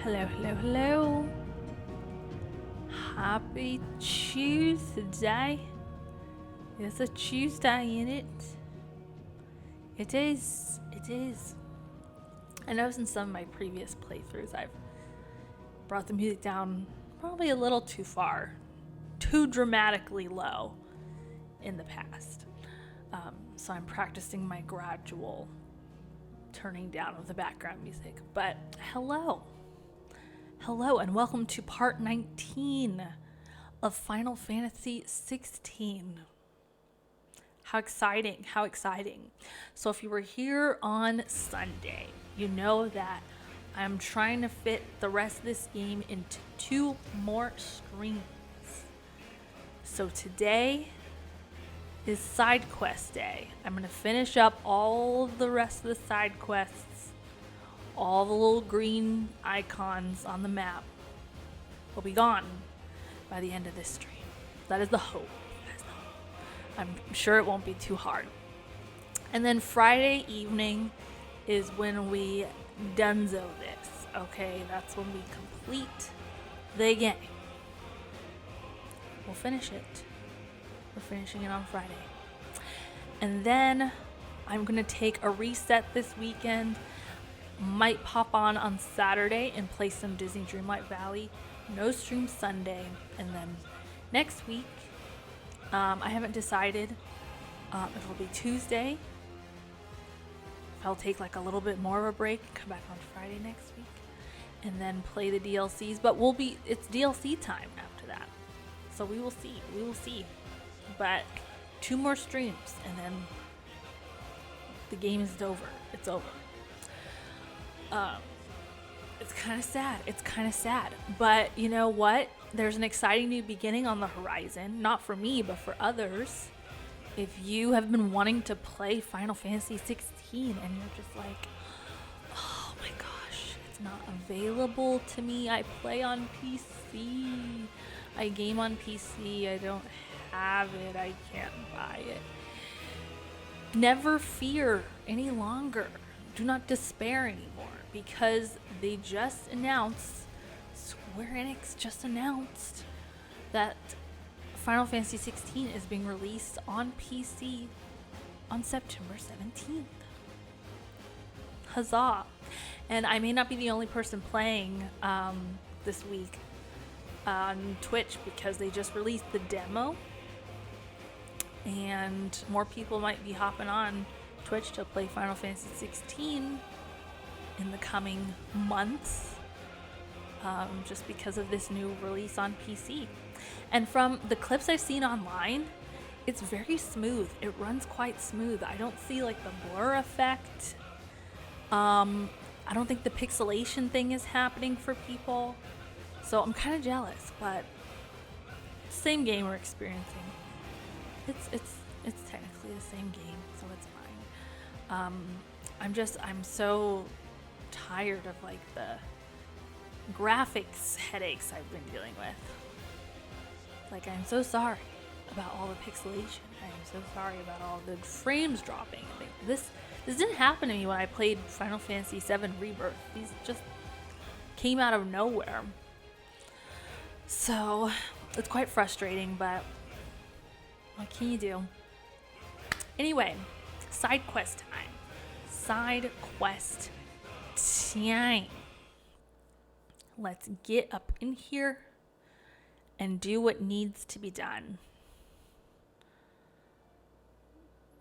Hello, hello, hello. Happy Tuesday. It's a Tuesday, in it? It is. It is. I know in some of my previous playthroughs I've brought the music down probably a little too far, too dramatically low in the past. So I'm practicing my gradual turning down of the background music. But hello. Hello and welcome to part 19 of Final Fantasy 16. How exciting, how exciting. So if you were here on Sunday, you know that I'm trying to fit the rest of this game into 2 more streams. So today is side quest day. I'm going to finish up all the rest of the side quests. All the little green icons on the map will be gone by the end of this stream. That is the hope. I'm sure it won't be too hard. And then Friday evening is when we donezo this. Okay, that's when we complete the game. We'll finish it. We're finishing it on Friday. And then I'm going to take a reset this weekend. Might pop on Saturday and play some Disney Dreamlight Valley. No stream Sunday. And then next week, I haven't decided if it'll be Tuesday. If I'll take like a little bit more of a break and come back on Friday next week. And then play the DLCs. But it's DLC time after that. So we will see. But 2 more streams and then the game is over. It's over. It's kind of sad. But you know what? There's an exciting new beginning on the horizon. Not for me, but for others. If you have been wanting to play Final Fantasy 16 and you're just like, oh my gosh, it's not available to me. I play on PC. I game on PC. I don't have it. I can't buy it. Never fear any longer. Do not despair anymore. Because they just announced, Square Enix just announced that Final Fantasy 16 is being released on PC on September 17th. Huzzah. And I may not be the only person playing this week on Twitch because they just released the demo. And more people might be hopping on Twitch to play Final Fantasy 16 in the coming months, just because of this new release on PC. And from the clips I've seen online, it's very smooth. It runs quite smooth. I don't see like the blur effect. I don't think the pixelation thing is happening for people. So I'm kind of jealous, but same game we're experiencing. It's technically the same game, so it's fine. I'm so tired of like the graphics headaches I've been dealing with. Like, I'm so sorry about all the pixelation. I'm so sorry about all the frames dropping. This didn't happen to me when I played Final Fantasy VII Rebirth. These just came out of nowhere. So it's quite frustrating, but what can you do? Anyway, side quest time. Side quest time. Let's get up in here and do what needs to be done.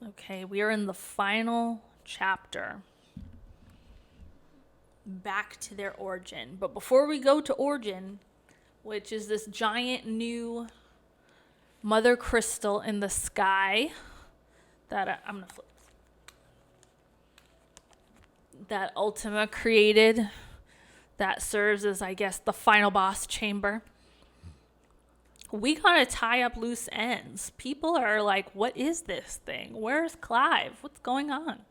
Okay, we are in the final chapter. Back to their origin. But before we go to origin, which is this giant new mother crystal in the sky that I'm going to flip. That Ultima created, that serves as, I guess, the final boss chamber. We gotta tie up loose ends. People are like, what is this thing? Where's Clive? What's going on?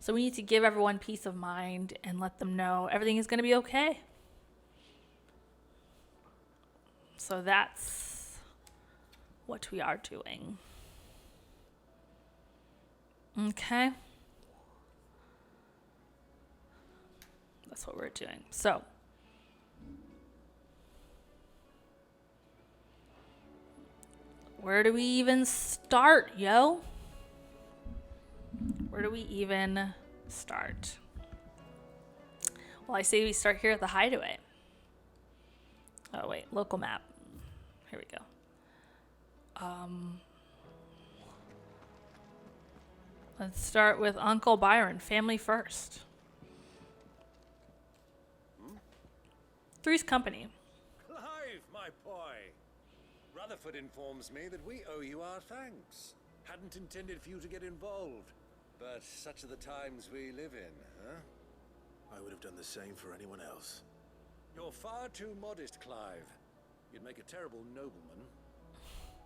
So we need to give everyone peace of mind and let them know everything is gonna be okay. So that's what we are doing. Okay. That's what we're doing. So Where do we even start, yo? Where do we even start? Well, I say we start here at the hideaway. Oh, wait. Local map. Here we go. Let's start with Uncle Byron. Family first. Three's company. Clive, my boy. Rutherford informs me that we owe you our thanks. Hadn't intended for you to get involved, but such are the times we live in, huh? I would have done the same for anyone else. You're far too modest, Clive. You'd make a terrible nobleman.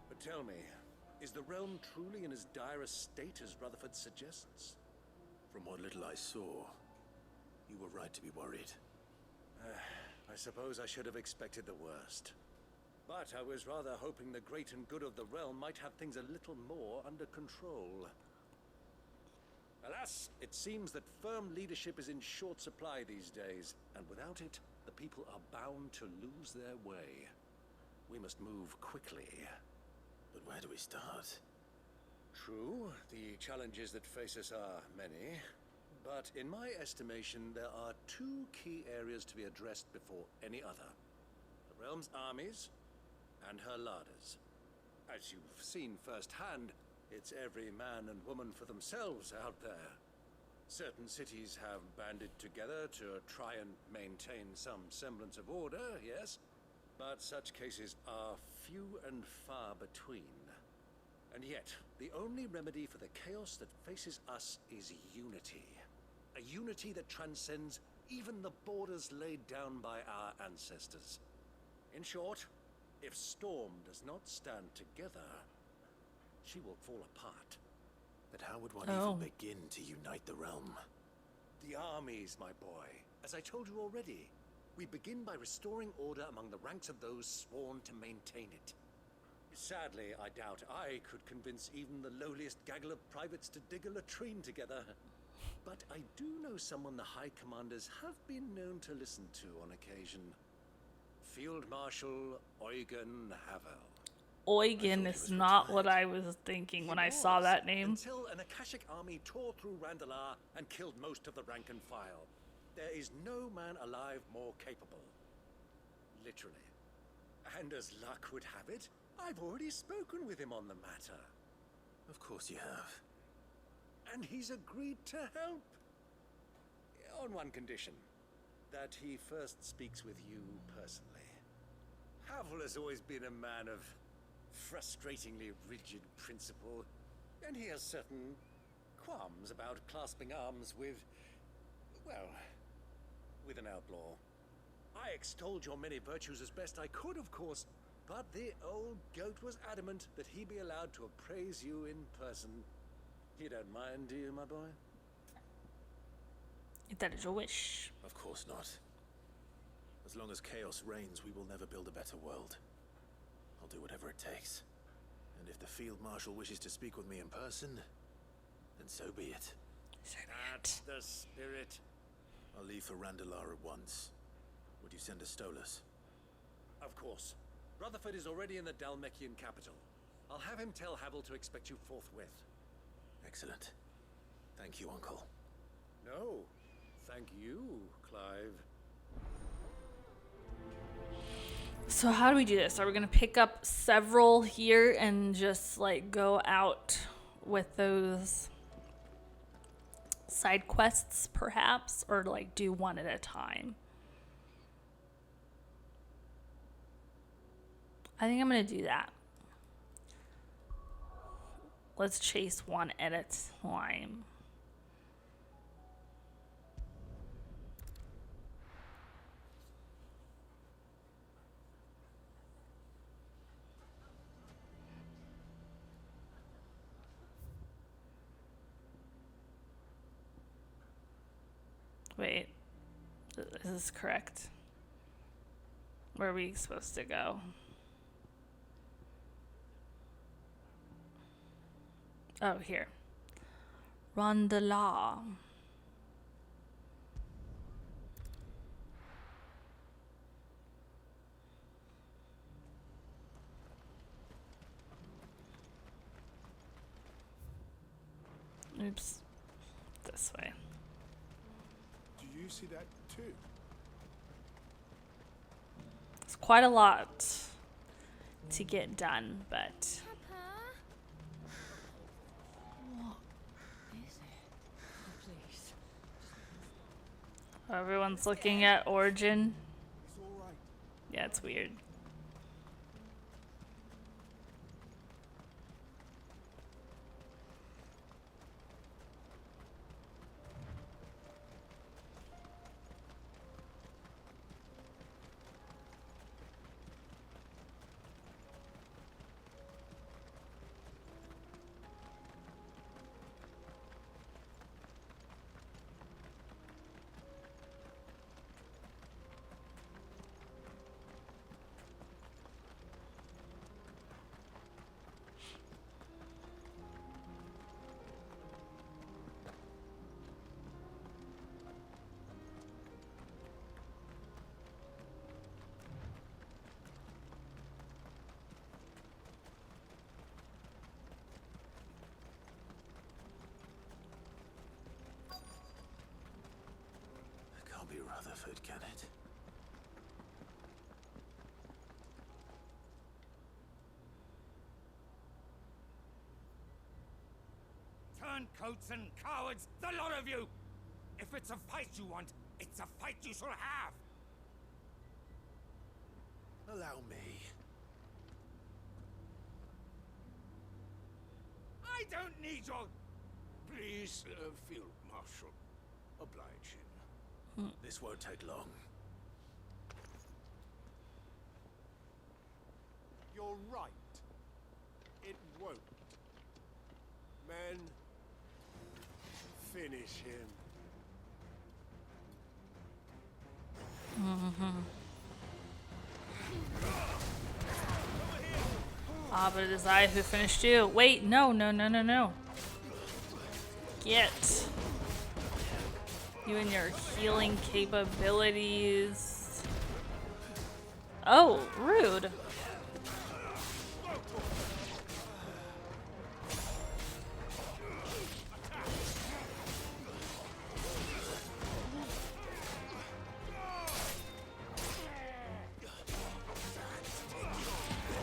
But tell me, is the realm truly in as dire a state as Rutherford suggests? From what little I saw, you were right to be worried. I suppose I should have expected the worst. But I was rather hoping the great and good of the realm might have things a little more under control. Alas, it seems that firm leadership is in short supply these days, and without it, the people are bound to lose their way. We must move quickly. But where do we start? True, the challenges that face us are many, but in my estimation, there are two key areas to be addressed before any other. The realm's armies and her larders. As you've seen firsthand, it's every man and woman for themselves out there. Certain cities have banded together to try and maintain some semblance of order, yes, but such cases are few and far between. And yet, the only remedy for the chaos that faces us is unity. A unity that transcends even the borders laid down by our ancestors. In short, if Storm does not stand together, she will fall apart. But how would one even begin to unite the realm? The armies, my boy. As I told you already, we begin by restoring order among the ranks of those sworn to maintain it. Sadly, I doubt I could convince even the lowliest gaggle of privates to dig a latrine together. But I do know someone the High Commanders have been known to listen to on occasion. Field Marshal Eugen Havel. Eugen is not what I was thinking when I saw that name. Until an Akashic army tore through Randalar and killed most of the rank and file. There is no man alive more capable. Literally. And as luck would have it, I've already spoken with him on the matter. Of course you have. And he's agreed to help. On one condition. That he first speaks with you personally. Havel has always been a man of frustratingly rigid principle, and he has certain qualms about clasping arms with, well, with an outlaw. I extolled your many virtues as best I could, of course, but the old goat was adamant that he be allowed to appraise you in person. You don't mind, do you, my boy? If that is your wish. Of course not. As long as chaos reigns, we will never build a better world. I'll do whatever it takes. And if the Field Marshal wishes to speak with me in person, then so be it. That's the spirit. I'll leave for Randalar at once. Would you send a Stolas? Of course. Rutherford is already in the Dalmekian capital. I'll have him tell Havel to expect you forthwith. Excellent. Thank you, Uncle. No, thank you, Clive. So how do we do this? Are we going to pick up several here and just like go out with those side quests perhaps, or like do one at a time? I think I'm going to do that. Let's chase one at a time. Wait, is this correct? Where are we supposed to go? Oh, here. Randalar. Oops. This way. Do you see that too? It's quite a lot to get done, but What is it? Oh, please. everyone's looking at Origin. It's all right. Yeah, it's weird. It can't be Rutherford, can it? Turncoats and cowards, the lot of you! If it's a fight you want, it's a fight you shall have! Allow me. I don't need your... Please, Field Marshal, oblige him. This won't take long. You're right. It won't. Men, finish him. Ah, but it is I who finished you. Wait, no, no, no, no, no. Get. You and your healing capabilities. Oh, rude.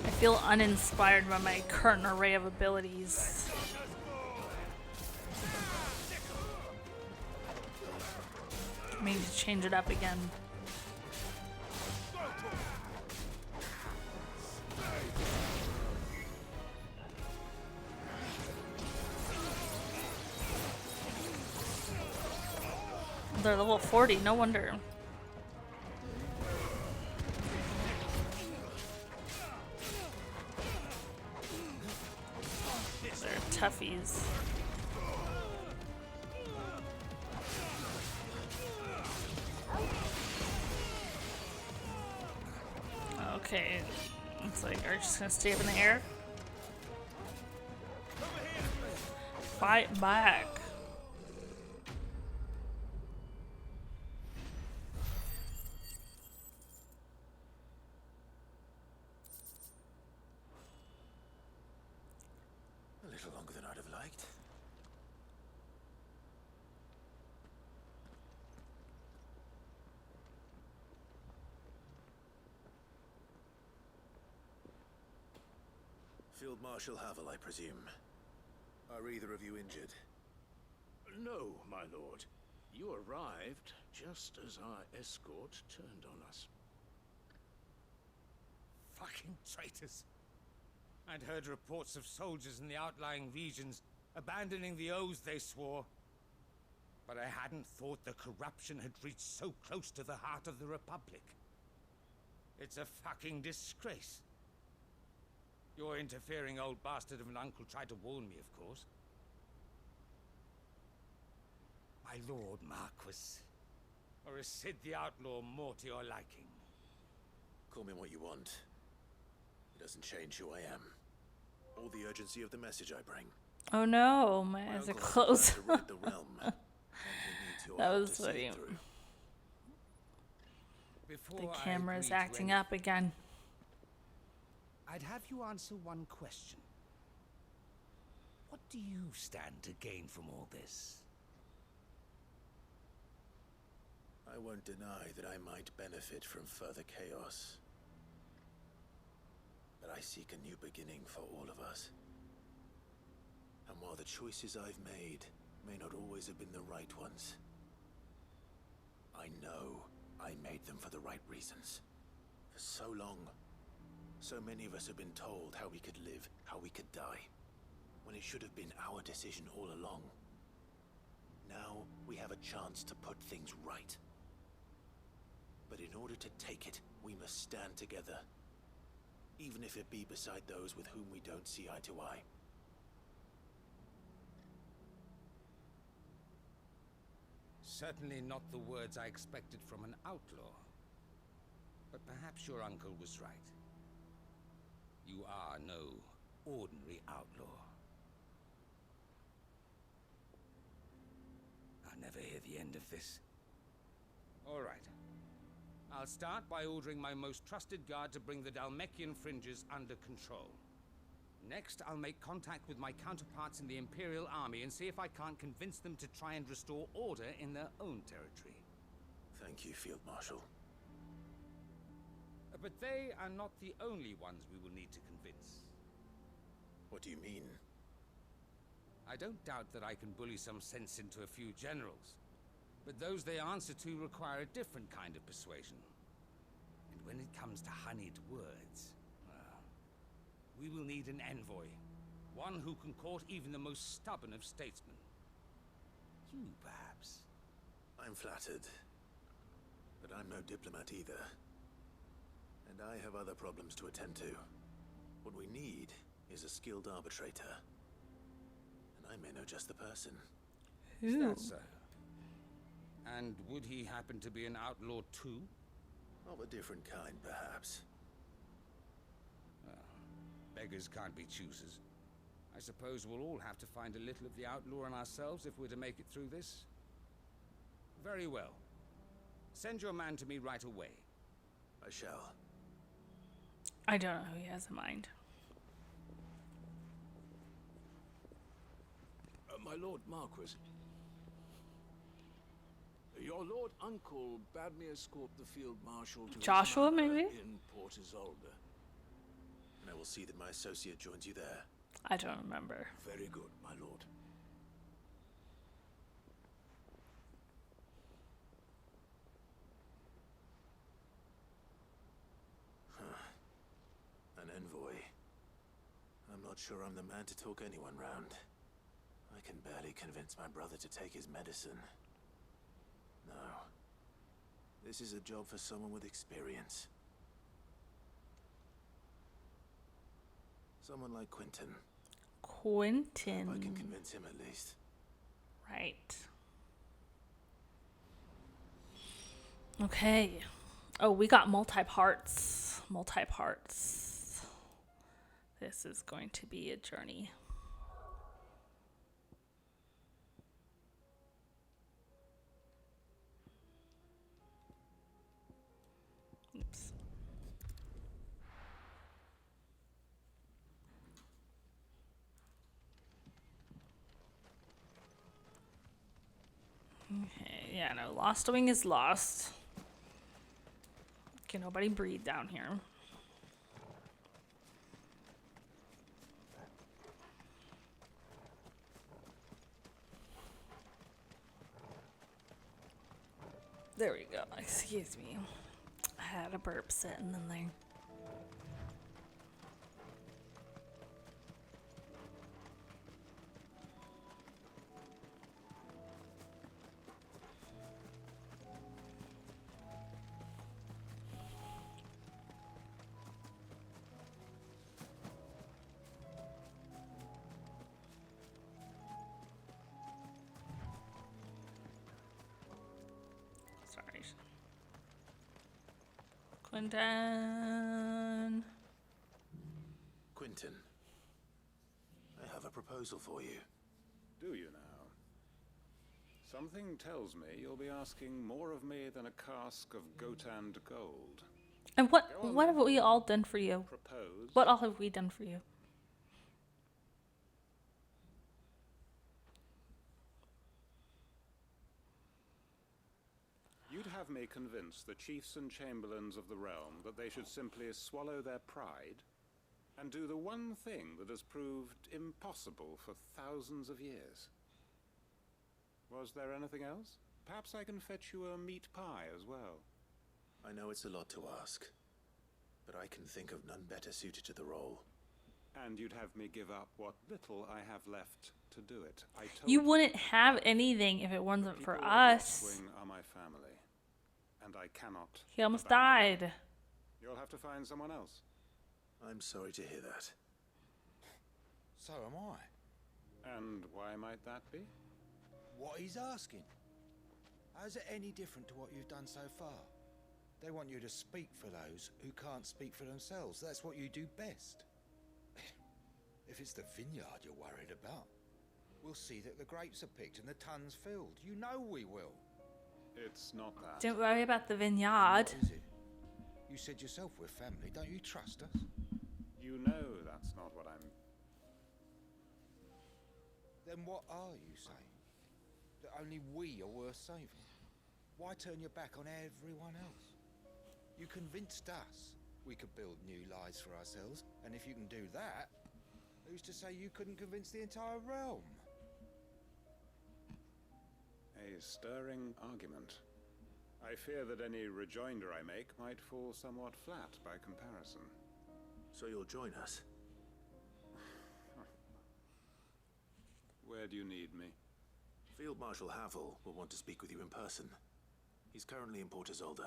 I feel uninspired by my current array of abilities. I need to change it up again. They're level 40, no wonder. They're toughies. Okay, it's like, are you just gonna stay up in the air? Fight back. A little longer than I'd have liked. Field Marshal Havel, I presume. Are either of you injured? No, my lord. You arrived just as our escort turned on us. Fucking traitors. I'd heard reports of soldiers in the outlying regions abandoning the oaths they swore. But I hadn't thought the corruption had reached so close to the heart of the Republic. It's a fucking disgrace. Your interfering old bastard of an uncle tried to warn me, of course. My lord Marquis. Or is Sid the Outlaw more to your liking? Call me what you want. It doesn't change who I am. Or the urgency of the message I bring. Oh no, my My eyes are uncle has a plan closed. to rid the realm, and we need your That help was to see funny. it through. Before The I camera's agree to acting anything, up again. I'd have you answer one question. What do you stand to gain from all this? I won't deny that I might benefit from further chaos. But I seek a new beginning for all of us. And while the choices I've made may not always have been the right ones, I know I made them for the right reasons. For so long, so many of us have been told how we could live, how we could die, when it should have been our decision all along. Now we have a chance to put things right. But in order to take it, we must stand together, even if it be beside those with whom we don't see eye to eye. Certainly not the words I expected from an outlaw. But perhaps your uncle was right. You are no ordinary outlaw. I'll never hear the end of this. All right. I'll start by ordering my most trusted guard to bring the Dalmekian fringes under control. Next, I'll make contact with my counterparts in the Imperial Army and see if I can't convince them to try and restore order in their own territory. Thank you, Field Marshal. But they are not the only ones we will need to convince. What do you mean? I don't doubt that I can bully some sense into a few generals, but those they answer to require a different kind of persuasion. And when it comes to honeyed words, well, we will need an envoy. One who can court even the most stubborn of statesmen. You, perhaps. I'm flattered. But I'm no diplomat either. And I have other problems to attend to. What we need is a skilled arbitrator. And I may know just the person. Is that so? And would he happen to be an outlaw too? Of a different kind, perhaps. Beggars can't be choosers. I suppose we'll all have to find a little of the outlaw in ourselves if we're to make it through this. Very well. Send your man to me right away. I shall. I don't know who he has in mind. My Lord Marquis. Your Lord Uncle bade me escort the Field Marshal to Joshua, his manor maybe? in Port Isolde. And I will see that my associate joins you there. I don't remember. Very good, my lord. An envoy. I'm not sure I'm the man to talk anyone round. I can barely convince my brother to take his medicine. No. This is a job for someone with experience. Someone like Quentin. If I can Quentin. convince him at least. Right. Okay. Oh, we got multi-parts. Multi-parts. This is going to be a journey. Oops. Okay, yeah, no, lost wing is lost. Can nobody breathe down here? There we go. Excuse me. I had a burp sitting in there. Sorry. Quentin. Quentin. I have a proposal for you. Do you now? Something tells me you'll be asking more of me than a cask of Gotand gold. And what have we all done for you? Propose. What all have we done for you? have me convince the chiefs and chamberlains of the realm that they should simply swallow their pride and do the one thing that has proved impossible for thousands of years. Was there anything else? Perhaps I can fetch you a meat pie as well. I know it's a lot to ask, but I can think of none better suited to the role. And you'd have me give up what little I have left to do it. I told You wouldn't have anything if it wasn't for people of us. Lochwing are my family, and I cannot. He almost abandon them. died. You'll have to find someone else. I'm sorry to hear that. So am I. And why might that be? What he's asking. How's it any different to what you've done so far? They want you to speak for those who can't speak for themselves. That's what you do best. If it's the vineyard you're worried about, we'll see that the grapes are picked and the tons filled. You know we will. It's not that. Don't worry about the vineyard. What is it? You said yourself we're family. Don't you trust us? You know that's not what I'm... Then what are you saying? That only we are worth saving? Why turn your back on everyone else? You convinced us we could build new lives for ourselves, and if you can do that, who's to say you couldn't convince the entire realm? A stirring argument. I fear that any rejoinder I make might fall somewhat flat by comparison. So you'll join us? Where do you need me? Field Marshal Havel will want to speak with you in person. He's currently in Port Isolde.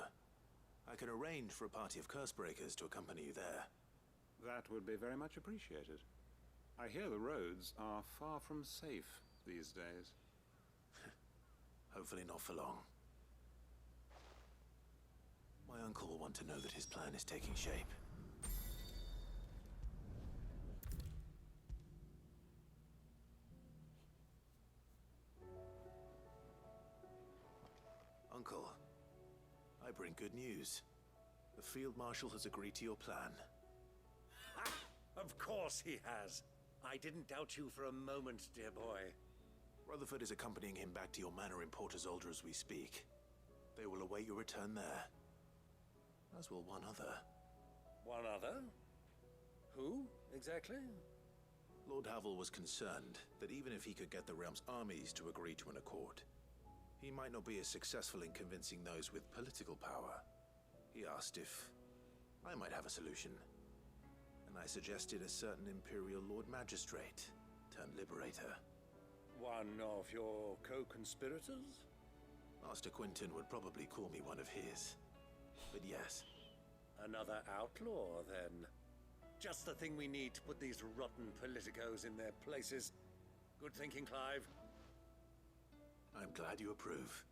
I can arrange for a party of Cursebreakers to accompany you there. That would be very much appreciated. I hear the roads are far from safe these days. Hopefully not for long. My uncle will want to know that his plan is taking shape. Uncle, I bring good news. The Field Marshal has agreed to your plan. Of course he has. I didn't doubt you for a moment, dear boy. Rutherford is accompanying him back to your manor in Port Isolde as we speak. They will await your return there. As will one other. One other? Who, exactly? Lord Havel was concerned that even if he could get the realm's armies to agree to an accord, he might not be as successful in convincing those with political power. He asked if I might have a solution, and I suggested a certain Imperial Lord Magistrate turned Liberator. One of your co-conspirators? Master Quinton would probably call me one of his. But yes. Another outlaw, then. Just the thing we need to put these rotten politicos in their places. Good thinking, Clive. I'm glad you approve.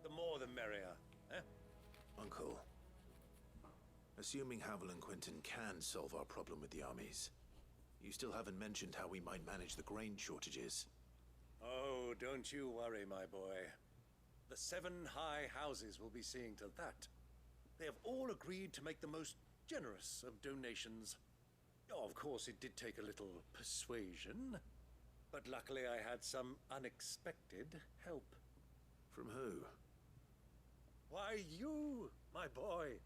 The more the merrier, eh? Uncle, assuming Havel and Quinton can solve our problem with the armies, you still haven't mentioned how we might manage the grain shortages. Oh, don't you worry, my boy. The 7 high houses will be seeing to that. They have all agreed to make the most generous of donations. Oh, of course, it did take a little persuasion, but luckily I had some unexpected help. From who? Why, you, my boy.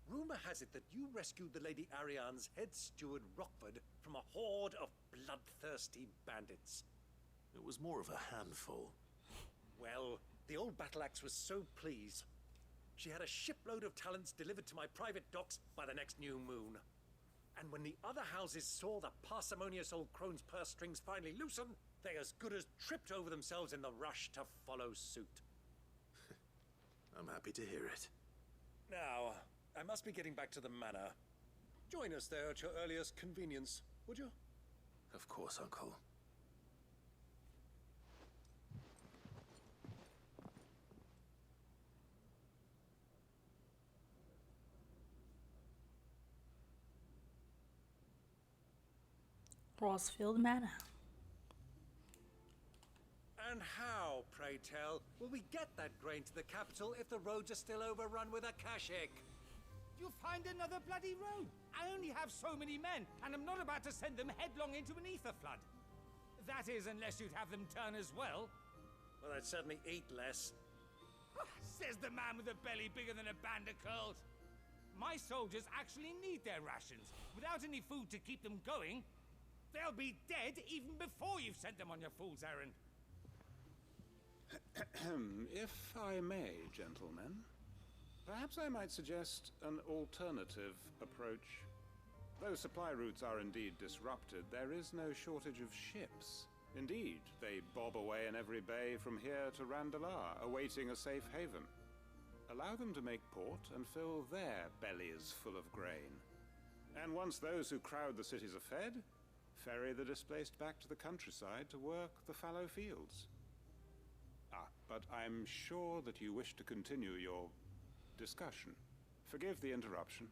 Rumor has it that you rescued the Lady Ariane's head steward Rockford from a horde of bloodthirsty bandits. It was more of a handful. Well, the old battle axe was so pleased. She had a shipload of talents delivered to my private docks by the next new moon. And when the other houses saw the parsimonious old crone's purse strings finally loosen, they as good as tripped over themselves in the rush to follow suit. I'm happy to hear it. Now, I must be getting back to the manor. Join us there at your earliest convenience, would you? Of course, Uncle. Rossfield Manor. And how, pray tell, will we get that grain to the capital if the roads are still overrun with Akashic? You'll find another bloody road. I only have so many men, and I'm not about to send them headlong into an ether flood. That is, unless you'd have them turn as well. Well, I'd certainly eat less. Says the man with a belly bigger than a band of curls. My soldiers actually need their rations. Without any food to keep them going, they'll be dead even before you've sent them on your fool's errand. If I may, gentlemen, perhaps I might suggest an alternative approach. Though supply routes are indeed disrupted, there is no shortage of ships. Indeed, they bob away in every bay from here to Randalar, awaiting a safe haven. Allow them to make port and fill their bellies full of grain. And once those who crowd the cities are fed, ferry the displaced back to the countryside to work the fallow fields. But I'm sure that you wish to continue your discussion. Forgive the interruption.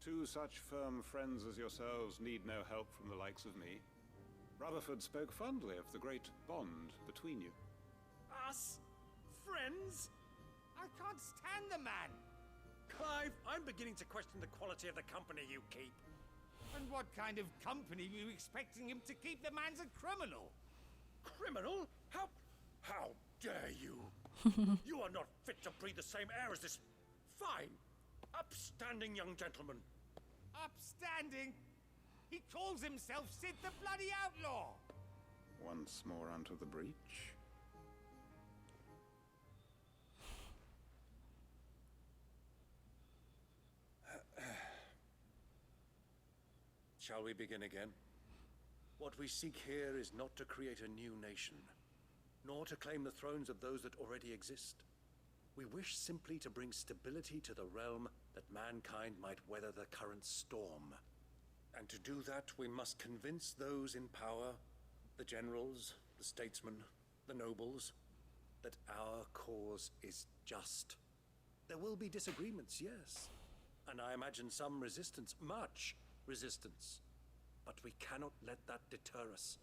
Two such firm friends as yourselves need no help from the likes of me. Rutherford spoke fondly of the great bond between you. Us? Friends? I can't stand the man. Clive, I'm beginning to question the quality of the company you keep. And what kind of company were you expecting him to keep? The man's a criminal. Criminal? How dare you? You are not fit to breathe the same air as this fine, upstanding young gentleman. Upstanding? He calls himself Sid the Bloody Outlaw. Once more onto the breach. Shall we begin again? What we seek here is not to create a new nation, nor to claim the thrones of those that already exist. We wish simply to bring stability to the realm that mankind might weather the current storm. And to do that, we must convince those in power, the generals, the statesmen, the nobles, that our cause is just. There will be disagreements, yes, and I imagine some resistance, much resistance. But we cannot let that deter us.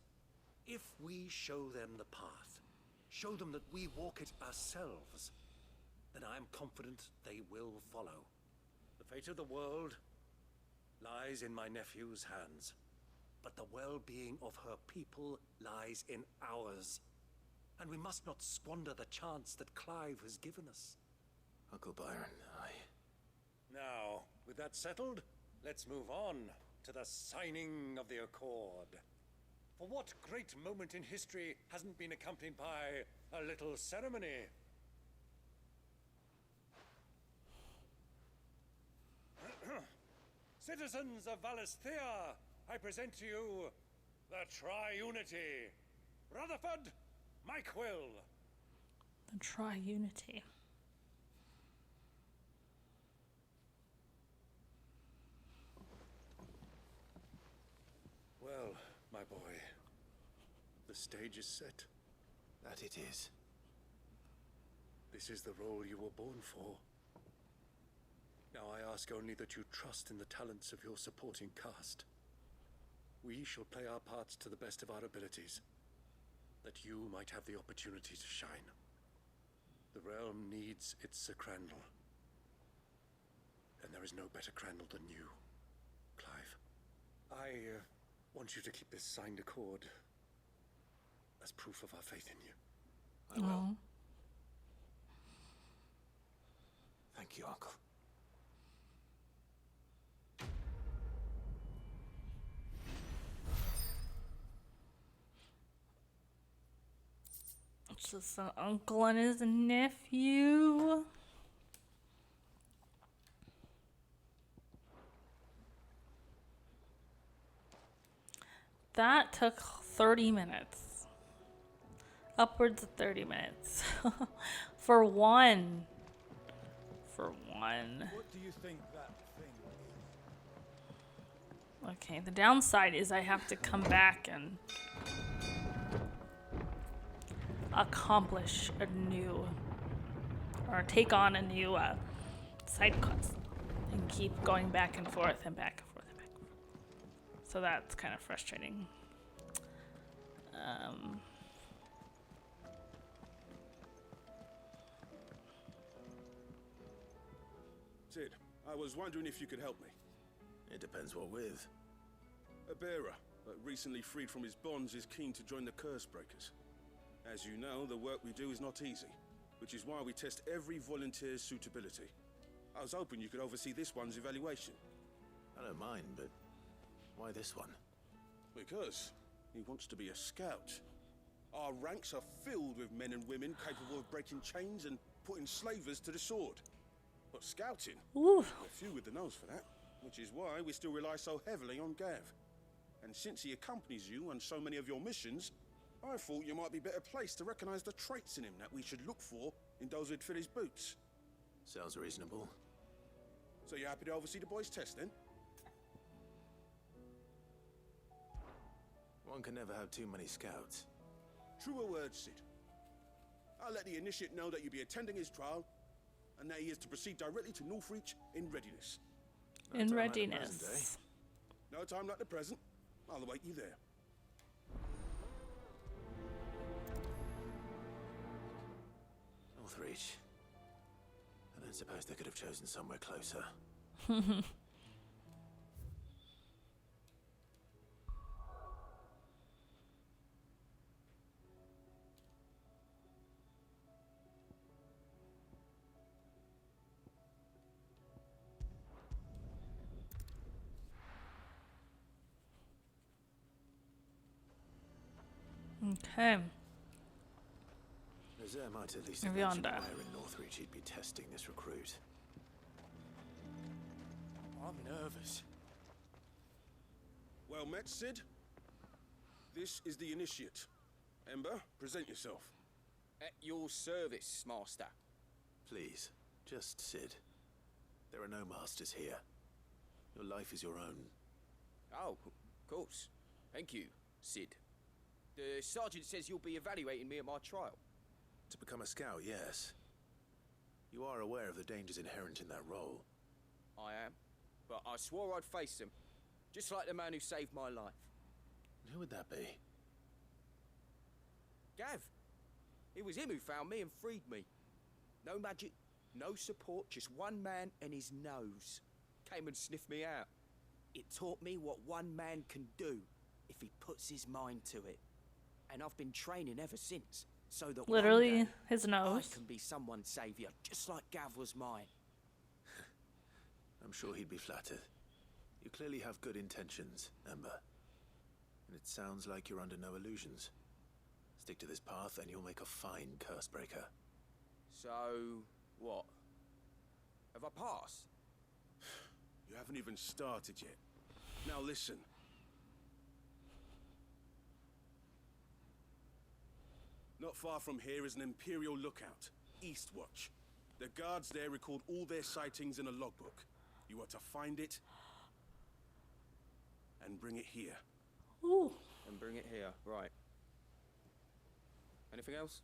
If we show them the path, show them that we walk it ourselves, then I am confident they will follow. The fate of the world lies in my nephew's hands, but the well-being of her people lies in ours. And we must not squander the chance that Clive has given us. Uncle Byron, Now, with that settled, let's move on to the signing of the Accord. For what great moment in history hasn't been accompanied by a little ceremony? Citizens of Valisthea, I present to you the Tri-Unity. Rutherford, Mike Will. The Tri-Unity. Well, my boy, the stage is set. that it is. This is the role you were born for. Now I ask only that you trust in the talents of your supporting cast. We shall play our parts to the best of our abilities, that you might have the opportunity to shine. The realm needs its Sir Crandall, and there is no better Crandall than you, Clive. I want you to keep this signed accord as proof of our faith in you. I will. Oh. Thank you, Uncle. It's just an uncle and his nephew. That took 30 minutes. Upwards of 30 minutes. For one. For one. What do you think that thing is? Okay, the downside is I have to come back and accomplish a new, or take on a new side quest and keep going back and forth and back and forth and back and forth. So that's kind of frustrating. Sid, I was wondering if you could help me. It depends what with. A bearer, recently freed from his bonds, is keen to join the Curse Breakers. As you know, the work we do is not easy. which is why we test every volunteer's suitability. I was hoping you could oversee this one's evaluation. I don't mind, but why this one? Because he wants to be a scout. Our ranks are filled with men and women capable of breaking chains and putting slavers to the sword. But scouting, Ooh. we're few with the nose for that, which is why we still rely so heavily on Gav. And since he accompanies you on so many of your missions, I thought you might be better placed to recognize the traits in him that we should look for in those who'd fill his boots. Sounds reasonable. So you're happy to oversee the boys' test, then? One can never have too many scouts. Truer words, Sid. I'll let the initiate know that you'll be attending his trial, and that he is to proceed directly to Northreach in readiness. No In time like the readiness. present, No time like the present. I'll await you there. Northreach. I don't suppose they could have chosen somewhere closer. Okay. Nazir might at least Maybe mention on where that. in Northreach he'd be testing this recruit. I'm nervous. Well met, Sid. This is the initiate. Ember, present yourself. At your service, Master. Please, just Sid. There are no masters here. Your life is your own. Oh, of course. Thank you, Sid. The sergeant says you'll be evaluating me at my trial. To become a scout, yes. You are aware of the dangers inherent in that role. I am. But I swore I'd face them. Just like the man who saved my life. Who would that be? Gav. It was him who found me and freed me. No magic, no support, just one man and his nose. Came and sniffed me out. It taught me what one man can do if he puts his mind to it. And I've been training ever since, so that Literally, one day his I nose. can be someone's saviour, just like Gav was mine. I'm sure he'd be flattered. You clearly have good intentions, Ember. And it sounds like you're under no illusions. Stick to this path and you'll make a fine curse breaker. So, what? Have I passed? You haven't even started yet. Now listen. Not far from here is an Imperial lookout, Eastwatch. The guards there record all their sightings in a logbook. You are to find it and bring it here. Ooh. And bring it here, right. Anything else?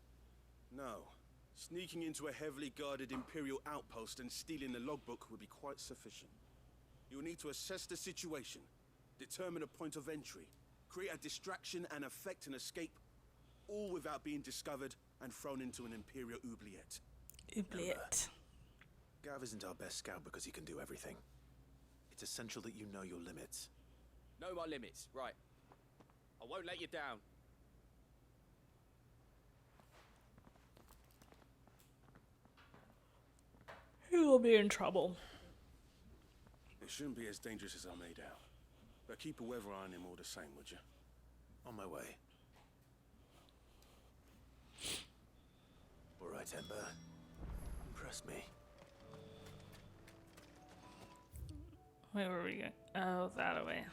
No. Sneaking into a heavily guarded Imperial outpost and stealing the logbook would be quite sufficient. You will need to assess the situation, determine a point of entry, create a distraction and effect an escape, all without being discovered and thrown into an Imperial oubliette. Oubliette. Gav isn't our best scout because he can do everything. It's essential that you know your limits. Know my limits, right. I won't let you down. He will be in trouble. It shouldn't be as dangerous as I made out. But keep a weather eye on him all the same, would you? On my way. All right, Ember. Impress me. Where were we going? Oh, that way.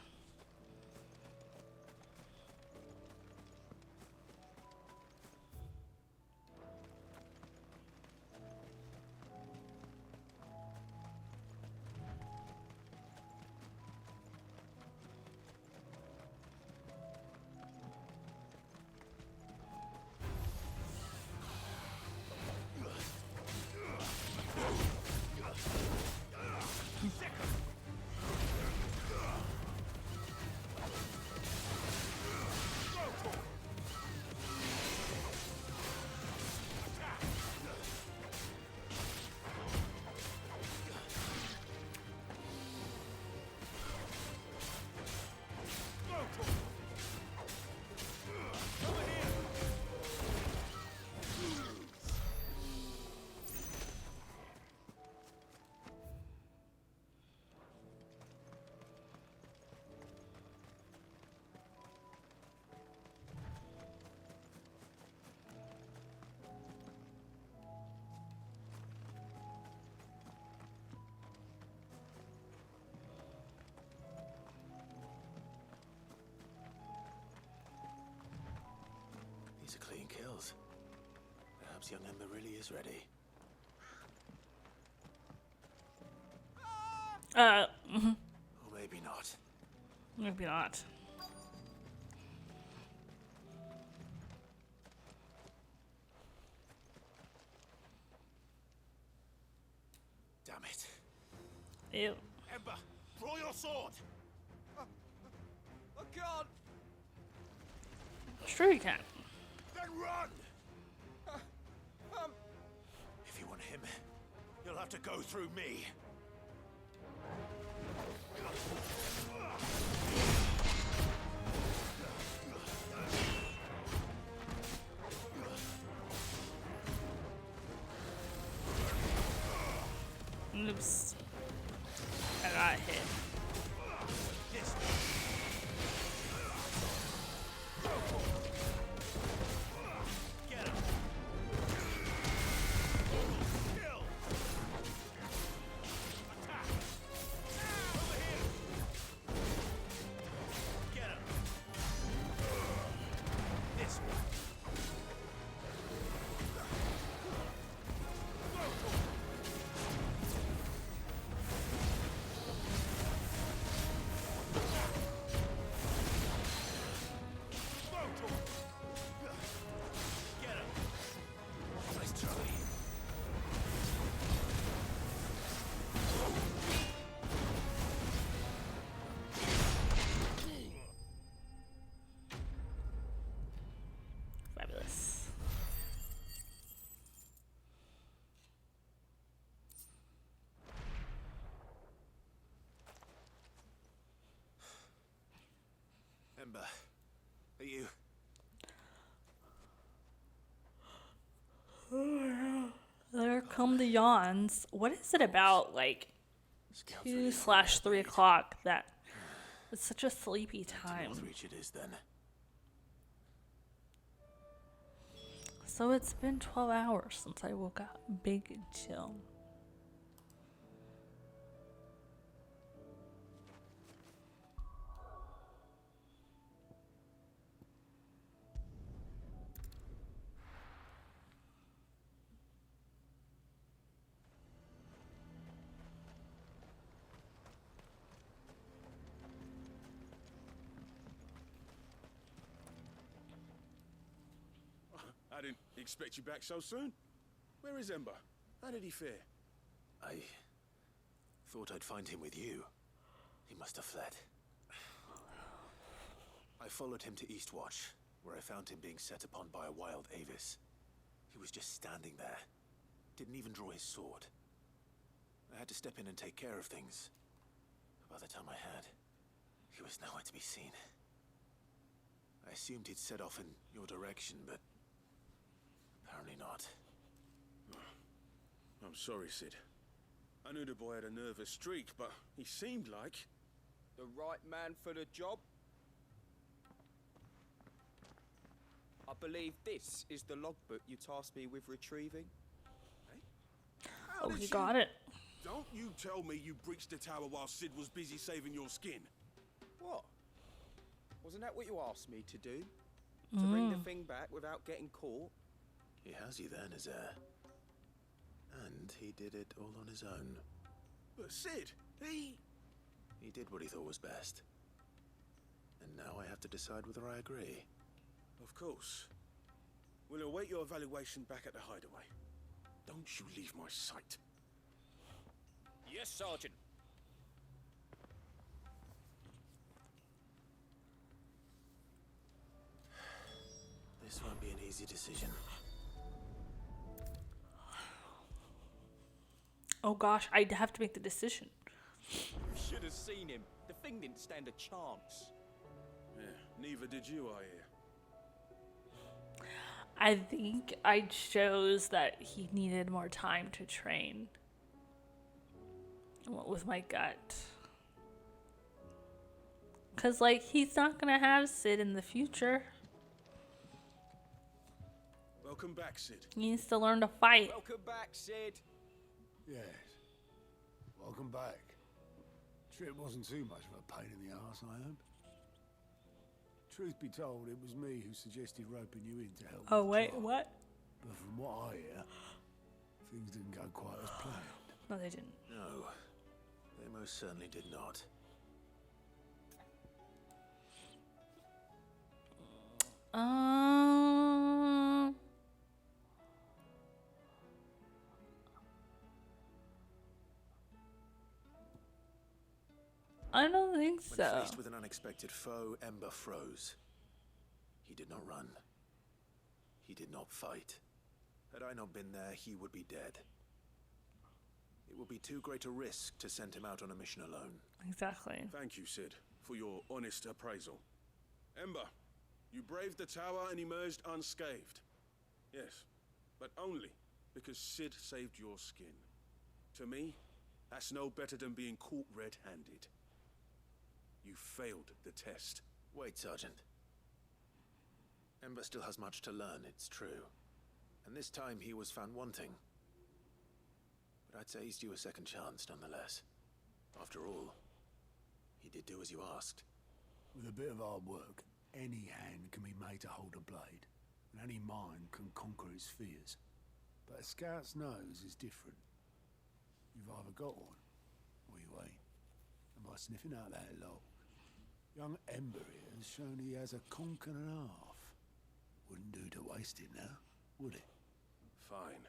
This young Ember really is ready. Mhm. Or maybe not. Maybe not. Damn it. Ew. Ember, draw your sword! I can't. Sure you can. Then run! If you want him, you'll have to go through me. Oops. I got hit. Fabulous. Ember, are you? There come the yawns. What is it about like 2/3 o'clock that it's such a sleepy time? Reach it is then. So it's been 12 hours since I woke up. Big chill. I didn't expect you back so soon. Where is Ember? How did he fare? I thought I'd find him with you. He must have fled. I followed him to Eastwatch, where I found him being set upon by a wild Avis. He was just standing there. Didn't even draw his sword. I had to step in and take care of things. But by the time I had, he was nowhere to be seen. I assumed he'd set off in your direction, but apparently not. I'm sorry, Sid. I knew the boy had a nervous streak, but he seemed like... The right man for the job? I believe this is the logbook you tasked me with retrieving. How Oh, did you got it. Don't you tell me you breached the tower while Sid was busy saving your skin. What? Wasn't that what you asked me to do? To bring the thing back without getting caught? He has you then, as heir. And he did it all on his own. But Sid, he did what he thought was best. And now I have to decide whether I agree. Of course. We'll await your evaluation back at the hideaway. Don't you leave my sight. Yes, Sergeant. This won't be an easy decision. Oh gosh, I'd have to make the decision. You should have seen him. The thing didn't stand a chance. Yeah, neither did you, I hear. I think I chose that he needed more time to train. I went with my gut. Because, like, he's not going to have Sid in the future. Welcome back, Sid. He needs to learn to fight. Welcome back, Sid. Yes. Welcome back. Trip wasn't too much of a pain in the arse, I hope. Truth be told, it was me who suggested roping you in to help. Oh, with the wait, trial. what? But from what I hear, things didn't go quite as planned. No, they didn't. No, they most certainly did not. I don't think When so. faced with an unexpected foe, Ember froze. He did not run. He did not fight. Had I not been there, he would be dead. It would be too great a risk to send him out on a mission alone. Exactly. Thank you, Sid, for your honest appraisal. Ember, you braved the tower and emerged unscathed. Yes, but only because Sid saved your skin. To me, that's no better than being caught red-handed. You failed the test. Wait, Sergeant. Ember still has much to learn, it's true. And this time he was found wanting. But I'd say he's due a second chance, nonetheless. After all, he did do as you asked. With a bit of hard work, any hand can be made to hold a blade, and any mind can conquer its fears. But a scout's nose is different. You've either got one, or you ain't. And by sniffing out that log, young Ember here has shown he has a conch and a half. Wouldn't do to waste it now, would it? Fine.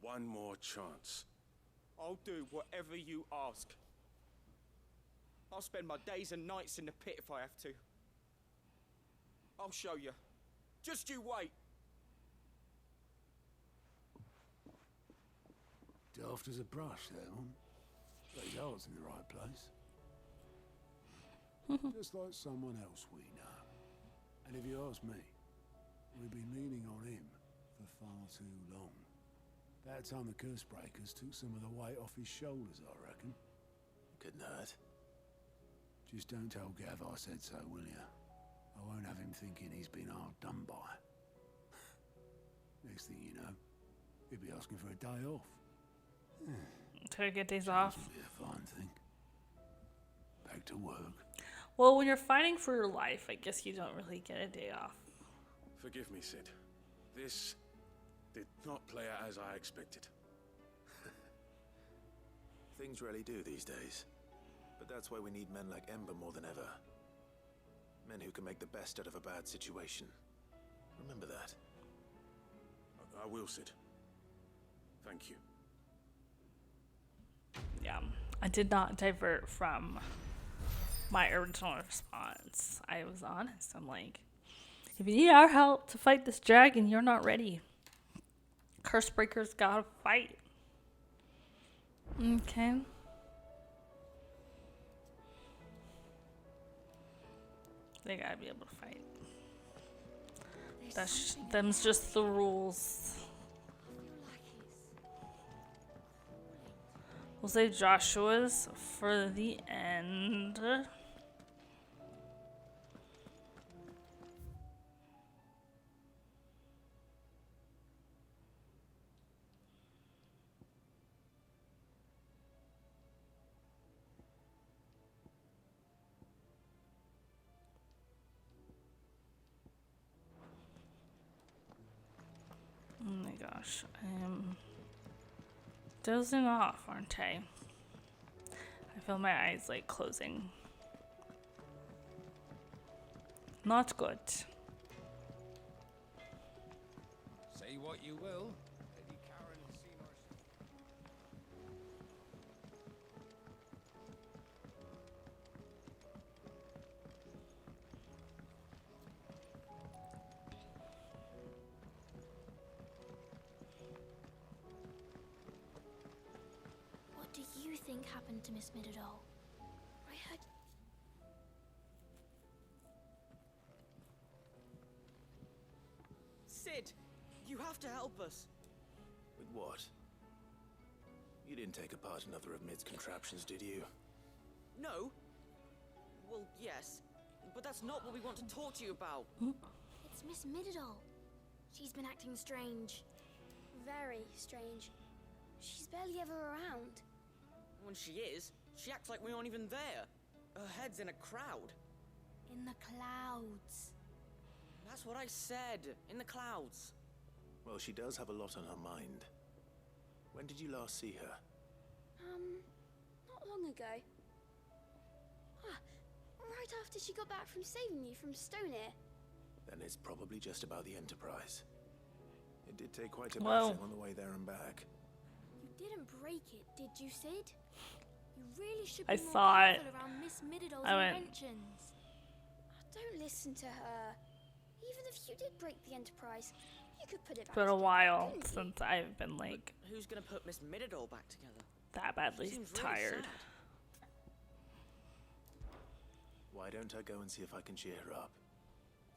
One more chance. I'll do whatever you ask. I'll spend my days and nights in the pit if I have to. I'll show you. Just you wait. Daft as a brush, that one. But his heart's in the right place. Just like someone else we know. And if you ask me, we've been leaning on him for far too long. That time the curse breakers took some of the weight off his shoulders, I reckon. Couldn't hurt. Just don't tell Gav I said so, will ya? I won't have him thinking he's been hard done by. Next thing you know, he'll be asking for a day off. To get days off. It'll be a fine thing. Back to work. Well, when you're fighting for your life, I guess you don't really get a day off. Forgive me, Sid. This did not play out as I expected. Things rarely do these days. But that's why we need men like Ember more than ever. Men who can make the best out of a bad situation. Remember that. I will, Sid. Thank you. Yeah, I did not divert from my original response. I was honest. I'm like, if you need our help to fight this dragon, you're not ready. Cursebreaker's gotta fight. Okay. They gotta be able to fight. Them's just the rules. We'll save Joshua's for the end. Oh my gosh, I'm dozing off, aren't I? I feel my eyes like closing. Not good. Say what you will. Lady Karen Seymour's... What do you think happened to Miss Middledore? I heard... Sid, you have to help us. With what? You didn't take apart another of Mid's contraptions, did you? No. Well, yes. But that's not what we want to talk to you about. It's Miss Middledore. She's been acting strange. Very strange. She's barely ever around. When she is, she acts like we aren't even there. Her head's in a crowd. In the clouds. That's what I said. In the clouds. Well, she does have a lot on her mind. When did you last see her? Not long ago. Ah, right after she got back from saving you from Stonear. Then it's probably just about the Enterprise. It did take quite a Whoa. battering on the way there and back. You didn't break it, did you, Sid? You really should I be more saw it. careful around Miss Mididol's I went- inventions. Don't listen to her. Even if you did break the Enterprise, you could put it back It's been a together, while couldn't you? since I've been like Who's gonna put Miss Mididol back together? that badly Seems really tired. sad. Why don't I go and see if I can cheer her up?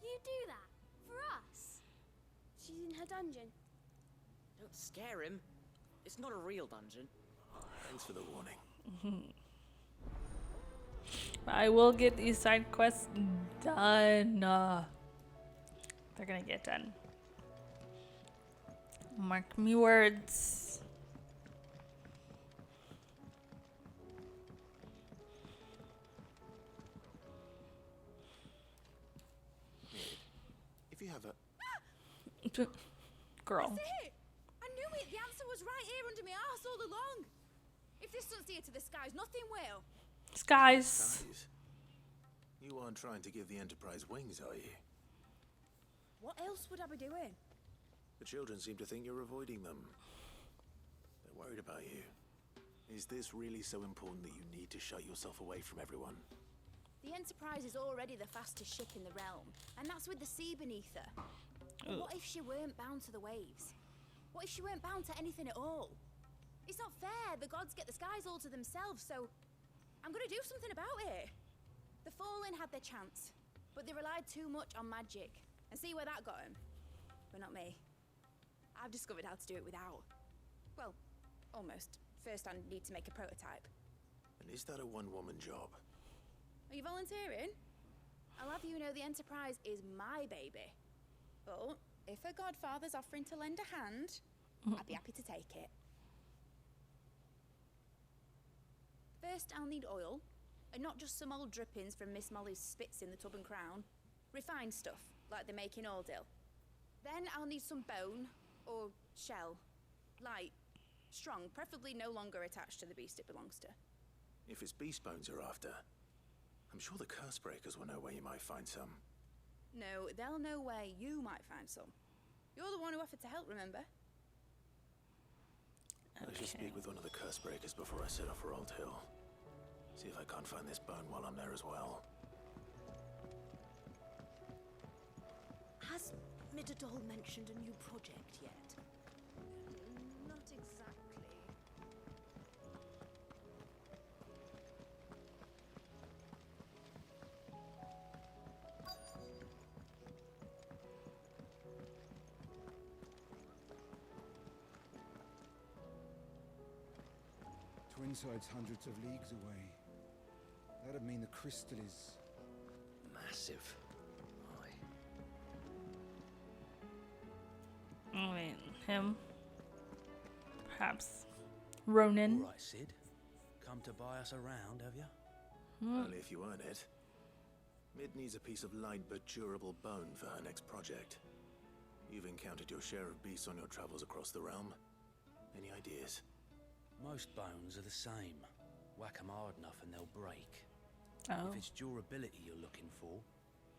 You do that for us. She's in her dungeon. Don't scare him. It's not a real dungeon. Thanks for the warning. I will get these side quests done. They're gonna get done. Mark me words. If you have a... Girl. That's it! I knew it! The answer was right here under my arse all along! If this doesn't steer to the skies, nothing will! Skies. Guys, you aren't trying to give the Enterprise wings, are you? What else would I be doing? The children seem to think you're avoiding them. They're worried about you. Is this really so important that you need to shut yourself away from everyone? The Enterprise is already the fastest ship in the realm, and that's with the sea beneath her. But what if she weren't bound to the waves? What if she weren't bound to anything at all? It's not fair. The gods get the skies all to themselves, so I'm gonna do something about it. The Fallen had their chance, but they relied too much on magic. And see where that got them? But not me. I've discovered how to do it without. Well, almost. First I need to make a prototype. And is that a one-woman job? Are you volunteering? I'll have you know the Enterprise is my baby. But if a godfather's offering to lend a hand, I'd be happy to take it. First, I'll need oil, and not just some old drippings from Miss Molly's spits in the Tub and Crown. Refined stuff, like they make in Ordil. Then I'll need some bone, or shell. Light, strong, preferably no longer attached to the beast it belongs to. If it's beast bones you're after, I'm sure the curse breakers will know where you might find some. No, they'll know where you might find some. You're the one who offered to help, remember? I should speak with one of the curse breakers before I set off for Old Hill. See if I can't find this bone while I'm there as well. Has Mididol mentioned a new project yet? Not exactly. Twinside's hundreds of leagues away. That'd mean the crystal is... Massive. I mean, him. Perhaps Ronan. All right, Sid. Come to buy us around, have you? Only if you earn it. Mid needs a piece of light but durable bone for her next project. You've encountered your share of beasts on your travels across the realm. Any ideas? Most bones are the same. Whack 'em hard enough and they'll break. Oh. If it's durability you're looking for,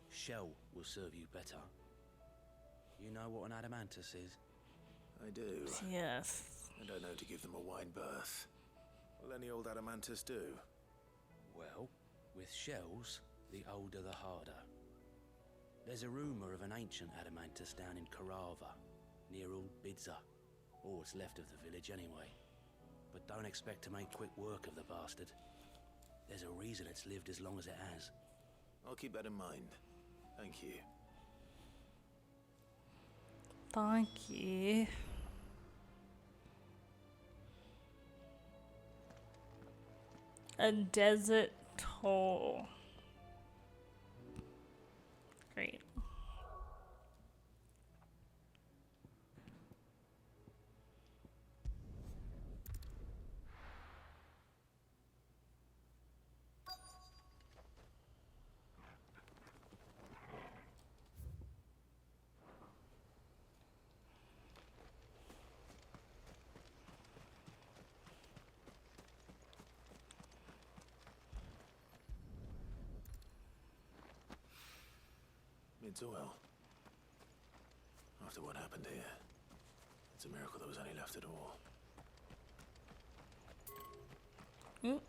shell will serve you better. You know what an adamantus is? I do. Yes. I don't know to give them a wide berth. Will any old adamantus do? Well, with shells, the older the harder. There's a rumour of an ancient adamantus down in Karava, near Old Bidza. Or what's left of the village anyway. But don't expect to make quick work of the bastard. There's a reason it's lived as long as it has. I'll keep that in mind. Thank you. Thank you. A desert toll. Great. It's oil. After what happened here, it's a miracle there was any left at all. Oop.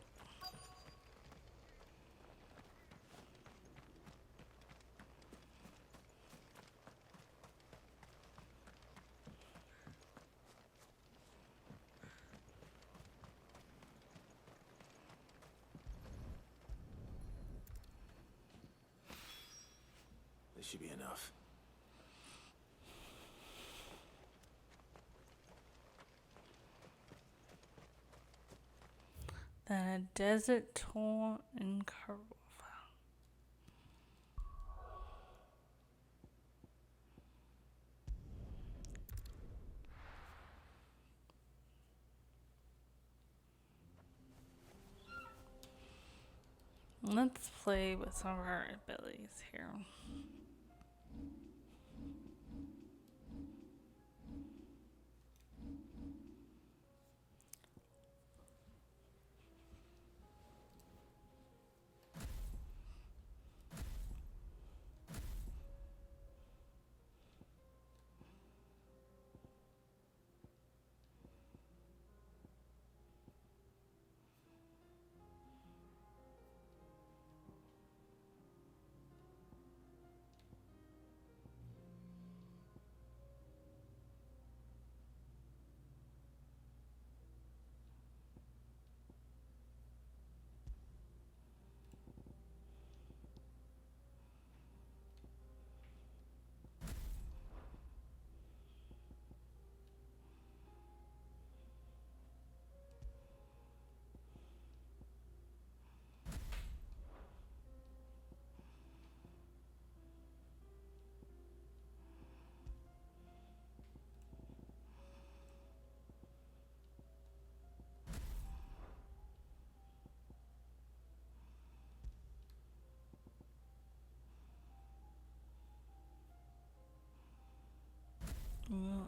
This should be enough. Then a desert tour in Karova. Let's play with some of our abilities here.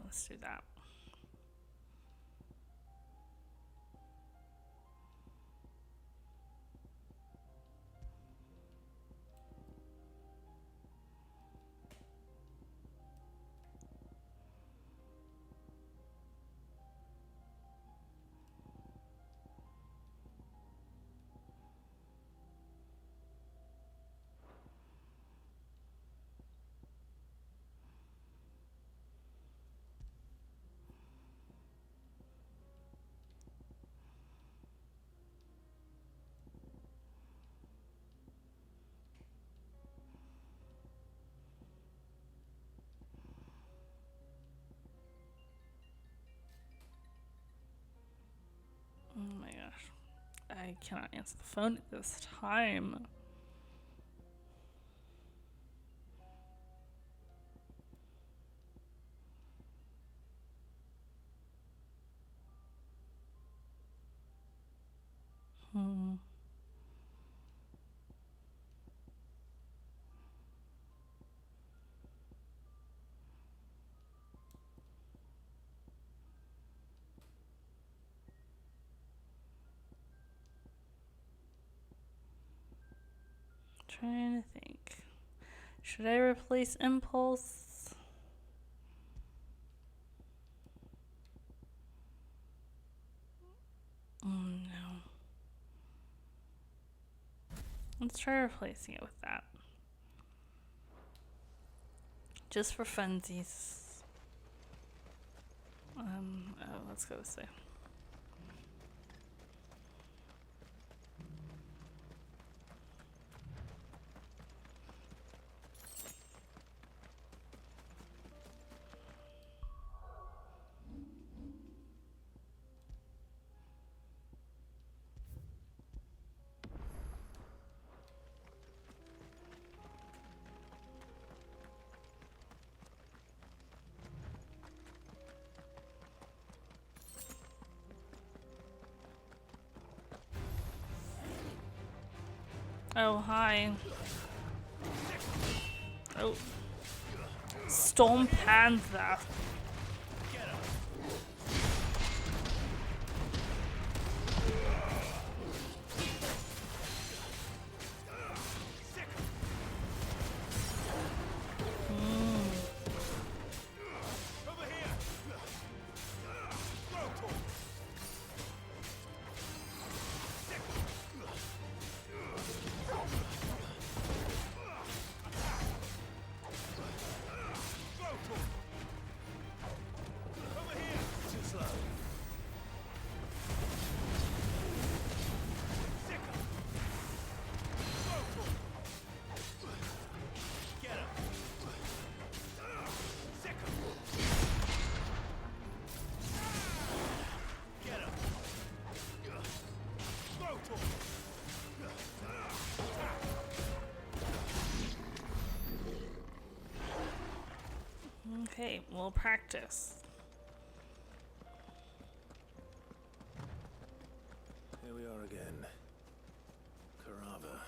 Let's do that. Oh my gosh. I cannot answer the phone at this time. Trying to think. Should I replace Impulse? No. Let's try replacing it with that. Just for funsies. Let's go this way. Oh, hi. Oh. Storm Panther. Okay, we'll practice. Here we are again. Carava.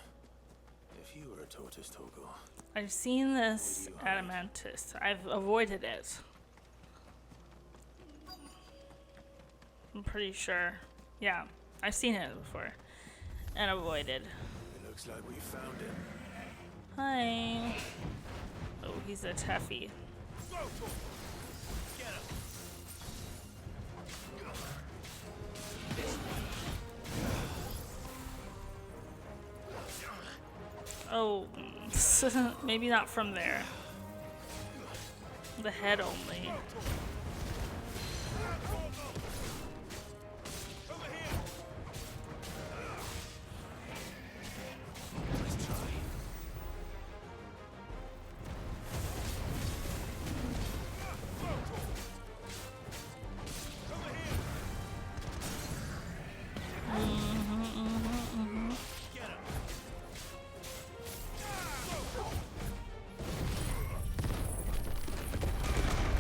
If you were a tortoise, Torgor. I've seen this Adamantus. I've avoided it. I'm pretty sure. Yeah, I've seen it before. And avoided. It looks like we found it. Hi. Oh, he's a toughie. Oh, maybe not from there. The head only.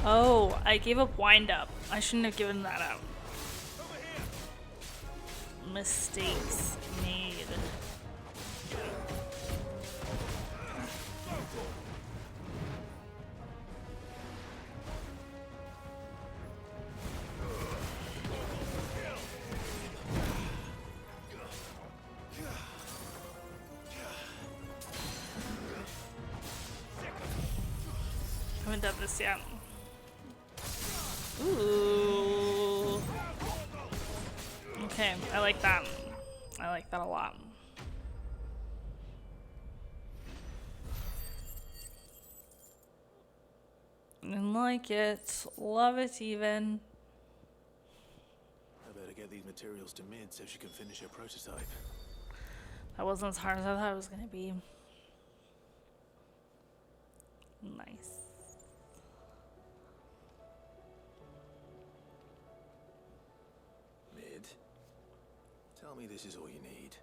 Oh, I gave up wind up. I shouldn't have given that up. Mistakes made. Haven't done this yet. Ooh. Okay, I like that. I like that a lot. And like it. Love it even. I better get these materials to Mid so she can finish her prototype. That wasn't as hard as I thought it was gonna be. Nice. Mid, tell me this is all you need.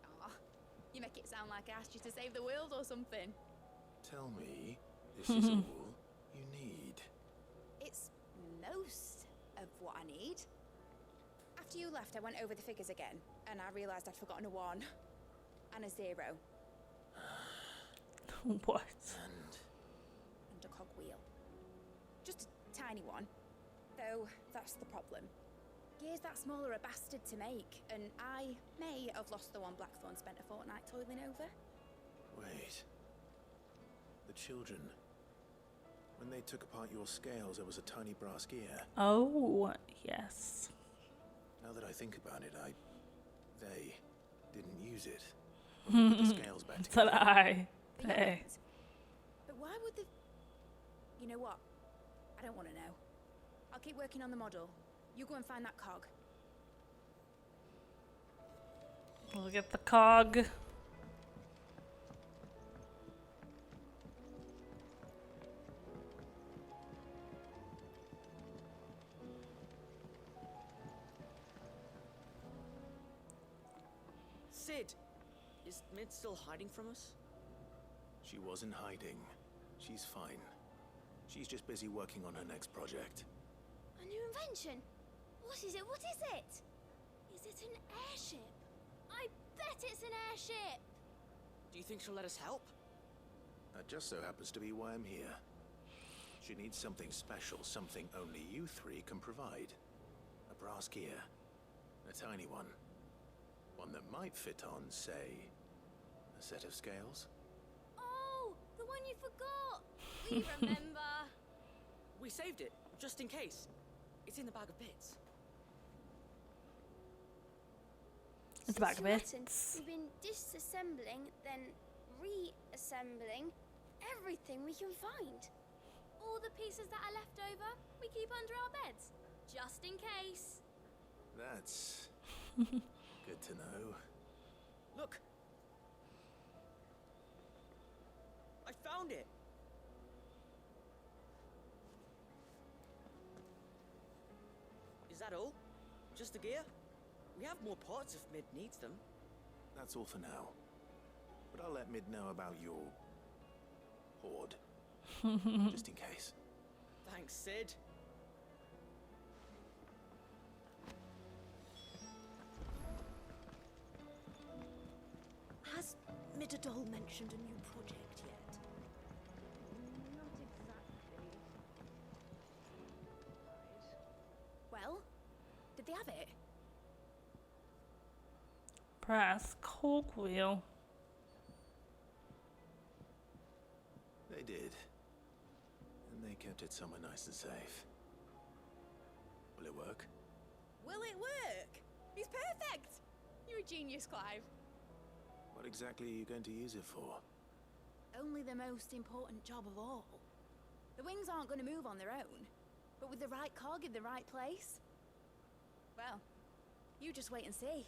Aw, you make it sound like I asked you to save the world or something. Tell me this is all you need. It's most of what I need. After you left, I went over the figures again, and I realised I'd forgotten a 1 and a 0. What? And a cogwheel. Just a tiny one. Though, that's the problem. Gears that small are a bastard to make, and I may have lost the one Blackthorn spent a fortnight toiling over. Wait. The children. When they took apart your scales, there was a tiny brass gear. Oh, yes. Now that I think about it, they didn't use it. When we put the scales back together. But Hey. But why would the... You know what? I don't want to know. I'll keep working on the model. You go and find that cog. Look at the cog. Sid, is Mid still hiding from us? She wasn't hiding. She's fine. She's just busy working on her next project. A new invention? What is it? What is it? Is it an airship? I bet it's an airship! Do you think she'll let us help? That just so happens to be why I'm here. She needs something special, something only you three can provide. A brass gear. A tiny one. One that might fit on, say, a set of scales. Oh, the one you forgot! We remember! We saved it, just in case. It's in the bag of bits. It's a bag of Martin, bits. we've been disassembling, then reassembling everything we can find. All the pieces that are left over, we keep under our beds, just in case. That's good to know. Look! I found it! Is that all? Just the gear? We have more parts if Mid needs them. That's all for now. But I'll let Mid know about your hoard. Just in case. Thanks, Sid. Has Midadol mentioned a new project yet? Not exactly. Well, did they have it? Brass cogwheel. They did. And they kept it somewhere nice and safe. Will it work? Will it work? It's perfect! You're a genius, Clive. What exactly are you going to use it for? Only the most important job of all. The wings aren't going to move on their own, but with the right cog in the right place, well, you just wait and see.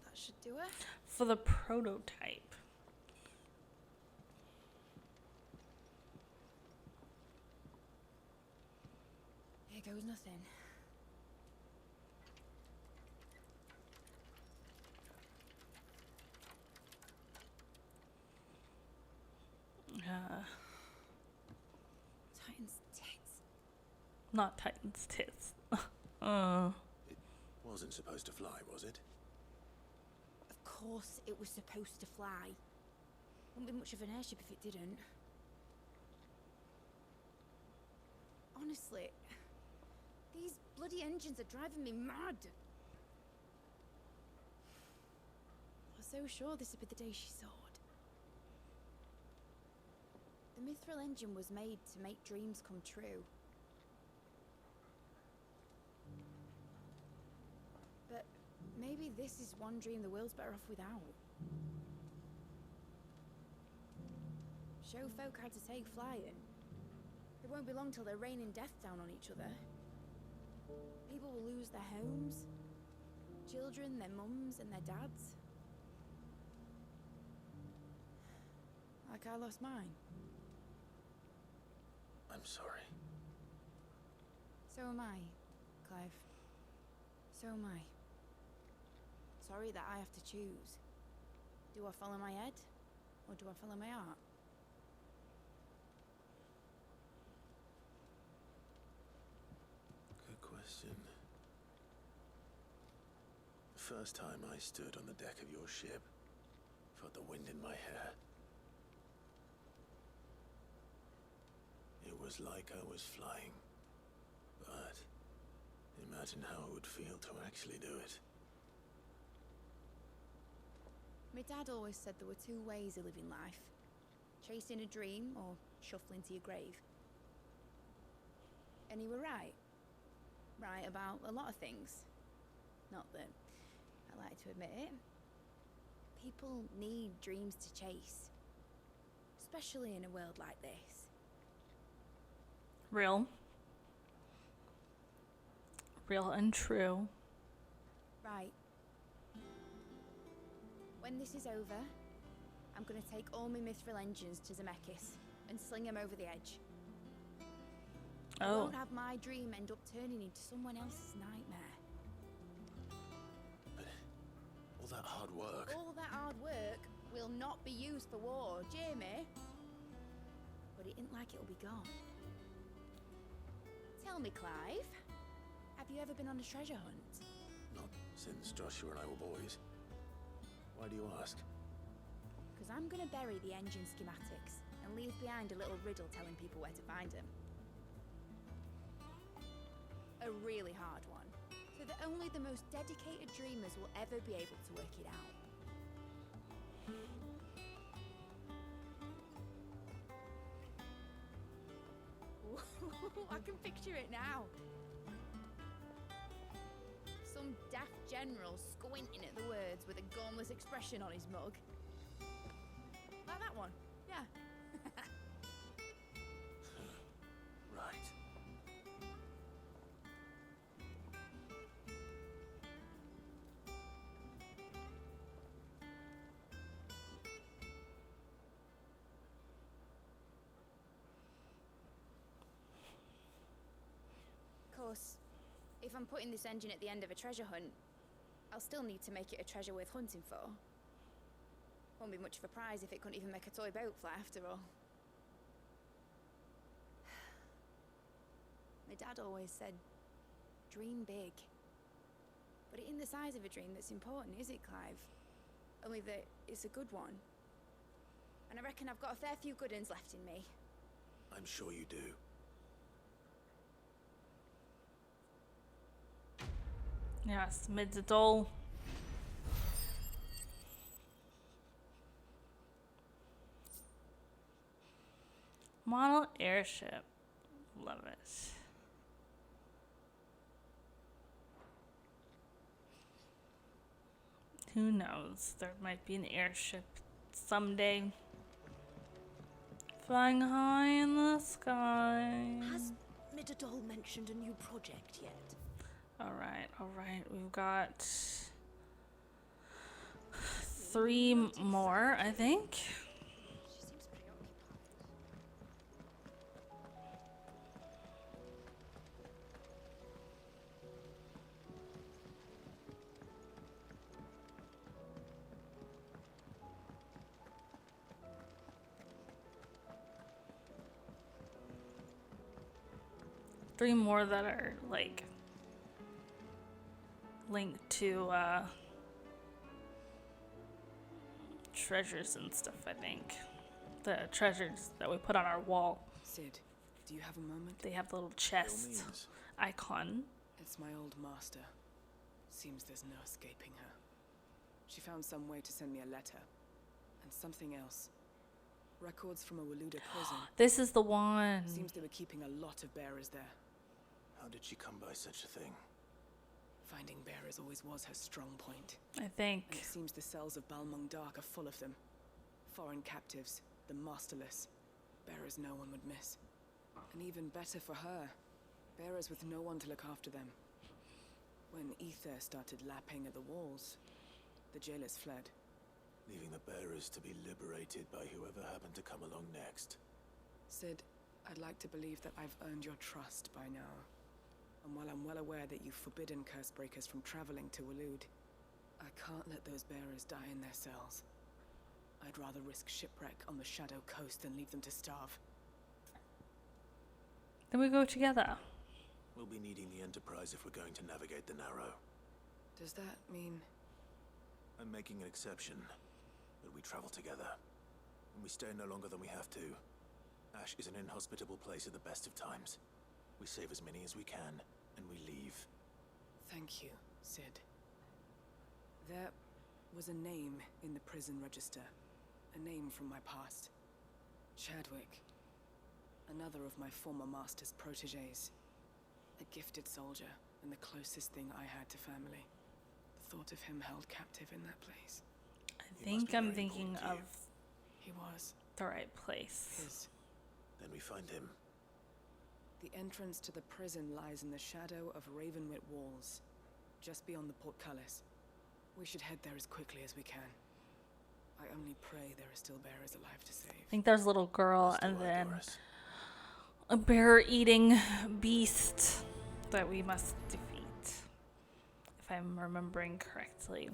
That should do it. For the prototype. Here goes nothing. Titan's tits. Not Titan's tits. It wasn't supposed to fly, was it? Of course it was supposed to fly. Wouldn't be much of an airship if it didn't. Honestly, these bloody engines are driving me mad. I was so sure this would be the day she soared. The mithril engine was made to make dreams come true. But maybe this is one dream the world's better off without. Show folk how to take flying. It won't be long till they're raining death down on each other. People will lose their homes, children, their mums and their dads. Like I lost mine. I'm sorry. So am I, Clive. So am I. Sorry that I have to choose. Do I follow my head, or do I follow my heart? Good question. The first time I stood on the deck of your ship, felt the wind in my hair. It was like I was flying. But imagine how it would feel to actually do it. My dad always said there were two ways of living life. Chasing a dream or shuffling to your grave. And he were right. Right about a lot of things. Not that I like to admit it. People need dreams to chase. Especially in a world like this. Real and true. Right. When this is over, I'm gonna take all my mithril engines to Zemeckis and sling them over the edge. I won't have my dream end up turning into someone else's nightmare. But all that hard work. All that hard work will not be used for war, Jamie. But it ain't like it'll be gone. Tell me, Clive, have you ever been on a treasure hunt? Not since Joshua and I were boys. Why do you ask? Because I'm gonna bury the engine schematics and leave behind a little riddle telling people where to find them. A really hard one, so that only the most dedicated dreamers will ever be able to work it out. I can picture it now. Some daft general squinting at the words with a gunless expression on his mug. Like that one, yeah. Right. course, if I'm putting this engine at the end of a treasure hunt, I'll still need to make it a treasure worth hunting for. Won't be much of a prize if it couldn't even make a toy boat fly after all. My dad always said, dream big. But it ain't the size of a dream that's important, is it, Clive? Only that it's a good one. And I reckon I've got a fair few good uns left in me. I'm sure you do. Yes, mid-doll. Model airship. Love it. Who knows? There might be an airship someday. Flying high in the sky. Has Midadol mentioned a new project yet? Alright. We've got 3 more, I think. Three more that are like linked to treasures and stuff, I think. The treasures that we put on our wall. Sid, do you have a moment? They have the little chest icon. It's my old master. Seems there's no escaping her. She found some way to send me a letter. And something else. Records from a Waluda prison. This is the one. Seems they were keeping a lot of bearers there. How did she come by such a thing? Finding bearers always was her strong point. I think. And it seems the cells of Balmung Dark are full of them. Foreign captives, the masterless. Bearers no one would miss. And even better for her, bearers with no one to look after them. When ether started lapping at the walls, the jailers fled. Leaving the bearers to be liberated by whoever happened to come along next. Sid, I'd like to believe that I've earned your trust by now. And while I'm well aware that you've forbidden Cursebreakers from traveling to Walud, I can't let those bearers die in their cells. I'd rather risk shipwreck on the Shadow Coast than leave them to starve. Then we go together. We'll be needing the Enterprise if we're going to navigate the Narrow. Does that mean... I'm making an exception, but we travel together. And we stay no longer than we have to. Ash is an inhospitable place at the best of times. We save as many as we can, and we leave. Thank you, Sid. There was a name in the prison register. A name from my past. Chadwick. Another of my former master's protégés. A gifted soldier, and the closest thing I had to family. The thought of him held captive in that place. I think I'm thinking of... He was. The right place. His. Then we find him. The entrance to the prison lies in the shadow of Ravenwit Walls, just beyond the portcullis. We should head there as quickly as we can. I only pray there are still bearers alive to save. I think there's a little girl and then a bear-eating beast that we must defeat, if I'm remembering correctly.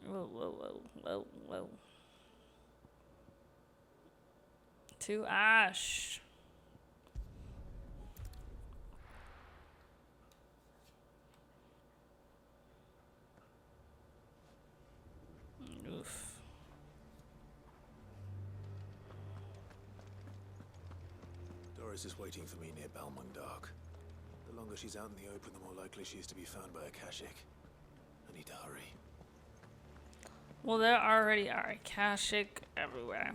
Whoa. To Ash. Oof. Doris is waiting for me near Balmung Dark. The longer she's out in the open, the more likely she is to be found by a Kashyyyk. I need to hurry. Well, there already are Kashyyyk everywhere.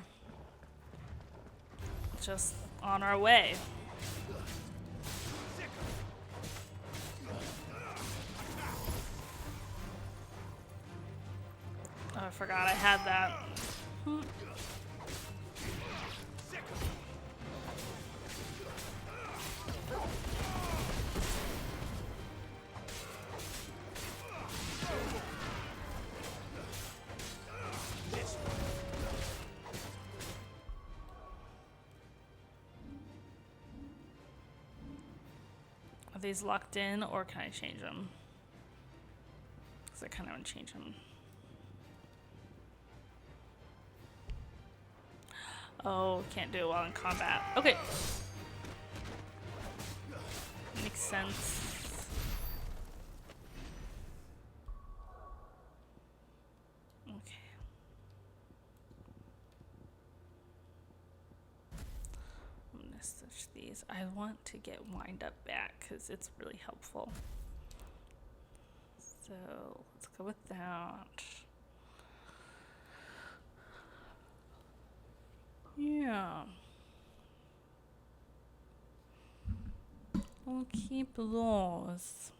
Just on our way. Oh, I forgot I had that. Are these locked in, or can I change them? Because I kind of want to change them. Oh, can't do it while in combat. Okay. Makes sense. Okay. I'm gonna switch these. I want to get wind up back because it's really helpful. So let's go with that. Yeah. We'll keep those.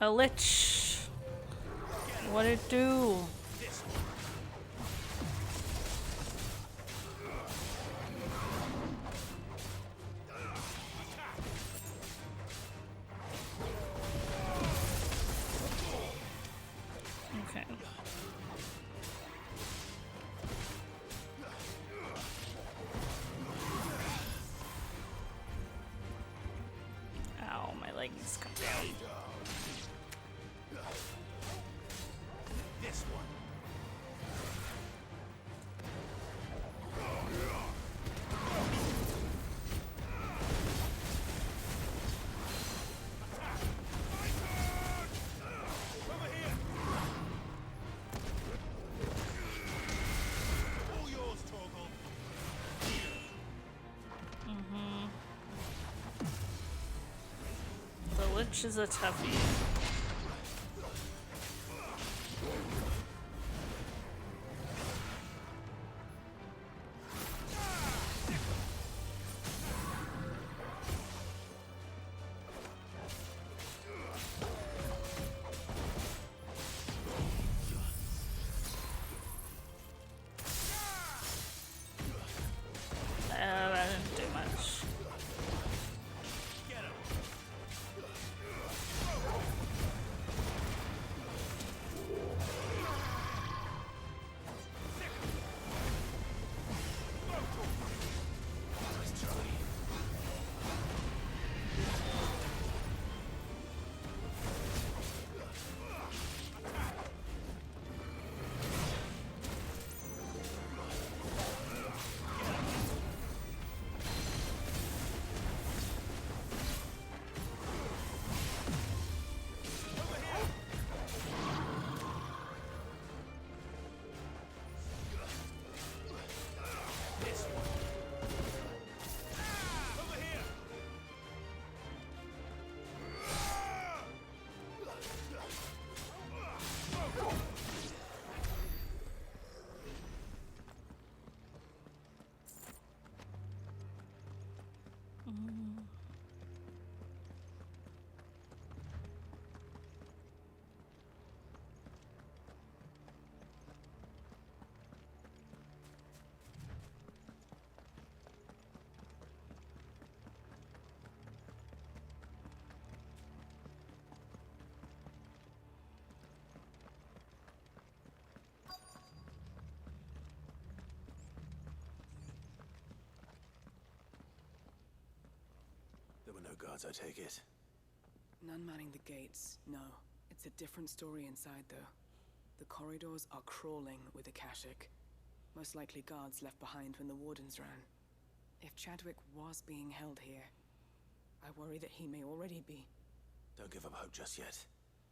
A lich. What'd it do? Okay. Ow, my legs come down. This one. The lich is a toughie. That didn't do much. There were no guards, I take it. None manning the gates, no. It's a different story inside, though. The corridors are crawling with Akashic. Most likely guards left behind when the Wardens ran. If Chadwick was being held here, I worry that he may already be. Don't give up hope just yet.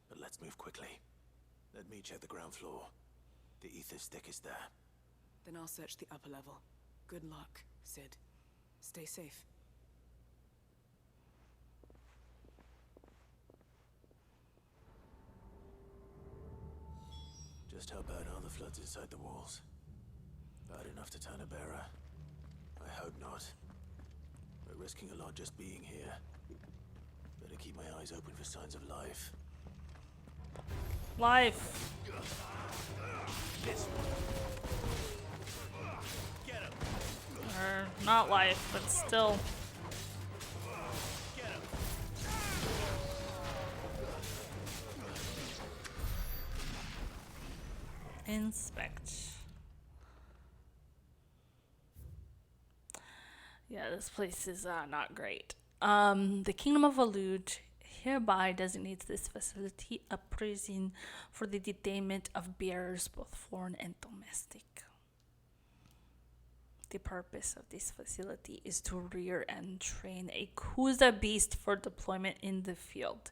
But let's move quickly. Let me check the ground floor. The ether's thickest there. Then I'll search the upper level. Good luck, Sid. Stay safe. Just how bad are the floods inside the walls? Bad enough to turn a bearer? I hope not. We're risking a lot just being here. Better keep my eyes open for signs of life. Life. This one. Get him. Or not life, but still. Inspect. Yeah, this place is not great. The Kingdom of Alud hereby designates this facility a prison for the detainment of bearers, both foreign and domestic. The purpose of this facility is to rear and train a Kuza beast for deployment in the field.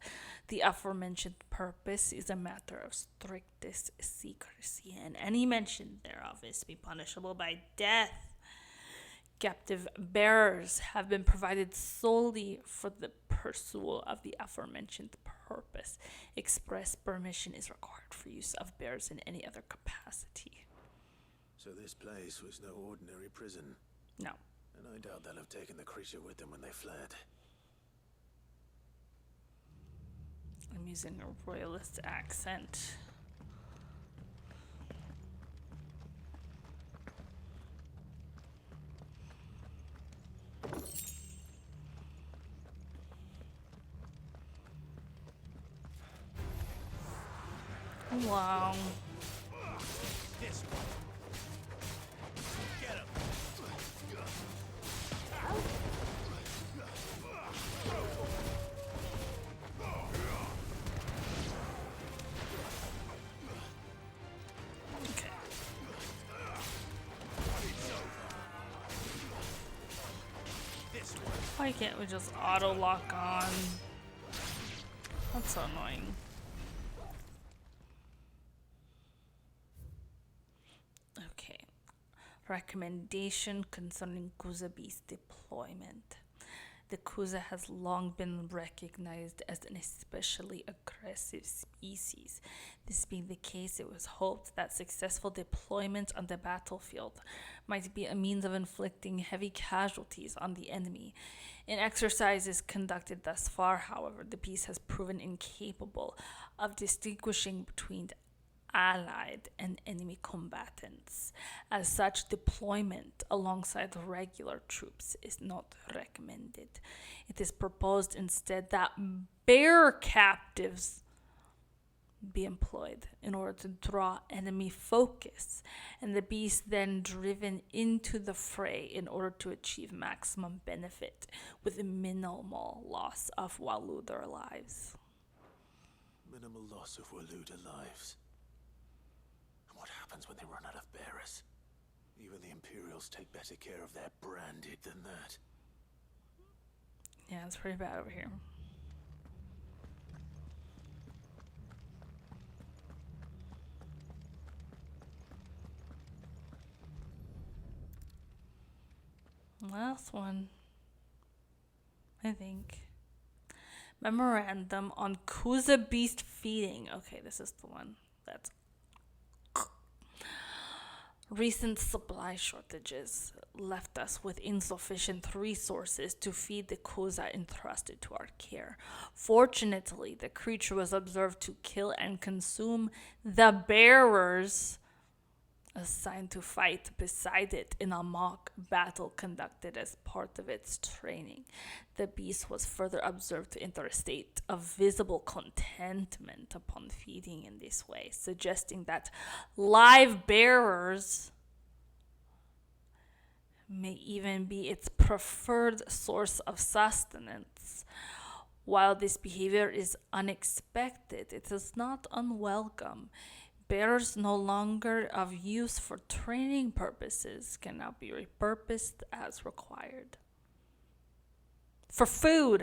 The aforementioned purpose is a matter of strictest secrecy, and any mention thereof is to be punishable by death. Captive bearers have been provided solely for the pursuit of the aforementioned purpose. Express permission is required for use of bearers in any other capacity. So this place was no ordinary prison? No. And I doubt they'll have taken the creature with them when they fled. I'm using a royalist accent. Wow. This one. Get him. Okay. This one. Why can't we just auto lock on? That's so annoying. Okay. Recommendation concerning Kuza beast deployment. The Kuza has long been recognized as an especially aggressive species. This being the case, it was hoped that successful deployment on the battlefield might be a means of inflicting heavy casualties on the enemy. In exercises conducted thus far, however, the beast has proven incapable of distinguishing between allied and enemy combatants. As such, deployment alongside regular troops is not recommended. It is proposed instead that bear captives be employed in order to draw enemy focus, and the beast then driven into the fray in order to achieve maximum benefit with minimal loss of Waluder lives. Minimal loss of Waluda lives. What happens when they run out of bearers? Even the Imperials take better care of their branded than that. Yeah, it's pretty bad over here. Last one, I think. Memorandum on Kuza beast feeding. Okay, this is the one. That's recent supply shortages left us with insufficient resources to feed the Kuza entrusted to our care. Fortunately, the creature was observed to kill and consume the bearers assigned to fight beside it in a mock battle conducted as part of its training. The beast was further observed to enter a state of visible contentment upon feeding in this way, suggesting that live bearers may even be its preferred source of sustenance. While this behavior is unexpected, it is not unwelcome. Bearers no longer of use for training purposes can now be repurposed as required. For food!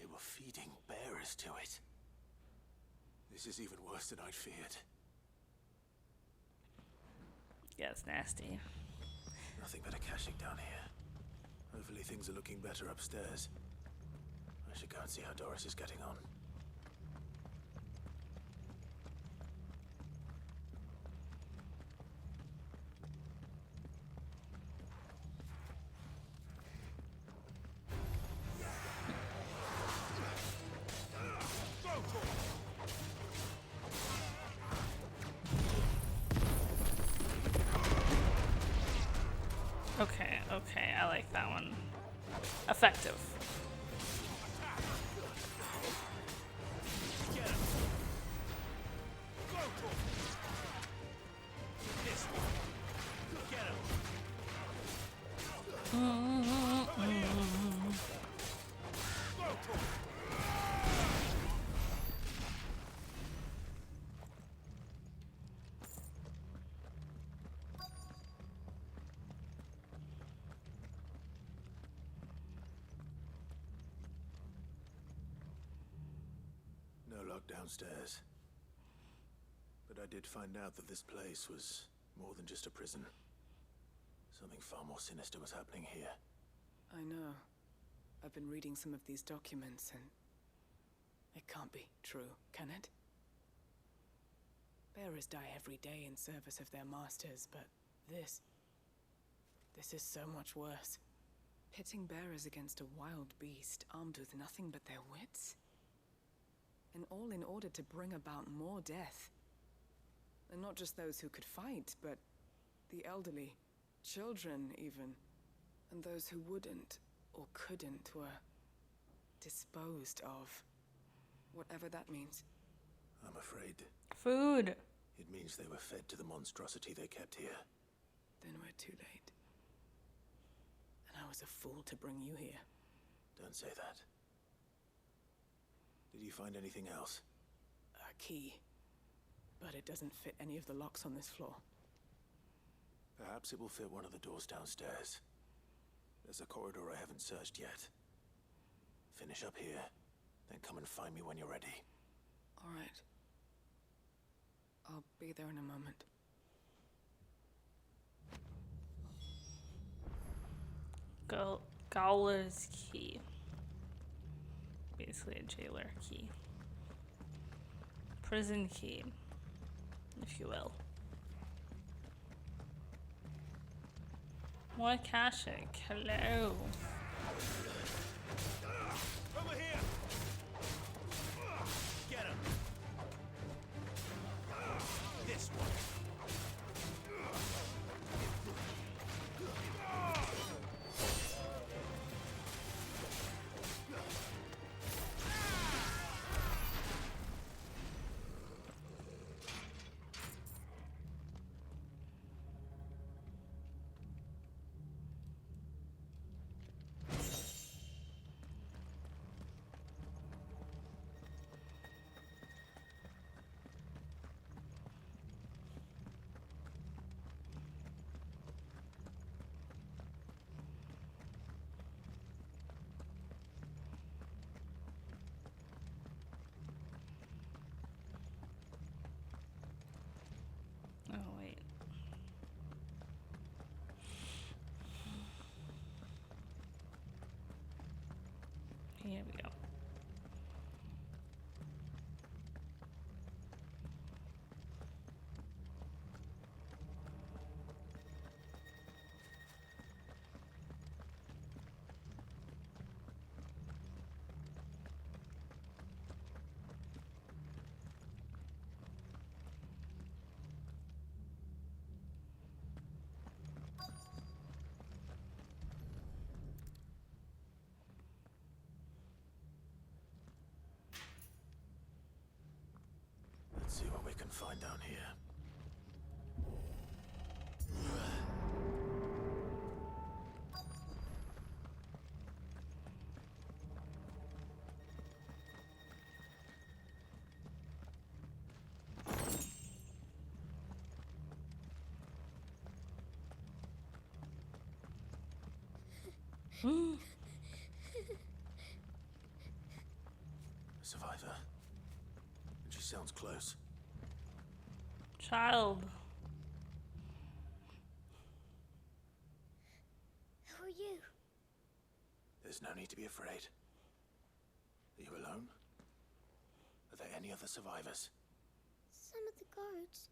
They were feeding bearers to it. This is even worse than I'd feared. Yeah, it's nasty. Nothing but a caching down here. Hopefully things are looking better upstairs. I should go and see how Doris is getting on. Okay, I like that one. Effective. No lock downstairs. But I did find out that this place was more than just a prison. Something far more sinister was happening here. I know. I've been reading some of these documents, and it can't be true, can it? Bearers die every day in service of their masters, but this is so much worse. Pitting bearers against a wild beast armed with nothing but their wits? And all in order to bring about more death. And not just those who could fight, but the elderly, children even, and those who wouldn't or couldn't were disposed of. Whatever that means. I'm afraid Food. it means they were fed to the monstrosity they kept here. Then we're too late. And I was a fool to bring you here. Don't say that. Did you find anything else? A key. But it doesn't fit any of the locks on this floor. Perhaps it will fit one of the doors downstairs. There's a corridor I haven't searched yet. Finish up here, then come and find me when you're ready. All right. I'll be there in a moment. Gowler's key. Basically a jailer key. Prison key, if you will. More Kashik, hello. Over here! Get him! This one. Oh, wait. Here we go. Let's see what we can find down here. A survivor. And she sounds close. Child. Who are you? There's no need to be afraid. Are you alone? Are there any other survivors? Some of the guards.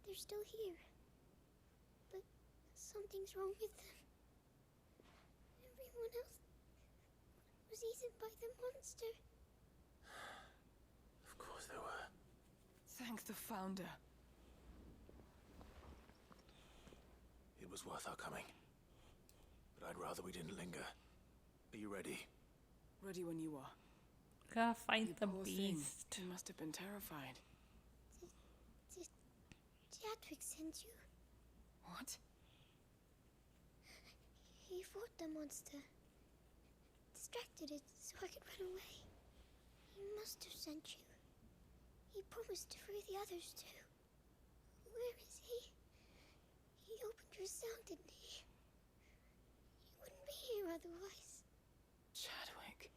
They're still here. But something's wrong with them. Everyone else was eaten by the monster. Of course there were. Thank the Founder. It was worth our coming. but I'd rather we didn't linger. Are you ready? Ready when you are. Gotta fight You the poor thing. beast. You must have been terrified. Did Chadwick send you? What? He fought the monster. Distracted it so I could run away. He must have sent you. He promised to free the others too. Where is he? He opened your cell, didn't he? He wouldn't be here otherwise. Chadwick.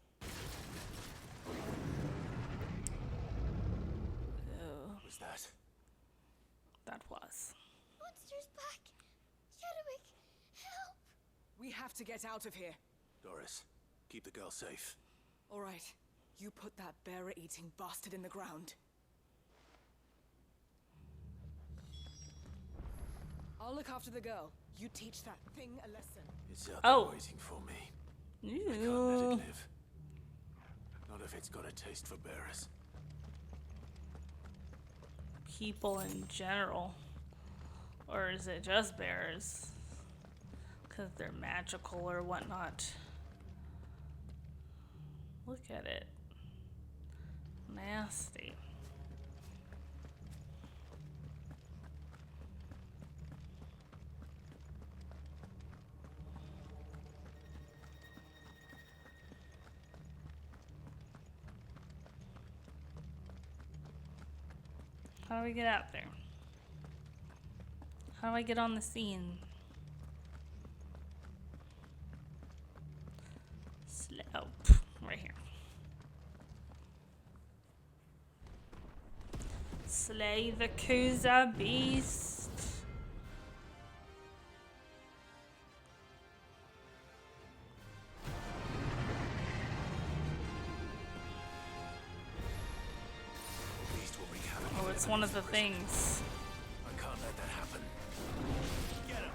Oh, Was that? that was. Monster's back! Chadwick, help! We have to get out of here. Doris, keep the girl safe. All right. You put that bearer-eating bastard in the ground. I'll look after the girl. You teach that thing a lesson. It's out there Oh. waiting for me. Ew. I can't let it live. Not if it's got a taste for bearers. People in general. Or is it just bears? Because they're magical or whatnot. Look at it. Nasty. How do we get out there? How do I get on the scene? Slow. Right here. Slay the Kuza beast. Beast will wreak havoc. Oh, it's one of the things. I can't let that happen. Get him!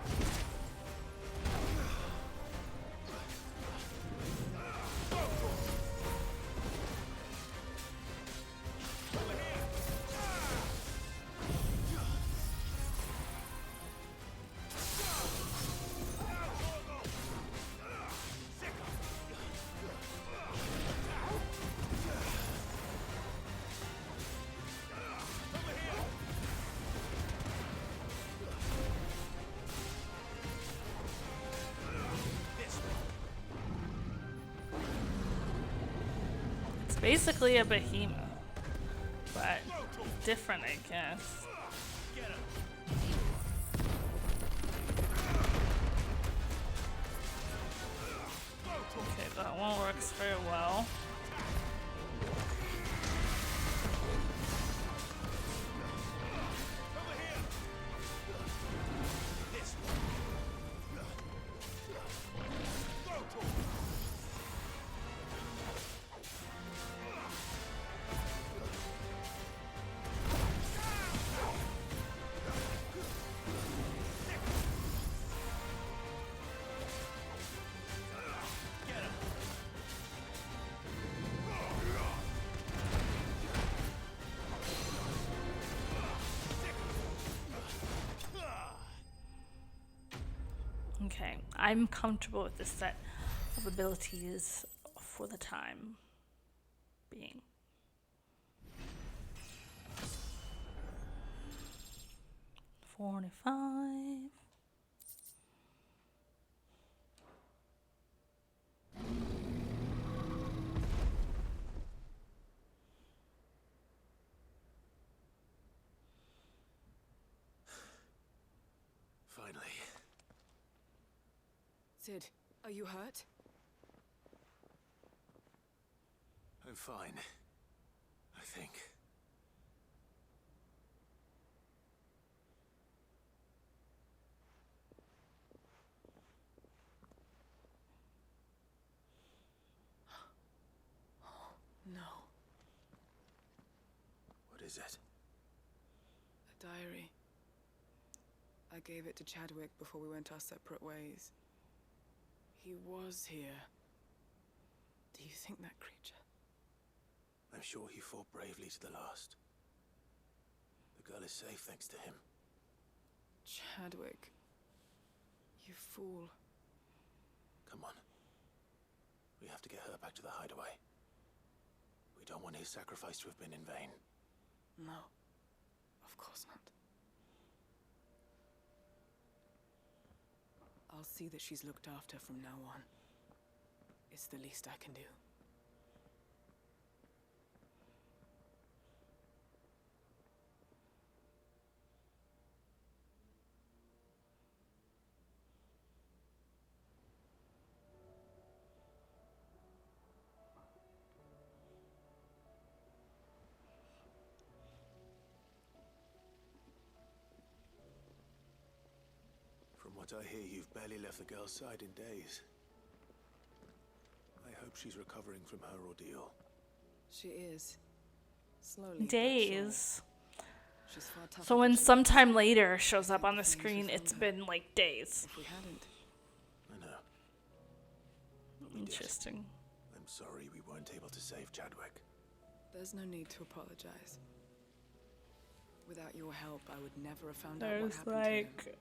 It's basically a behemoth, but different, I guess. Okay, that one works very well. Okay, I'm comfortable with this set of abilities for the time being. $45. Finally. Sid, are you hurt? I'm fine. I think. No. What is it? A diary. I gave it to Chadwick before we went our separate ways. He was here. Do you think that creature? I'm sure he fought bravely to the last. The girl is safe thanks to him. Chadwick. You fool. Come on. We have to get her back to the hideaway. We don't want his sacrifice to have been in vain. No, of course not. I'll see that she's looked after from now on. It's the least I can do. From what I hear, you've barely left the girl's side in days. I hope she's recovering from her ordeal. She is. Slowly. Days. She's far tougher So than when she sometime later shows up on the screen, it's been like days. If we hadn't. I know. Interesting. I'm sorry we weren't able to save Chadwick. There's no need to apologize. Without your help, I would never have found out what There's happened like to him.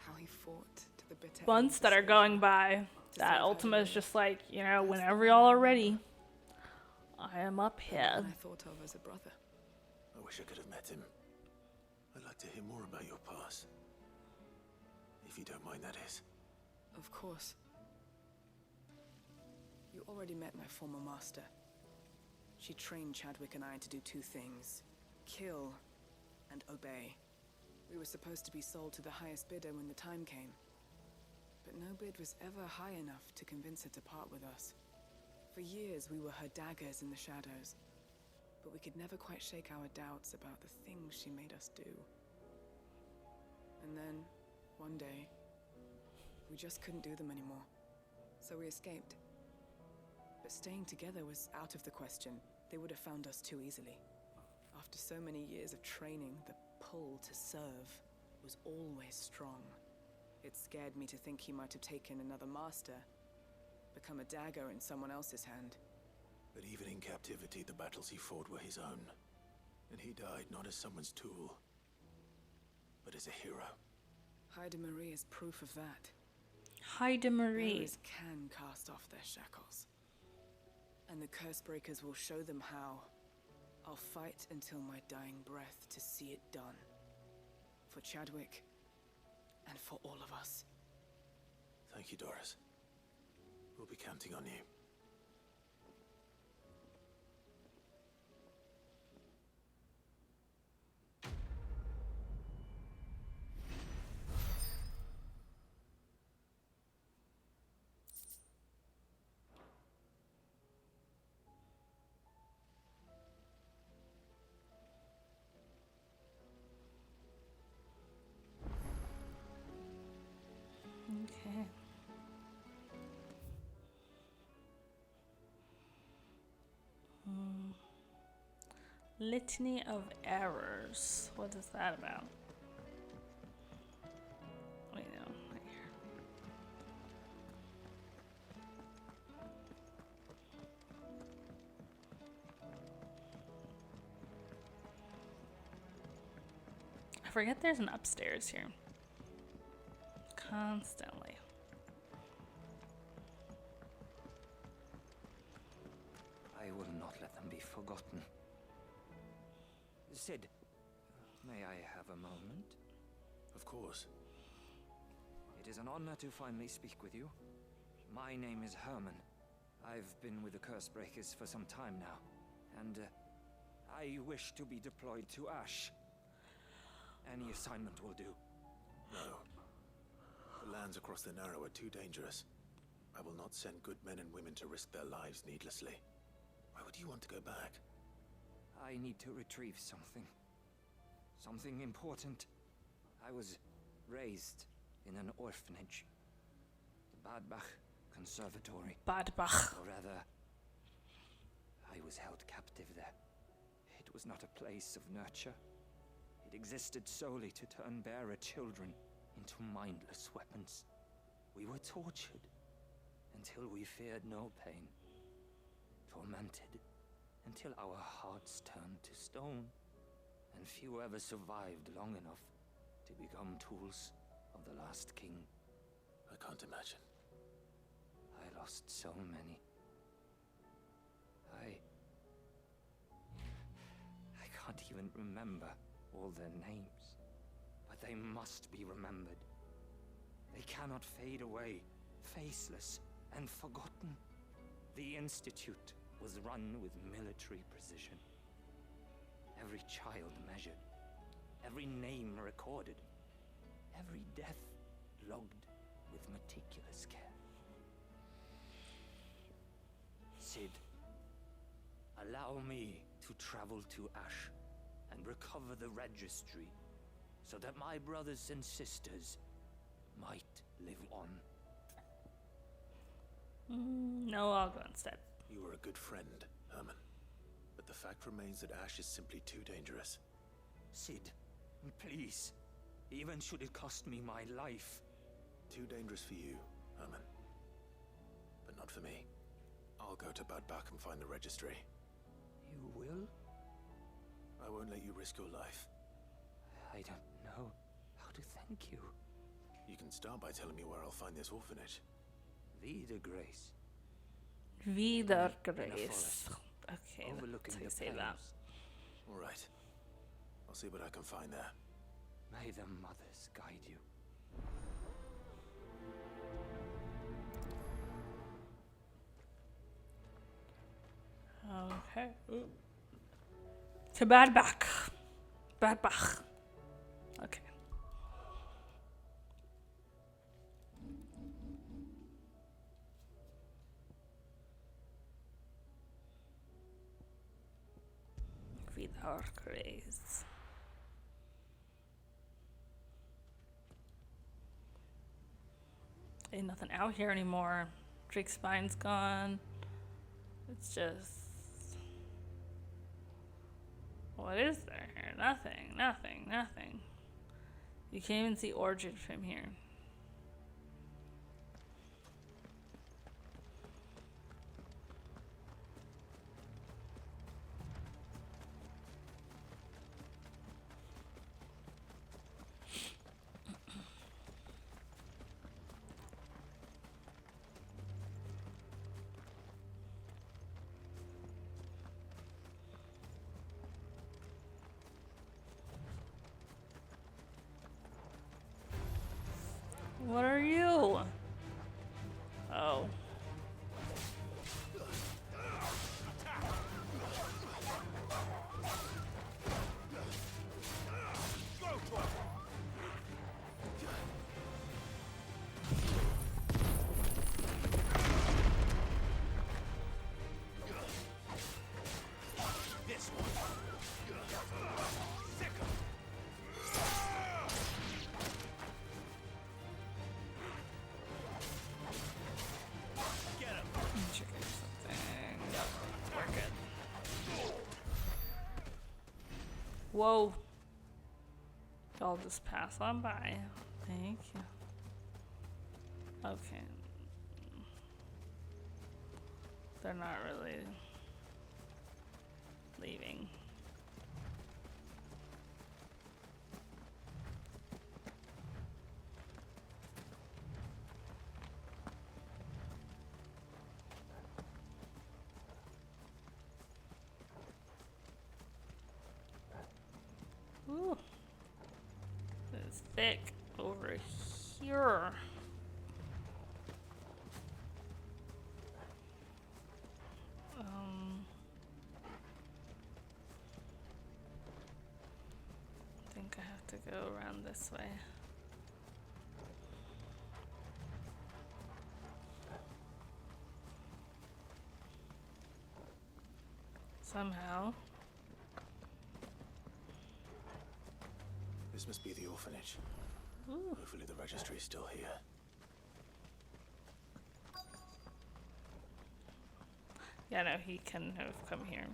How he fought to the bitter months end that are going by that Ultima is just like, you know, whenever y'all are ready, I am up here. I thought of as a brother. I wish I could have met him. I'd like to hear more about your past. If you don't mind, that is. Of course. You already met my former master. She trained Chadwick and I to do two things: kill and obey. We were supposed to be sold to the highest bidder when the time came. But no bid was ever high enough to convince her to part with us. For years, we were her daggers in the shadows. But we could never quite shake our doubts about the things she made us do. And then, one day, we just couldn't do them anymore. So we escaped. But staying together was out of the question. They would have found us too easily. After so many years of training, the pull to serve was always strong. It scared me to think he might have taken another master, become a dagger in someone else's hand. But even in captivity, the battles he fought were his own. And he died not as someone's tool, but as a hero. Haida Marie is proof of that. Haida Marie. Bearers can cast off their shackles. And the curse breakers will show them how. I'll fight until my dying breath to see it done. For Chadwick, and for all of us. Thank you, Doris. We'll be counting on you. Okay. Litany of Errors. What is that about? Wait, no. Right here. I forget there's an upstairs here. Constantly. I will not let them be forgotten. Sid, may I have a moment? Of course. It is an honor to finally speak with you. My name is Herman. I've been with the Cursebreakers for some time now, and I wish to be deployed to Ash. Any assignment will do. No. The lands across the Narrow are too dangerous. I will not send good men and women to risk their lives needlessly. Why would you want to go back? I need to retrieve something. Something important. I was raised in an orphanage. The Badbach Conservatory. Badbach. Or rather, I was held captive there. It was not a place of nurture. It existed solely to turn bearer children into mindless weapons. We were tortured until we feared no pain. Tormented until our hearts turned to stone, and few ever survived long enough to become tools of the last king. I can't imagine. lost so many. I can't even remember all their names. But they must be remembered. They cannot fade away, faceless and forgotten. The Institute was run with military precision. Every child measured, every name recorded, every death logged with meticulous care. Sid, allow me to travel to Ash and recover the registry so that my brothers and sisters might live on. No, I'll go instead. You were a good friend, Herman. But the fact remains that Ash is simply too dangerous. Sid, please. Even should it cost me my life. Too dangerous for you, Herman. But not for me. I'll go to Bad Bach and find the registry. You will? I won't let you risk your life. I don't know how to thank you. You can start by telling me where I'll find this orphanage. Vida Grace. Vida Grace. Okay, overlooking let's the say that. All right. I'll see what I can find there. May the mothers guide you. Okay. Ooh. To Bad Bach. Bad Bach. Okay. Vida Grace. Ain't nothing out here anymore. Drake's spine's gone. It's just... What is there here? Nothing, nothing, nothing. You can't even see Orchid from here. What are you? Oh. This one. Whoa. I'll just pass on by. Thank you. Okay. They're not really leaving. Ooh. It's thick over here. I think I have to go around this way. Somehow. This must be the orphanage. Ooh. Hopefully the registry is still here. Yeah, no, he couldn't have come here.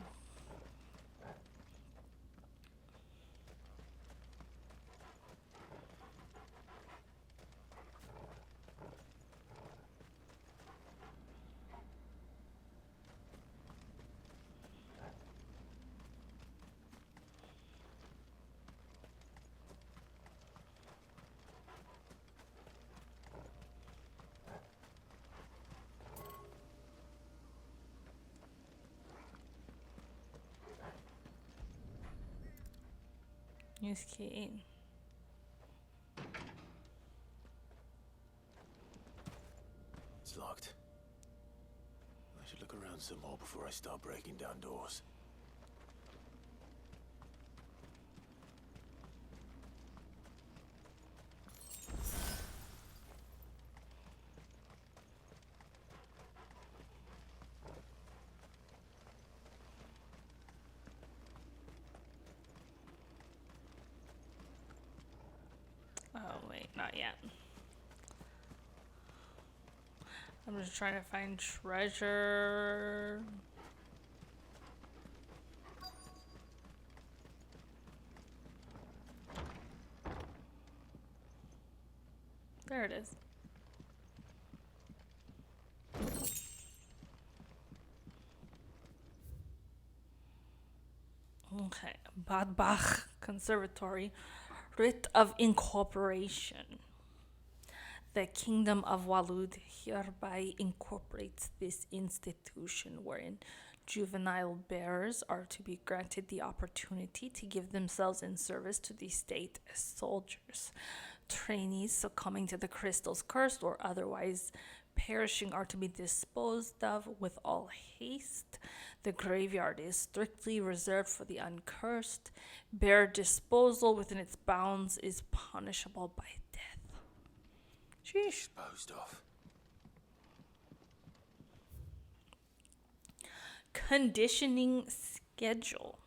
Use key 8. It's locked. I should look around some more before I start breaking down doors. Oh, wait, not yet. I'm just trying to find treasure. There it is. Okay, Bad Bach Conservatory, Writ of Incorporation. The Kingdom of Walud hereby incorporates this institution wherein juvenile bearers are to be granted the opportunity to give themselves in service to the state as soldiers. Trainees succumbing to the crystal's curse or otherwise perishing are to be disposed of with all haste. The graveyard is strictly reserved for the uncursed. Bare disposal within its bounds is punishable by death. Sheesh. Disposed of. Conditioning schedule.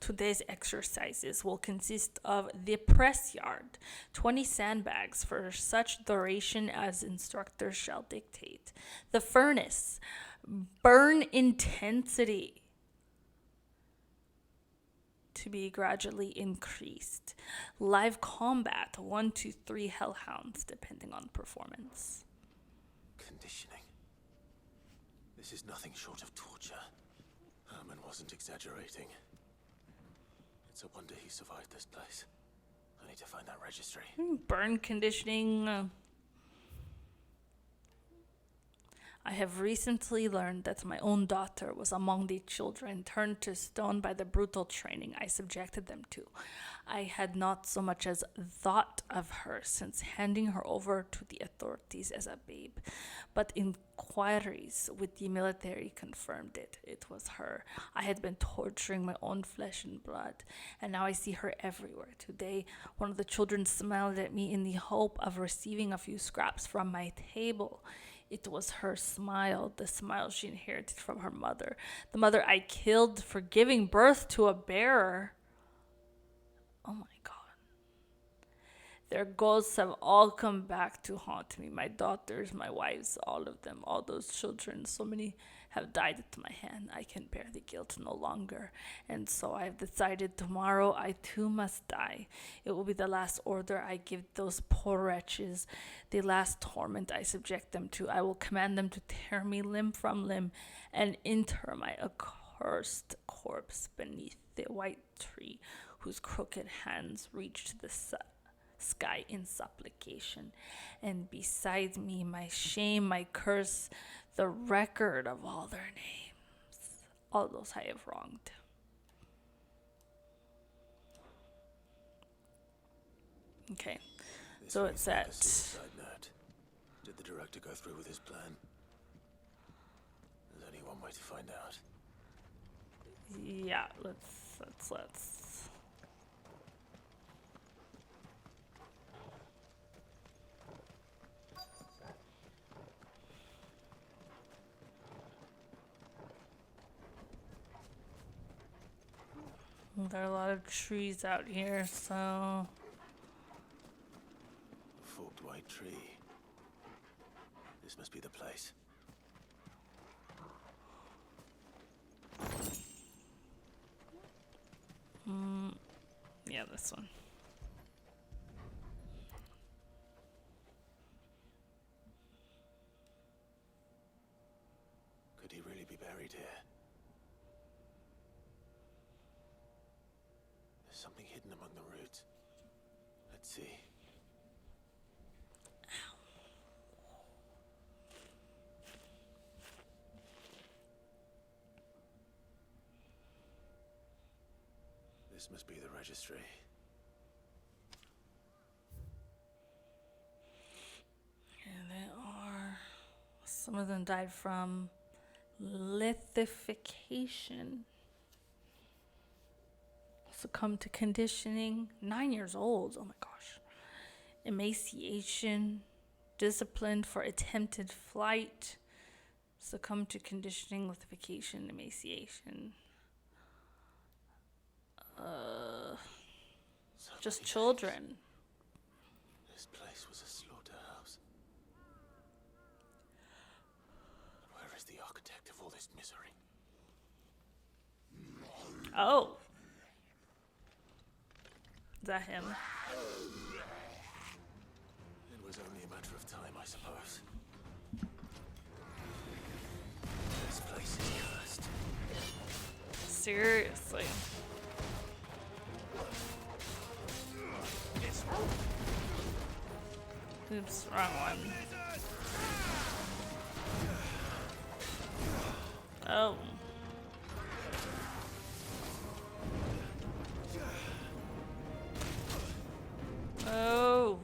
Today's exercises will consist of the press yard, 20 sandbags for such duration as instructors shall dictate. The furnace, burn intensity to be gradually increased. Live combat, 1 to 3 hellhounds, depending on performance. Conditioning. This is nothing short of torture. Herman wasn't exaggerating. It's a wonder he survived this place. I need to find that registry. Burn conditioning. I have recently learned that my own daughter was among the children turned to stone by the brutal training I subjected them to. I had not so much as thought of her since handing her over to the authorities as a babe, but inquiries with the military confirmed it. It was her. I had been torturing my own flesh and blood, and now I see her everywhere. Today, one of the children smiled at me in the hope of receiving a few scraps from my table. It was her smile, the smile she inherited from her mother, the mother I killed for giving birth to a bearer. Oh my God. Their ghosts have all come back to haunt me. My daughters, my wives, all of them, all those children, so many have died at my hand. I can bear the guilt no longer. And so I have decided tomorrow I too must die. It will be the last order I give those poor wretches, the last torment I subject them to. I will command them to tear me limb from limb and inter my accursed corpse beneath the white tree whose crooked hands reach to the sky in supplication. And beside me, my shame, my curse, the record of all their names, all those I have wronged. Okay, This so reads it's like a at... suicide note. Did the director go through with his plan? There's only one way to find out. Yeah, let's. There are a lot of trees out here, so... A forked white tree. This must be the place. Yeah, this one. Could he really be buried here? There's something hidden among the roots. Let's see. This must be the registry. And there are... Some of them died from lithification. Succumbed to conditioning. 9 years old. Oh my gosh. Emaciation. Disciplined for attempted flight. Succumbed to conditioning, lithification, emaciation. Just children. This place was a slaughterhouse. Where is the architect of all this misery? Oh. Is that him? It was only a matter of time, I suppose. This place is cursed. Seriously. Oops, wrong one. Oh. Oh.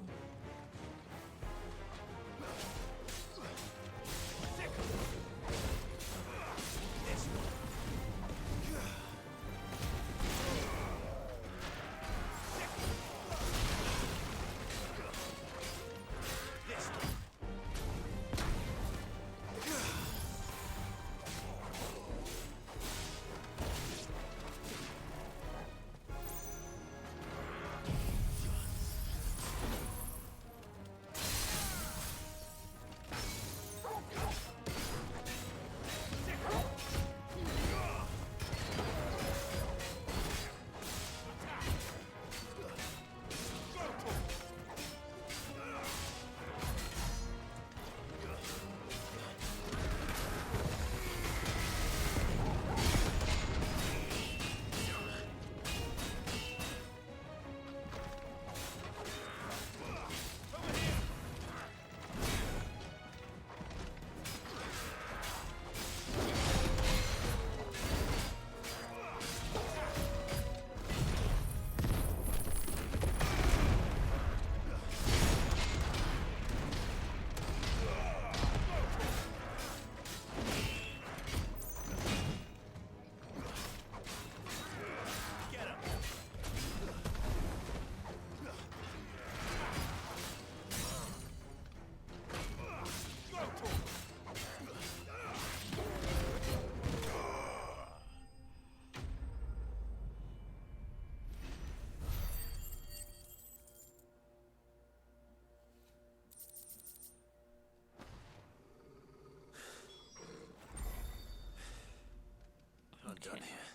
I'm done here.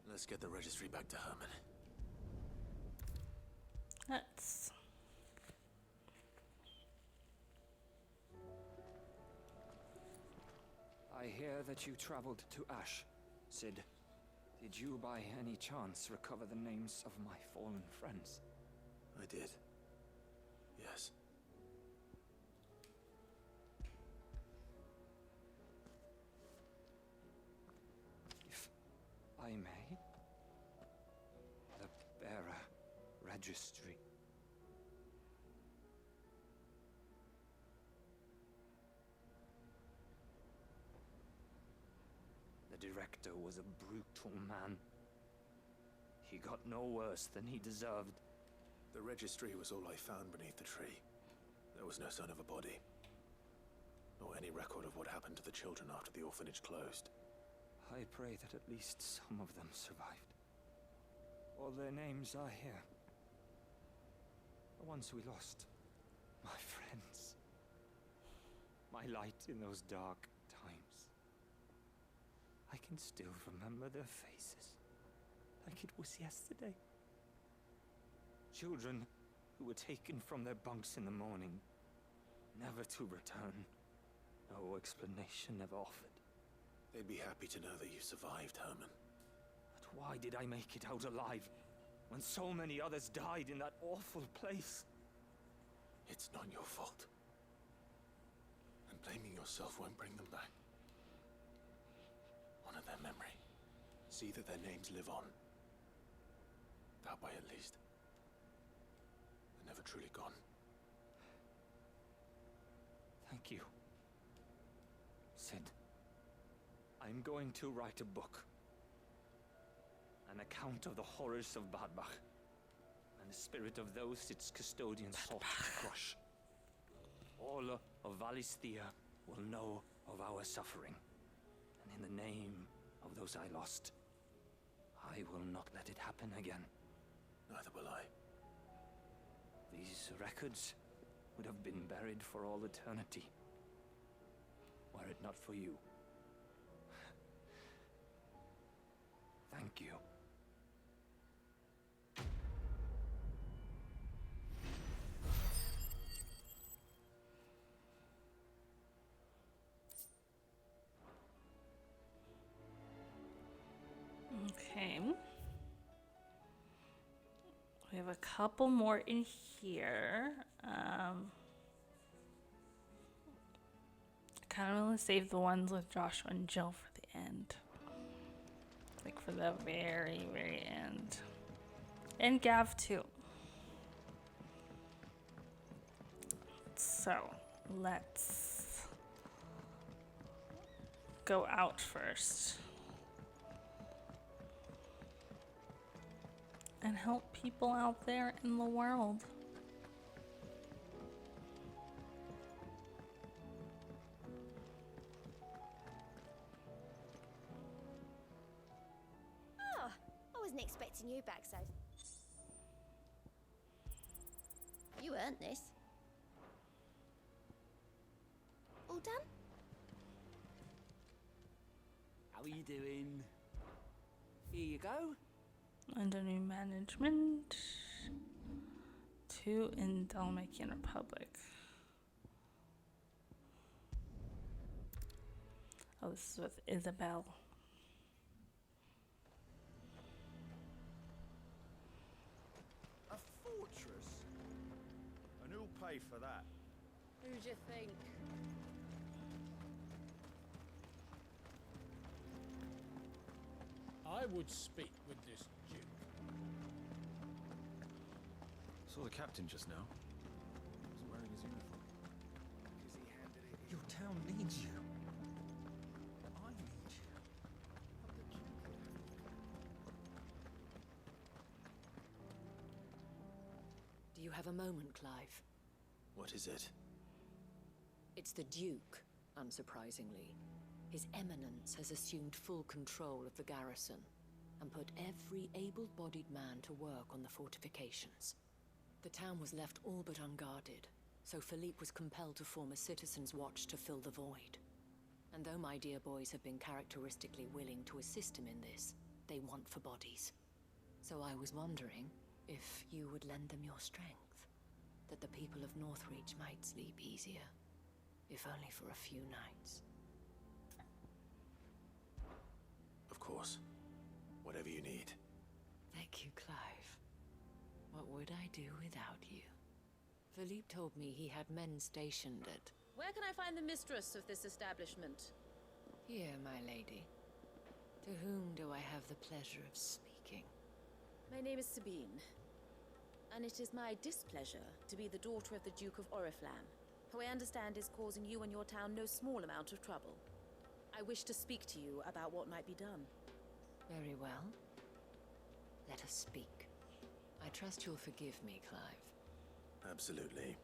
Let's get the registry back to Herman. Let's. I hear that you traveled to Ash, Sid. Did you by any chance recover the names of my fallen friends? I did. Yes. If I may? The bearer registry. The director was a brutal man. He got no worse than he deserved. The registry was all I found beneath the tree. There was no sign of a body. Nor any record of what happened to the children after the orphanage closed. I pray that at least some of them survived. All their names are here. The ones we lost. My friends. My light in those dark times. I can still remember their faces. Like it was yesterday. Children who were taken from their bunks in the morning. Never to return. No explanation ever offered. They'd be happy to know that you survived, Herman. But why did I make it out alive, when so many others died in that awful place? It's not your fault. And blaming yourself won't bring them back. Honor their memory. See that their names live on. that way at least. They're never truly gone. Thank you. Sid, I'm going to write a book. An account of the horrors of Badbach, and the spirit of those its custodians sought to crush. All of Valisthea will know of our suffering, and in the name of those I lost, I will not let it happen again. Neither will I. These records would have been buried for all eternity, were it not for you. Thank you. Okay. We have a couple more in here. I kind of want to save the ones with Joshua and Jill for the end. Like for the very, very end. And Gav too. So, let's go out first. And help people out there in the world. Oh, I wasn't expecting you back so. You earned this. All done? How are you doing? Here you go. Under new management. 2 in Dalmatian Republic. Oh, this is with Isabel. A fortress? And who'll pay for that? Who'd you think? I would speak with this Duke. Saw the captain just now. Wasn't wearing his uniform. Because he handed it. Your town needs you. I need you. Do you have a moment, Clive? What is it? It's the Duke, unsurprisingly. His Eminence has assumed full control of the garrison and put every able-bodied man to work on the fortifications. The town was left all but unguarded, so Philippe was compelled to form a citizens' watch to fill the void. And though my dear boys have been characteristically willing to assist him in this, they want for bodies. So I was wondering if you would lend them your strength, that the people of Northreach might sleep easier, if only for a few nights. Of course. Whatever you need. Thank you, Clive. What would I do without you? Philippe told me he had men stationed at... Where can I find the mistress of this establishment? Here, my lady. To whom do I have the pleasure of speaking? My name is Sabine, and it is my displeasure to be the daughter of the Duke of Oriflamme, who I understand is causing you and your town no small amount of trouble. I wish to speak to you about what might be done. Very well. Let us speak. I trust you'll forgive me, Clive. Absolutely.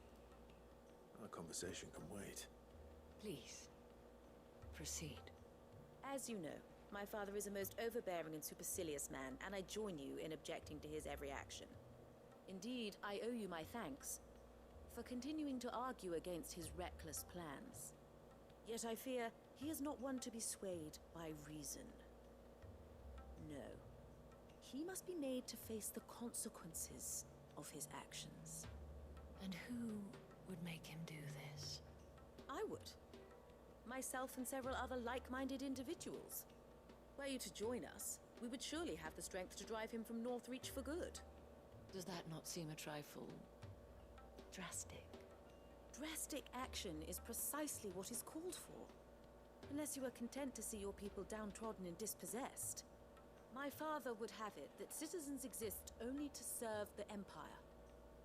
Our conversation can wait. Please, proceed. As you know, my father is a most overbearing and supercilious man, and I join you in objecting to his every action. Indeed, I owe you my thanks for continuing to argue against his reckless plans. Yet I fear he is not one to be swayed by reason. No. He must be made to face the consequences of his actions. And who would make him do this? I would. Myself and several other like-minded individuals. Were you to join us, we would surely have the strength to drive him from Northreach for good. Does that not seem a trifle... drastic? Drastic action is precisely what is called for. Unless you are content to see your people downtrodden and dispossessed. My father would have it that citizens exist only to serve the Empire.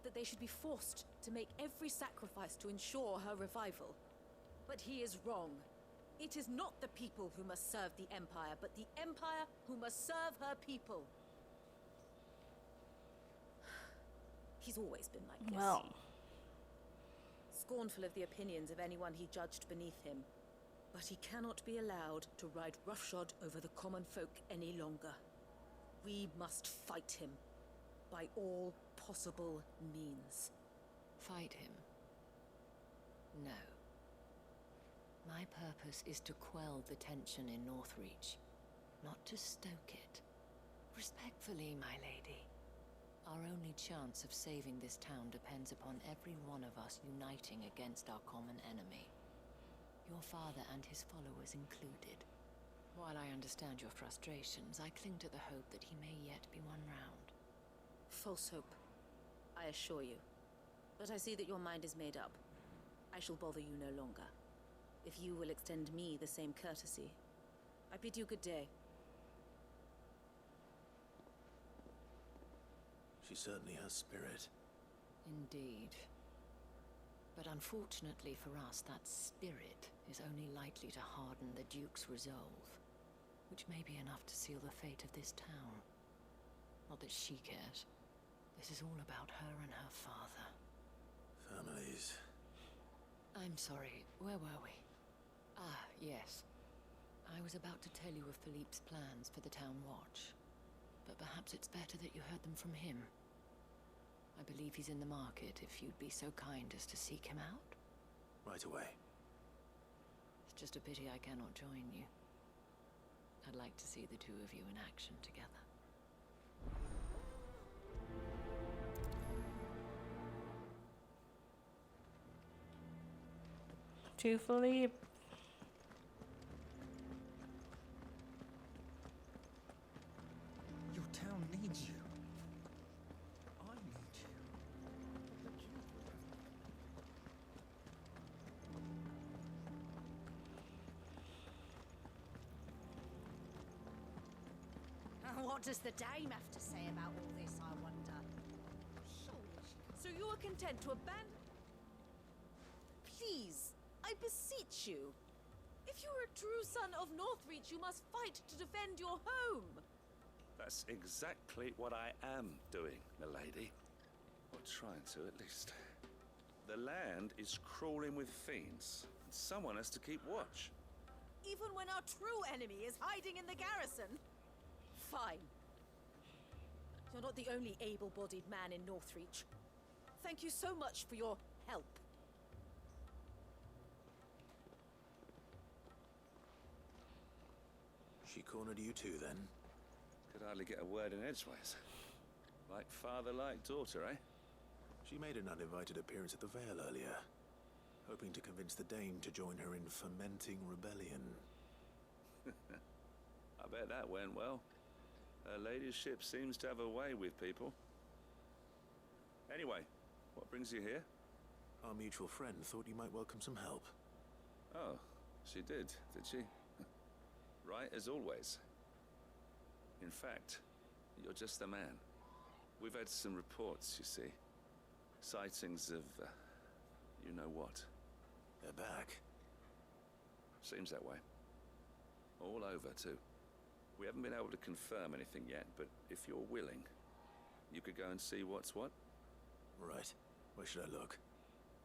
That they should be forced to make every sacrifice to ensure her revival. But he is wrong. It is not the people who must serve the Empire, but the Empire who must serve her people. He's always been like this. Well. Scornful of the opinions of anyone he judged beneath him. But he cannot be allowed to ride roughshod over the common folk any longer. We must fight him. By all possible means. Fight him? No. My purpose is to quell the tension in Northreach, not to stoke it. Respectfully, my lady. Our only chance of saving this town depends upon every one of us uniting against our common enemy. Your father and his followers included. While I understand your frustrations, I cling to the hope that he may yet be won round. False hope, I assure you. But I see that your mind is made up. I shall bother you no longer. If you will extend me the same courtesy, I bid you good day. She certainly has spirit. Indeed. But unfortunately for us, that spirit is only likely to harden the Duke's resolve, which may be enough to seal the fate of this town. Not that she cares. This is all about her and her father. Families. I'm sorry, where were we? Ah, yes. I was about to tell you of Philippe's plans for the town watch. But perhaps it's better that you heard them from him. I believe he's in the market, if you'd be so kind as to seek him out. Right away. It's just a pity I cannot join you. I'd like to see the two of you in action together. To Philippe. Your town needs you. I need you. What does the dame have to say about all this, I wonder? So you are content to abandon... Please, I beseech you. If you are a true son of Northreach, you must fight to defend your home. That's exactly what I am doing, milady. Or trying to, at least. The land is crawling with fiends, and someone has to keep watch. Even when our true enemy is hiding in the garrison? Fine. You're not the only able-bodied man in Northreach. Thank you so much for your help. She cornered you too, then? Could hardly get a word in edgeways. Like father, like daughter, eh? She made an uninvited appearance at the Vale earlier, hoping to convince the Dame to join her in fomenting rebellion. I bet that went well. Her ladyship seems to have a way with people. Anyway, what brings you here? Our mutual friend thought you might welcome some help. Oh, she did she? Right as always. In fact, you're just the man. We've had some reports, you see. Sightings of, you know what. They're back. Seems that way. All over, too. We haven't been able to confirm anything yet, but if you're willing, you could go and see what's what. Right. Where should I look?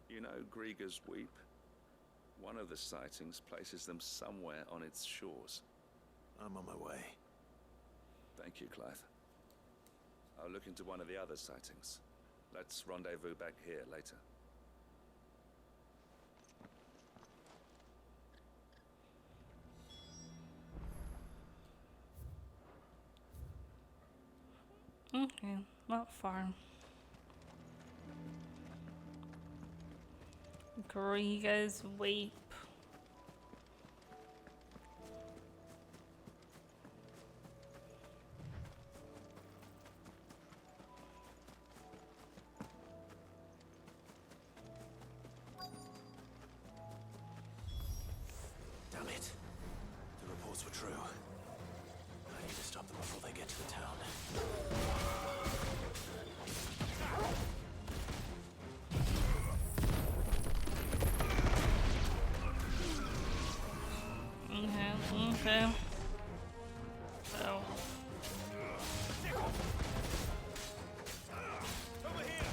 You know Grieger's Weep? One of the sightings places them somewhere on its shores. I'm on my way. Thank you, Clive. I'll look into one of the other sightings. Let's rendezvous back here later. Okay, not far. Grieger's Weep. Damn it. The reports were true. I need to stop them before they Okay. So.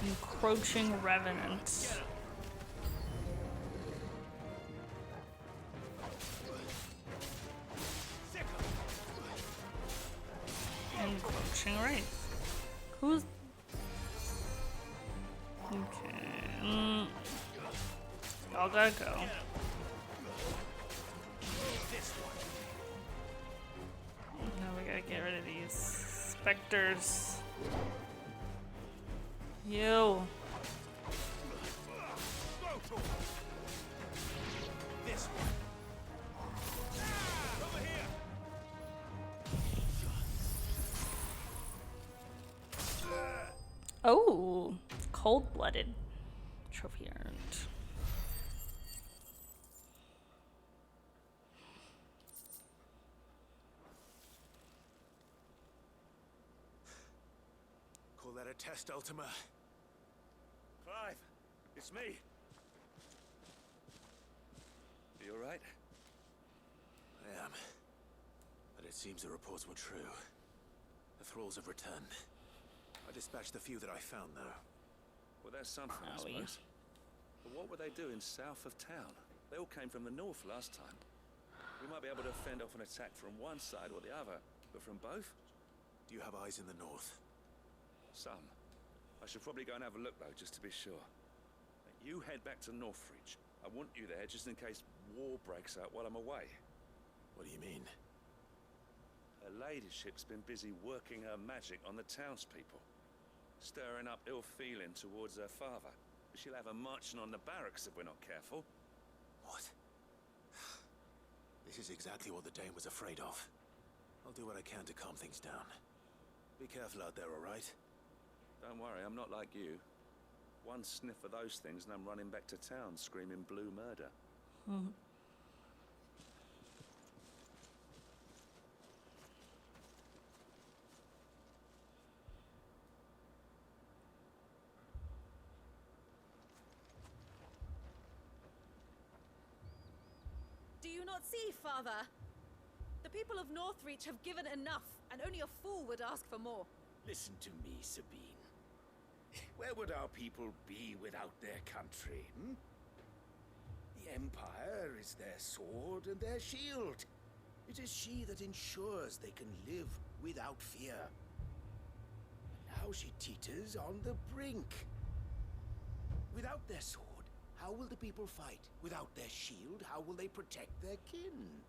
Encroaching revenants. Encroaching wraith. Who's... Okay. Y'all gotta go. Now we gotta get rid of these specters. You. Oh, cold-blooded. Trophy earned. Call that a test, Ultima? Clive, it's me. You all right? I am. But it seems the reports were true. The thralls have returned. I dispatched the few that I found, though. Well, that's something, I suppose. But what were they doing south of town? They all came from the north last time. We might be able to fend off an attack from one side or the other, but from both? Do you have eyes in the north? Some. I should probably go and have a look, though, just to be sure. You head back to Northreach. I want you there just in case war breaks out while I'm away. What do you mean? Her ladyship's been busy working her magic on the townspeople, stirring up ill feeling towards her father. She'll have her marching on the barracks if we're not careful. What? This is exactly what the Dame was afraid of. I'll do what I can to calm things down. Be careful out there, all right? Don't worry, I'm not like you. One sniff of those things and I'm running back to town screaming blue murder. Do you not see, Father? The people of Northreach have given enough, and only a fool would ask for more. Listen to me, Sabine. Where would our people be without their country, hmm? The Empire is their sword and their shield. It is she that ensures they can live without fear. Now she teeters on the brink. Without their sword, how will the people fight? Without their shield, how will they protect their kin?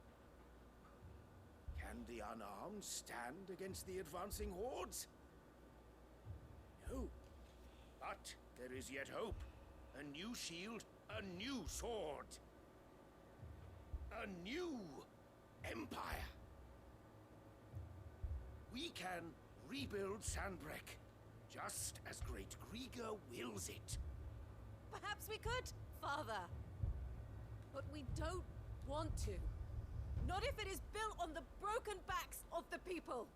Can the unarmed stand against the advancing hordes? No. But there is yet hope. A new shield, a new sword. A new empire. We can rebuild Sandbreck, just as Great Grieger wills it. Perhaps we could, Father. But we don't want to. Not if it is built on the broken backs of the people.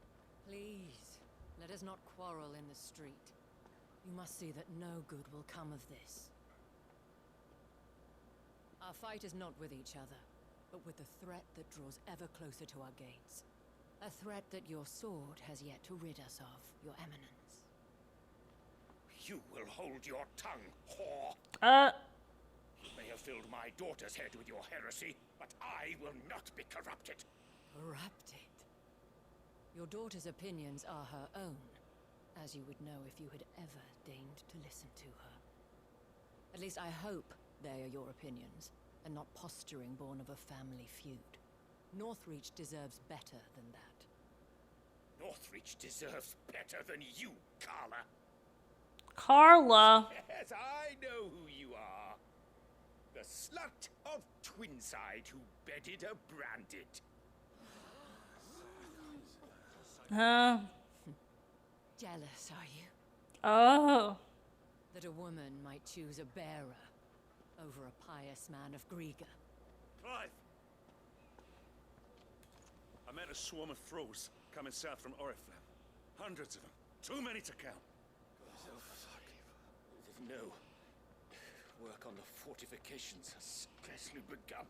Please, let us not quarrel in the street. You must see that no good will come of this. Our fight is not with each other, but with the threat that draws ever closer to our gates. A threat that your sword has yet to rid us of, Your Eminence. You will hold your tongue, whore. You may have filled my daughter's head with your heresy, but I will not be corrupted. Corrupted? Your daughter's opinions are her own, as you would know if you had ever deigned to listen to her. At least I hope they are your opinions, and not posturing born of a family feud. Northreach deserves better than that. Northreach deserves better than you, Carla. Carla. Yes, I know who you are. The slut of Twinside who bedded a branded. Jealous, are you? Oh. That a woman might choose a bearer over a pious man of Grieger. Clive! I met a swarm of thralls coming south from Oriflamme. Hundreds of them. Too many to count. No. Work on the fortifications has scarcely begun.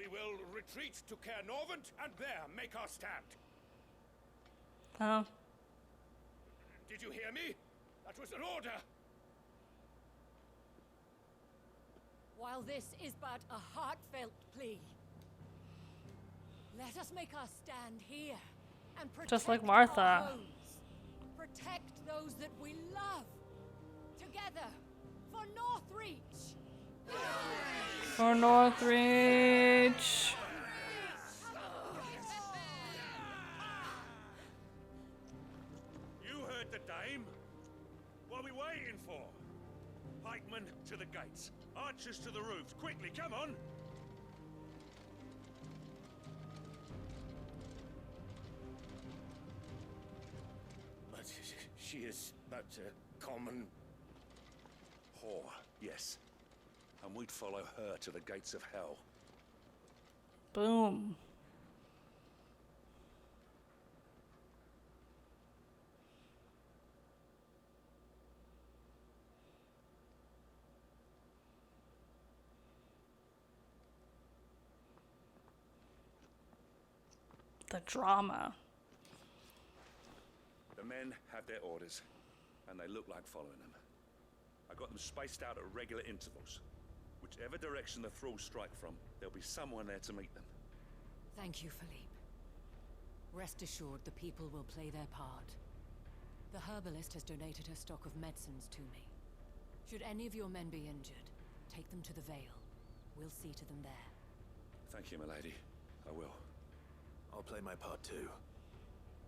We will retreat to Caer Norvent and there make our stand. Oh. Did you hear me? That was an order. While this is but a heartfelt plea, let us make our stand here and protect Just like our Martha. homes. Protect those that we love. Together for Northreach. For Northreach. You heard the dame. What are we waiting for? Pikemen to the gates. Archers to the roofs. Quickly, come on! But she is but a common whore, yes. And we'd follow her to the gates of hell. Boom. The drama. The men have their orders, and they look like following them. I got them spaced out at regular intervals. Whichever direction the thralls strike from, there'll be someone there to meet them. Thank you, Philippe. Rest assured the people will play their part. The herbalist has donated her stock of medicines to me. Should any of your men be injured, take them to the Vale. We'll see to them there. Thank you, milady. I will. I'll play my part too.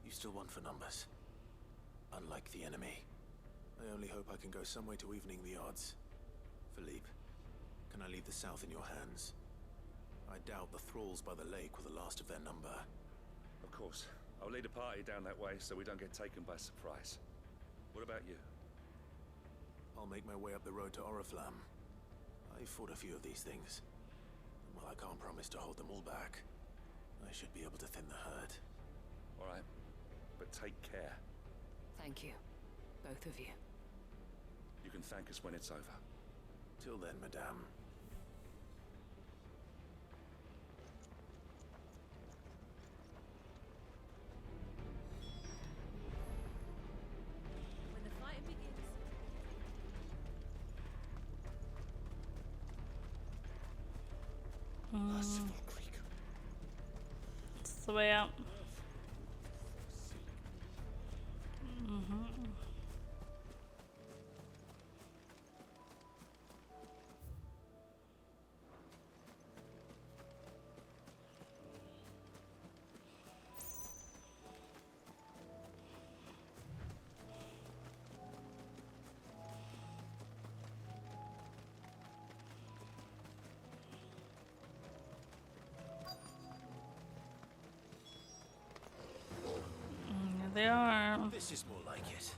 You still want for numbers. Unlike the enemy. I only hope I can go some way to evening the odds. Philippe, can I leave the south in your hands? I doubt the thralls by the lake were the last of their number. Of course. I'll lead a party down that way so we don't get taken by surprise. What about you? I'll make my way up the road to Oriflamme. I fought a few of these things. And while I can't promise to hold them all back, I should be able to thin the herd. All right. But take care. Thank you. Both of you. You can thank us when it's over. Till then, madame. When the fighting begins. Merciful Creek. It's the way out. They are. This is more like it.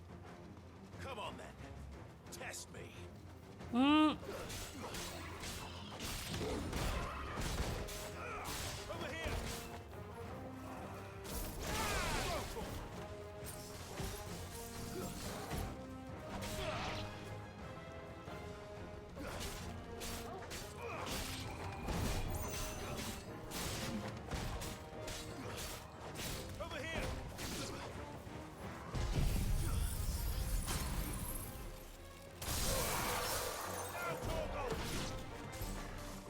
Come on then. Test me. Mm. Over here! Over here!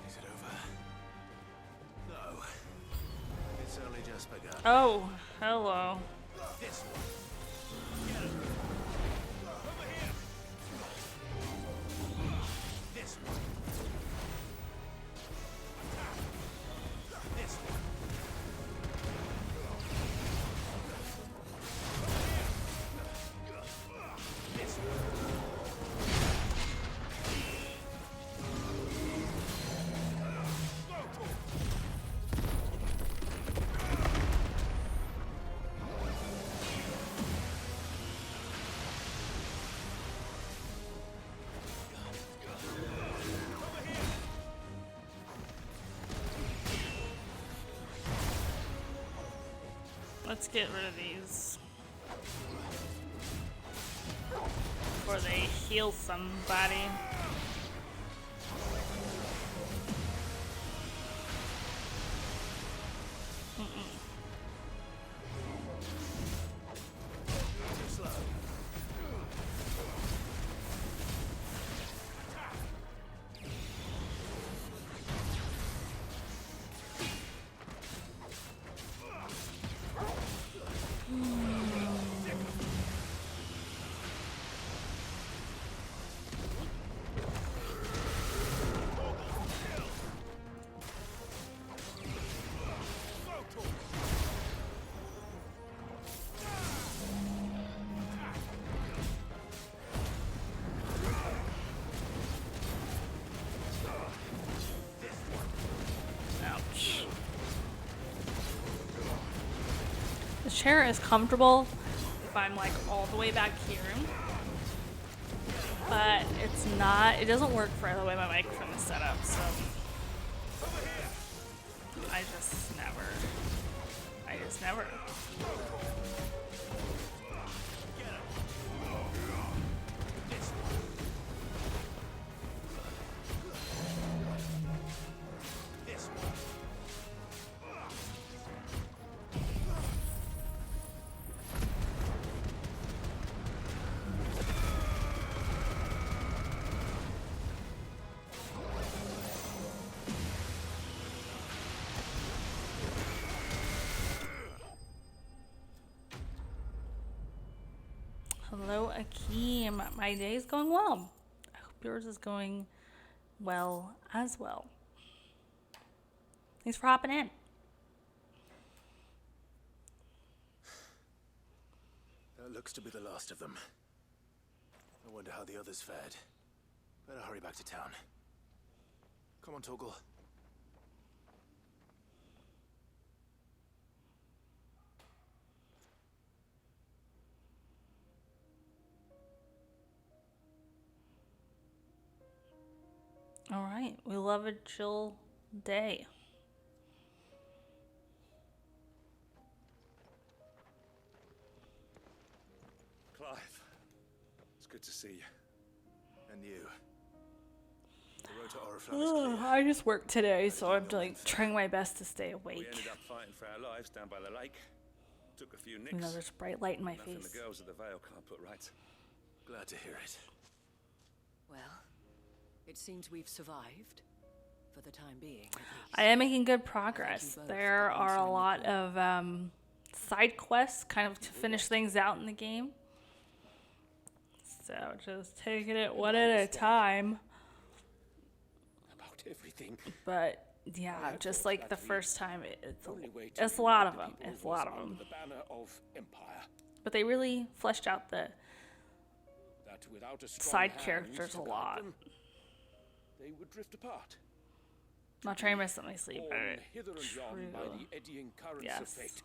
Is it over? No. It's only just begun. Oh, hello. This one. Over here! This one. This one. This one. Let's get rid of these before they heal somebody. chair is comfortable if I'm like all the way back here. But it's not, it doesn't work for the way my microphone is set up, so I just never. Hello, Akeem. My day is going well. I hope yours is going well as well. Thanks for hopping in. That looks to be the last of them. I wonder how the others fared. Better hurry back to town. Come on, Torgal. All right. We love a chill day. Clive, it's good to see you. And you. The road to Oriflamme is clear. I just worked today, so I'm like trying my best to stay We awake. ended up fighting for our lives down by the lake. Took a few nicks. You know, there's bright light in my Nothing face. the girls of the Vale can't put right. Glad to hear it. Well, it seems we've survived. For the time being, at least. I am making good progress. There are a lot of side quests kind of to finish things out in the game. So just taking it one at a time. About everything. But yeah, just like the first time, it's a lot of them. It's a lot of them. The banner of Empire. But they really fleshed out the That without a strong side hand characters to a guide lot. them, they would drift apart. I'm not trying to miss my sleep, Borne but hither and yon by the eddying currents of yes. fate.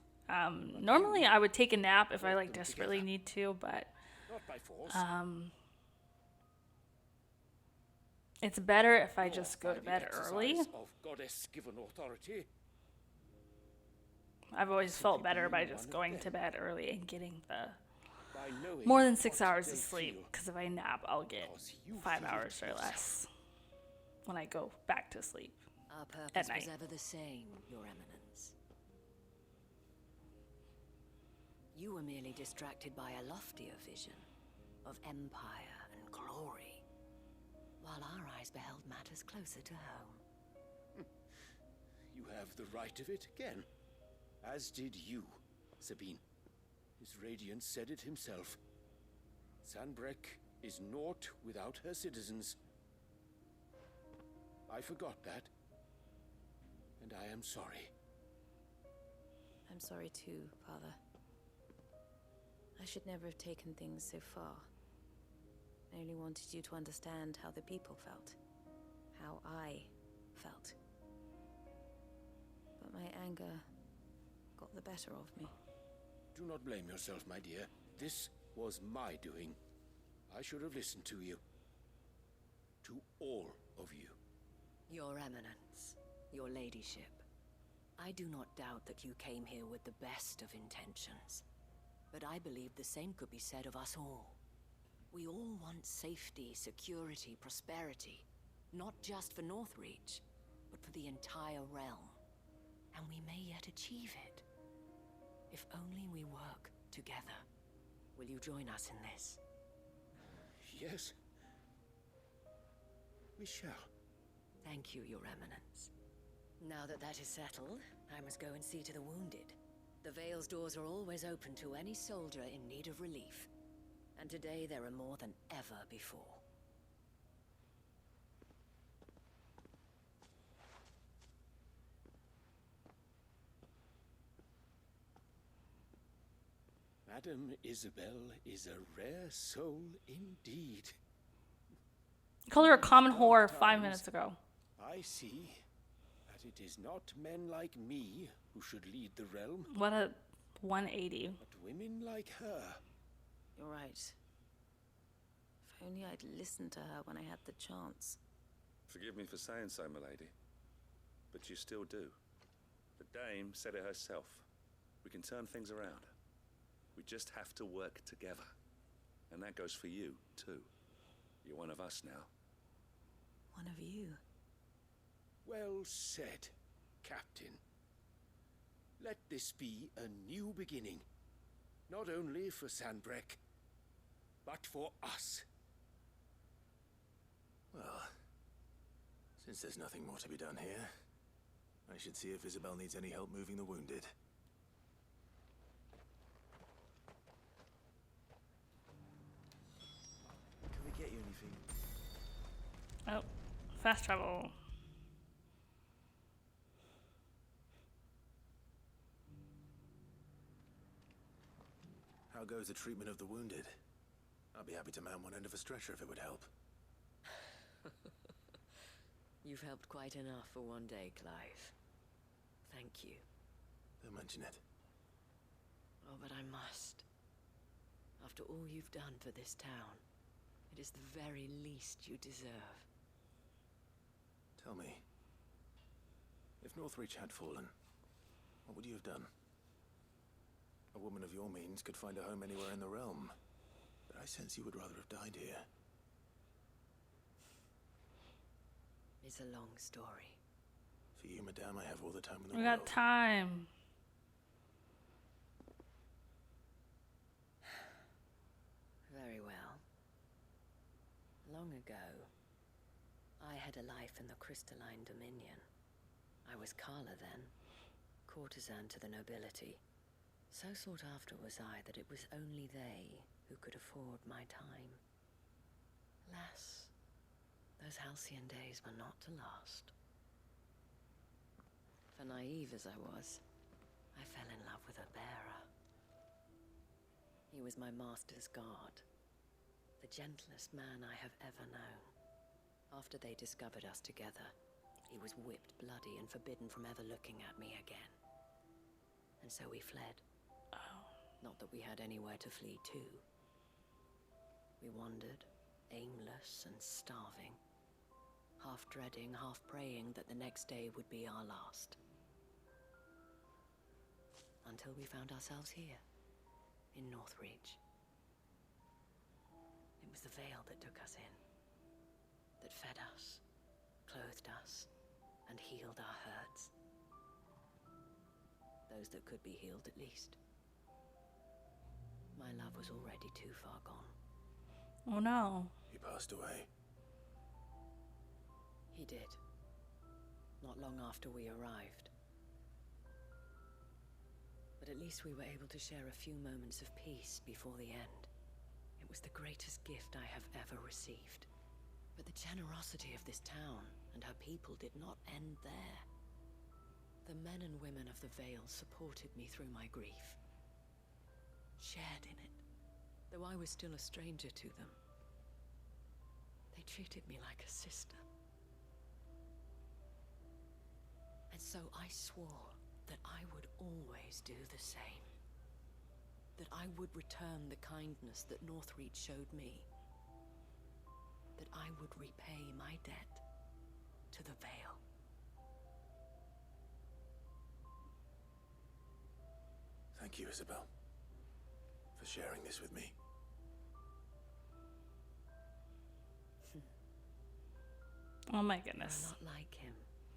Normally I would take a nap if I like desperately need to, but Not by force. it's better if I nor just go by to the bed exercise early. Of goddess-given authority. I've always felt better by just going to bed early and getting the By knowing more than 6 what hours they of sleep. feel. Because if I nap, I'll get Because you 5 feel it hours or yourself. less when I go back to sleep. Our At purpose night. was ever the same, Your Eminence. You were merely distracted by a loftier vision of empire and glory, while our eyes beheld matters closer to home. You have the right of it again. As did you, Sabine. His Radiance said it himself. Sanbreque is naught without her citizens. I forgot that. And I am sorry. I'm sorry too, Father. I should never have taken things so far. I only wanted you to understand how the people felt. How I felt. But my anger got the better of me. Do not blame yourself, my dear. This was my doing. I should have listened to you. To all of you. Your Eminence, your Ladyship, I do not doubt that you came here with the best of intentions. But I believe the same could be said of us all. We all want safety, security, prosperity. Not just for Northreach, but for the entire realm. And we may yet achieve it. If only we work together. Will you join us in this? Yes. We shall. Thank you, Your Eminence. Now that that is settled, I must go and see to the wounded. The Vale's doors are always open to any soldier in need of relief. And today there are more than ever before. Madame Isabel is a rare soul indeed. I called her a common whore 5 minutes ago. I see that it is not men like me who should lead the realm. What a 180. But women like her. You're right. If only I'd listened to her when I had the chance. Forgive me for saying so, milady, but you still do. The dame said it herself. We can turn things around. We just have to work together. And that goes for you, too. You're one of us now. One of you. Well said, Captain. Let this be a new beginning. Not only for Sandbreck, but for us. Well, since there's nothing more to be done here, I should see if Isabel needs any help moving the wounded. Can we get you anything? Oh, fast travel. How goes the treatment of the wounded? I'd be happy to man one end of a stretcher if it would help. You've helped quite enough for one day, Clive. Thank you. Don't mention it. Oh, but I must. After all you've done for this town, it is the very least you deserve. Tell me, if Northreach had fallen, what would you have done? A woman of your means could find a home anywhere in the realm, but I sense you would rather have died here. It's a long story. For you, madame, I have all the time in the We world. got time. Very well. Long ago, I had a life in the Crystalline Dominion. I was Carla then, courtesan to the nobility. So sought after was I that it was only they who could afford my time. Alas, those halcyon days were not to last. For naive as I was, I fell in love with a bearer. He was my master's guard, the gentlest man I have ever known. After they discovered us together, he was whipped bloody and forbidden from ever looking at me again. And so we fled. Not that we had anywhere to flee to. We wandered, aimless and starving, half dreading, half praying that the next day would be our last. Until we found ourselves here, in Northreach. It was the veil that took us in, that fed us, clothed us, and healed our hurts. Those that could be healed, at least. My love was already too far gone. Oh no. He passed away. He did. Not long after we arrived. But at least we were able to share a few moments of peace before the end. It was the greatest gift I have ever received. But the generosity of this town and her people did not end there. The men and women of the Vale supported me through my grief. Shared in it, though I was still a stranger to them. They treated me like a sister. And so I swore that I would always do the same. That I would return the kindness that Northreach showed me. That I would repay my debt to the Vale. Thank you, Isabel, for sharing this with me. Oh my goodness. You're not like him,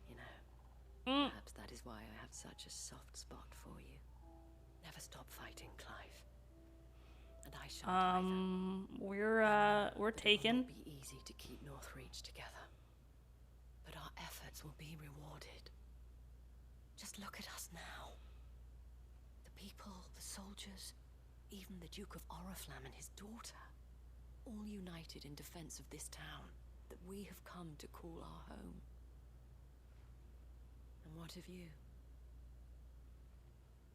you know. Perhaps that is why I have such a soft spot for you. Never stop fighting, Clive. And I shan't we're taken. It will be easy to keep Northreach together, but our efforts will be rewarded. Just look at us now. The people, the soldiers, even the Duke of Oriflamme and his daughter, all united in defense of this town that we have come to call our home. And what of you?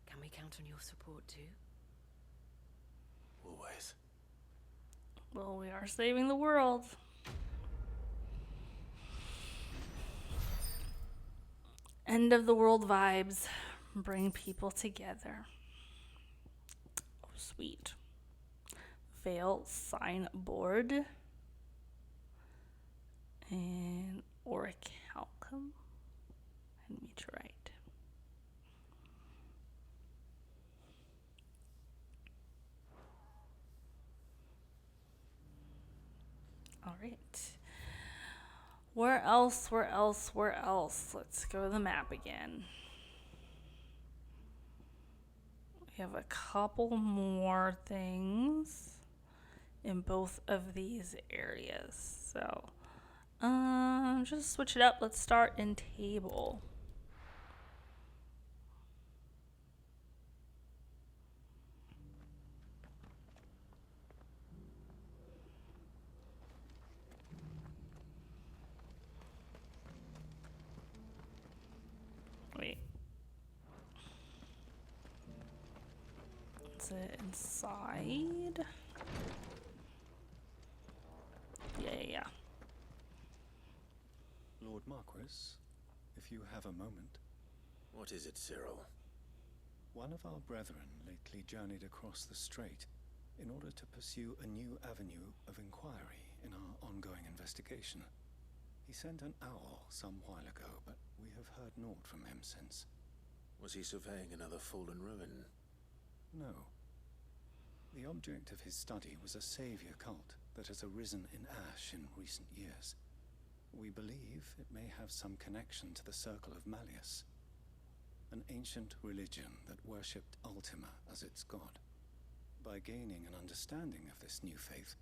Can we count on your support too? Always. Well, we are saving the world. End of the world vibes. Bring people together. sweet. Veil signboard. And orichalcum and meteorite. All right. Where else? Let's go to the map again. We have a couple more things in both of these areas. So, just switch it up. Let's start in table. Wait. Is it inside? Yeah. Lord Marquis, if you have a moment. What is it, Cyril? One of our brethren lately journeyed across the strait in order to pursue a new avenue of inquiry in our ongoing investigation. He sent an owl some while ago, but we have heard naught from him since. Was he surveying another fallen ruin? No. The object of his study was a savior cult that has arisen in Ash in recent years. We believe it may have some connection to the Circle of Malleus, an ancient religion that worshipped Ultima as its god. By gaining an understanding of this new faith,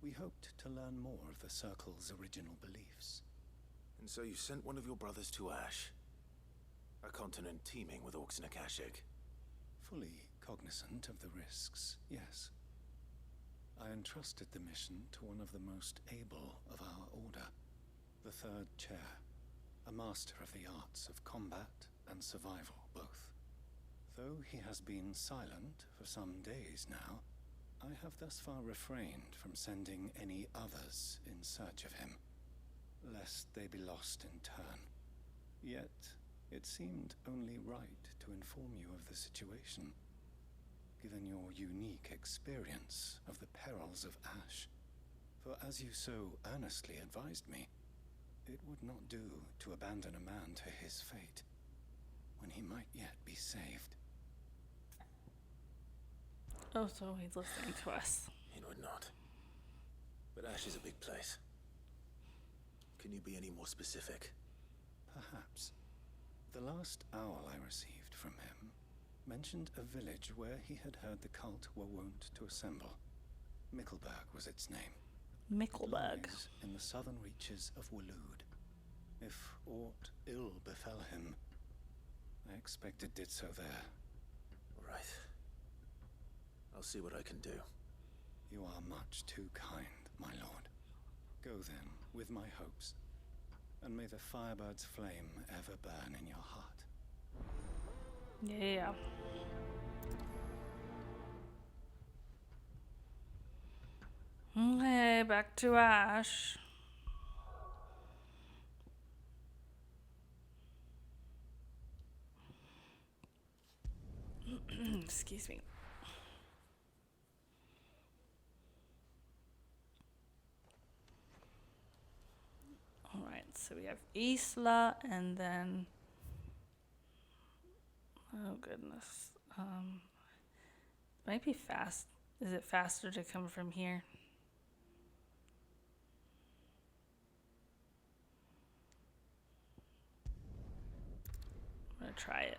we hoped to learn more of the Circle's original beliefs. And so you sent one of your brothers to Ash, a continent teeming with orcs and Akashic. Fully cognizant of the risks, yes. I entrusted the mission to one of the most able of our order, the Third Chair, a master of the arts of combat and survival both. Though he has been silent for some days now, I have thus far refrained from sending any others in search of him, lest they be lost in turn. Yet, it seemed only right to inform you of the situation, given your unique experience of the perils of Ash. For as you so earnestly advised me, it would not do to abandon a man to his fate, when he might yet be saved. Oh, so he's listening to us. He would not. But Ash is a big place. Can you be any more specific? Perhaps. The last owl I received from him mentioned a village where he had heard the cult were wont to assemble. Mickleburg was its name. Mickleburg. It lies in the southern reaches of Waloed. If aught ill befell him, I expect it did so there. Right. I'll see what I can do. You are much too kind, my lord. Go then, with my hopes, and may the Firebird's flame ever burn in your heart. Yeah. Okay, back to Ash. Excuse me. Alright, so we have Isla and then... Oh goodness. Might be fast. Is it faster to come from here? I'm gonna try it.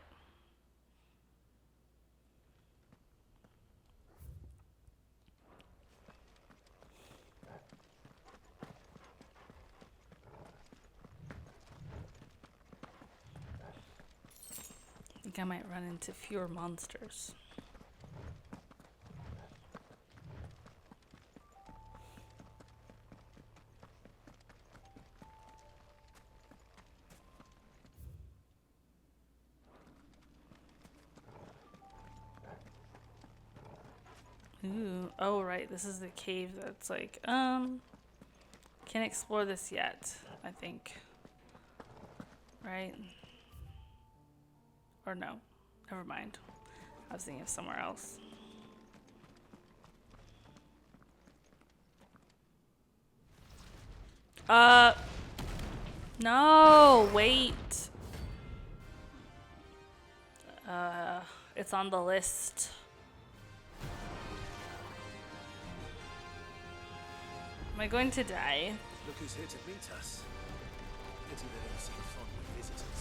I think I might run into fewer monsters. Ooh, oh right, this is the cave that's like, can't explore this yet, I think. Right? Or no, never mind. I was thinking of somewhere else. No, wait. It's on the list. Am I going to die? Look who's here to meet us. Pity they don't seem fond of visitors.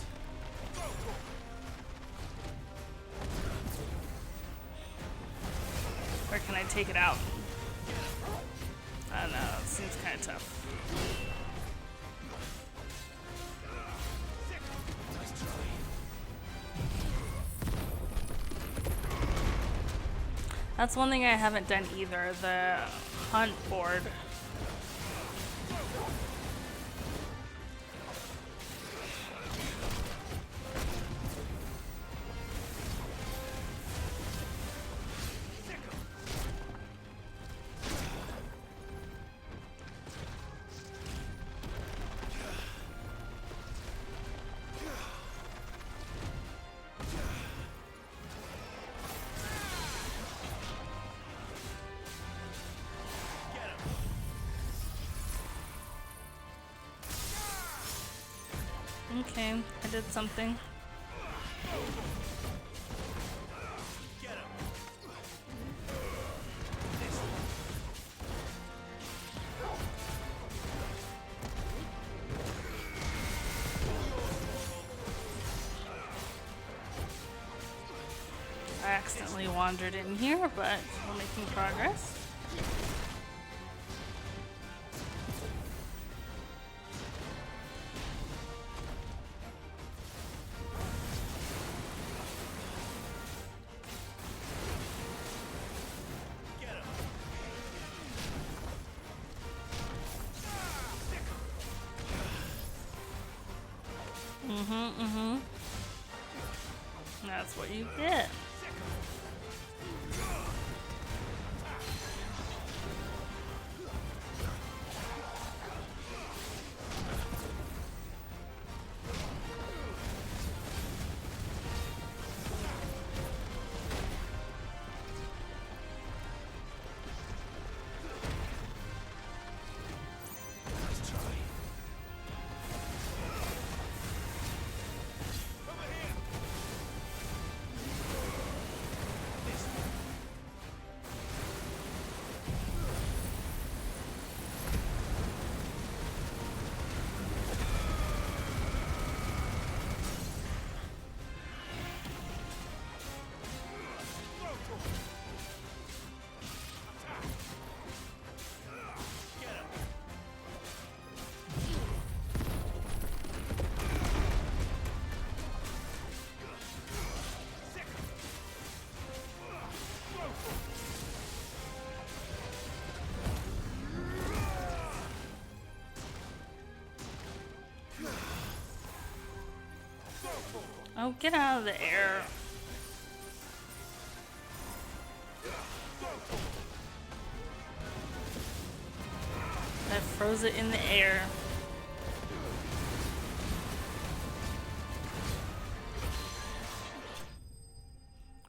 Or can I take it out? I don't know, it seems kind of tough. That's one thing I haven't done either, the hunt board. Okay, I did something. I accidentally wandered in here, but we're making progress. That's what you get. Oh, get out of the air. I froze it in the air.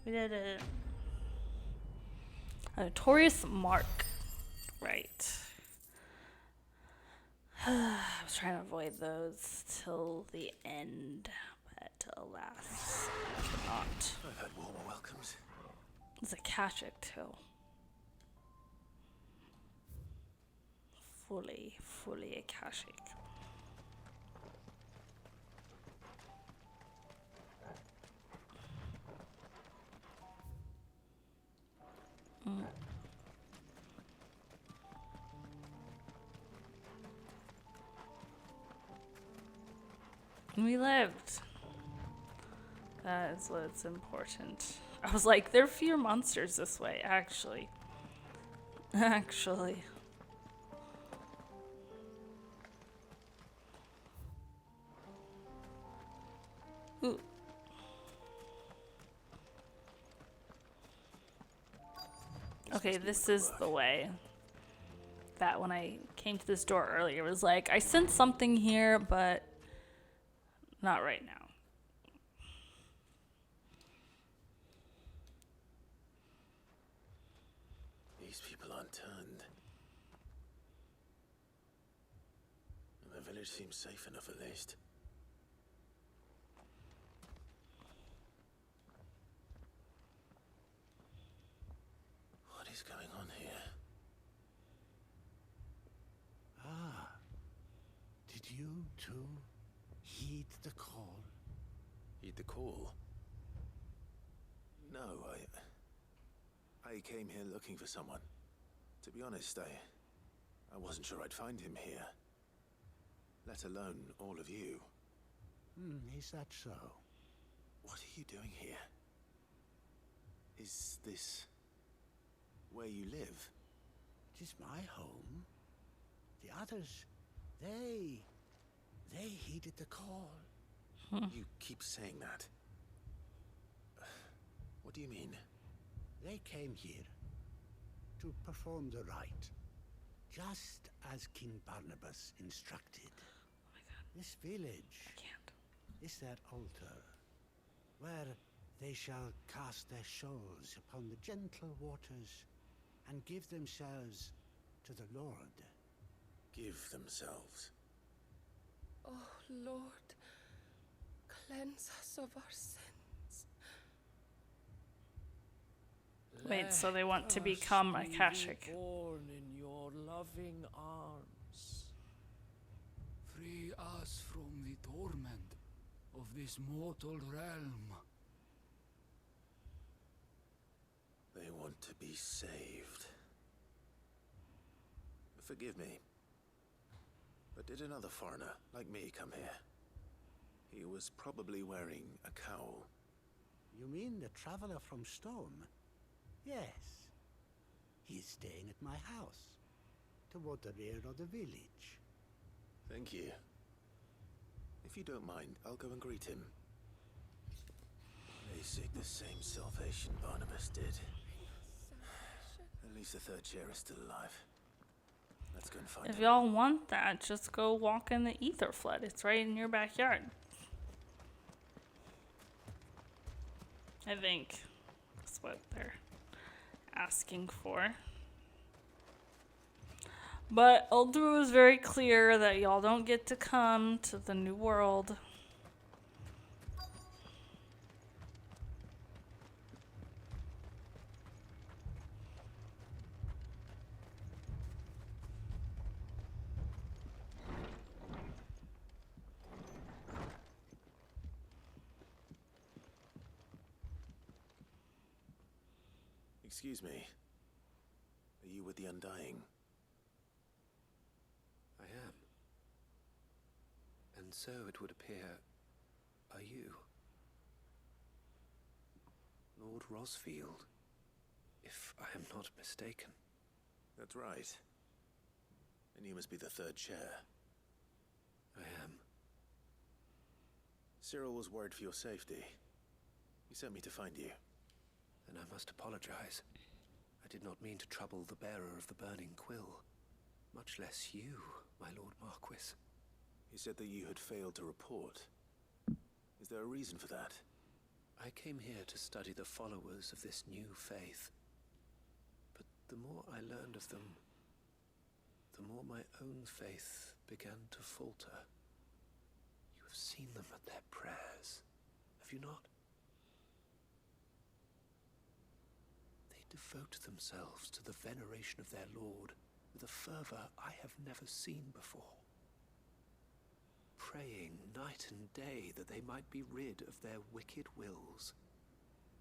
We did it. A notorious mark. Right. I was trying to avoid those till the end. Alas, I cannot. I've had warmer welcomes. It's a Kashik too. Fully a Kashik. We lived. That is what's important. I was like, there are fewer monsters this way, actually. Actually. Ooh. Okay, this is the way. That when I came to this door earlier, it was like, I sensed something here, but not right now. These people aren't turned. village seems safe enough at least. What is going on here? Ah. Did you too heed the call? Heed the call? No, I came here looking for someone. To be honest, I wasn't sure I'd find him here. Let alone all of you. Is that so? What are you doing here? Is this where you live? It is my home. The others, they heeded the call. You keep saying that. What do you mean? They came here to perform the rite, just as King Barnabas instructed. Oh my god. This village is their altar, where they shall cast their souls upon the gentle waters and give themselves to the Lord. Give themselves? Oh, Lord, cleanse us of our sins. Wait, so they want to become Akashic. Born in your loving arms. Free us from the torment of this mortal realm. They want to be saved. Forgive me, but did another foreigner like me come here? He was probably wearing a cowl. You mean the traveler from Stone? Yes. He's staying at my house, toward the rear of the village. Thank you. If you don't mind, I'll go and greet him. They seek the same salvation Barnabas did. At least the third chair is still alive. Let's go and find If him. y'all want that, just go walk in the ether flood. It's right in your backyard. I think that's what they're asking for. But Uldru is very clear that y'all don't get to come to the new world. Excuse me. Are you with the Undying? I am. And so it would appear, are you? Lord Rosfield, if I am not mistaken. That's right. And you must be the third chair. I am. Cyril was worried for your safety. He sent me to find you. Then I must apologize. I did not mean to trouble the bearer of the burning quill. Much less you, my Lord Marquis. He said that you had failed to report. Is there a reason for that? I came here to study the followers of this new faith. But the more I learned of them, the more my own faith began to falter. You have seen them at their prayers, have you not? They devote themselves to the veneration of their Lord with a fervor I have never seen before. Praying night and day that they might be rid of their wicked wills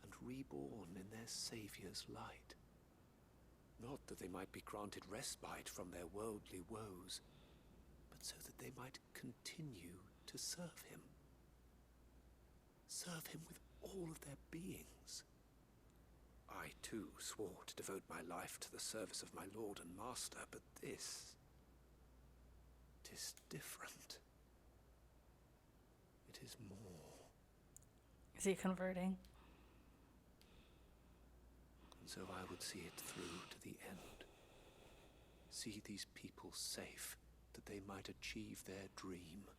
and reborn in their Saviour's light. Not that they might be granted respite from their worldly woes, but so that they might continue to serve him. Serve him with all of their beings. I too swore to devote my life to the service of my Lord and Master, but this... it is different. It is more. Is he converting? And so I would see it through to the end. See these people safe, that they might achieve their dream.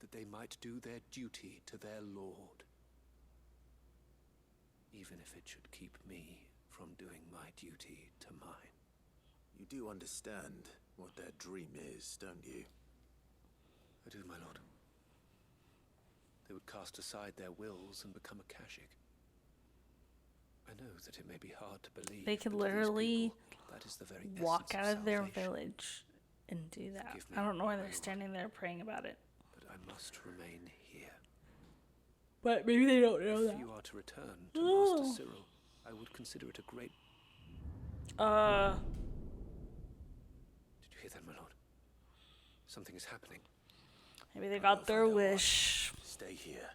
That they might do their duty to their Lord. Even if it should keep me from doing my duty to mine. You do understand what their dream is, don't you? I do, my lord. They would cast aside their wills and become a Kashik. I know that it may be hard to believe. They could but to these literally people, that is the very walk essence out of their salvation. village and do that. Forgive me, I don't know why my they're lord. standing there praying about it. But I must remain here. But maybe they don't know If that. you are to return to Master Cyril, I would consider it a great... Did you hear that, my lord? Something is happening. Maybe they got their wish. Stay here.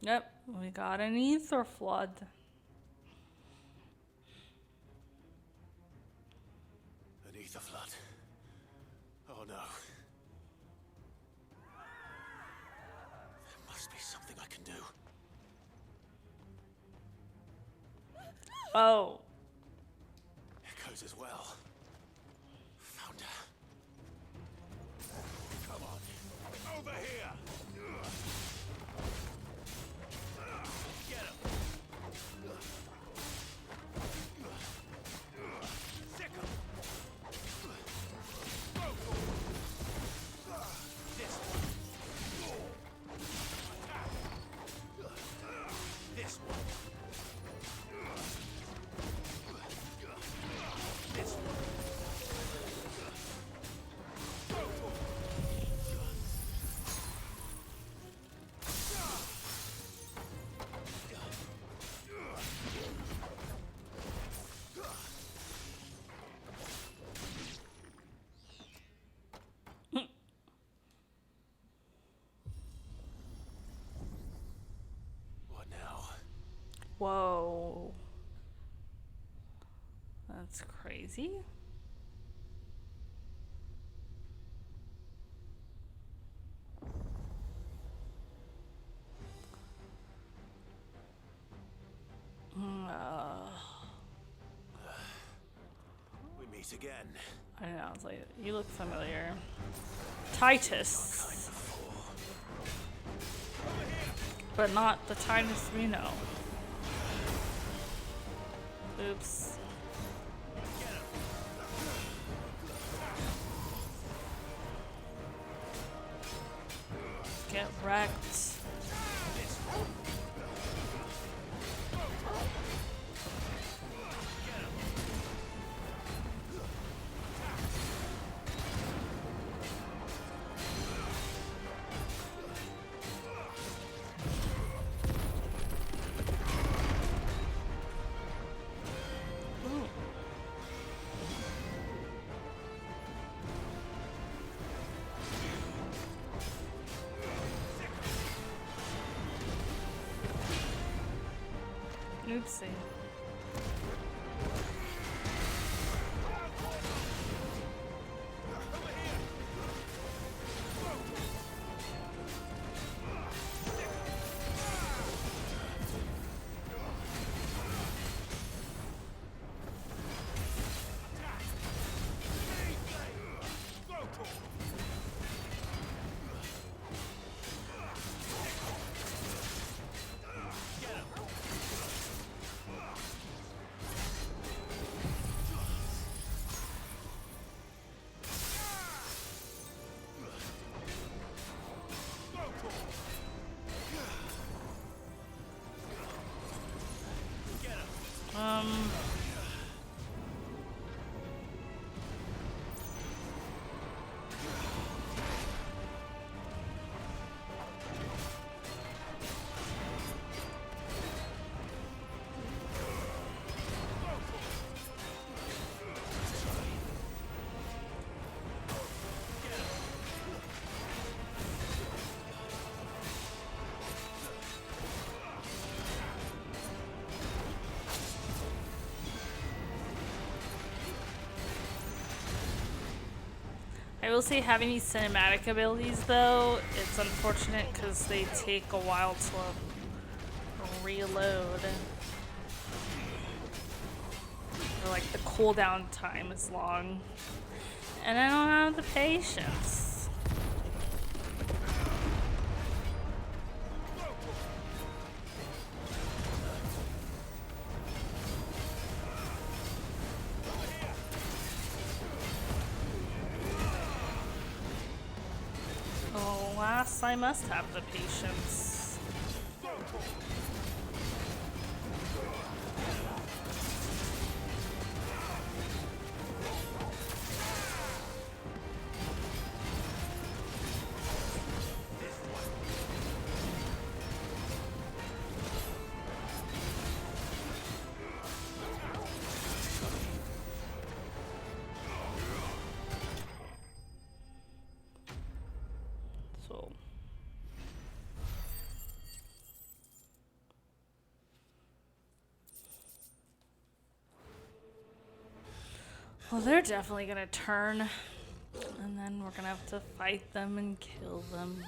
Yep, we got an ether flood. An ether flood. Oh no. There must be something I can do. Oh. Echoes as well. Found her. Come on. Over here. Get him. Sick him. This one. Attack. This one. This one. What now? Whoa. That's crazy. We meet again. I know, it's like, you look familiar. Titus. But not the Titus we know. Oops. Get wrecked. Oopsie. I will say having these cinematic abilities though, it's unfortunate because they take a while to reload. Or like the cooldown time is long. And I don't have the patience. Alas, I must have the patience. So well, they're definitely gonna turn, and then we're gonna have to fight them and kill them.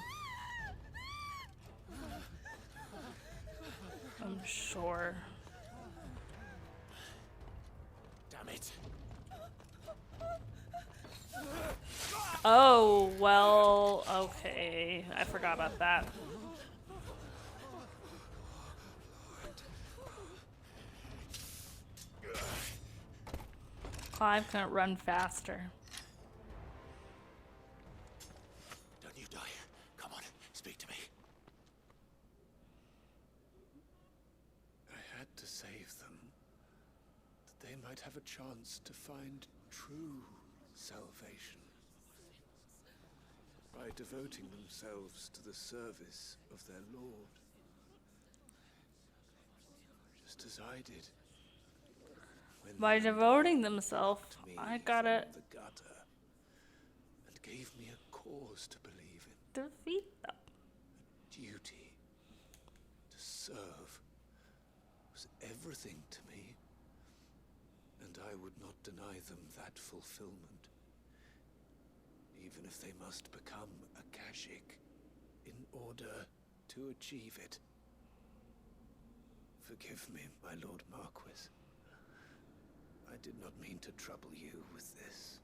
I'm sure. Damn it. Oh, well, okay. I forgot about that. Clive couldn't run faster. Don't you die. Come on, speak to me. I had to save them, that they might have a chance to find true salvation. By devoting themselves to the service of their Lord. Just as I did. By devoting themselves, I gotta The gutter, and gave me a cause to believe in. defeat them. Duty to serve was everything to me, and I would not deny them that fulfillment, even if they must become a Kashik in order to achieve it. Forgive me, my Lord Marquis. I did not mean to trouble you with this.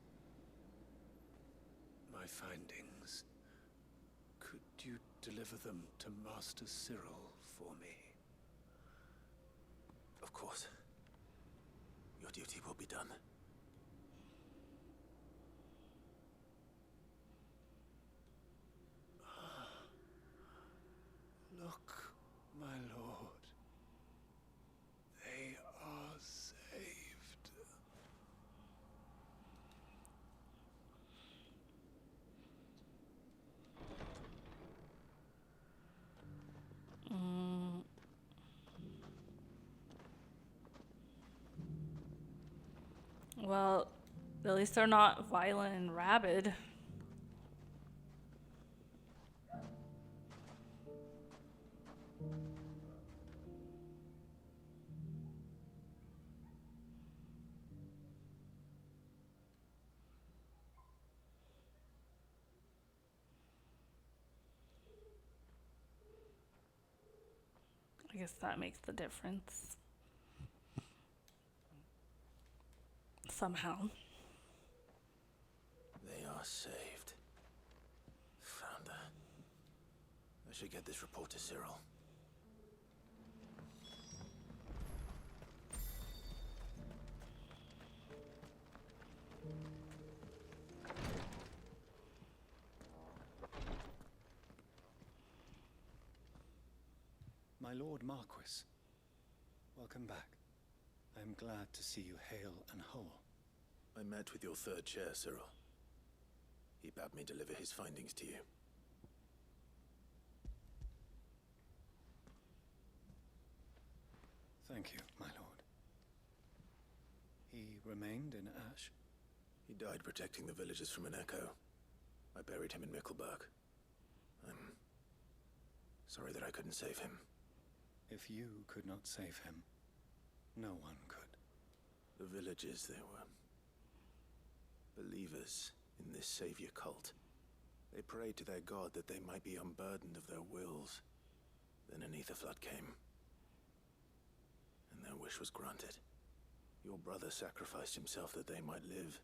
My findings. Could you deliver them to Master Cyril for me? Of course. Your duty will be done. Look, my lord. They are saved. Well, at least they're not violent and rabid. I guess that makes the difference. Somehow. They are saved. Found her. I should get this report to Cyril. My Lord Marquis, welcome back. I am glad to see you hale and whole. I met with your third chair, Cyril. He bade me deliver his findings to you. Thank you, my lord. He remained in Ash? He died protecting the villagers from an echo. I buried him in Mickelberg. I'm sorry that I couldn't save him. If you could not save him, no one could. The villagers, they were believers in this savior cult. They prayed to their god that they might be unburdened of their wills. Then an ether flood came, and their wish was granted. Your brother sacrificed himself that they might live,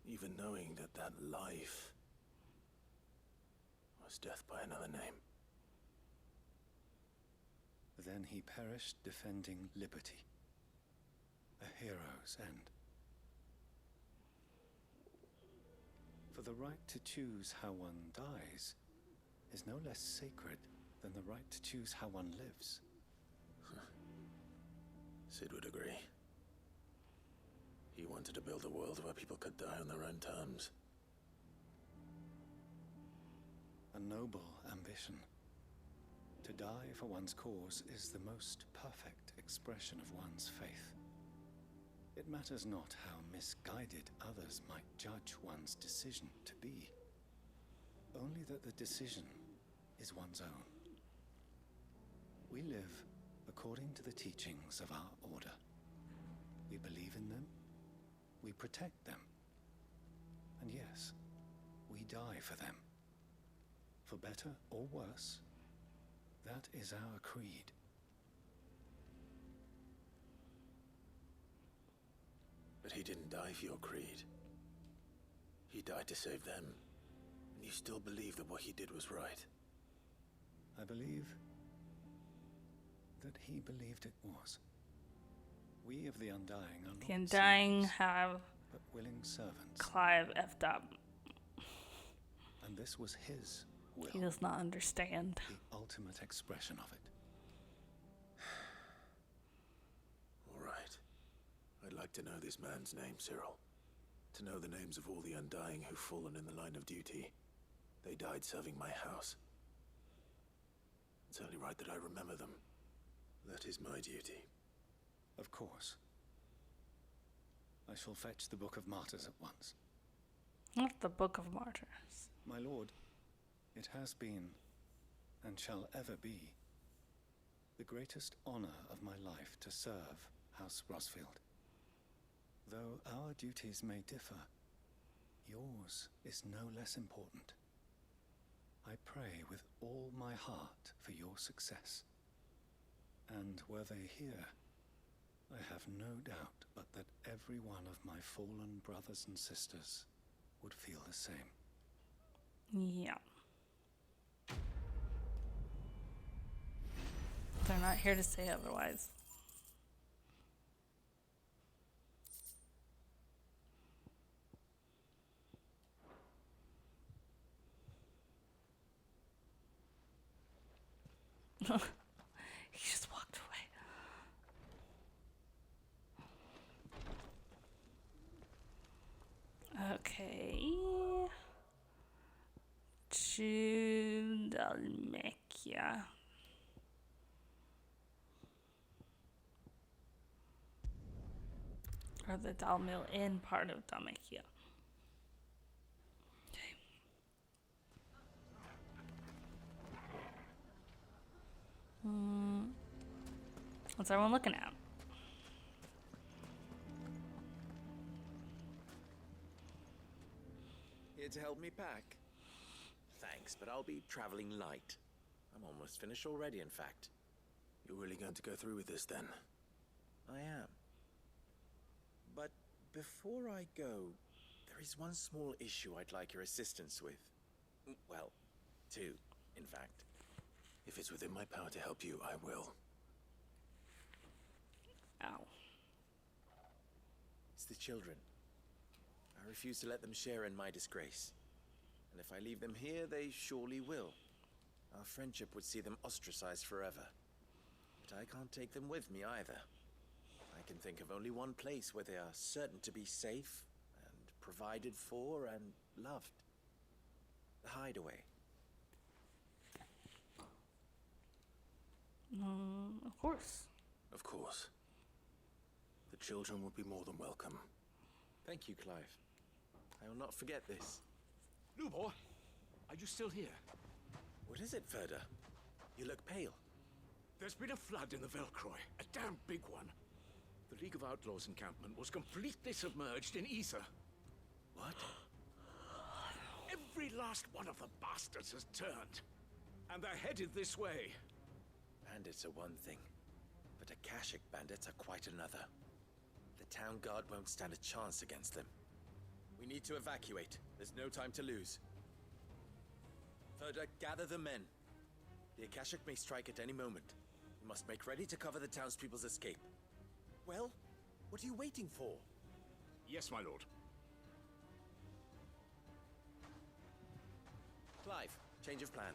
even knowing that that life was death by another name. Then he perished defending liberty. A hero's end. For the right to choose how one dies is no less sacred than the right to choose how one lives. Sid would agree. He wanted to build a world where people could die on their own terms. A noble ambition. To die for one's cause is the most perfect expression of one's faith. It matters not how misguided others might judge one's decision to be, only that the decision is one's own. We live according to the teachings of our order. We believe in them, we protect them, and yes, we die for them. For better or worse, that is our creed. But he didn't die for your creed. He died to save them. And you still believe that what he did was right. I believe that he believed it was. We of the Undying are The not Undying slaves, have but willing servants. Clive effed up. And this was his will. He does not understand. The ultimate expression of it. All right. I'd like to know this man's name, Cyril. To know the names of all the Undying who've fallen in the line of duty. They died serving my house. It's only right that I remember them. That is my duty. Of course. I shall fetch the Book of Martyrs at once. Not the Book of Martyrs. My lord, it has been, and shall ever be, the greatest honor of my life to serve House Rosfield. Though our duties may differ, yours is no less important. I pray with all my heart for your success. And were they here, I have no doubt but that every one of my fallen brothers and sisters would feel the same. Yeah. They're not here to say otherwise. He just walked away. Okay. To Dalmekia. Or the Dalmil Inn part of Dalmekia. Okay. What's everyone looking at? Here to help me pack? Thanks, but I'll be traveling light. I'm almost finished already, in fact. You're really going to go through with this, then? I am. But before I go, there is one small issue I'd like your assistance with. Well, two, in fact. If it's within my power to help you, I will. Ow. It's the children. I refuse to let them share in my disgrace. And if I leave them here, they surely will. Our friendship would see them ostracized forever. But I can't take them with me either. I can think of only one place where they are certain to be safe and provided for and loved. The Hideaway. Of course. Of course. The children would be more than welcome. Thank you, Clive. I will not forget this. Lubor, are you still here? What is it, Ferda? You look pale. There's been a flood in the Velcroy, a damn big one. The League of Outlaws encampment was completely submerged in ether. What? Every last one of the bastards has turned. And they're headed this way. Bandits are one thing, but Akashic bandits are quite another. The town guard won't stand a chance against them. We need to evacuate. There's no time to lose. Ferda, gather the men. The Akashic may strike at any moment. We must make ready to cover the townspeople's escape. Well, what are you waiting for? Yes, my lord. Clive, change of plan.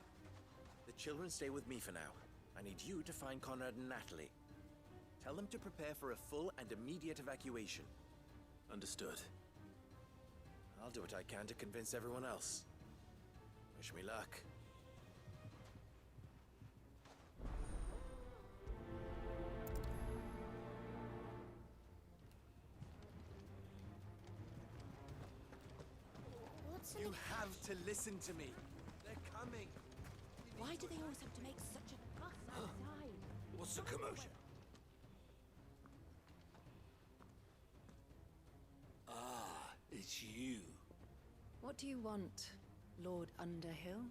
The children stay with me for now. I need you to find Conrad and Natalie. Tell them to prepare for a full and immediate evacuation. Understood. I'll do what I can to convince everyone else. Wish me luck. You have to listen to me. They're coming. Why do they always have to make such a fuss outside? What's the commotion? Ah, it's you. What do you want, Lord Underhill?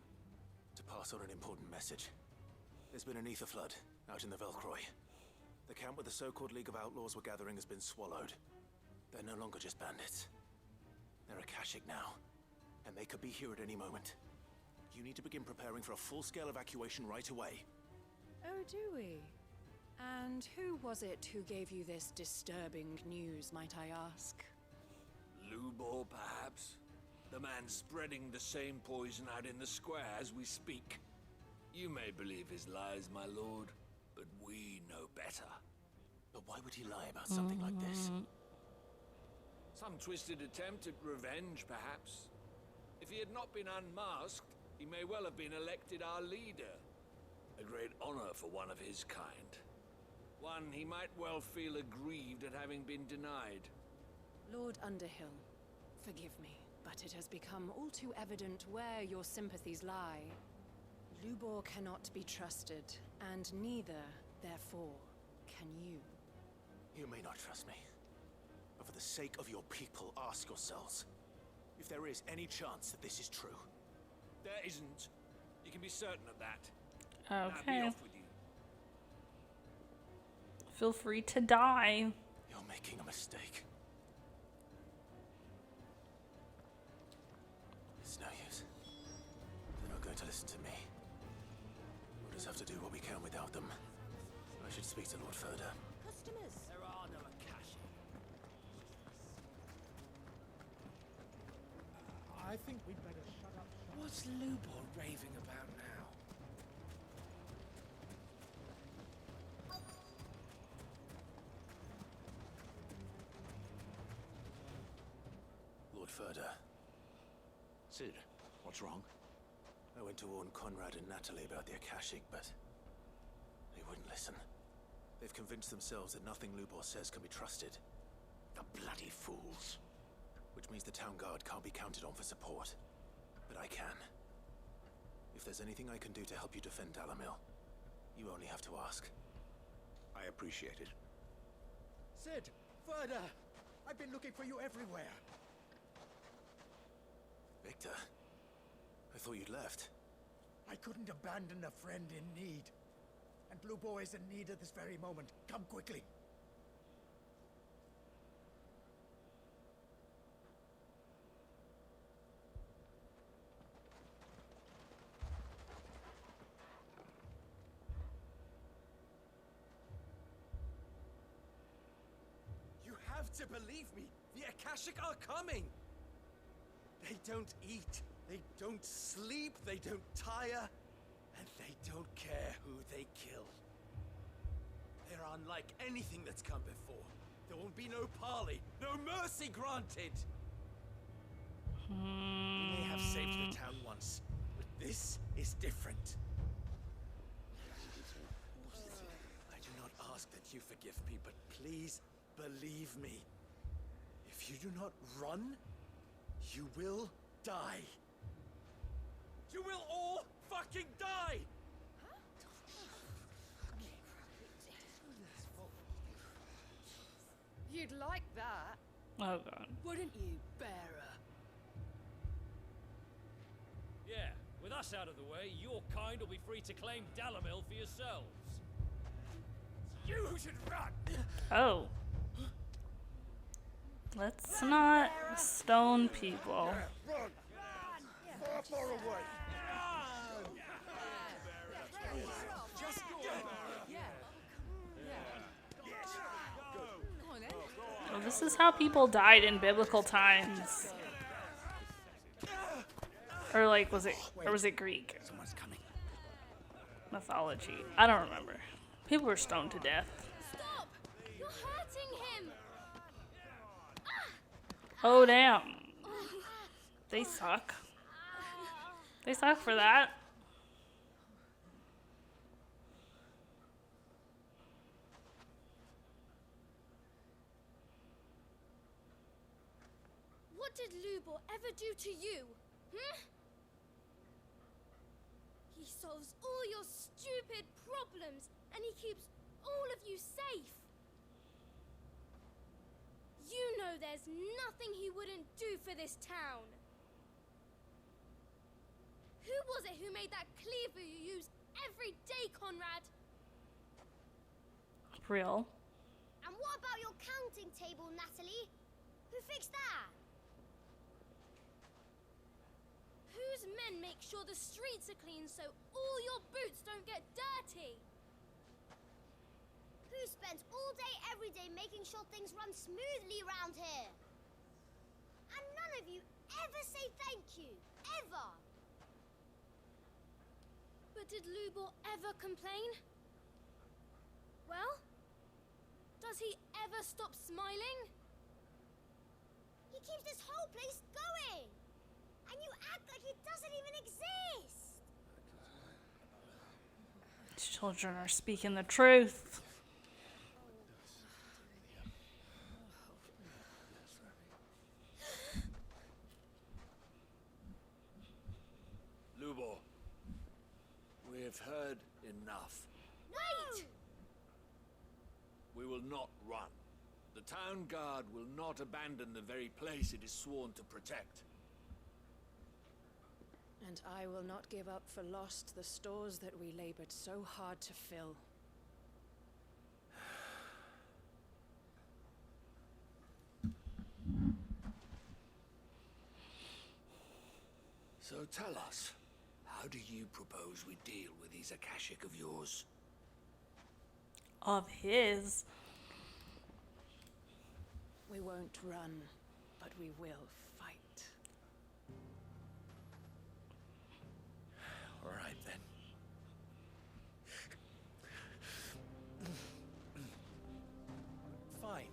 To pass on an important message. There's been an ether flood out in the Velcroy. The camp where the so-called League of Outlaws were gathering has been swallowed. They're no longer just bandits. They're Akashic now, and they could be here at any moment. You need to begin preparing for a full-scale evacuation right away. Oh, do we? And who was it who gave you this disturbing news, might I ask? Lubor, perhaps? The man spreading the same poison out in the square as we speak. You may believe his lies, my lord, but we know better. But why would he lie about something like this? Some twisted attempt at revenge, perhaps. If he had not been unmasked, he may well have been elected our leader. A great honor for one of his kind. One he might well feel aggrieved at having been denied. Lord Underhill, forgive me, but it has become all too evident where your sympathies lie. Lubor cannot be trusted, and neither, therefore, can you. You may not trust me, but for the sake of your people, ask yourselves if there is any chance that this is true. There isn't. You can be certain of that. Now be Okay. off with you. Feel free to die. You're making a mistake. It's no use. They're not going to listen to me. We'll just have to do what we can without them. I should speak to Lord Furder. Customers. There are no Akashic. I think we'd better shut up. What's Lubor raving about now? Lord Furder. Sid, what's wrong? I went to warn Conrad and Natalie about the Akashic, but they wouldn't listen. They've convinced themselves that nothing Lubor says can be trusted. The bloody fools. Which means the town guard can't be counted on for support. But I can. If there's anything I can do to help you defend Dalamil, you only have to ask. I appreciate it. Sid! Further! I've been looking for you everywhere. Victor, I thought you'd left. I couldn't abandon a friend in need. And Lubor is in need at this very moment. Come quickly. You have to believe me. The Akashic are coming. They don't eat, they don't sleep, they don't tire, and they don't care who they kill. They're unlike anything that's come before. There won't be no parley, no mercy granted. We may have saved the town once, but this is different. I do not ask that you forgive me, but please believe me. If you do not run, you will die. You will all fucking die! You'd like that, Oh god. wouldn't you, bearer? Yeah, with us out of the way, your kind will be free to claim Dalamil for yourselves. You should run! Oh. Let's not stone people. Run! Far, far away! Just go! Oh, this is how people died in biblical times. Or like, was it Greek? Someone's coming. mythology. I don't remember. People were stoned to death. Stop! You're hurting him! Oh, damn. They suck. They suck for that. What did Lubor ever do to you? He solves all your stupid problems, and he keeps all of you safe. You know there's nothing he wouldn't do for this town. Who was it who made that cleaver you use every day, Conrad? Real. And what about your counting table, Natalie? Who fixed that? Whose men make sure the streets are clean so all your boots don't get dirty? Who spends all day every day making sure things run smoothly around here? And none of you ever say thank you. Ever. But did Lubor ever complain? Well, does he ever stop smiling? He keeps this whole place going. And you act like it doesn't even exist. These children are speaking the truth. Lubor, we have heard enough. Wait! We will not run. The town guard will not abandon the very place it is sworn to protect. And I will not give up for lost the stores that we labored so hard to fill. So tell us, how do you propose we deal with these Akashic of yours? Of his. We won't run, but we will fight. All right, then. Fine.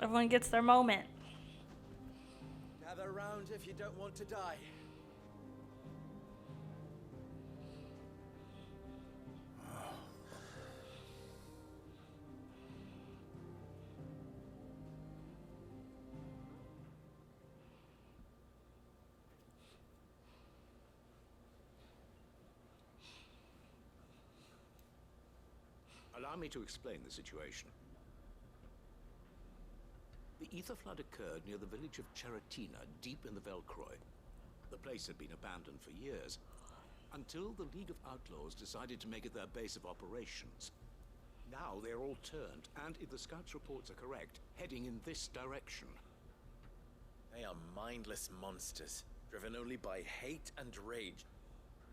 Everyone gets their moment. Gather round if you don't want to die. Allow me to explain the situation. The ether flood occurred near the village of Cheratina, deep in the Velcroy. The place had been abandoned for years, until the League of Outlaws decided to make it their base of operations. Now they're all turned, and if the scouts' reports are correct, heading in this direction. They are mindless monsters, driven only by hate and rage.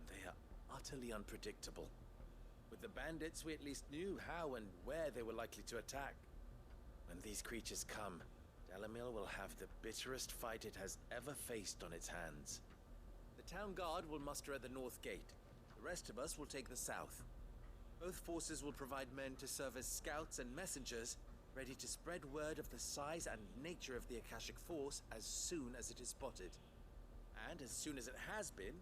They are utterly unpredictable. With the bandits, we at least knew how and where they were likely to attack. When these creatures come, Dalamil will have the bitterest fight it has ever faced on its hands. The town guard will muster at the north gate. The rest of us will take the south. Both forces will provide men to serve as scouts and messengers, ready to spread word of the size and nature of the Akashic force as soon as it is spotted. And as soon as it has been,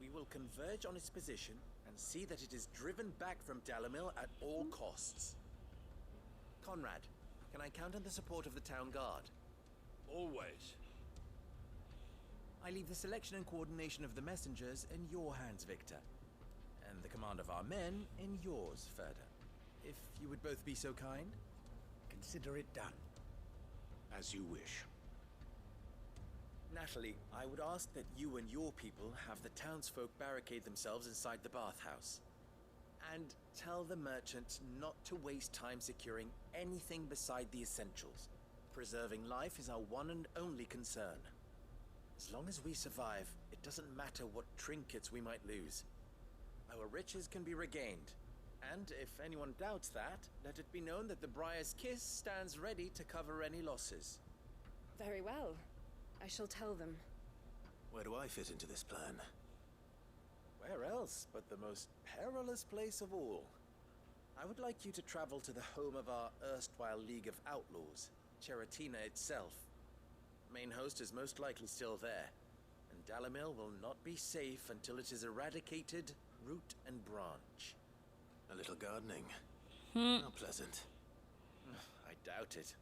we will converge on its position and see that it is driven back from Dalamil at all costs. Conrad, can I count on the support of the town guard? Always. I leave the selection and coordination of the messengers in your hands, Victor. And the command of our men in yours, Ferda. If you would both be so kind. Consider it done. As you wish. Natalie, I would ask that you and your people have the townsfolk barricade themselves inside the bathhouse. And tell the merchant not to waste time securing anything beside the essentials. Preserving life is our one and only concern. As long as we survive, it doesn't matter what trinkets we might lose. Our riches can be regained. And if anyone doubts that, let it be known that the Briar's Kiss stands ready to cover any losses. Very well. I shall tell them. Where do I fit into this plan? Where else but the most perilous place of all? I would like you to travel to the home of our erstwhile League of Outlaws, Cheratina itself. Main host is most likely still there, and Dalimil will not be safe until it is eradicated, root and branch. A little gardening. How pleasant. I doubt it.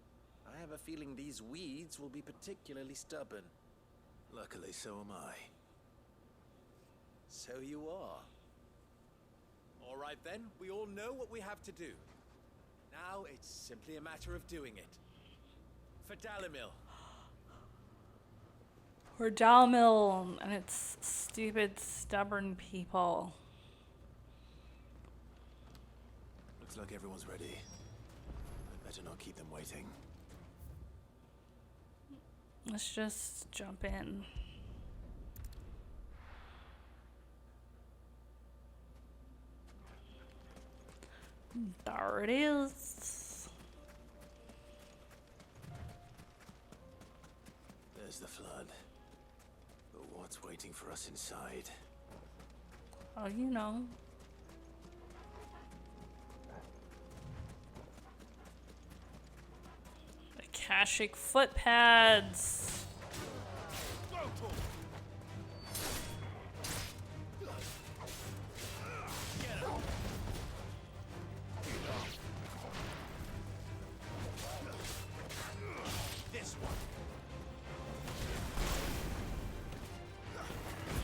I have a feeling these weeds will be particularly stubborn. Luckily, so am I. So you are. All right then, we all know what we have to do. Now it's simply a matter of doing it. For Dalimil. Or Dalmil and its stupid, stubborn people. Looks like everyone's ready. I'd better not keep them waiting. Let's just jump in. There it is. There's the flood. But what's waiting for us inside? Oh, you know. Akashic foot pads.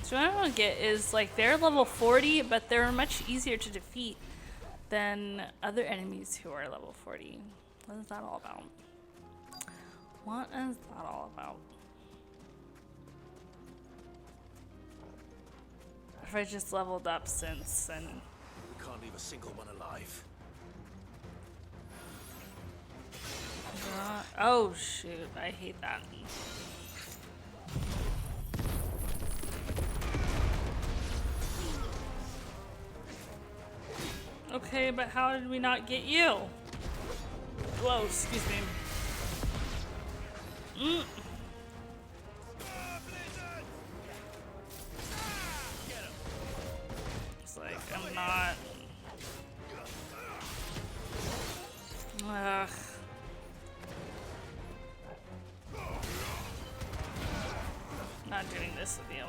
So what I don't get is, like, they're level 40, but they're much easier to defeat than other enemies who are level 40. What is that all about? What is that all about? If I just leveled up since, and We can't leave a single one alive. oh shoot, I hate that. Okay, but how did we not get you? Whoa, excuse me. It's like, I'm not... Ugh. Not doing this with you.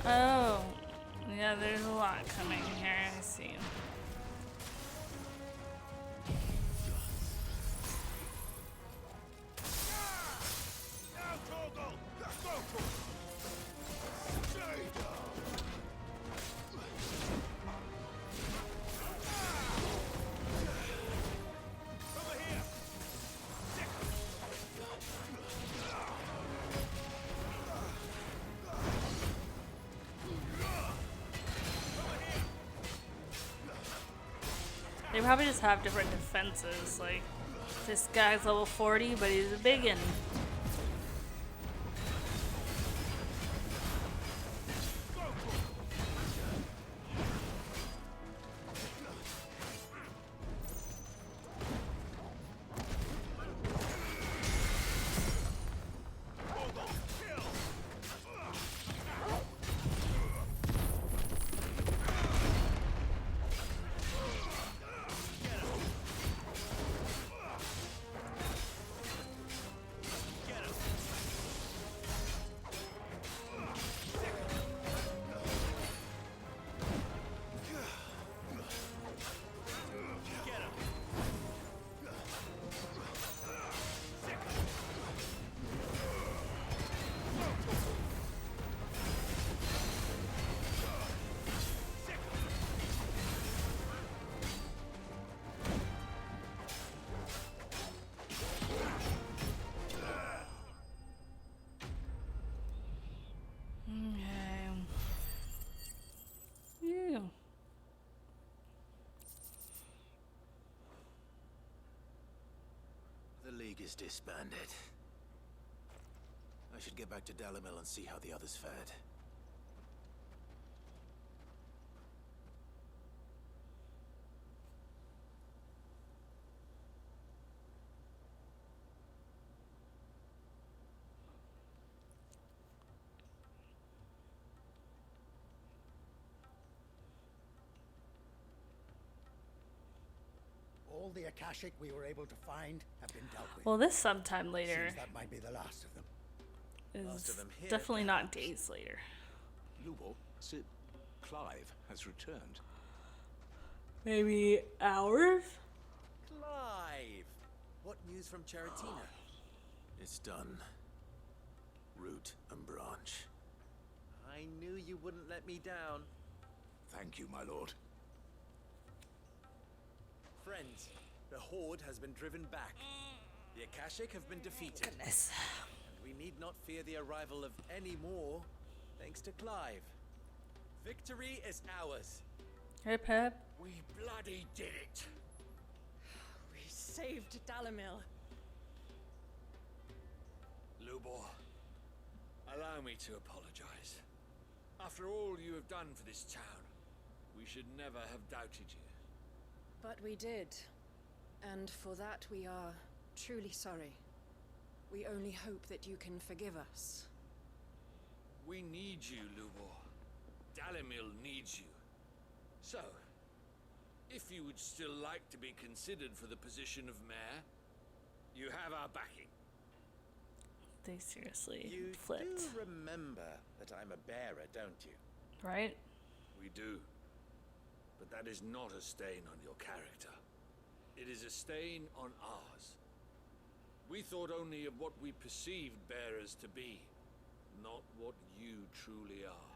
Oh, yeah, there's a lot coming here, I see. They probably just have different defenses, like, this guy's level 40, but he's a biggin'. The League is disbanded. I should get back to Dalimil and see how the others fared. All the Akashic we were able to find have been dealt with. Well, this sometime later Seems that might be the last of them. is definitely not days later. Lubo, Sir Clive has returned. Maybe hours? Clive! What news from Charatina? It's done. Root and branch. I knew you wouldn't let me down. Thank you, my lord. Friends, the Horde has been driven back. The Akashic have been defeated. Goodness. And we need not fear the arrival of any more, thanks to Clive. Victory is ours. Hip hip. We bloody did it. We saved Dalimil. Lubor, allow me to apologize. After all you have done for this town, we should never have doubted you. But we did. And for that we are truly sorry. We only hope that you can forgive us. We need you, Lubor. Dalimil needs you. So, if you would still like to be considered for the position of mayor, you have our backing. They seriously You flipped. do remember that I'm a bearer, don't you? Right? We do. But that is not a stain on your character. It is a stain on ours. We thought only of what we perceived bearers to be, not what you truly are.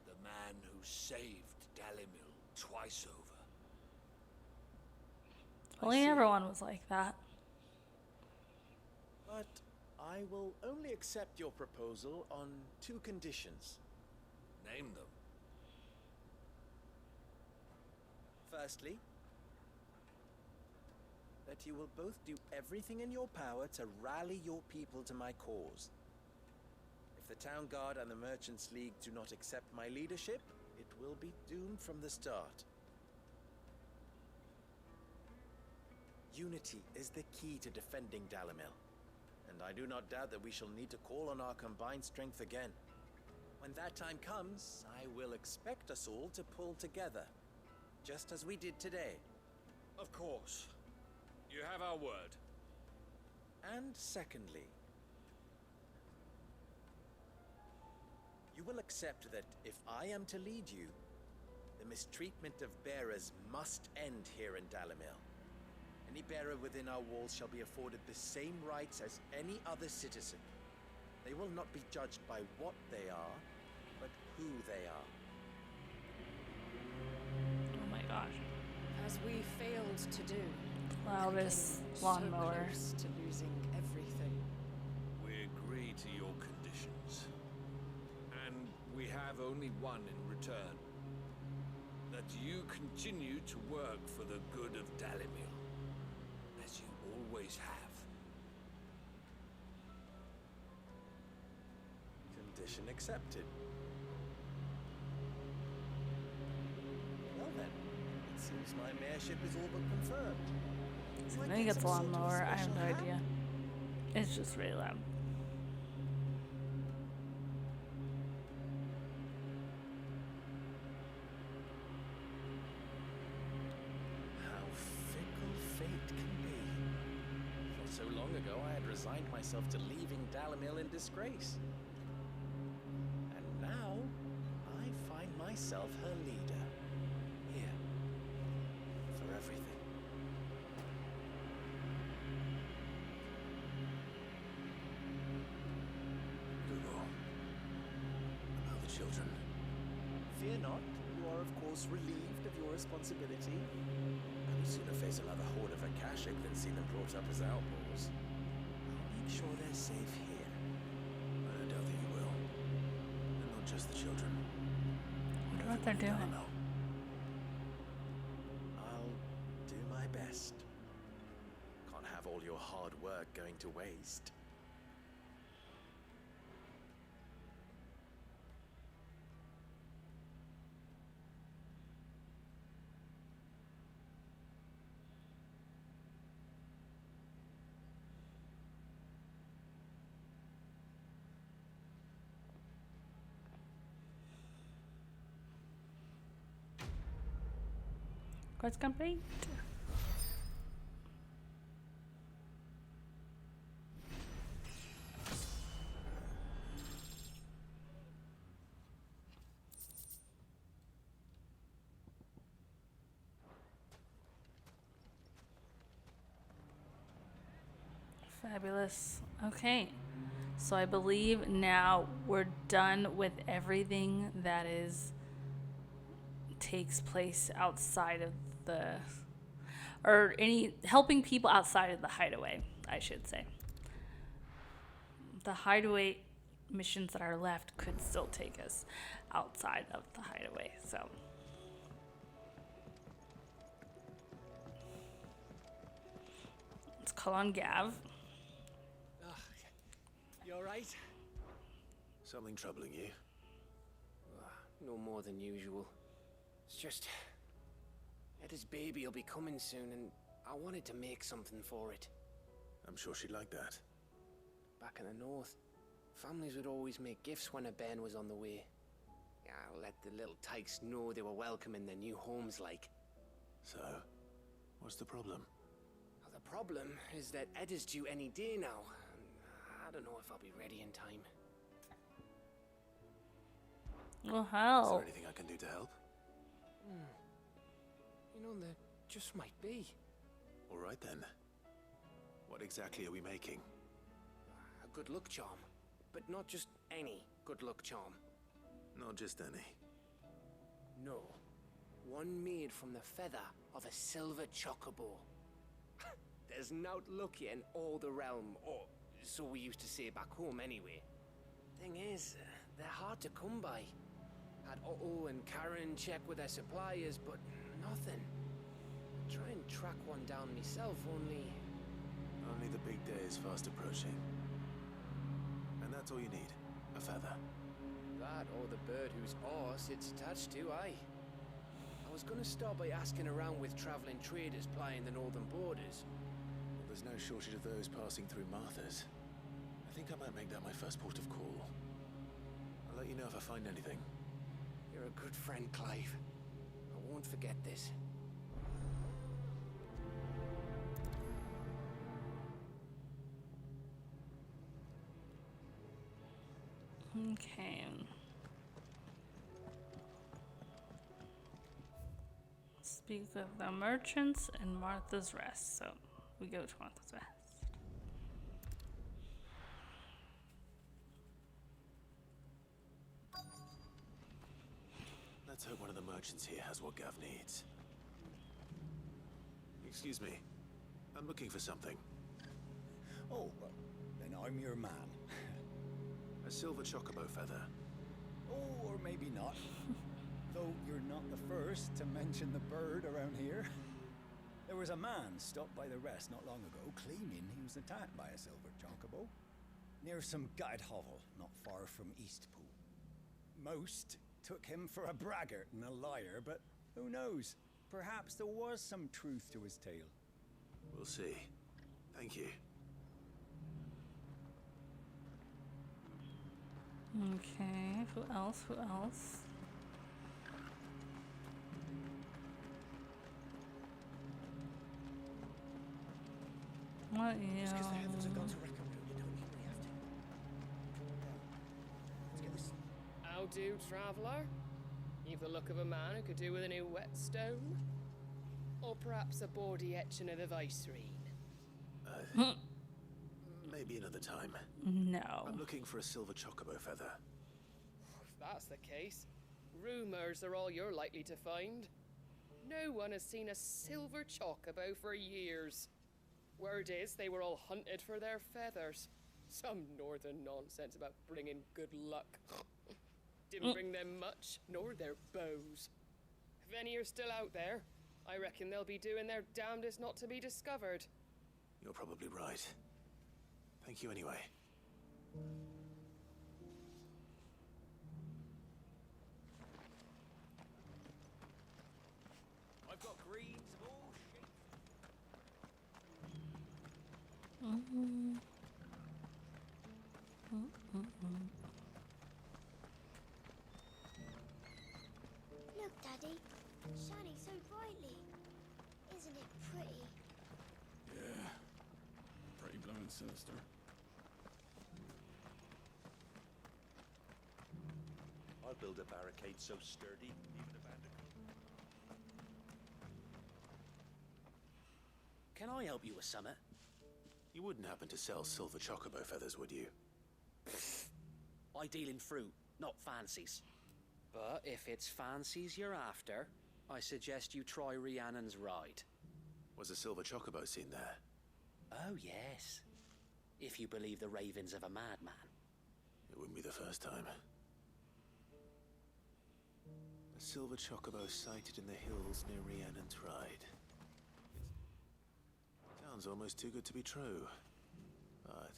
The man who saved Dalimil twice over. Only everyone was like that. But I will only accept your proposal on 2 conditions. Name them. Firstly, that you will both do everything in your power to rally your people to my cause. If the Town Guard and the Merchants League do not accept my leadership, it will be doomed from the start. Unity is the key to defending Dalimil, and I do not doubt that we shall need to call on our combined strength again. When that time comes, I will expect us all to pull together, just as we did today. Of course. You have our word. And secondly, you will accept that if I am to lead you, the mistreatment of bearers must end here in Dalimil. Any bearer within our walls shall be afforded the same rights as any other citizen. They will not be judged by what they are, but who they are. Oh my gosh. As we failed to do. Loudest So lawnmower. close to losing everything. We agree to your conditions. And we have only one in return. That you continue to work for the good of Dalimil. As you always have. Condition accepted. Well then, it seems my mayorship is all but confirmed. I think it's a lawnmower. I have no idea. It's just really loud. How fickle fate can be. For so long ago, I had resigned myself to leaving Dalimil in disgrace. And now, I find myself her leader. Here. For everything. Lugo. About the children. Fear not, you are of course relieved of your responsibility. I would sooner face another horde of Akashic than see them brought up as outlaws. I'll make sure they're safe here. I don't doubt that you will. And not just the children. I wonder what they're doing. I'll do my best. Can't have all your hard work going to waste. Quest complete. Fabulous. Okay. So I believe now we're done with everything that takes place outside of the, or any helping people outside of the hideaway, I should say. The hideaway missions that are left could still take us outside of the hideaway. So let's call on Gav. You alright? Something troubling you? No more than usual. It's just... Etta's baby will be coming soon, and I wanted to make something for it. I'm sure she'd like that. Back in the north, families would always make gifts when a bairn was on the way. Yeah, let the little tykes know they were welcome in their new homes, like. So, what's the problem? Well, the problem is that Etta's due any day now. I don't know if I'll be ready in time. Well, hell. Is there anything I can do to help? You know, there just might be. All right then. What exactly are we making? A good luck charm. But not just any good luck charm. Not just any. No. One made from the feather of a silver chocobo. There's naught luckier in all the realm, or so we used to say back home anyway. Thing is, they're hard to come by. Had Otto and Karen check with their suppliers, but nothing. Try and track one down myself, only the big day is fast approaching. And that's all you need, a feather. that or the bird whose horse it's attached to, aye. I was gonna start by asking around with traveling traders plying the northern borders. Well, there's no shortage of those passing through Martha's. I think I might make that my first port of call. I'll let you know if I find anything. You're a good friend, Clive. I won't forget this. Okay. Speak of the merchants and Martha's Rest. So we go to Martha's Rest. Let's hope one of the merchants here has what Gav needs. Excuse me. I'm looking for something. Oh, well, then I'm your man. A silver chocobo feather. Oh, or maybe not. Though you're not the first to mention the bird around here. There was a man stopped by the rest not long ago, claiming he was attacked by a silver chocobo. Near some gated hovel, not far from Eastpool. Most took him for a braggart and a liar, but who knows? Perhaps there was some truth to his tale. We'll see. Thank you. Okay, who else? Who else? What Just because the heavens have gone else? to reckon, you don't usually have to. Let's get this. How do, traveller? You've the look of a man who could do with a new whetstone? Or perhaps a bawdy etching of the Viceroy? Maybe another time. No. I'm looking for a silver chocobo feather. If that's the case, rumours are all you're likely to find. No one has seen a silver chocobo for years. Word is they were all hunted for their feathers. Some northern nonsense about bringing good luck. Didn't bring them much, nor their bows. If any are still out there, I reckon they'll be doing their damnedest not to be discovered. You're probably right. Thank you anyway. I've got greens of all shapes. Look, Daddy. Shining so brightly. sinister. I'll build a barricade so sturdy, even a bandit. Can I help you with something? You wouldn't happen to sell silver chocobo feathers, would you? I deal in fruit, not fancies. But if it's fancies you're after, I suggest you try Rhiannon's ride. Was a silver chocobo seen there? Oh, yes. If you believe the ravings of a madman. It wouldn't be the first time. A silver chocobo sighted in the hills near Rhiannon's Ride. Sounds almost too good to be true. But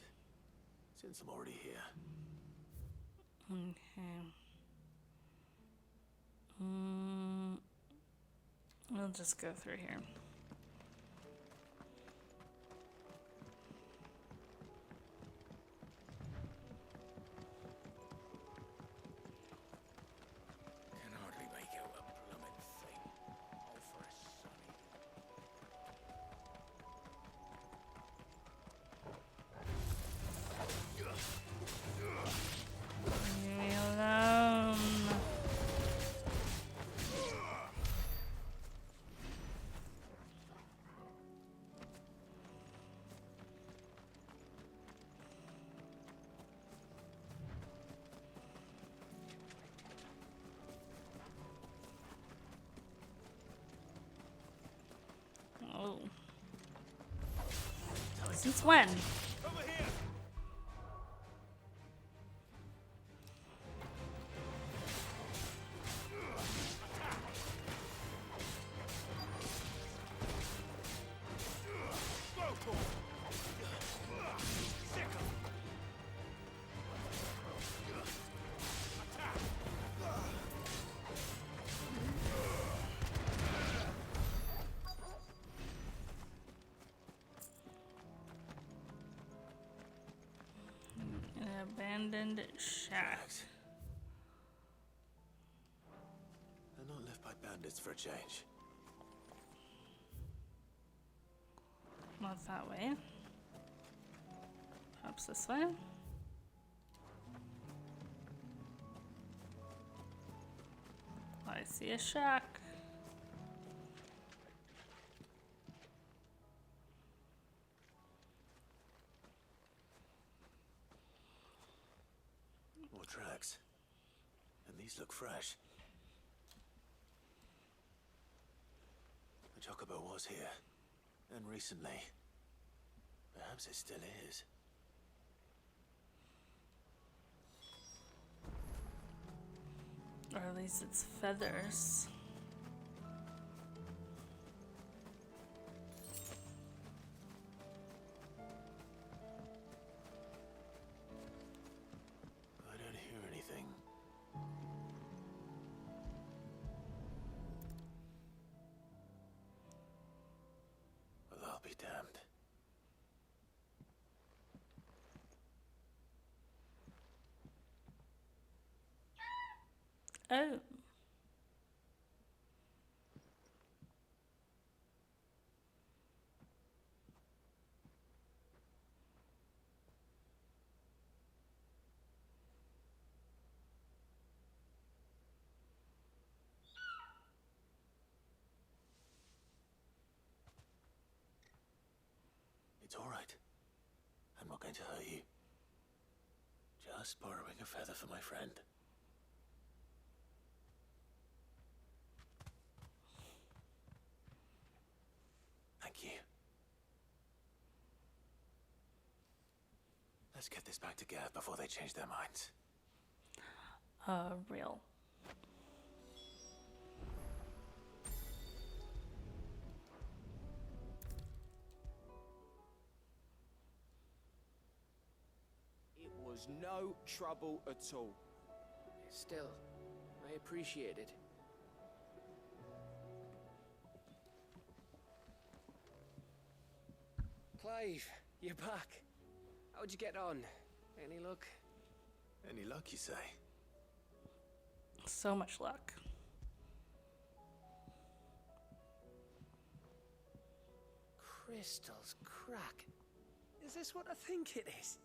since I'm already here... Okay. I'll just go through here. Can hardly make out a bloomin' thing. Oh, for a sunny. Leave me alone. Oh. Since when? An abandoned shack. They're not left by bandits for a change. Not that way. Perhaps this way. I see a shack. More tracks. And these look fresh. The chocobo was here. And recently. Perhaps it still is. Or at least it's feathers. I don't hear anything. Well, I'll be damned. Oh. It's all right. I'm not going to hurt you. Just borrowing a feather for my friend. Thank you. Let's get this back together before they change their minds. Real. It was no trouble at all. Still, I appreciate it. Clive, you're back. How'd you get on? Any luck? Any luck, you say? So much luck. Crystals crack. Is this what I think it is?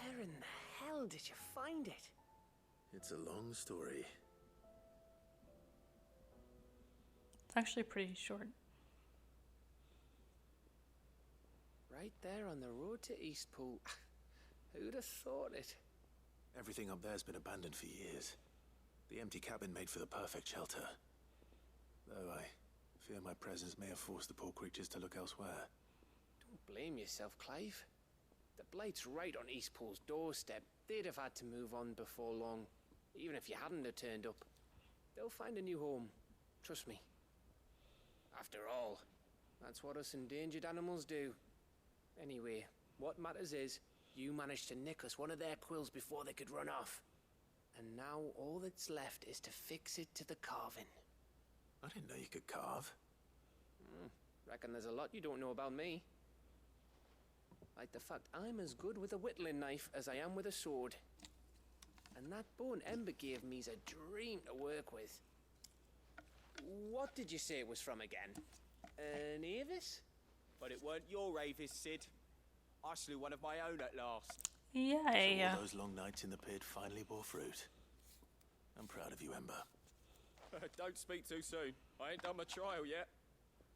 Where in the hell did you find it? It's a long story. It's actually pretty short. Right there on the road to Eastpool. Who'd have thought it? Everything up there's been abandoned for years. The empty cabin made for the perfect shelter. Though I fear my presence may have forced the poor creatures to look elsewhere. Don't blame yourself, Clive. The Blight's right on Eastpool's doorstep. They'd have had to move on before long. Even if you hadn't have turned up. They'll find a new home. Trust me. After all, that's what us endangered animals do. Anyway, what matters is, you managed to nick us one of their quills before they could run off. And now all that's left is to fix it to the carving. I didn't know you could carve. Reckon there's a lot you don't know about me. Like the fact I'm as good with a whittling knife as I am with a sword. And that bone Ember gave me's a dream to work with. What did you say it was from again? An Avis? But it weren't your Avis, Sid. I slew one of my own at last. Yeah. So all those long nights in the pit finally bore fruit. I'm proud of you, Ember. Don't speak too soon. I ain't done my trial yet.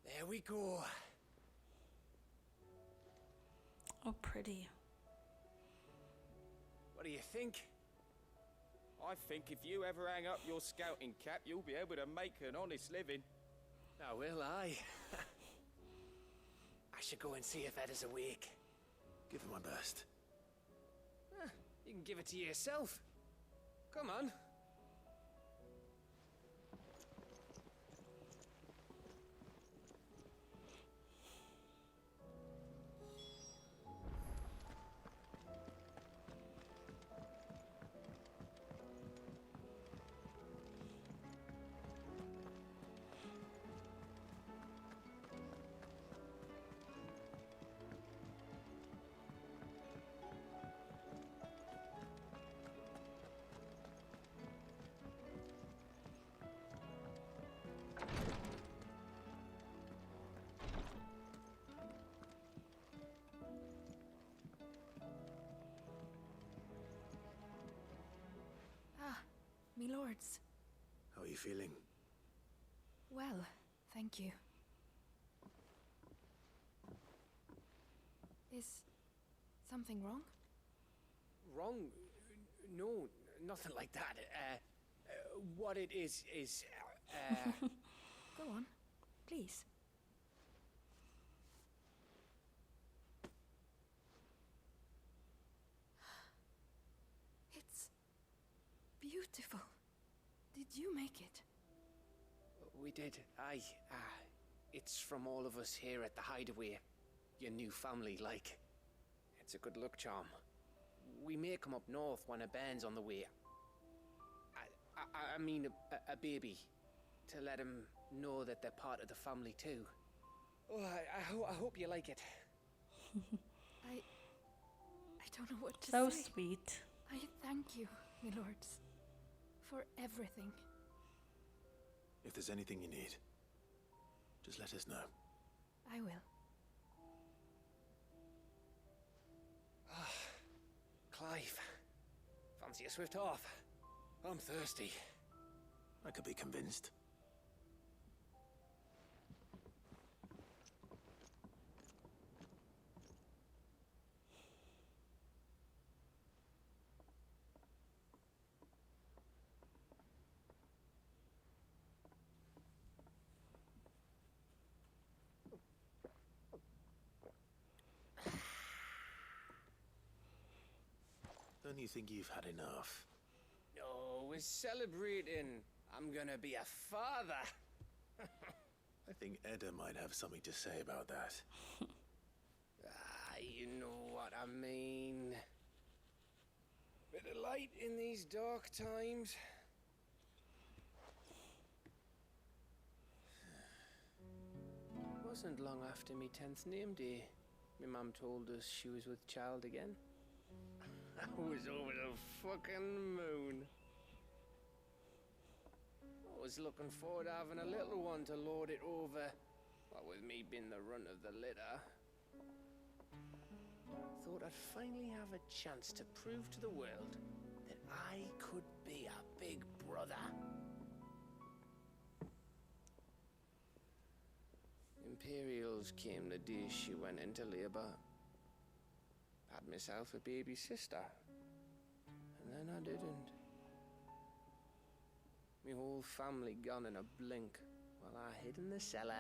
There we go. Oh, pretty. What do you think? I think if you ever hang up your scouting cap, you'll be able to make an honest living. Now will I? I should go and see if Ed is awake. Give it my best. You can give it to yourself. Come on. Me lords. How are you feeling? Well, thank you. Is something wrong? Wrong? No, nothing like that. What it is... Go on, please. It's beautiful. Did you make it? We did, aye. It's from all of us here at the Hideaway. Your new family, like. It's a good luck charm. We may come up north when a band's on the way. I mean a baby. To let him know that they're part of the family too. Oh, I hope you like it. I don't know what to So say. sweet. I thank you, my lords, for everything. If there's anything you need, just let us know. I will. Clive, fancy a swift off? I'm thirsty. I could be convinced. Don't you think you've had enough? No, we're celebrating. I'm gonna be a father. I think Edda might have something to say about that. You know what I mean. Bit of light in these dark times. Wasn't long after me 10th name day. My mum told us she was with child again. I was over the fucking moon. I was looking forward to having a little one to lord it over. What with me being the runt of the litter. thought I'd finally have a chance to prove to the world that I could be a big brother. Imperials came the day she went into labor. Had myself a baby sister. And then I didn't. My whole family gone in a blink, while I hid in the cellar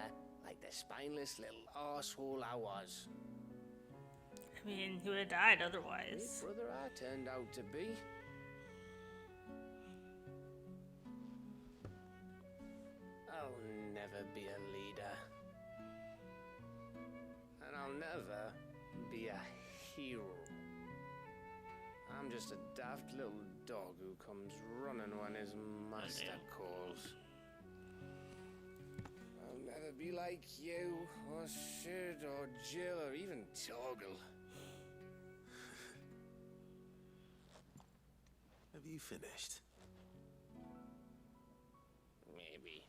like the spineless little arsehole I was. I mean, he would have died otherwise. Big brother I turned out to be. I'll never be a leader. And I'll never be a hero. I'm just a daft little dog who comes running when his master calls. I'll never be like you, or Sid, or Jill, or even Torgal. Have you finished? Maybe.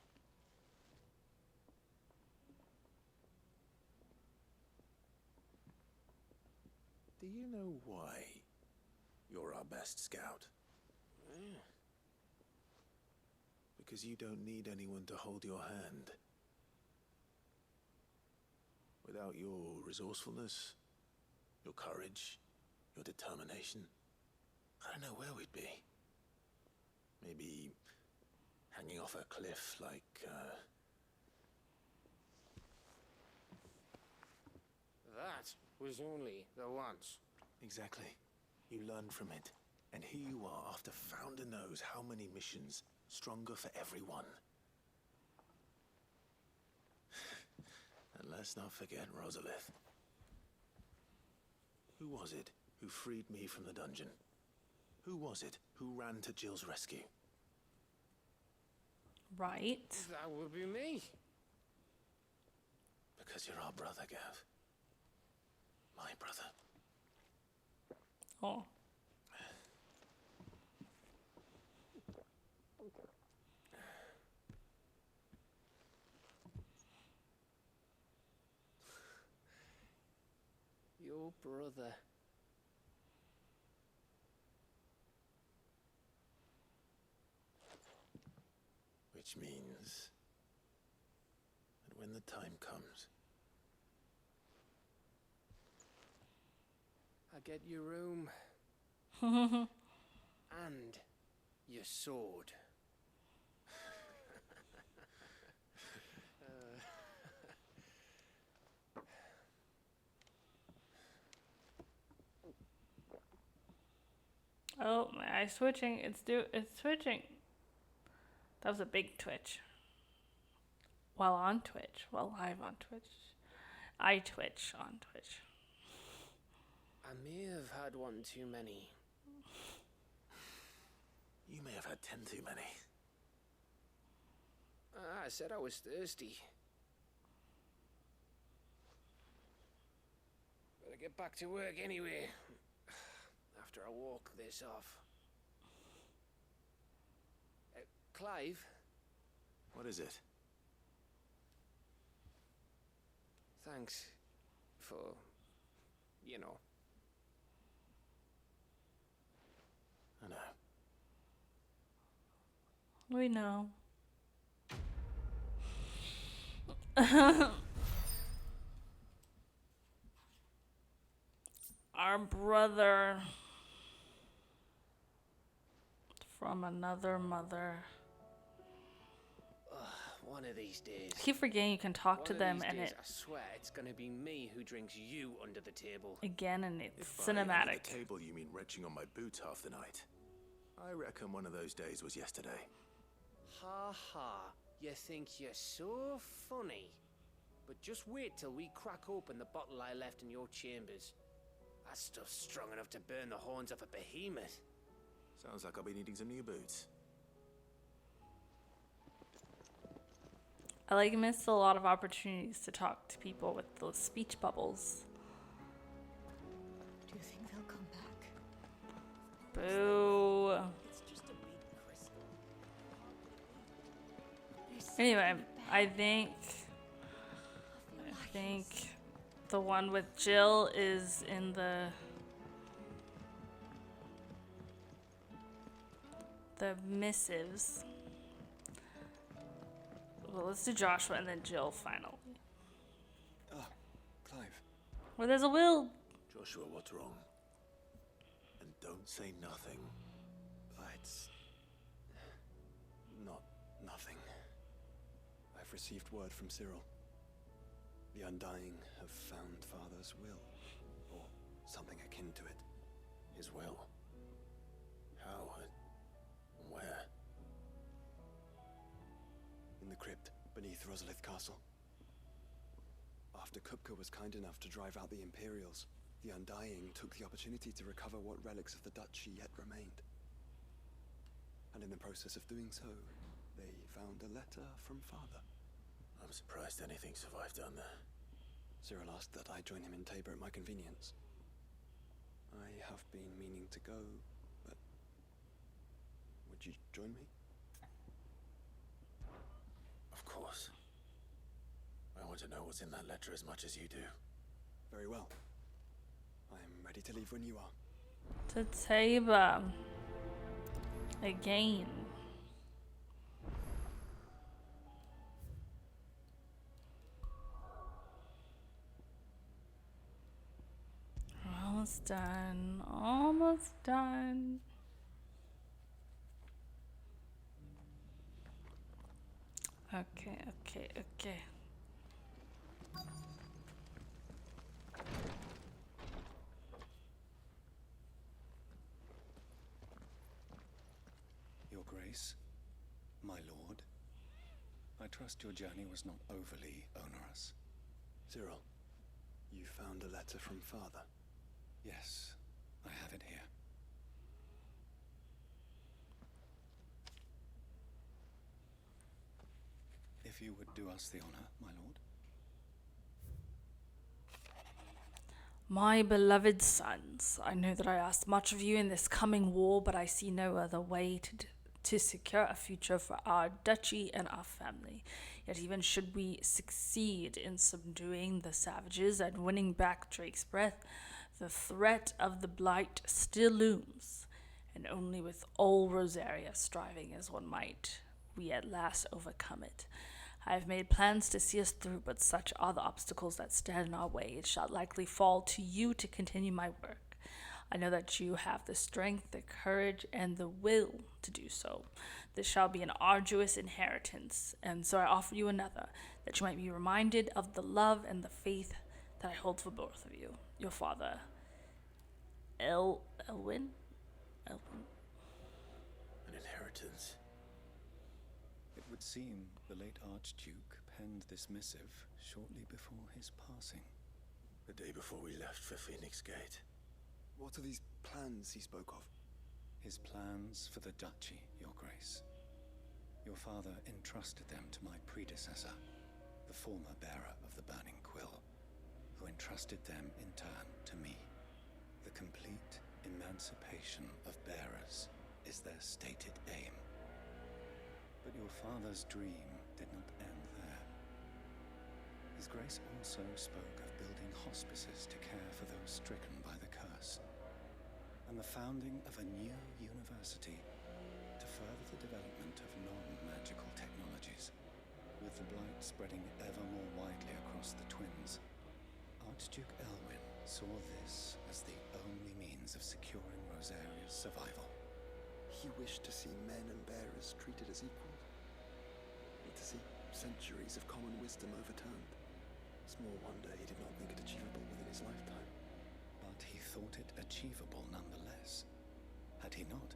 Do you know why you're our best scout? Yeah. Because you don't need anyone to hold your hand. Without your resourcefulness, your courage, your determination, I don't know where we'd be. Maybe hanging off a cliff like, That was only the once. Exactly. You learn from it. And here you are, after Founder knows how many missions, stronger for everyone. And let's not forget Rosalith. Who was it who freed me from the dungeon? Who was it who ran to Jill's rescue? Right. That would be me. Because you're our brother, Gav. My brother. Oh. Your brother. Which means that when the time comes, I get your room. And your sword. Oh, my eye's switching. It's switching. That was a big twitch. While on Twitch. While live on Twitch. I twitch on Twitch. I may have had one too many. you may have had 10 too many. I said I was thirsty. Better get back to work anyway. After I walk this off. Clive? What is it? Thanks for, you know. I know. We know. Our brother from another mother. One of these days. I keep forgetting you can talk to them and I swear it's gonna be me who drinks you under the table. Again, and it's If by cinematic. under the table you mean retching on my boots half the night. I reckon one of those days was yesterday. Ha ha. You think you're so funny. But just wait till we crack open the bottle I left in your chambers. That stuff's strong enough to burn the horns off a behemoth. Sounds like I'll be needing some new boots. I missed a lot of opportunities to talk to people with those speech bubbles. Do you think they'll come back? Boo. It's just a big crystal. Anyway, I think the one with Jill is in the the missives. Well, let's do Joshua and then Jill finally. Ah, Clive. Where there's a will. Joshua, what's wrong? And don't say nothing. It's not nothing. I've received word from Cyril. The Undying have found Father's will, or something akin to it. His will? How and where? In the crypt beneath Rosalith Castle. After Kupka was kind enough to drive out the Imperials, the Undying took the opportunity to recover what relics of the Duchy yet remained. And in the process of doing so, they found a letter from Father. I'm surprised anything survived down there. Cyril asked that I join him in Tabor at my convenience. I have been meaning to go, but would you join me? Of course. I want to know what's in that letter as much as you do. Very well. I am ready to leave when you are. To Tabor. Again. Almost done. Almost done. Okay. Your Grace, my lord, I trust your journey was not overly onerous. Cyril, you found a letter from Father? Yes, I have it here. If you would do us the honor, my lord. My beloved sons, I know that I asked much of you in this coming war, but I see no other way to secure a future for our duchy and our family. Yet even should we succeed in subduing the savages and winning back Drake's breath, the threat of the Blight still looms, and only with all Rosaria striving as one might, we at last overcome it. I have made plans to see us through, but such are the obstacles that stand in our way. It shall likely fall to you to continue my work. I know that you have the strength, the courage, and the will to do so. This shall be an arduous inheritance, and so I offer you another, that you might be reminded of the love and the faith that I hold for both of you. Your father, Elwyn? An inheritance. It would seem the late Archduke penned this missive shortly before his passing. The day before we left for Phoenix Gate. What are these plans he spoke of? His plans for the Duchy, Your Grace. Your father entrusted them to my predecessor, the former bearer of the Burning Quill, who entrusted them in turn to me. The complete emancipation of bearers is their stated aim. But your father's dream did not end there. His Grace also spoke of building hospices to care for those stricken by the curse, and the founding of a new university to further the development of non-magical technologies. With the Blight spreading ever more widely across the Twins, Archduke Elwyn saw this as the only means of securing Rosaria's survival. He wished to see men and bearers treated as equals, and to see centuries of common wisdom overturned. Small wonder he did not think it achievable within his lifetime. But he thought it achievable nonetheless. Had he not,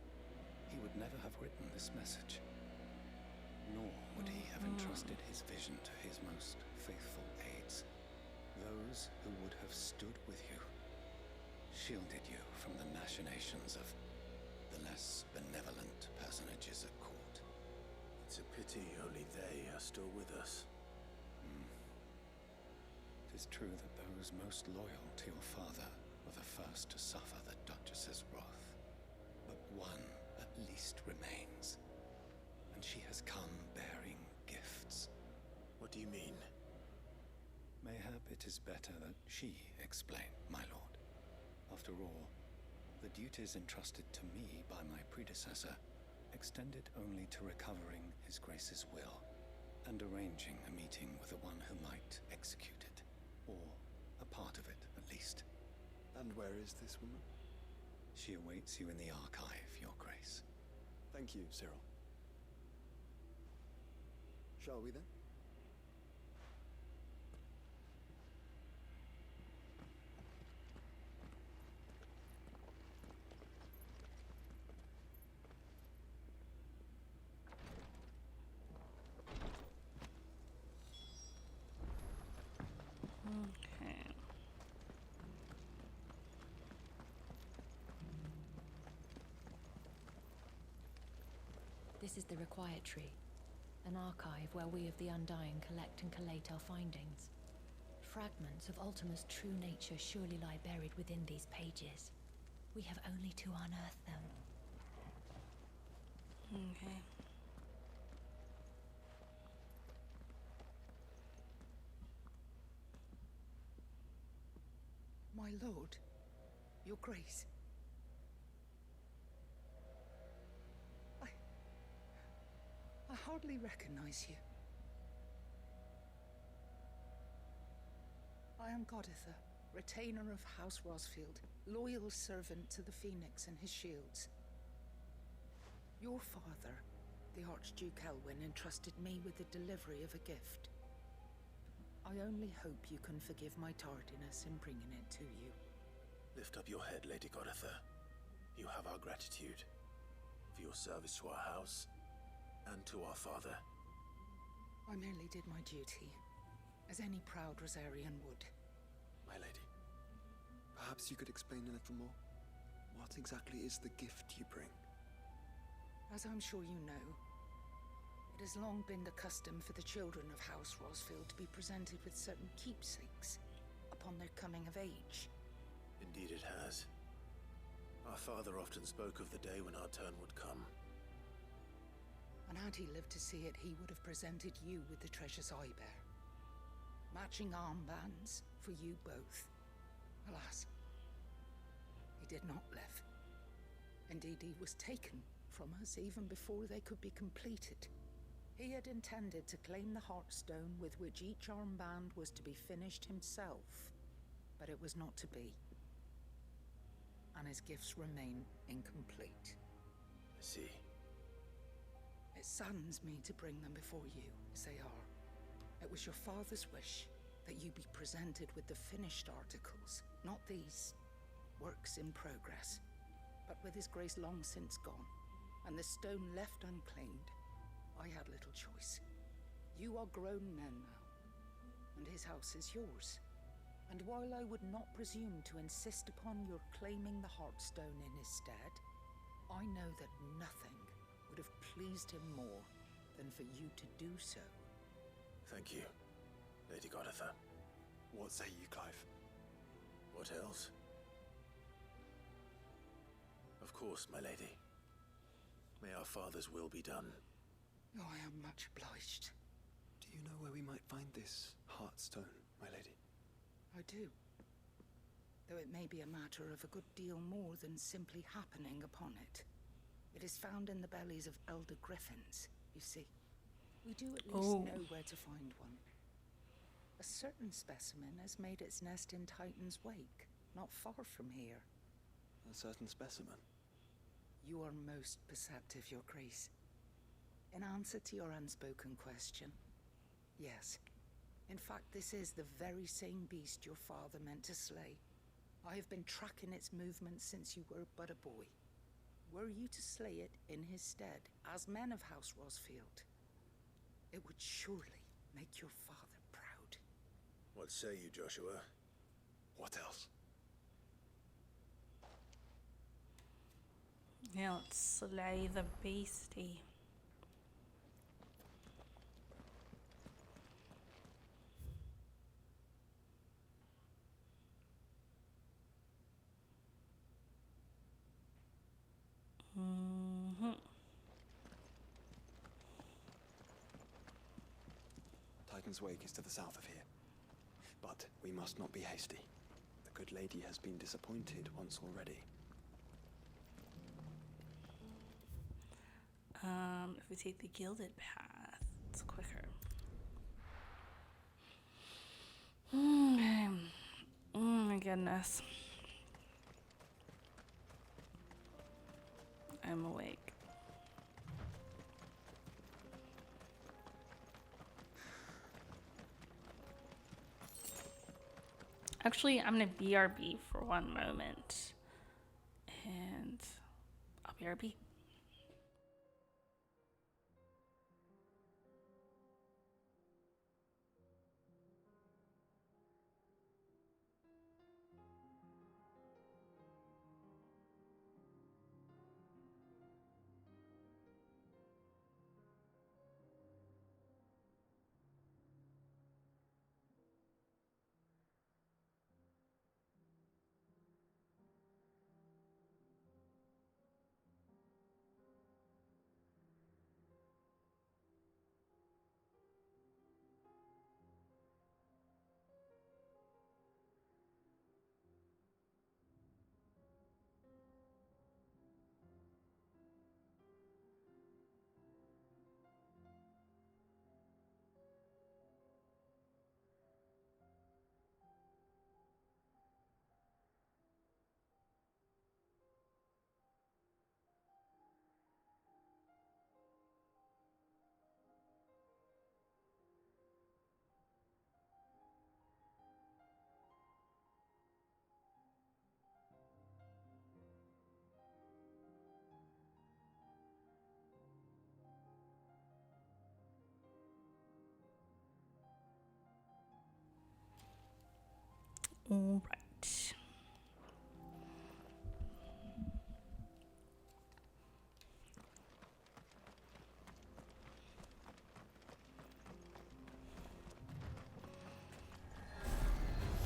he would never have written this message. Nor would he have entrusted his vision to his most faithful aides, those who would have stood with you, shielded you from the machinations of the less benevolent personages at court. It's a pity only they are still with us. It is true that those most loyal to your father were the first to suffer the Duchess's wrath. But one at least remains, and she has come bearing gifts. What do you mean? Mayhap it is better that she explain, my lord. After all, the duties entrusted to me by my predecessor extended only to recovering His Grace's will and arranging a meeting with the one who might execute it, or a part of it, at least. And where is this woman? She awaits you in the archive, Your Grace. Thank you, Cyril. Shall we then? Okay. This is the Requietary, an archive where we of the Undying collect and collate our findings. Fragments of Ultima's true nature surely lie buried within these pages. We have only to unearth them. Okay. My lord, Your Grace. I hardly recognize you. I am Goditha, retainer of House Rosfield, loyal servant to the Phoenix and his shields. Your father, the Archduke Elwyn, entrusted me with the delivery of a gift. I only hope you can forgive my tardiness in bringing it to you. Lift up your head, Lady Goditha. You have our gratitude for your service to our house and to our father. I merely did my duty, as any proud Rosarian would. My lady, perhaps you could explain a little more? What exactly is the gift you bring? As I'm sure you know, it has long been the custom for the children of House Rosfield to be presented with certain keepsakes upon their coming of age. Indeed it has. Our father often spoke of the day when our turn would come. And had he lived to see it, he would have presented you with the treasures I bear. Matching armbands for you both. Alas, he did not live. Indeed, he was taken from us even before they could be completed. He had intended to claim the Heartstone with which each armband was to be finished himself, but it was not to be. And his gifts remain incomplete. I see. It saddens me to bring them before you, as they are. It was your father's wish that you be presented with the finished articles, not these works in progress. But with his grace long since gone, and the stone left unclaimed, I had little choice. You are grown men now, and his house is yours. And while I would not presume to insist upon your claiming the Heartstone in his stead, I know that nothing would have pleased him more than for you to do so. Thank you, Lady Goditha. What say you, Clive? What else? Of course, my lady. May our father's will be done. Oh, I am much obliged. Do you know where we might find this Heartstone, my lady? I do. Though it may be a matter of a good deal more than simply happening upon it. It is found in the bellies of elder griffins, you see. We do at least know where to find one. A certain specimen has made its nest in Titan's Wake, not far from here. A certain specimen? You are most perceptive, Your Grace. In answer to your unspoken question, yes. In fact, this is the very same beast your father meant to slay. I have been tracking its movements since you were but a boy. Were you to slay it in his stead, as men of House Rosfield, it would surely make your father proud. What say you, Joshua? What else? Now let's slay the beastie. Titan's Wake is to the south of here. But we must not be hasty. The good lady has been disappointed once already. we take the gilded path, it's quicker. Oh my goodness. I'm awake. Actually, I'm gonna BRB for one moment. And I'll BRB. All right.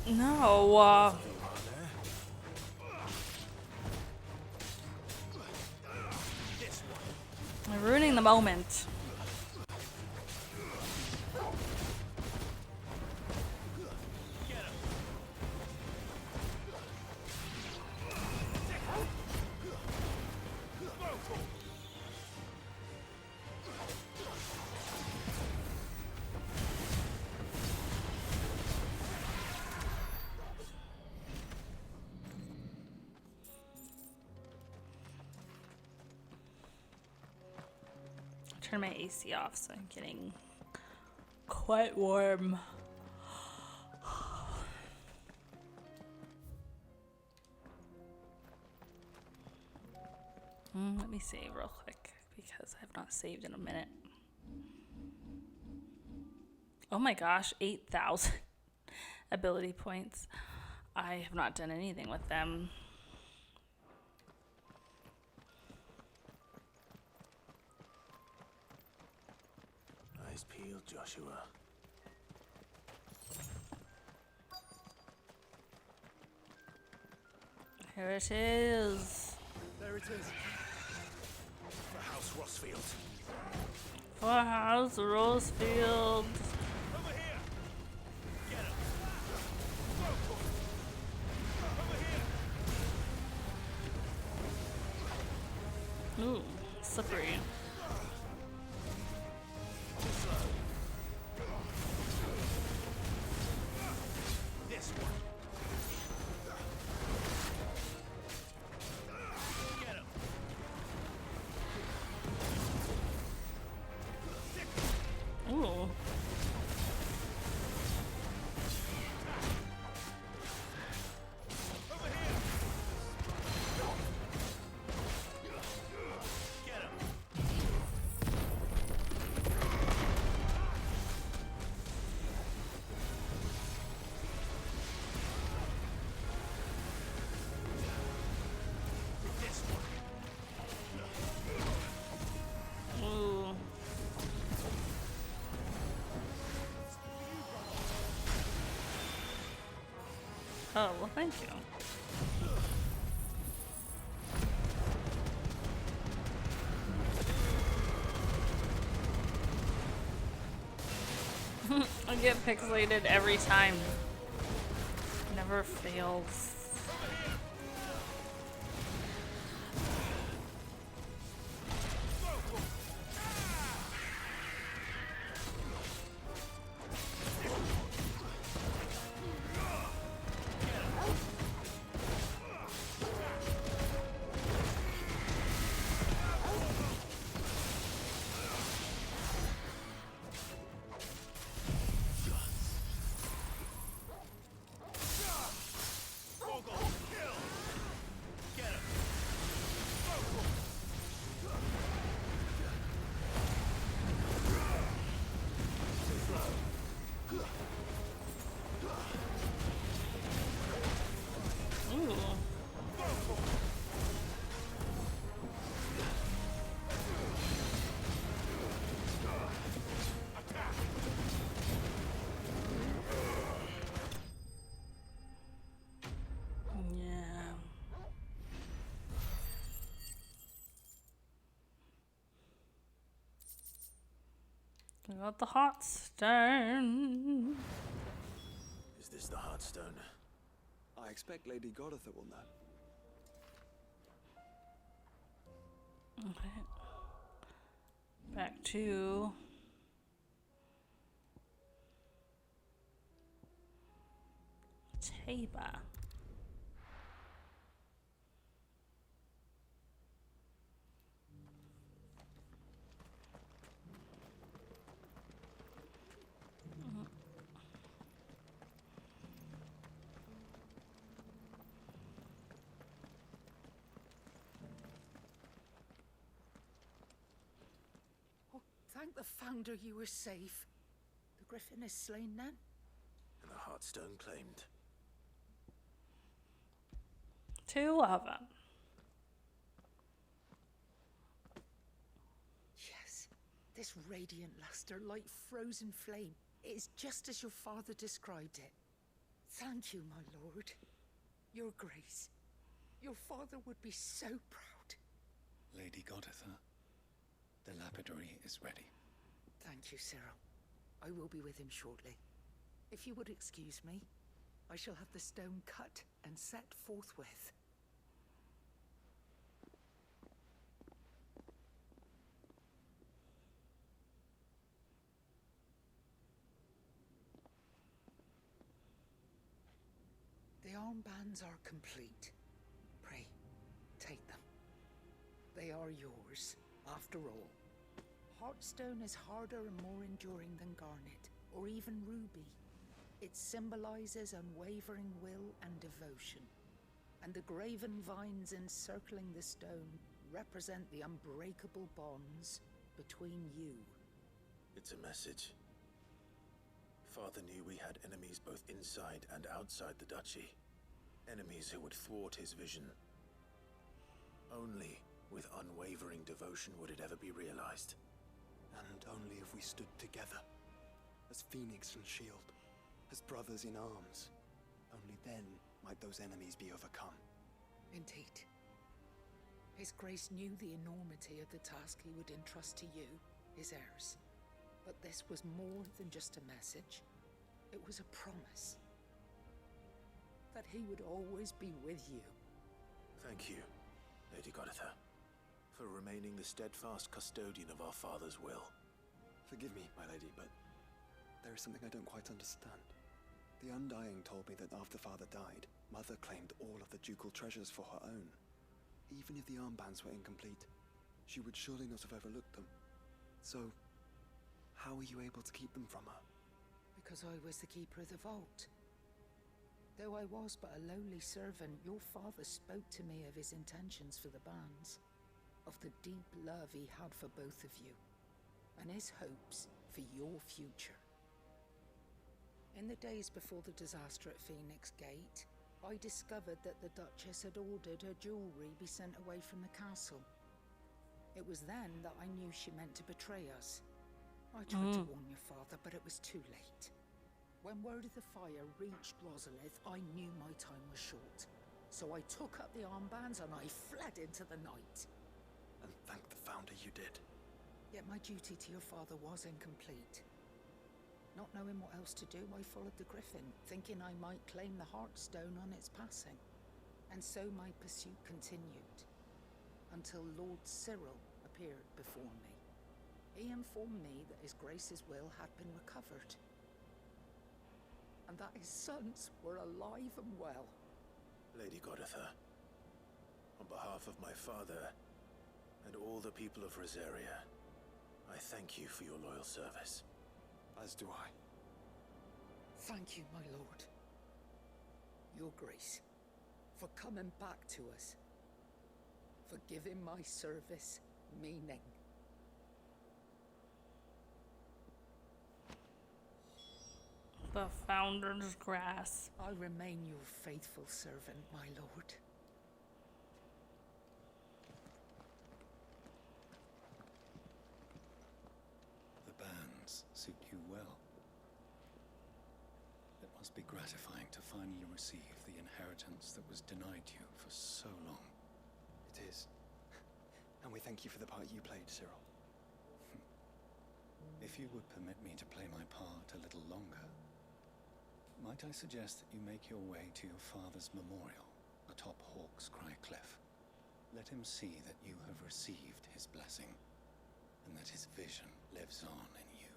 No. I'm ruining the moment. Turn my AC off so I'm getting quite warm. Let me save real quick because I've not saved in a minute. Oh my gosh, 8,000 ability points. I have not done anything with them. Eyes peeled, Joshua. Here it is. There it is. For House Rossfield. For House Rosefield. Over here! Get him! Over here! Ooh, slippery. This one. Get him! Ooh. Ooh. Oh, well, thank you. I get pixelated every time. Never fails. I got the hot stone. Is this the Heartstone? I expect Lady Goditha will know. Okay. Back to Taba. Thank the Founder you were safe. The Griffin is slain then? And the Heartstone claimed. 2 of them. Yes. This radiant luster, like frozen flame. It is just as your father described it. Thank you, my lord. Your Grace. Your father would be so proud. Lady Goditha, the lapidary is ready. Thank you, Cyril. I will be with him shortly. If you would excuse me, I shall have the stone cut and set forthwith. The armbands are complete. Pray, take them. They are yours, after all. Heartstone is harder and more enduring than garnet, or even ruby. It symbolizes unwavering will and devotion. And the graven vines encircling the stone represent the unbreakable bonds between you. It's a message. Father knew we had enemies both inside and outside the duchy. Enemies who would thwart his vision. Only with unwavering devotion would it ever be realized. And only if we stood together, as Phoenix and Shield, as brothers in arms. Only then might those enemies be overcome. Indeed. His Grace knew the enormity of the task he would entrust to you, his heirs. But this was more than just a message. It was a promise. That he would always be with you. Thank you, Lady Goditha, for remaining the steadfast custodian of our father's will. Forgive me, my lady, but there is something I don't quite understand. The Undying told me that after Father died, Mother claimed all of the ducal treasures for her own. Even if the armbands were incomplete, she would surely not have overlooked them. So, how were you able to keep them from her? Because I was the keeper of the vault. Though I was but a lowly servant, your father spoke to me of his intentions for the bands, of the deep love he had for both of you, and his hopes for your future. In the days before the disaster at Phoenix Gate, I discovered that the Duchess had ordered her jewelry be sent away from the castle. It was then that I knew she meant to betray us. I tried to warn your father, but it was too late. When word of the fire reached Rosalith, I knew my time was short. So I took up the armbands and I fled into the night. And thank the Founder you did. Yet my duty to your father was incomplete. Not knowing what else to do, I followed the Griffin, thinking I might claim the Heartstone on its passing. And so my pursuit continued, until Lord Cyril appeared before me. He informed me that His Grace's will had been recovered, and that his sons were alive and well. Lady Goditha, on behalf of my father and all the people of Rosaria, I thank you for your loyal service. As do I. Thank you, my lord. Your Grace, for coming back to us, for giving my service meaning. The Founder's Grass. I remain your faithful servant, my lord. The bands suit you well. It must be gratifying to finally receive the inheritance that was denied you for so long. It is. And we thank you for the part you played, Cyril. If you would permit me to play my part a little longer, might I suggest that you make your way to your father's memorial atop Hawk's Cry Cliff? Let him see that you have received his blessing, and that his vision lives on in you.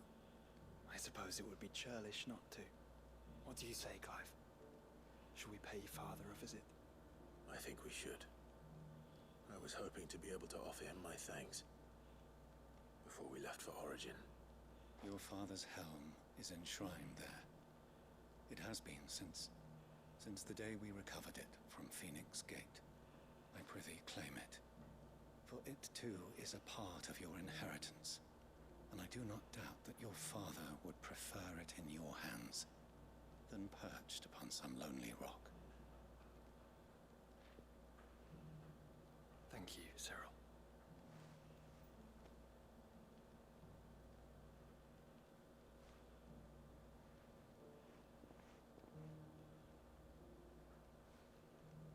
I suppose it would be churlish not to. What do you say, Clive? Should we pay Father a visit? I think we should. I was hoping to be able to offer him my thanks before we left for Origin. Your father's helm is enshrined there. It has been since the day we recovered it from Phoenix Gate. I prithee claim it, for it too is a part of your inheritance, and I do not doubt that your father would prefer it in your hands than perched upon some lonely rock. Thank you, Cyril.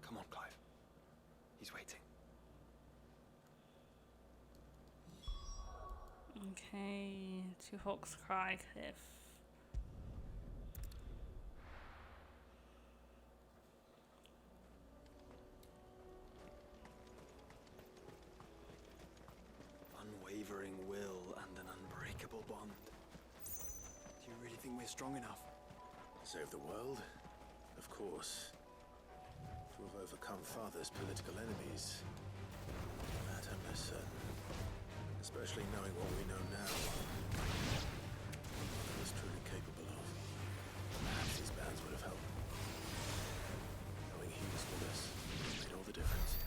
Come on, Clive. He's waiting. Okay, to Hawk's Cry Cliff. Unwavering will and an unbreakable bond. Do you really think we're strong enough? To save the world? Of course. To have overcome Father's political enemies? That I'm less certain. Especially knowing what we know now. Father was truly capable of. Perhaps these bands would have helped. Knowing he was with us made all the difference.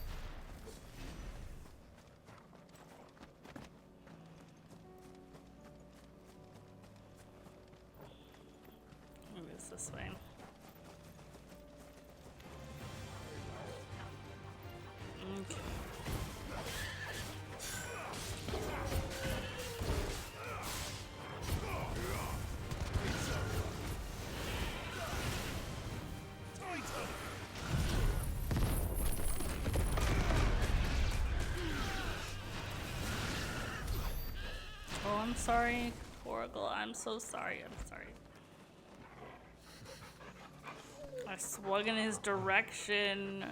Maybe it's this way. Okay. Oh, I'm sorry, Oracle. I'm so sorry. I'm sorry. I swung in his direction.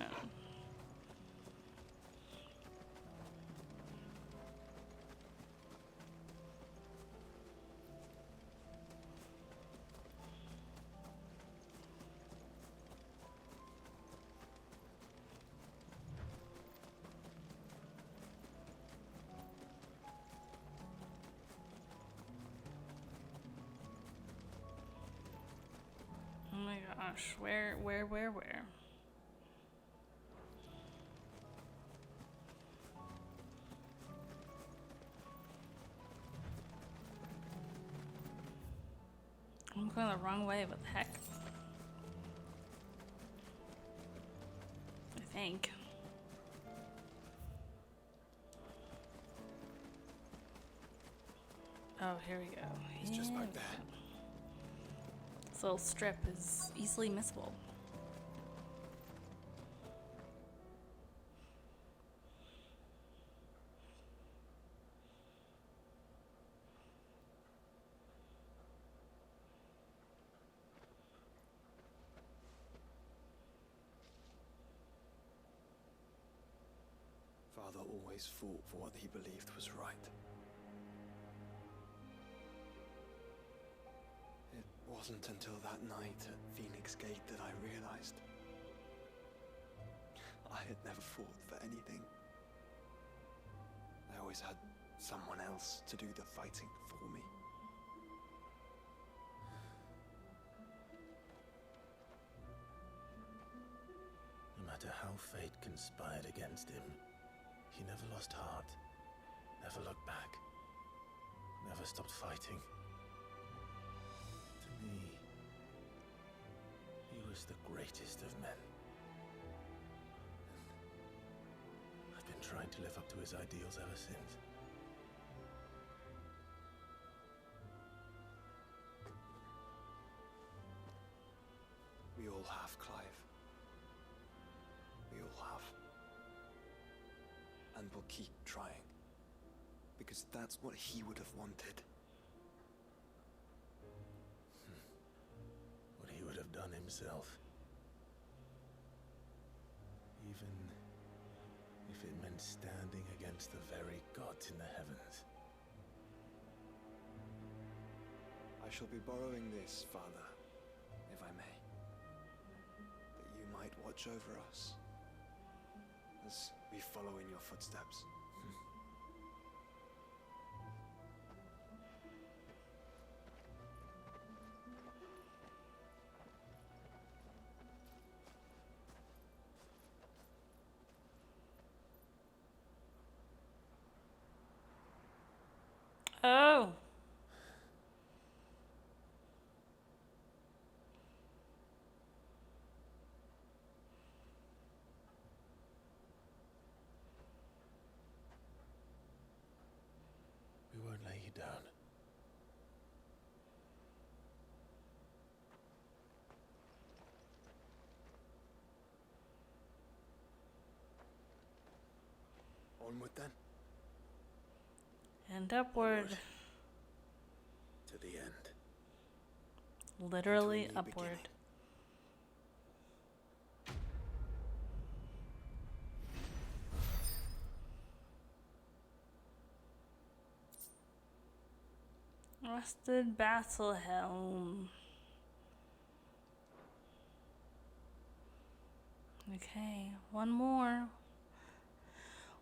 Oh my gosh, where? I'm going the wrong way, what the heck? I think. Oh, here we go. He's just back there. This little strip is easily missable. Father always fought for what he believed was right. It wasn't until that night at Phoenix Gate that I realized I had never fought for anything. I always had someone else to do the fighting for me. No matter how fate conspired against him, he never lost heart, never looked back, never stopped fighting. To me, he was the greatest of men. I've been trying to live up to his ideals ever since. We all have, Clive. We all have. And we'll keep trying. Because that's what he would have wanted. sun himself. Even if it meant standing against the very gods in the heavens. I shall be borrowing this, Father, if I may. That you might watch over us as we follow in your footsteps. Oh. We won't lay you down. Onward then. And upward. To the end. Literally Into a new upward. beginning. Rusted battle helm. Okay, one more.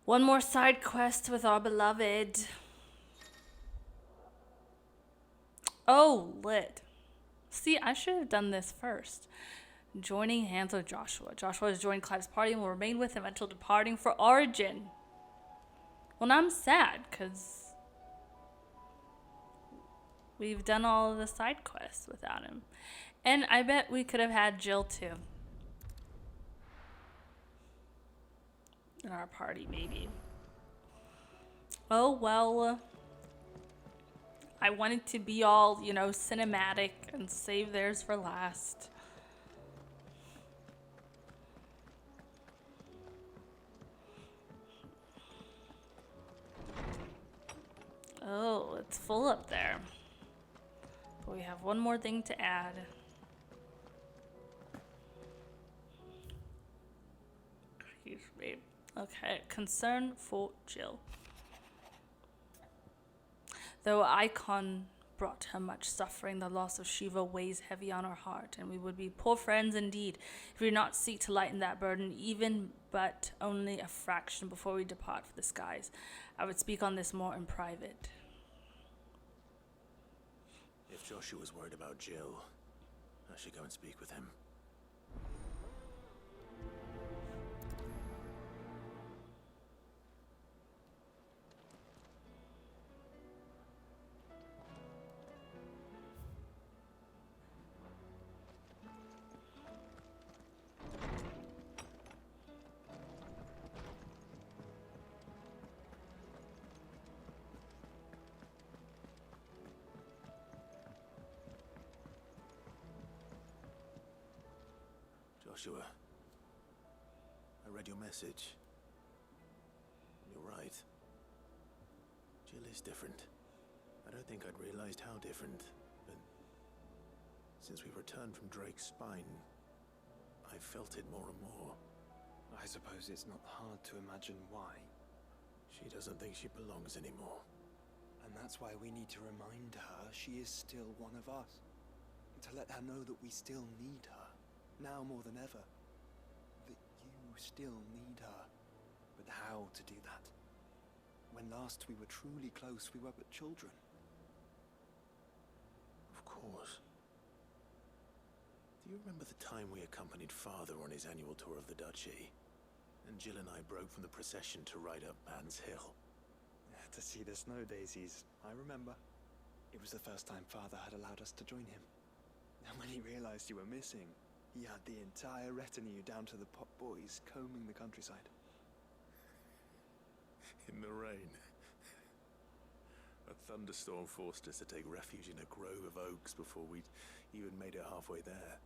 One more side quest with our beloved. Oh, lit. See, I should have done this first. Joining hands with Joshua. Joshua has joined Clive's party and will remain with him until departing for Origin. Well, now I'm sad, because we've done all of the side quests without him. And I bet we could have had Jill, too. In our party, maybe. Oh, well. I wanted to be all, you know, cinematic and save theirs for last. Oh, it's full up there. But we have one more thing to add. Excuse me. Okay, concern for Jill. Though Icon brought her much suffering, the loss of Shiva weighs heavy on our heart, and we would be poor friends indeed if we did not seek to lighten that burden, even but only a fraction before we depart for the skies. I would speak on this more in private. If Joshua's worried about Jill, I should go and speak with him. Joshua, I read your message. You're right. Jill is different. I don't think I'd realized how different, but since we returned from Drake's spine, I've felt it more and more. I suppose it's not hard to imagine why. She doesn't think she belongs anymore. And that's why we need to remind her she is still one of us. To let her know that we still need her. Now more than ever. That you still need her. But how to do that? When last we were truly close, we were but children. Of course. Do you remember the time we accompanied Father on his annual tour of the Duchy? And Jill and I broke from the procession to ride up Man's Hill. To see the snow daisies, I remember. It was the first time Father had allowed us to join him. And when he realized you were missing, he had the entire retinue down to the pot boys combing the countryside. In the rain. A thunderstorm forced us to take refuge in a grove of oaks before we'd even made it halfway there.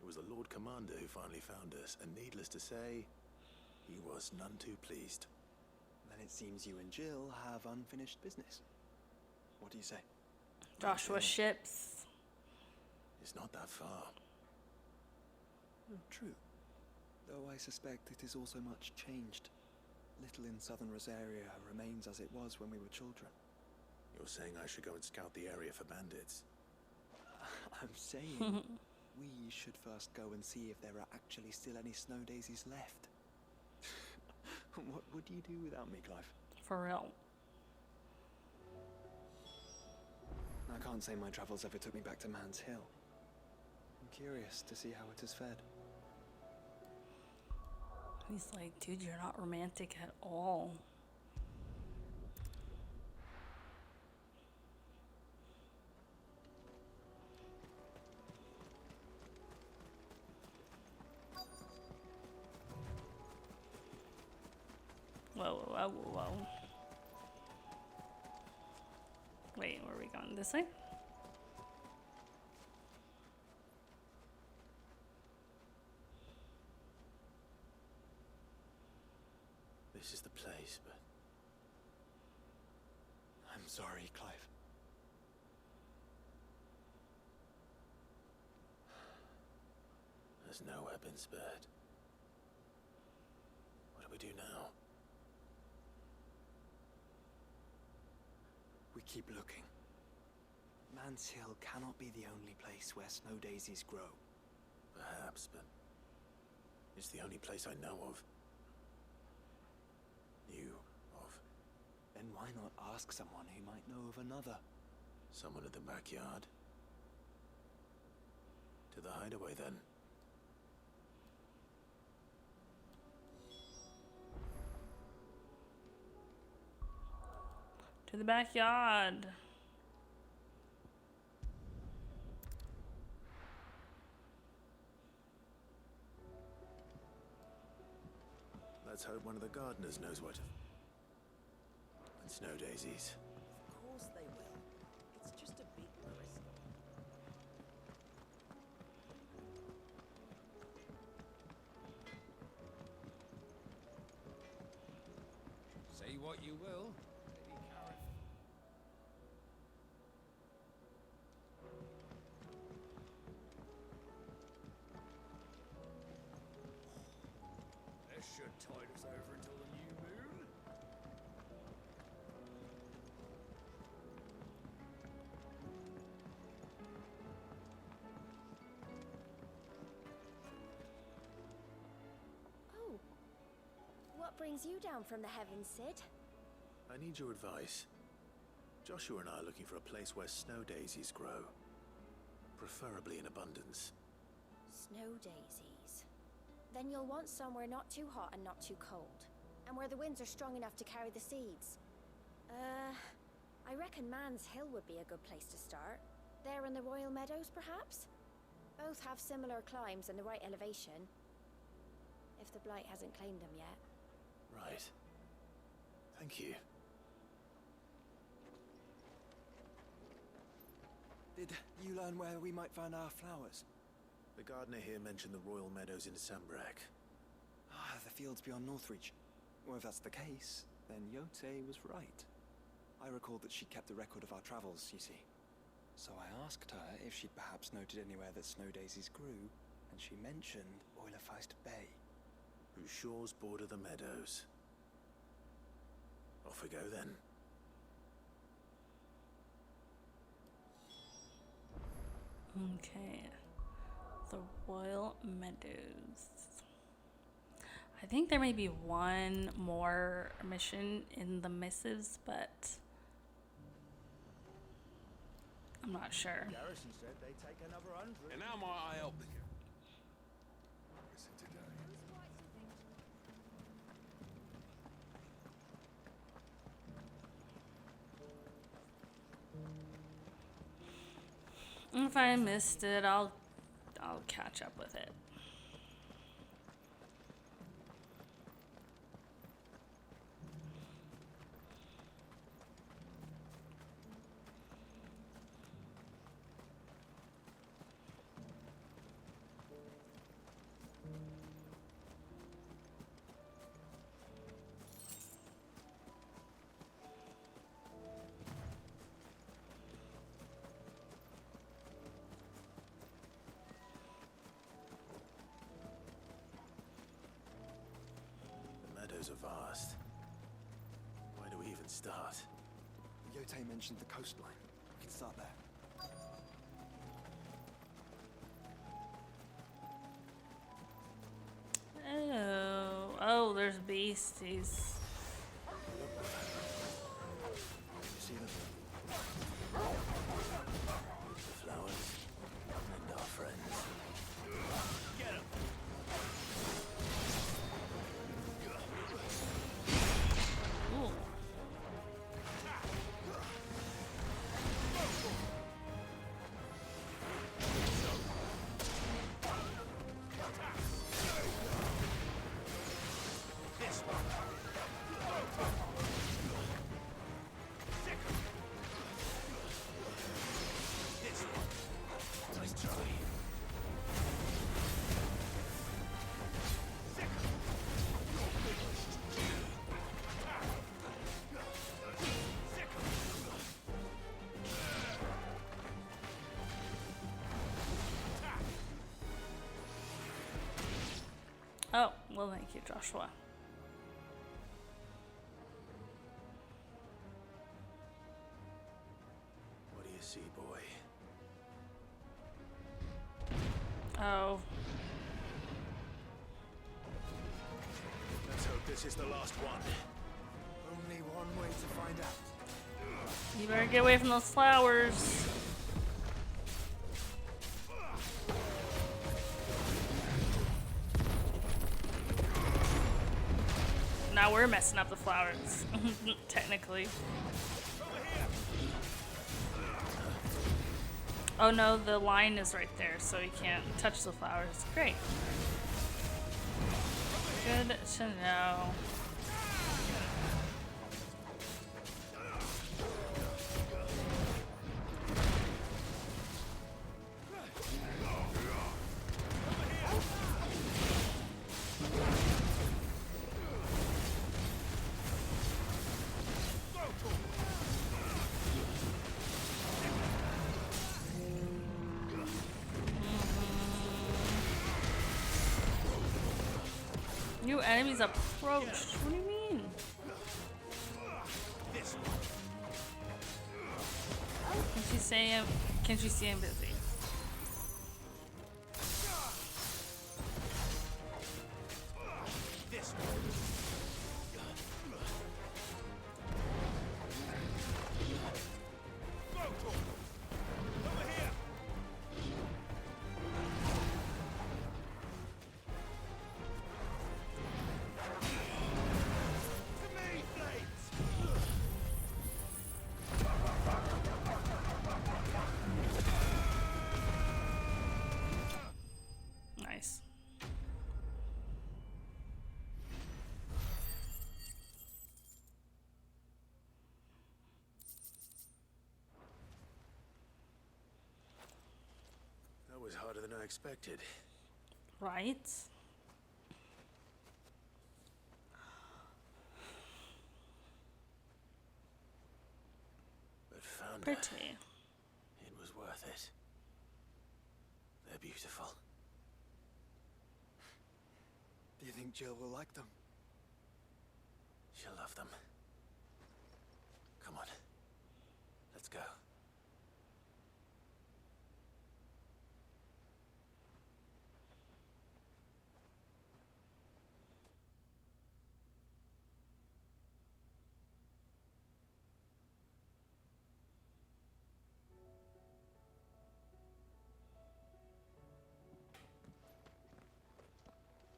It was the Lord Commander who finally found us, and needless to say, he was none too pleased. Then it seems you and Jill have unfinished business. What do you say? Joshua ships. It's not that far. True. Though I suspect it is also much changed. Little in southern Rosaria remains as it was when we were children. You're saying I should go and scout the area for bandits? I'm saying we should first go and see if there are actually still any snow daisies left. What would you do without me, Clive? For real. I can't say my travels ever took me back to Man's Hill. I'm curious to see how it has fared. He's like, dude, you're not romantic at all. Whoa, whoa, whoa, whoa. Wait, where are we going? This way? This is the place, but... I'm sorry, Clive. There's nowhere been spared. What do we do now? We keep looking. Man's Hill cannot be the only place where snow daisies grow. Perhaps, but it's the only place I know of. Knew of. Then why not ask someone who might know of another? Someone at the backyard. To the hideaway, then. To the backyard. Let's hope one of the gardeners knows what. And snow daisies. Of course they will. It's just a big crystal. Say what you will, Lady Karen. This should tide us over till the new moon. Oh. What brings you down from the heavens, Sid? I need your advice. Joshua and I are looking for a place where snow daisies grow. Preferably in abundance. Snow daisies. Then you'll want somewhere not too hot and not too cold. And where the winds are strong enough to carry the seeds. I reckon Man's Hill would be a good place to start. There in the Royal Meadows, perhaps? Both have similar climbs and the right elevation. If the Blight hasn't claimed them yet. Right. Thank you. Did you learn where we might find our flowers? The gardener here mentioned the Royal Meadows in Sambrak. Ah, the fields beyond Northreach. Well, if that's the case, then Yote was right. I recalled that she kept a record of our travels, you see. So I asked her if she'd perhaps noted anywhere that snow daisies grew, and she mentioned Oilerfeist Bay. Whose shores border the meadows. Off we go then. Okay. The Royal Meadows. I think there may be one more mission in the missives, but I'm not sure. Garrison said they'd take another 100. And how might I help the If I missed it, I'll catch up with it. those are vast. Where do we even start? Yote mentioned the coastline. We can start there. Oh, there's beasties. You see them? The flowers and our friends. Get them! Ooh. Oh, well, thank you, Joshua. What do you see, boy? Oh. Let's hope this is the last one. Only one way to find out. You better get away from those flowers. Now we're messing up the flowers, technically. Oh no, the line is right there, so you can't touch the flowers. Great. Good to know. New enemies approached. What do you mean? Can't you see him busy? Nice. That was harder than I expected. Right? But found her. Pretty. It was worth it. They're beautiful. Do you think Jill will like them? She'll love them. Come on. Let's go.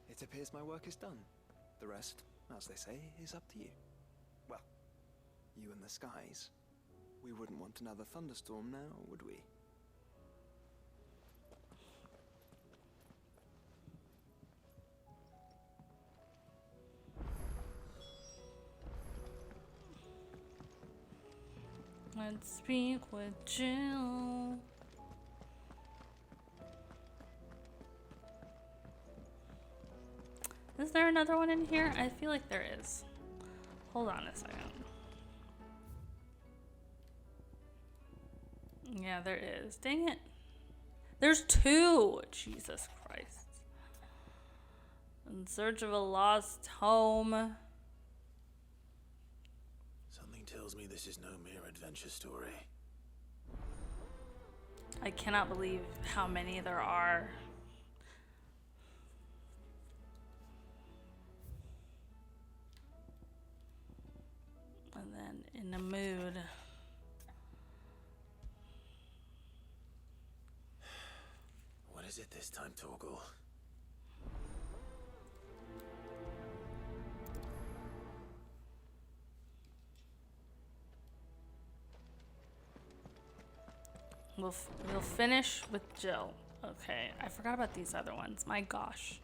It appears my work is done. The rest, as they say, is up to you. Well, you and the skies. We wouldn't want another thunderstorm now, would we? Let's speak with Jill. Is there another one in here? I feel like there is. Hold on a second. Yeah, there is. Dang it. There's two! Jesus Christ. In search of a lost home. me this is no mere adventure story. I cannot believe how many there are. And then in the mood. What is it this time, Torgal? We'll finish with Jill. Okay, I forgot about these other ones. My gosh.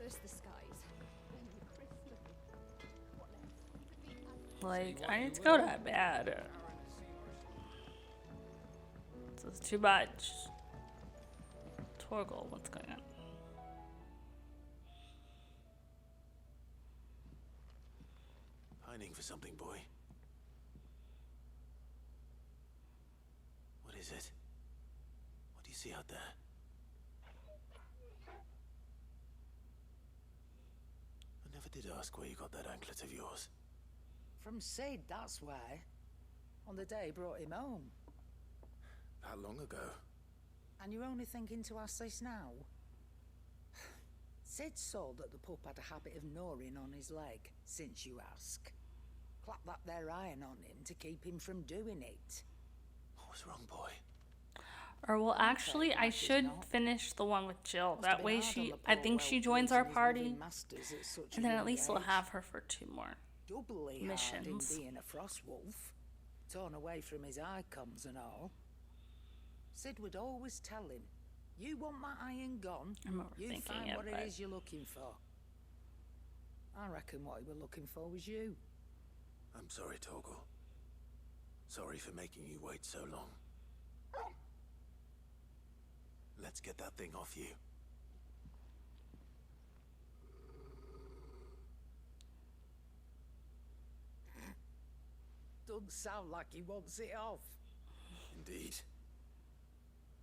First the skies, then the crystal. What next? Like, I need to go that bad. So it's too much. Torgal, what's going on? Pining for something, boy. What is it? What do you see out there? I never did ask where you got that anklet of yours. From Sid, that's where. On the day he brought him home. That long ago? And you're only thinking to ask this now? Sid saw that the pup had a habit of gnawing on his leg, since you ask. Clap that there iron on him to keep him from doing it. What was wrong, boy? Or well, actually, I should finish the one with Jill. That way I think she joins our party. And then at least we'll have her for 2 more Doubly missions. hard in being a frost wolf. Torn away from his icons and all. Sid would always tell him, you want my iron gone, you find what it is you're looking for. I reckon what he was looking for was you. I'm sorry, Torgal. Sorry for making you wait so long. Let's get that thing off you. Doesn't sound like he wants it off. Indeed.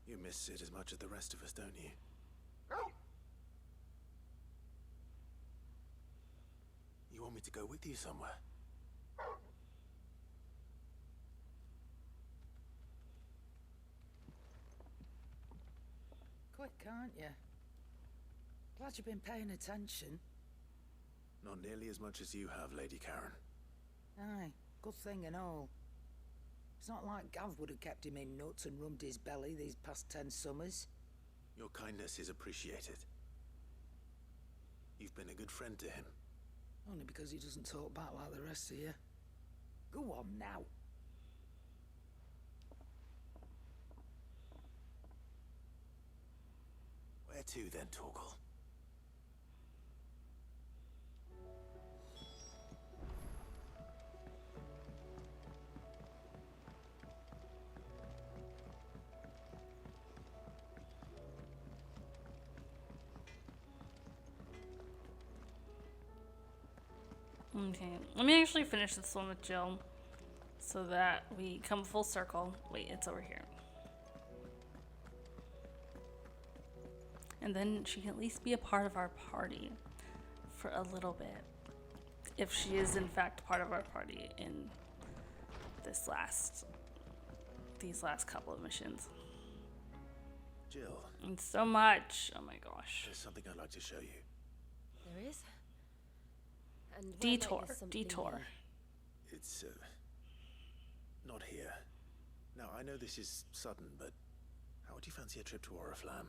You miss Sid as much as the rest of us, don't you? You want me to go with you somewhere? Quick, aren't you? Glad you've been paying attention. Not nearly as much as you have, Lady Karen. Aye, good thing and all. It's not like Gav would have kept him in nuts and rubbed his belly these past 10 summers. Your kindness is appreciated. You've been a good friend to him. Only because he doesn't talk back like the rest of you. Go on now. Where to then, Torgal? Okay, let me actually finish this one with Jill so that we come full circle. Wait, it's over here. And then she can at least be a part of our party for a little bit. If she is in fact part of our party in these last couple of missions. Jill. And so much. Oh my gosh. There's something I'd like to show you. There is? And Detour. Detour. It's, not here. Now, I know this is sudden, but how would you fancy a trip to Oriflamme?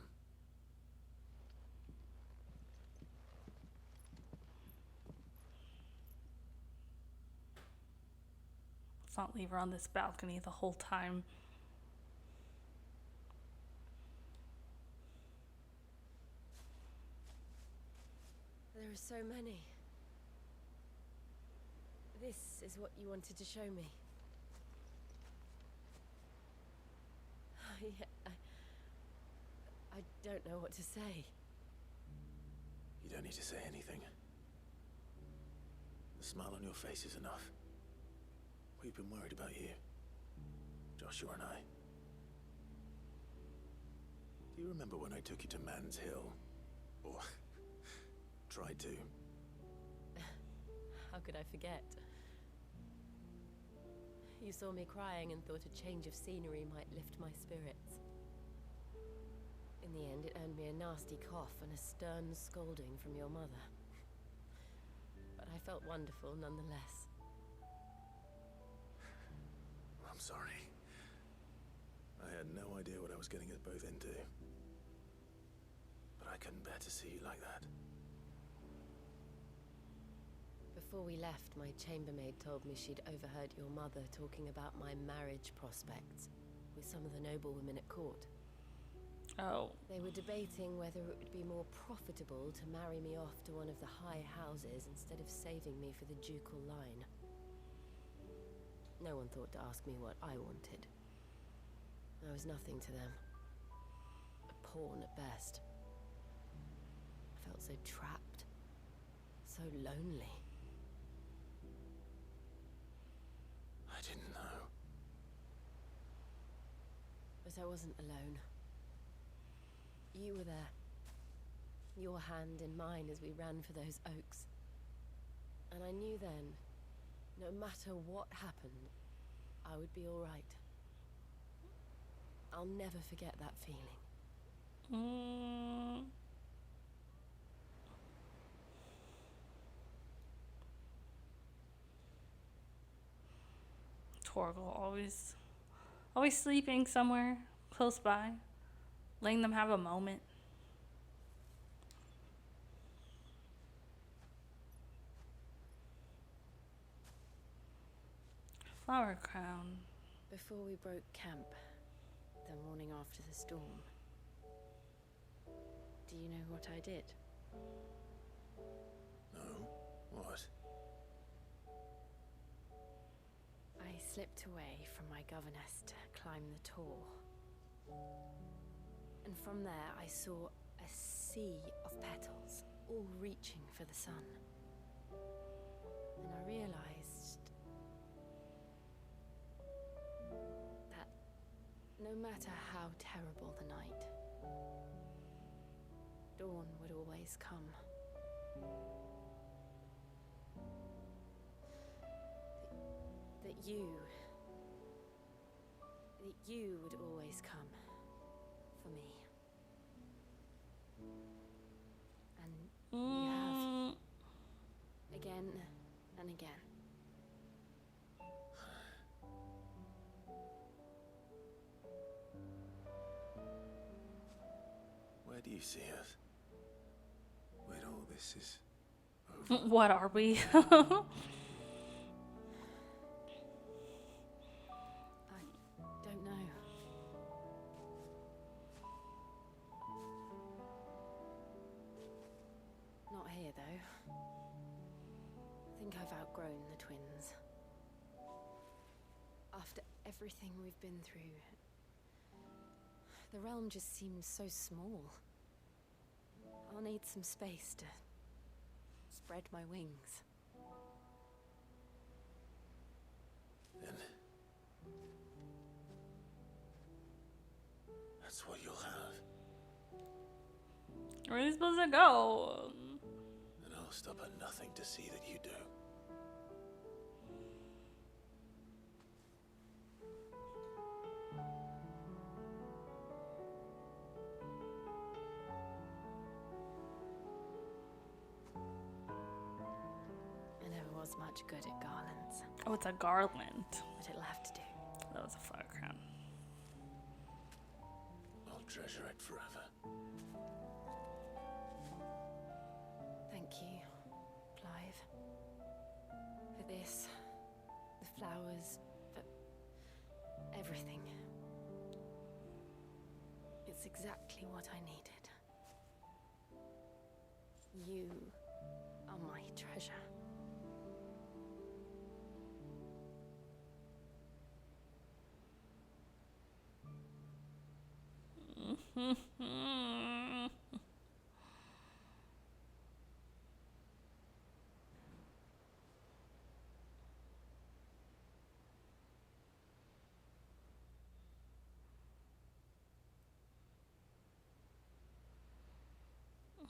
Let's not leave her on this balcony the whole time. There are so many. This is what you wanted to show me. I don't know what to say. You don't need to say anything. The smile on your face is enough. We've been worried about you, Joshua and I. Do you remember when I took you to Man's Hill? Or tried to? How could I forget? You saw me crying and thought a change of scenery might lift my spirits. In the end, it earned me a nasty cough and a stern scolding from your mother. But I felt wonderful nonetheless. I'm sorry. I had no idea what I was getting us both into. But I couldn't bear to see you like that. Before we left, my chambermaid told me she'd overheard your mother talking about my marriage prospects with some of the noblewomen at court. Oh. They were debating whether it would be more profitable to marry me off to one of the high houses instead of saving me for the ducal line. No one thought to ask me what I wanted. I was nothing to them. A pawn at best. I felt so trapped. So lonely. I didn't know. But I wasn't alone. You were there. Your hand in mine as we ran for those oaks. And I knew then, no matter what happened, I would be all right. I'll never forget that feeling. Torgal always sleeping somewhere close by, letting them have a moment. Flower crown. Before we broke camp, the morning after the storm, do you know what I did? No? What? I slipped away from my governess to climb the tor. And from there I saw a sea of petals, all reaching for the sun. And I realized that no matter how terrible the night, dawn would always come. That you would always come for me. And you have. Again and again. Where do you see us? When all this is over? What are we? Don't know. Not here, though. I think I've outgrown the twins. After everything we've been through, the realm just seems so small. I'll need some space to spread my wings. Then that's what you'll have. Where are you supposed to go? And I'll stop at nothing to see that you do. I never was much good at garlands. Oh, it's a garland. But it'll have to do. That was a flower crown. I'll treasure it forever. Thank you, Clive. For this, the flowers, for everything. It's exactly what I needed. You are my treasure.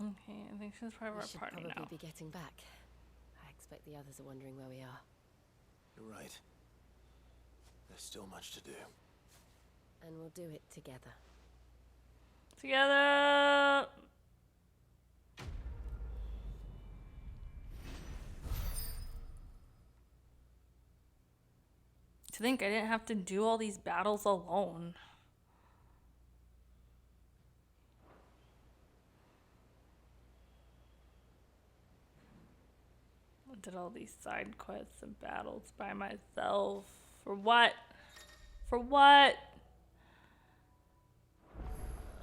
Okay, I think she's part of We our should party probably now. be getting back. I expect the others are wondering where we are. You're right. There's still much to do. And we'll do it together. Together! To think I didn't have to do all these battles alone. I did all these side quests and battles by myself. For what? For what?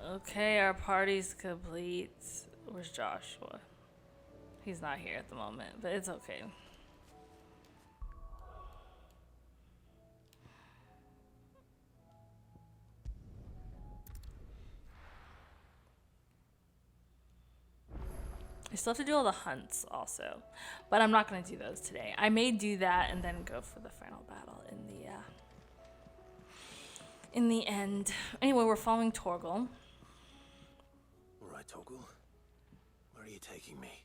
Okay, our party's complete. Where's Joshua? He's not here at the moment, but it's okay. I still have to do all the hunts also, but I'm not going to do those today. I may do that and then go for the final battle in the end. Anyway, we're following Torgal. All right, Torgal. Where are you taking me?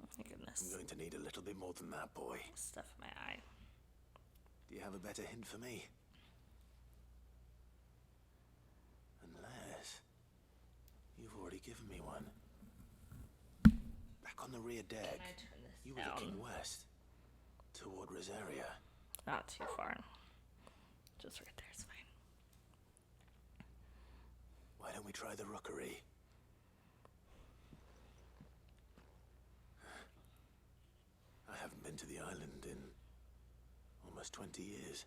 Oh my goodness. I'm going to need a little bit more than that, boy. Stuff in my eye. Do you have a better hint for me? Unless you've already given me one. Back on the rear deck. Can I turn this you were down? looking west, toward Rosaria. Not too far. Just right there is fine. Why don't we try the rookery? I haven't been to the island in almost 20 years.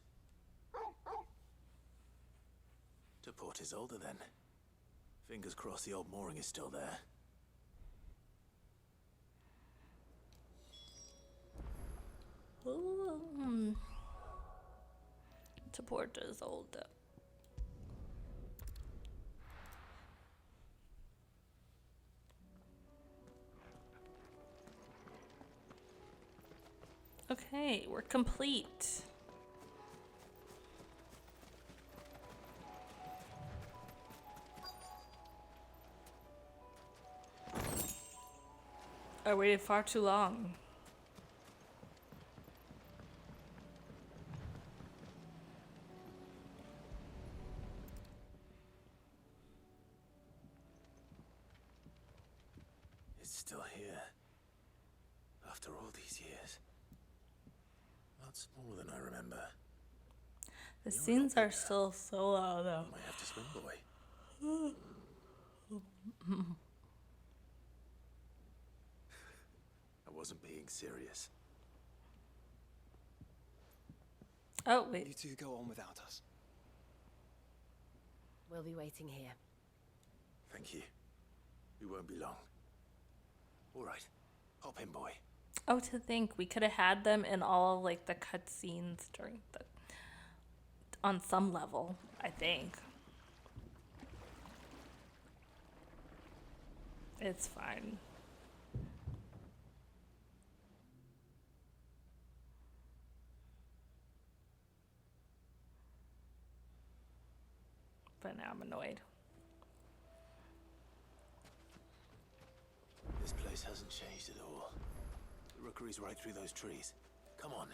To Port Isolde, then. Fingers crossed the old mooring is still there. To Port Isolde. Okay, we're complete. I waited far too long. It's still here. After all these years. Not smaller than I remember. The scenes are still so loud though. You might have to swim, boy. I wasn't being serious. Oh, wait. You two go on without us. We'll be waiting here. Thank you. We won't be long. All right. Hop in, boy. Oh, to think we could have had them in all like the cutscenes during the on some level, I think. It's fine. But now I'm annoyed. This place hasn't changed at all. The rookery's right through those trees. Come on.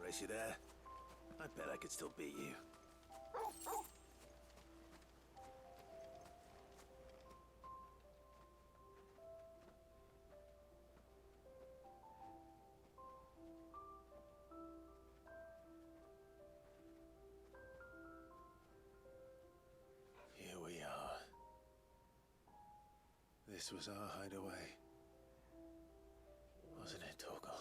Race you there? I bet I could still beat you. Here we are. This was our hideaway. Wasn't it, Torgal?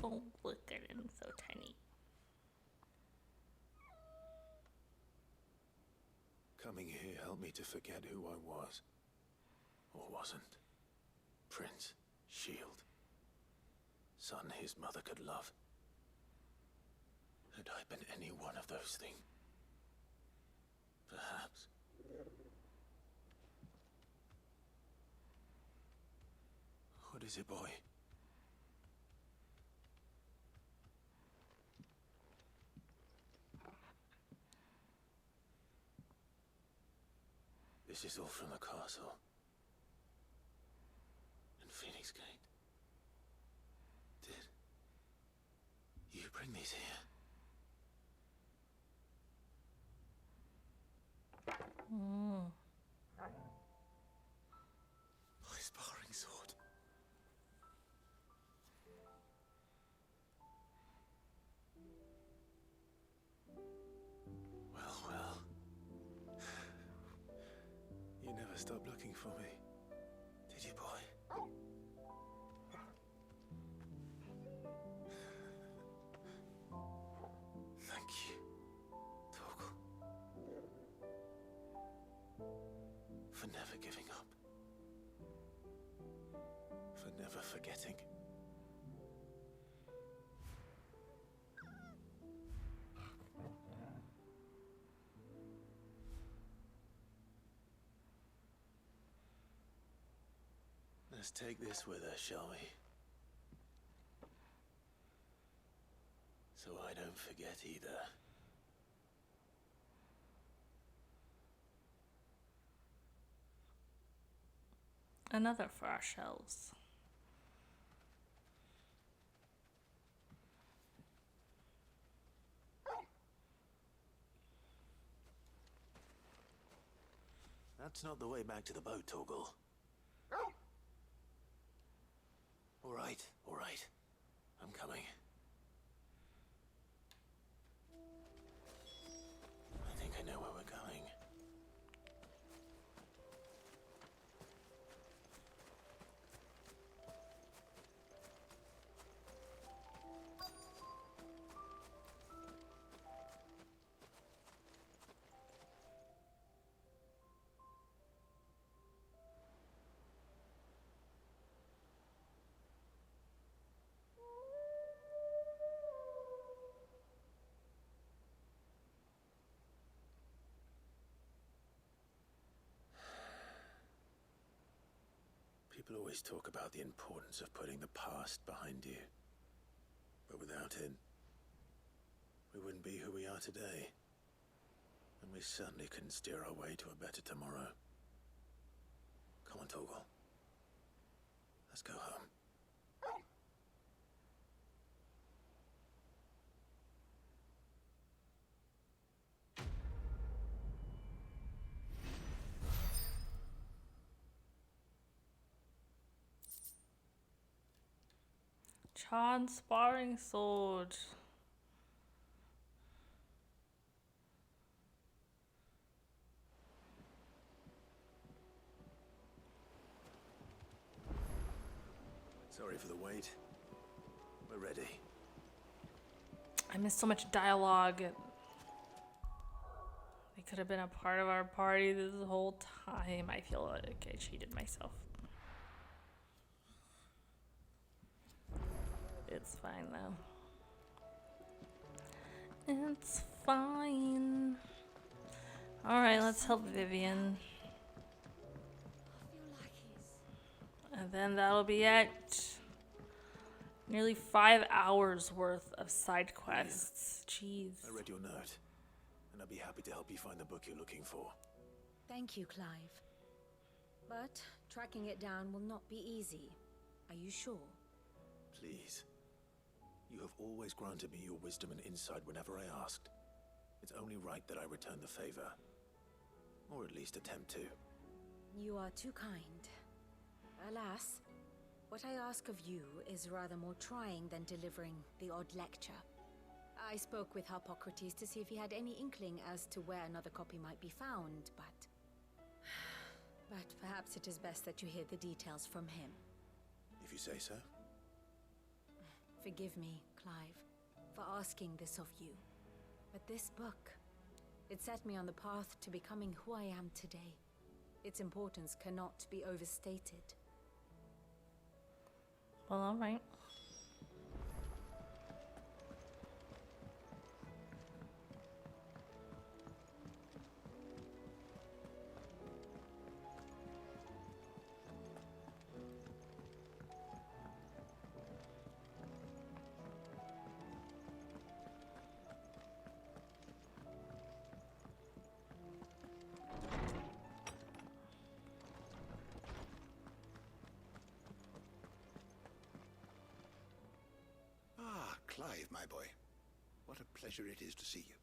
Oh, look at him, so tiny. Coming here helped me to forget who I was. Or wasn't. Prince, Shield. Son his mother could love. Had I been any one of those things? Perhaps. What is it, boy? This is all from the castle. And Phoenix Gate. Did you bring these here? Mm. My sparring sword. Well. You never stopped looking for me, did you, boy? Thank you, Torgal, for never giving up, for never forgetting. Let's take this with us, shall we? So I don't forget either. Another for our shelves. That's not the way back to the boat, Torgal. All right. I'm coming. I think I know where we're going. People always talk about the importance of putting the past behind you. But without it, we wouldn't be who we are today. And we certainly couldn't steer our way to a better tomorrow. Come on, Torgal. Let's go home. Charred sparring sword. Sorry for the wait. We're ready. I missed so much dialogue. They could have been a part of our party this whole time. I feel like I cheated myself. It's fine though. It's fine. Alright, let's help Vivian. And then that'll be it. Nearly 5 hours worth of side quests. Jeez. I read your note, and I'd be happy to help you find the book you're looking for. Thank you, Clive. But tracking it down will not be easy. Are you sure? Please. You have always granted me your wisdom and insight whenever I asked. It's only right that I return the favor. Or at least attempt to. You are too kind. Alas, what I ask of you is rather more trying than delivering the odd lecture. I spoke with Harpocrates to see if he had any inkling as to where another copy might be found, but perhaps it is best that you hear the details from him. If you say so. Forgive me, Clive, for asking this of you. But this book, it set me on the path to becoming who I am today. Its importance cannot be overstated. Well, alright. my boy. What a pleasure it is to see you.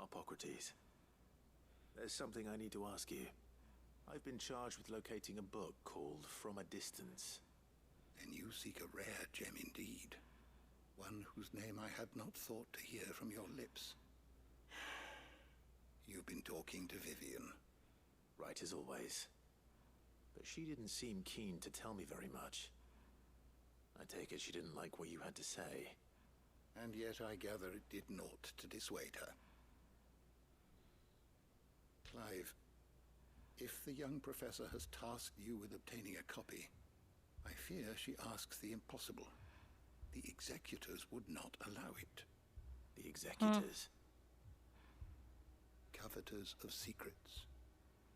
Hippocrates. There's something I need to ask you. I've been charged with locating a book called From a Distance. Then you seek a rare gem indeed. One whose name I had not thought to hear from your lips. You've been talking to Vivian. Right as always. But she didn't seem keen to tell me very much. I take it she didn't like what you had to say. And yet I gather it did naught to dissuade her. Clive, if the young professor has tasked you with obtaining a copy, I fear she asks the impossible. The executors would not allow it. The executors? Coveters of secrets.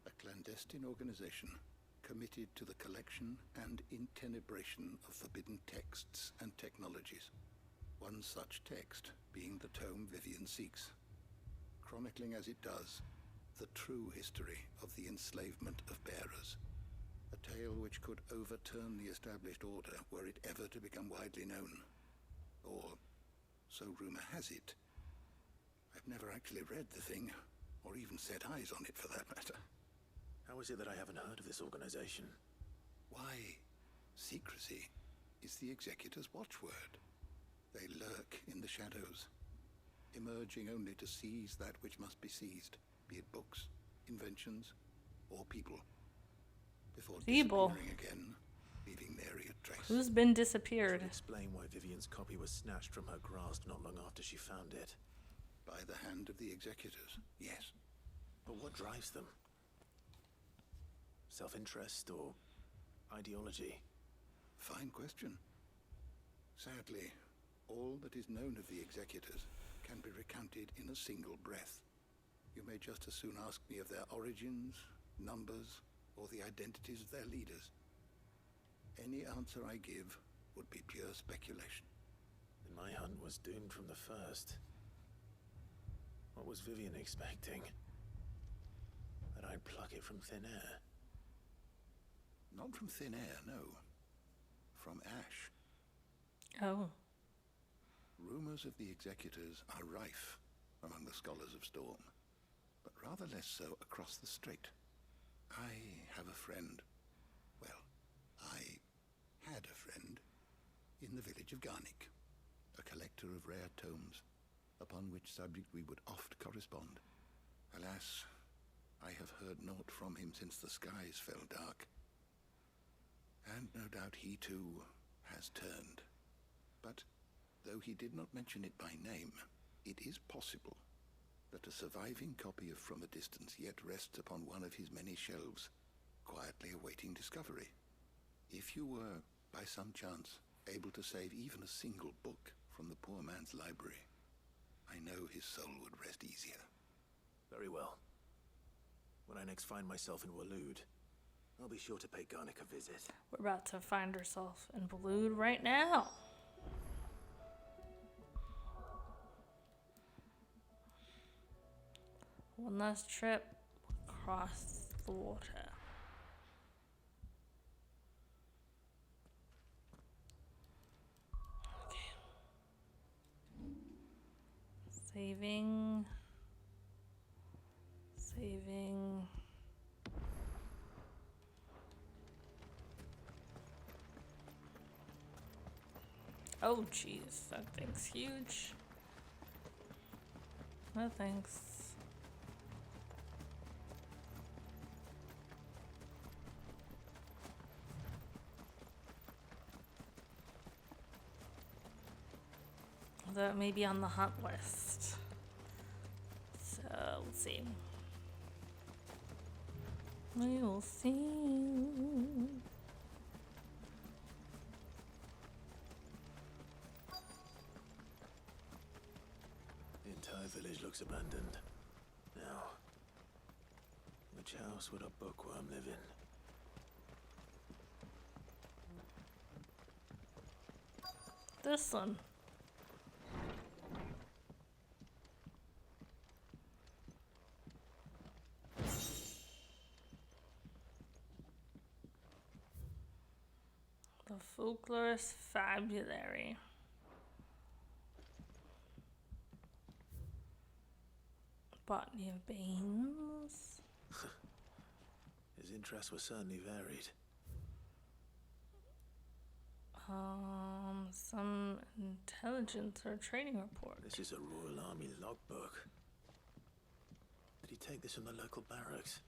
A clandestine organization committed to the collection and intenebration of forbidden texts and technologies. One such text being the tome Vivian seeks, chronicling as it does the true history of the enslavement of bearers. A tale which could overturn the established order were it ever to become widely known. Or, so rumor has it. I've never actually read the thing, or even set eyes on it for that matter. How is it that I haven't heard of this organization? Why, secrecy is the executor's watchword. They lurk in the shadows, emerging only to seize that which must be seized, be it books, inventions, or people, before disappearing again, leaving nary a trace. Who's been disappeared? Which would explain why Vivian's copy was snatched from her grasp not long after she found it. By the hand of the executors, yes. But what drives them? Self-interest or ideology? Fine question. Sadly, all that is known of the executors can be recounted in a single breath. You may just as soon ask me of their origins, numbers, or the identities of their leaders. Any answer I give would be pure speculation. Then my hunt was doomed from the first. What was Vivian expecting? That I'd pluck it from thin air? Not from thin air, no. From ash. Oh. Rumors of the executors are rife among the scholars of Storm, but rather less so across the strait. I have a friend. Well, I had a friend in the village of Garnick, a collector of rare tomes, upon which subject we would oft correspond. Alas, I have heard naught from him since the skies fell dark. And no doubt he too has turned. But though he did not mention it by name, it is possible that a surviving copy of From a Distance yet rests upon one of his many shelves, quietly awaiting discovery. If you were, by some chance, able to save even a single book from the poor man's library, I know his soul would rest easier. Very well. When I next find myself in Waloed, I'll be sure to pay Garnick a visit. We're about to find ourselves in Waloed right now. One last trip across the water. Okay. Saving. Oh, jeez, that thing's huge. No thanks. Although it may be on the hunt list. So, let's see. We will see. The entire village looks abandoned. Now, which house would a bookworm live in? This one. The Folklorist Fabulary. Botany of Banes. His interests were certainly varied. Some intelligence or training report. This is a Royal Army logbook. Did he take this from the local barracks?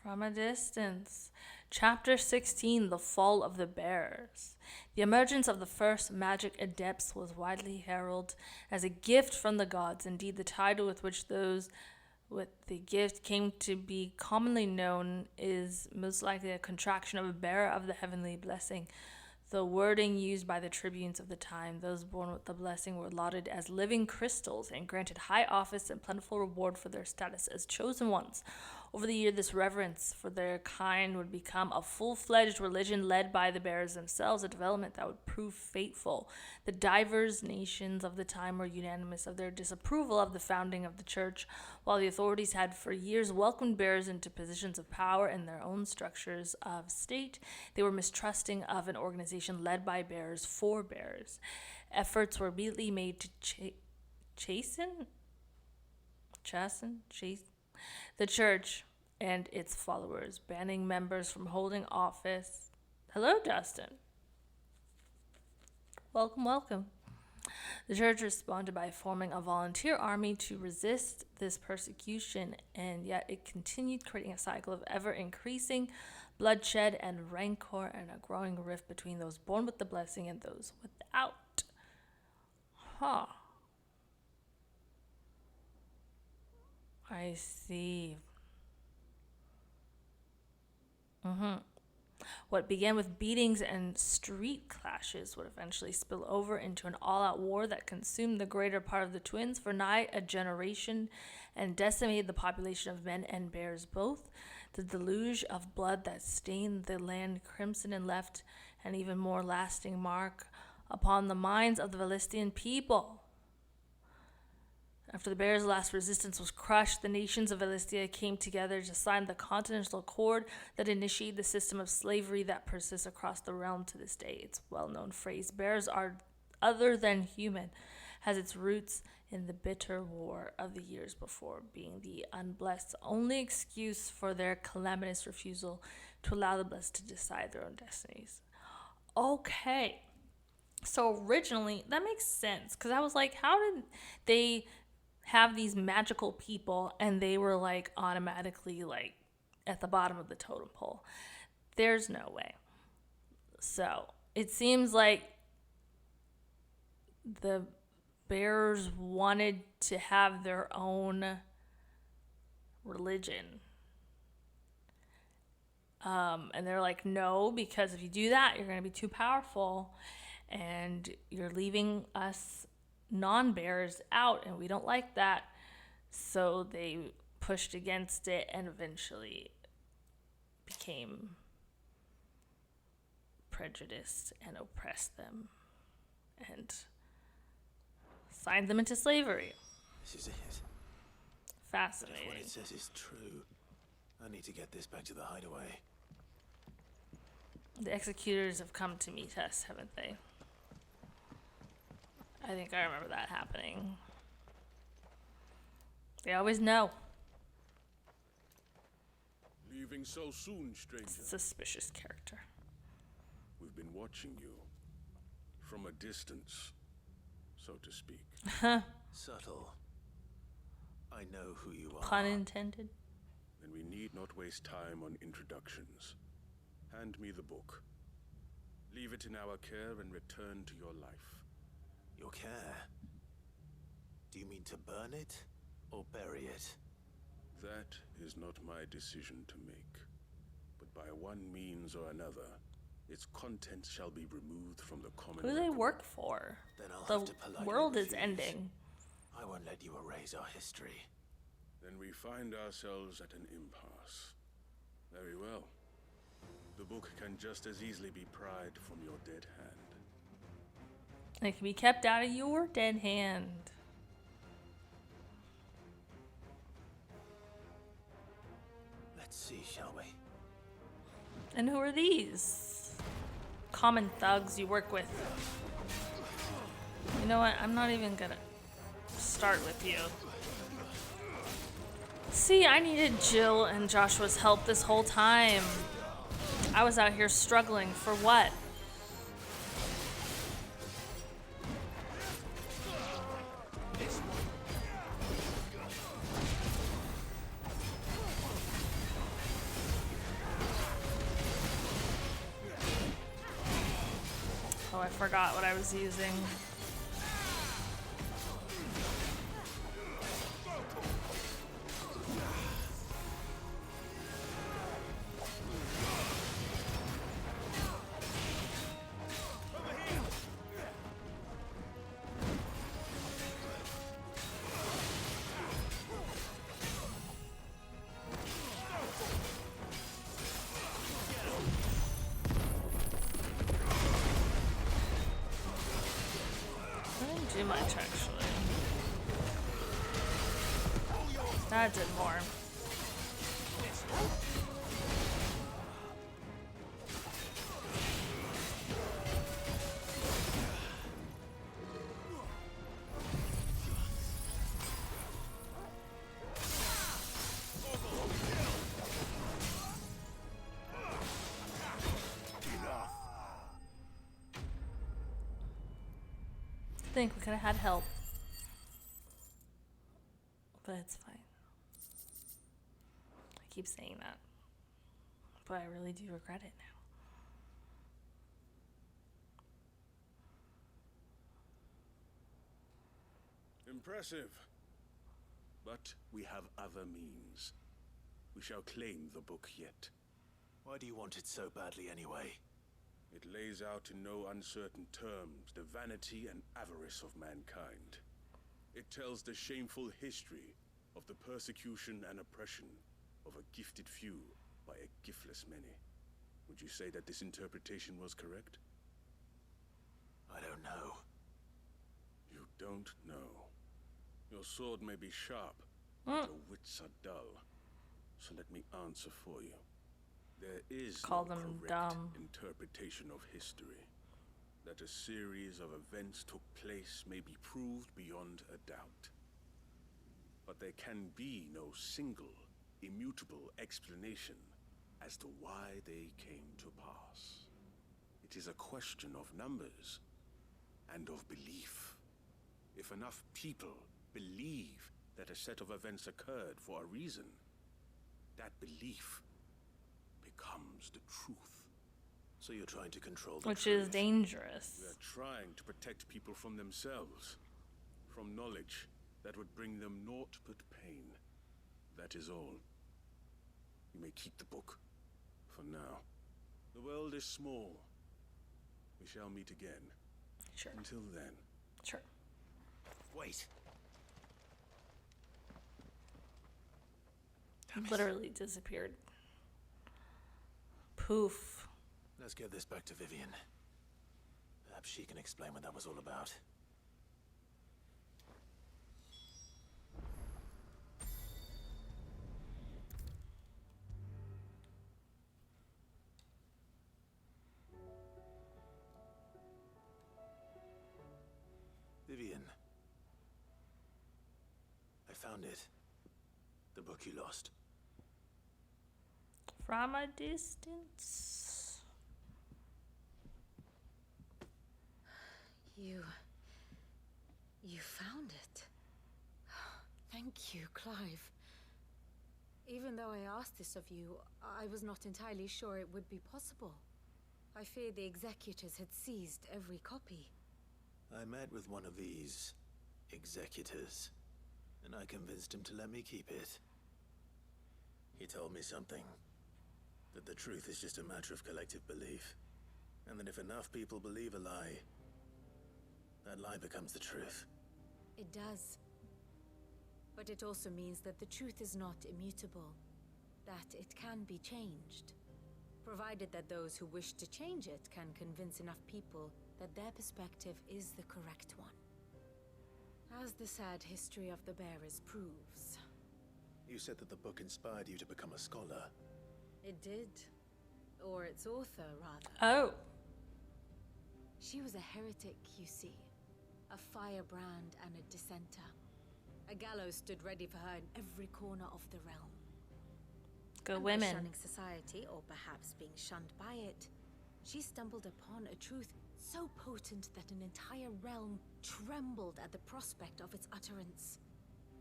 From a distance. Chapter 16, The Fall of the Bears. The emergence of the first magic adepts was widely heralded as a gift from the gods. Indeed, the title with which those with the gift came to be commonly known is most likely a contraction of a bearer of the heavenly blessing. The wording used by the tribunes of the time, those born with the blessing were lauded as living crystals and granted high office and plentiful reward for their status as chosen ones. Over the year, this reverence for their kind would become a full-fledged religion led by the bearers themselves, a development that would prove fateful. The divers nations of the time were unanimous of their disapproval of the founding of the church, while the authorities had for years welcomed bearers into positions of power in their own structures of state. They were mistrusting of an organization led by bearers for bearers. Efforts were immediately made to chasten the church and its followers, banning members from holding office. Hello, Dustin. Welcome, welcome. The church responded by forming a volunteer army to resist this persecution, and yet it continued, creating a cycle of ever-increasing bloodshed and rancor and a growing rift between those born with the blessing and those without. I see. What began with beatings and street clashes would eventually spill over into an all-out war that consumed the greater part of the twins for nigh a generation and decimated the population of men and bears both. The deluge of blood that stained the land crimson and left an even more lasting mark upon the minds of the Valistian people. After the Bears' last resistance was crushed, the nations of Valistia came together to sign the Continental Accord that initiated the system of slavery that persists across the realm to this day. Its well-known phrase, "Bears are other than human," has its roots in the bitter war of the years before, being the unblessed only excuse for their calamitous refusal to allow the blessed to decide their own destinies. Okay. So originally, that makes sense, because I was like, how did they have these magical people and they were like automatically like at the bottom of the totem pole? There's no way. So it seems like the bears wanted to have their own religion. And they're like, no, because if you do that, you're going to be too powerful and you're leaving us non-bears out, and we don't like that. So they pushed against it and eventually became prejudiced and oppressed them and signed them into slavery. This is it. Fascinating. If what it says is true, I need to get this back to the hideaway. The executors have come to meet us, haven't they? I think I remember that happening. They always know. Leaving so soon, stranger? Suspicious character. We've been watching you. From a distance, so to speak. Subtle. I know who you are. Pun intended. Then we need not waste time on introductions. Hand me the book. Leave it in our care and return to your life. Your care? Do you mean to burn it or bury it? That is not my decision to make. But by one means or another, its contents shall be removed from the common Who do they record. work for? Then I'll The have to politely world is refuse. ending. I won't let you erase our history. Then we find ourselves at an impasse. Very well. The book can just as easily be pried from your dead hand. It can be kept out of your dead hand. Let's see, shall we? And who are these? Common thugs you work with. You know what? I'm not even gonna start with you. See, I needed Jill and Joshua's help this whole time. I was out here struggling for what? Oh, I forgot what I was using. Do much actually. That did more. I think we could have had help. But it's fine. I keep saying that. But I really do regret it now. Impressive. But we have other means. We shall claim the book yet. Why do you want it so badly anyway? It lays out in no uncertain terms the vanity and avarice of mankind. It tells the shameful history of the persecution and oppression of a gifted few by a giftless many. Would you say that this interpretation was correct? I don't know. You don't know. Your sword may be sharp, but your wits are dull. So let me answer for you. There is Call no them correct dumb. interpretation of history. That a series of events took place may be proved beyond a doubt. But there can be no single, immutable explanation as to why they came to pass. It is a question of numbers and of belief. If enough people believe that a set of events occurred for a reason, that belief becomes the truth. So you're trying to control the Which truth. is dangerous. We are trying to protect people from themselves, from knowledge that would bring them naught but pain. That is all. You may keep the book, for now. The world is small. We shall meet again. Sure. Until then. Sure. Wait. Literally disappeared. Poof. Let's get this back to Vivian. Perhaps she can explain what that was all about. Vivian. I found it. The book you lost. From a distance. You found it. Thank you, Clive. Even though I asked this of you, I was not entirely sure it would be possible. I fear the executors had seized every copy. I met with one of these executors, and I convinced him to let me keep it. He told me something. That the truth is just a matter of collective belief. And that if enough people believe a lie, that lie becomes the truth. It does. But it also means that the truth is not immutable. That it can be changed. Provided that those who wish to change it can convince enough people that their perspective is the correct one. As the sad history of the bearers proves. You said that the book inspired you to become a scholar. It did. Or its author, rather. Oh. She was a heretic, you see. A firebrand and a dissenter. A gallows stood ready for her in every corner of the realm. Go And women. by shunning society, or perhaps being shunned by it, she stumbled upon a truth so potent that an entire realm trembled at the prospect of its utterance.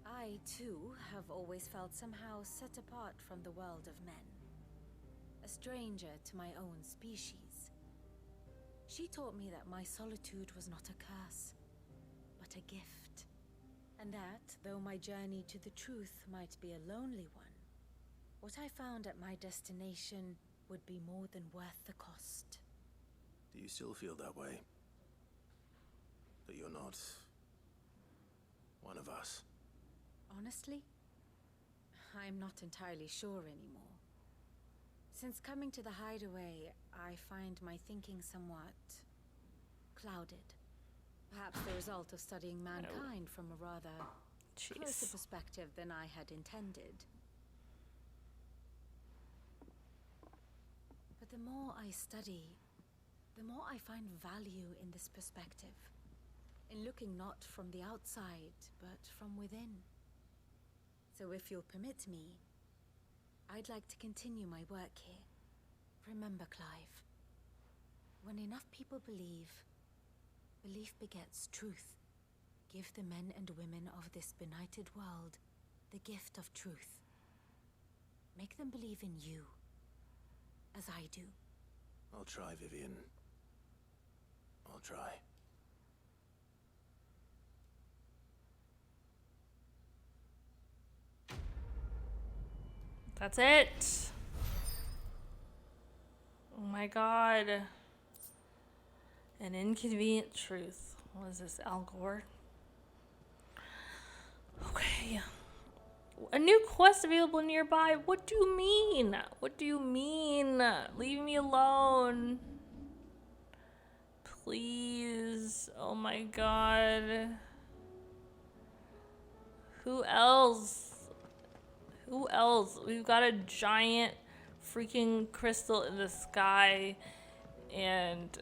I, too, have always felt somehow set apart from the world of men. A stranger to my own species. She taught me that my solitude was not a curse, but a gift. And that, though my journey to the truth might be a lonely one, what I found at my destination would be more than worth the cost. Do you still feel that way? That you're not one of us? Honestly, I'm not entirely sure anymore. Since coming to the hideaway, I find my thinking somewhat clouded. Perhaps the result of studying mankind from a rather closer perspective than I had intended. But the more I study, the more I find value in this perspective. In looking not from the outside, but from within. So if you'll permit me, I'd like to continue my work here. Remember, Clive, when enough people believe, belief begets truth. Give the men and women of this benighted world the gift of truth. Make them believe in you, as I do. I'll try, Vivian. I'll try. That's it. Oh my god. An inconvenient truth. What is this, Al Gore? Okay. A new quest available nearby. What do you mean? What do you mean? Leave me alone. Please. Oh my god. Who else? Who else? We've got a giant freaking crystal in the sky and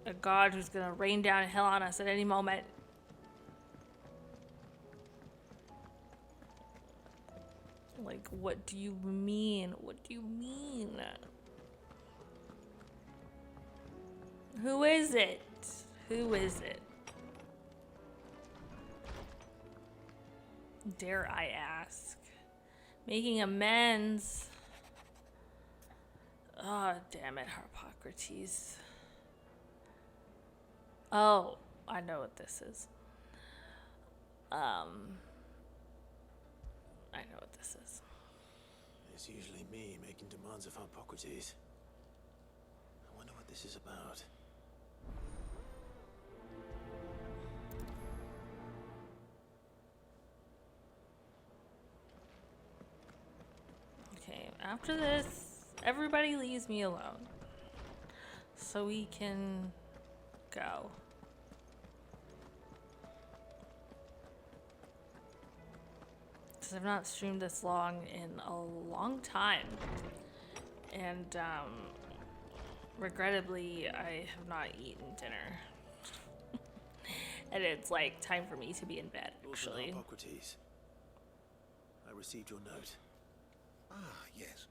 a god who's gonna rain down hell on us at any moment. Like, what do you mean? What do you mean? Who is it? Who is it? Dare I ask? Making amends. Oh, damn it, Harpocrates. Oh, I know what this is. I know what this is. It's usually me making demands of Harpocrates. I wonder what this is about. Okay, after this, everybody leaves me alone. So we can go. Because I've not streamed this long in a long time. And, regrettably, I have not eaten dinner. And it's like time for me to be in bed, actually. Harpocrates. I received your note. Ah, yes.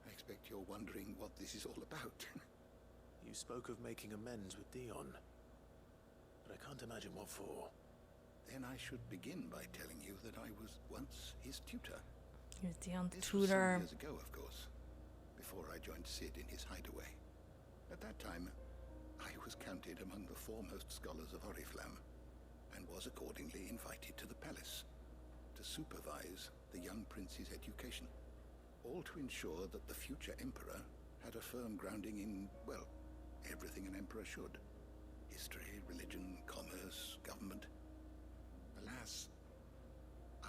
I expect you're wondering what this is all about. You spoke of making amends with Dion. But I can't imagine what for. Then I should begin by telling you that I was once his tutor. He was Dion's This tutor. was some years ago, of course, before I joined Sid in his hideaway. At that time, I was counted among the foremost scholars of Oriflamme, and was accordingly invited to the palace to supervise the young prince's education, all to ensure that the future emperor had a firm grounding in, well, everything an emperor should. History, religion, commerce, government. Alas,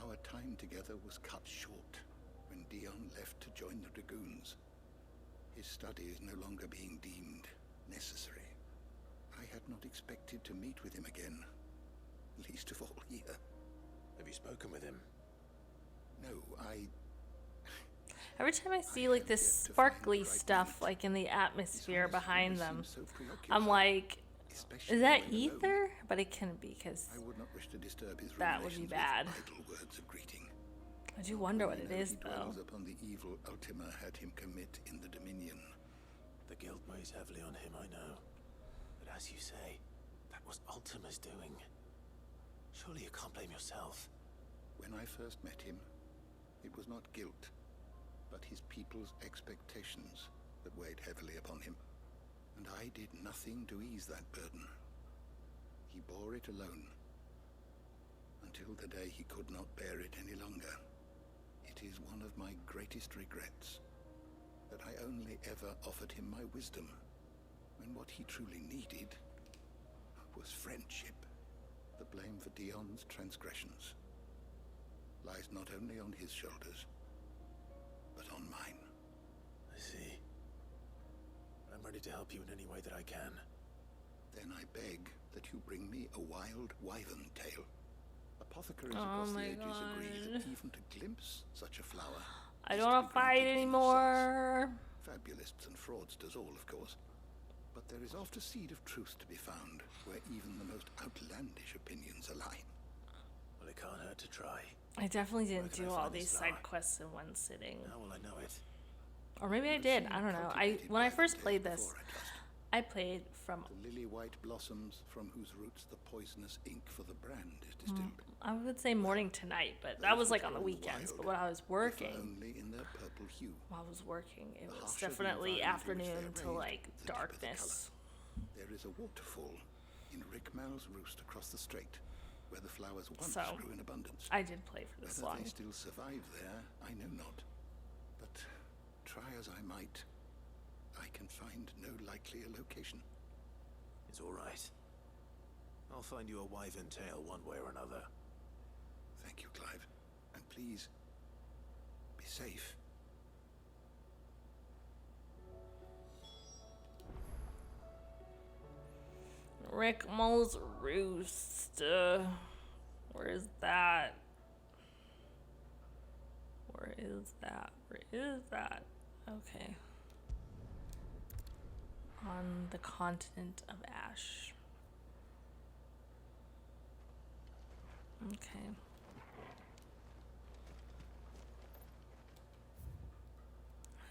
our time together was cut short when Dion left to join the Dragoons. His studies no longer being deemed necessary. I had not expected to meet with him again, least of all here. Have you spoken with him? No, Every time I see like this sparkly stuff like in the atmosphere behind them, I'm like, is that ether? But it couldn't be, because I would not wish to disturb his that would be bad. idle words of greeting. I do wonder what it is, He though. dwells upon the evil Ultima had him commit in the Dominion. The guilt weighs heavily on him, I know. But as you say, that was Ultima's doing. Surely you can't blame yourself. When I first met him, it was not guilt, but his people's expectations that weighed heavily upon him. And I did nothing to ease that burden. He bore it alone, until the day he could not bear it any longer. It is one of my greatest regrets that I only ever offered him my wisdom, when what he truly needed was friendship. The blame for Dion's transgressions lies not only on his shoulders, but on mine. I see. I'm ready to help you in any way that I can. Then I beg that you bring me a wild wyvern tail. Apothecaries Oh across the my ages agree God. that even to glimpse such a flower, I don't want to fight anymore. fabulists and fraudsters all, of course. But there is oft a seed of truth to be found, where even the most outlandish opinions align. Well, it can't hurt to try. I definitely didn't can I do all find this these side flower? quests in one sitting. How will I know it? Or maybe I did. I don't know. When I first played this, I played from. The lily-white blossoms from whose roots the poisonous ink for the brand is distilled. I would say morning to night, but that was like on the weekends. But when I was working, Only in their purple hue. while I was working, it The was harsher the definitely environment in which afternoon they to are like raised, the deeper the darkness. There is a waterfall in Rickmal's roost across the strait, where the flowers once So, grew in abundance. I did play for this Whether long. they still survive there, I know not. But try as I might, I can find no likelier location. It's all right. I'll find you a wyvern tail one way or another. Thank you, Clive. And please, be safe. Rick Mole's Roost. Where is that? Where is that? Where is that? Okay. On the continent of Ash. Okay.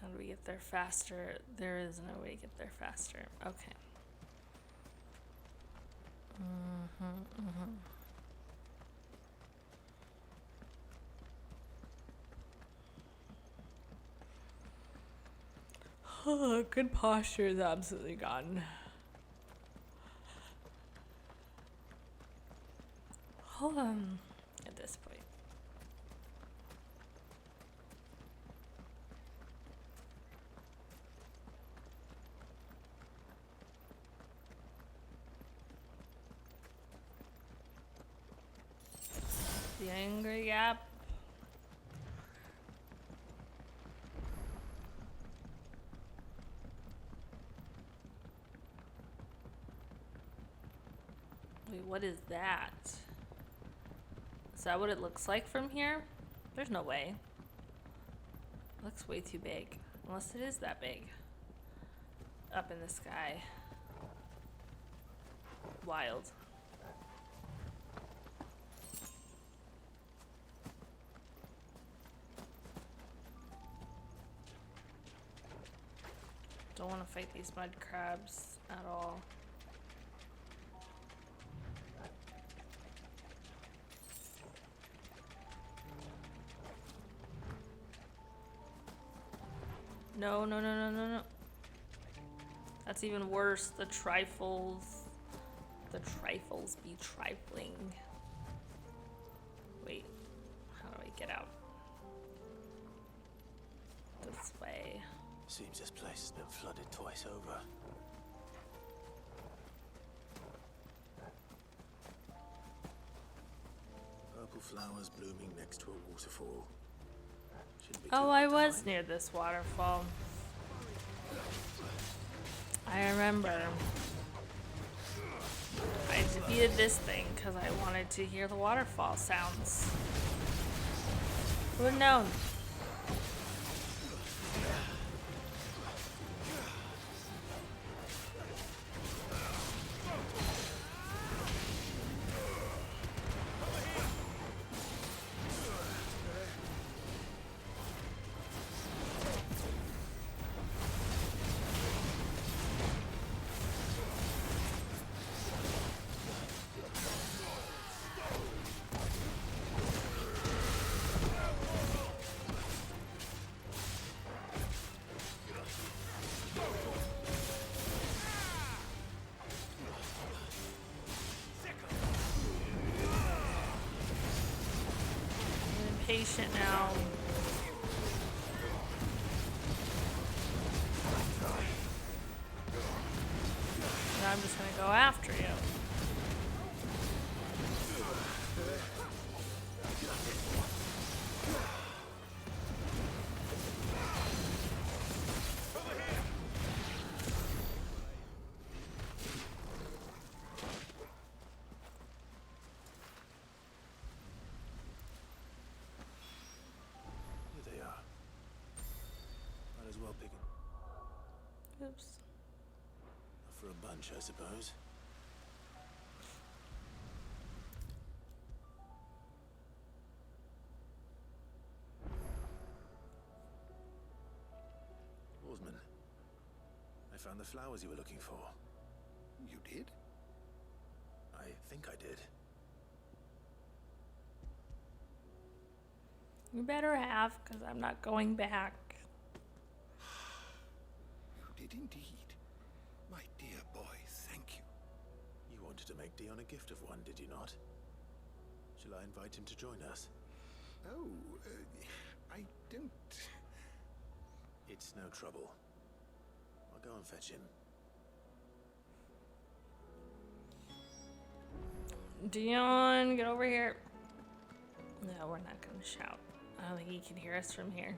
How do we get there faster? There is no way to get there faster. Okay. Good posture is absolutely gone. Hold on. At this point. The Angry Gap. Wait, what is that? Is that what it looks like from here? There's no way. It looks way too big. Unless it is that big. Up in the sky. Wild. Don't want to fight these mud crabs at all. No, no, no, no, no, no. That's even worse. The trifles. The trifles be trifling. Wait. How do I get out? This way. Seems this place has been flooded twice over. Purple flowers blooming next to a waterfall. Oh, I was near this waterfall. I remember. I defeated this thing because I wanted to hear the waterfall sounds. Who would have known? patient now. And I'm just gonna go after you. Oops. For a bunch, I suppose. Oarsman, I found the flowers you were looking for. You did? I think I did. You better have, because I'm not going back. You did indeed. My dear boy, thank you. You wanted to make Dion a gift of one, did you not? Shall I invite him to join us? Oh, I don't... It's no trouble. I'll go and fetch him. Dion, get over here. No, we're not going to shout. I don't think he can hear us from here.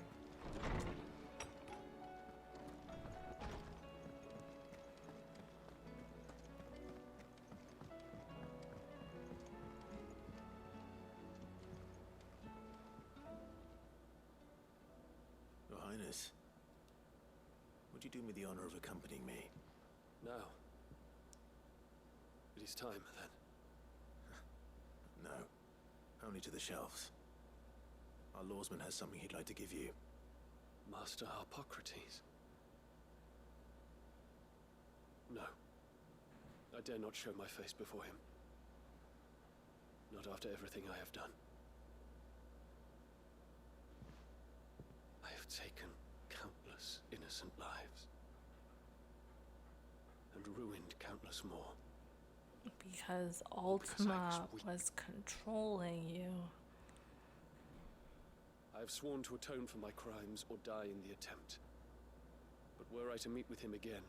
Your Highness, would you do me the honor of accompanying me? No. It is time, then. No. Only to the shelves. Our lawsman has something he'd like to give you. Master Harpocrates? No. I dare not show my face before him. Not after everything I have done. I have taken countless innocent lives. And ruined countless more. Because Ultima was controlling you. I have sworn to atone for my crimes or die in the attempt. But were I to meet with him again,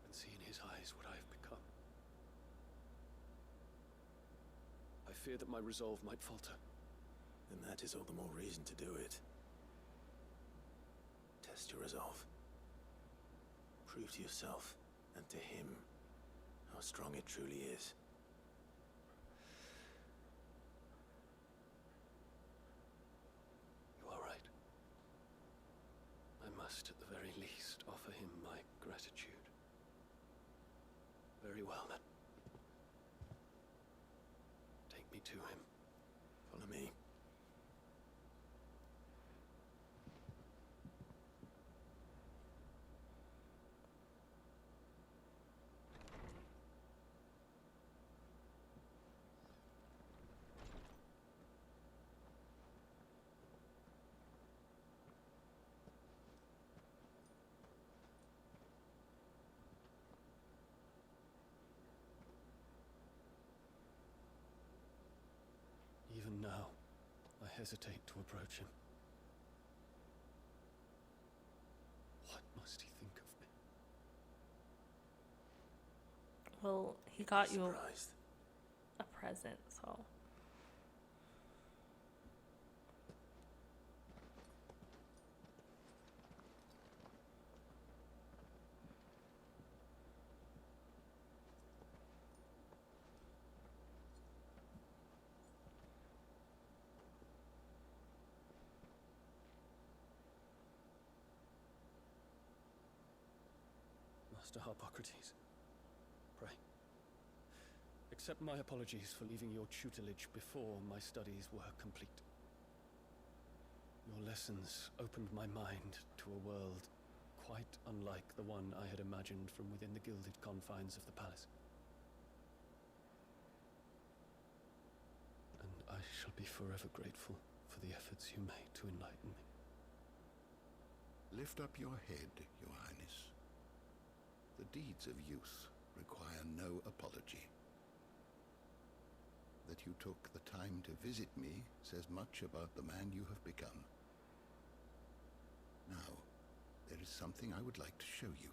and see in his eyes what I have become, I fear that my resolve might falter. Then that is all the more reason to do it. Test your resolve. Prove to yourself and to him how strong it truly is. You are right. I must, at the very least, offer him my gratitude. Very well, then. Take me to him. Follow me. Even now, I hesitate to approach him. What must he think of me? Well, he got you a present, so. Master Harpocrates, pray. Accept my apologies for leaving your tutelage before my studies were complete. Your lessons opened my mind to a world quite unlike the one I had imagined from within the gilded confines of the palace. And I shall be forever grateful for the efforts you made to enlighten me. Lift up your head, Your Highness. The deeds of youth require no apology. That you took the time to visit me says much about the man you have become. Now, there is something I would like to show you.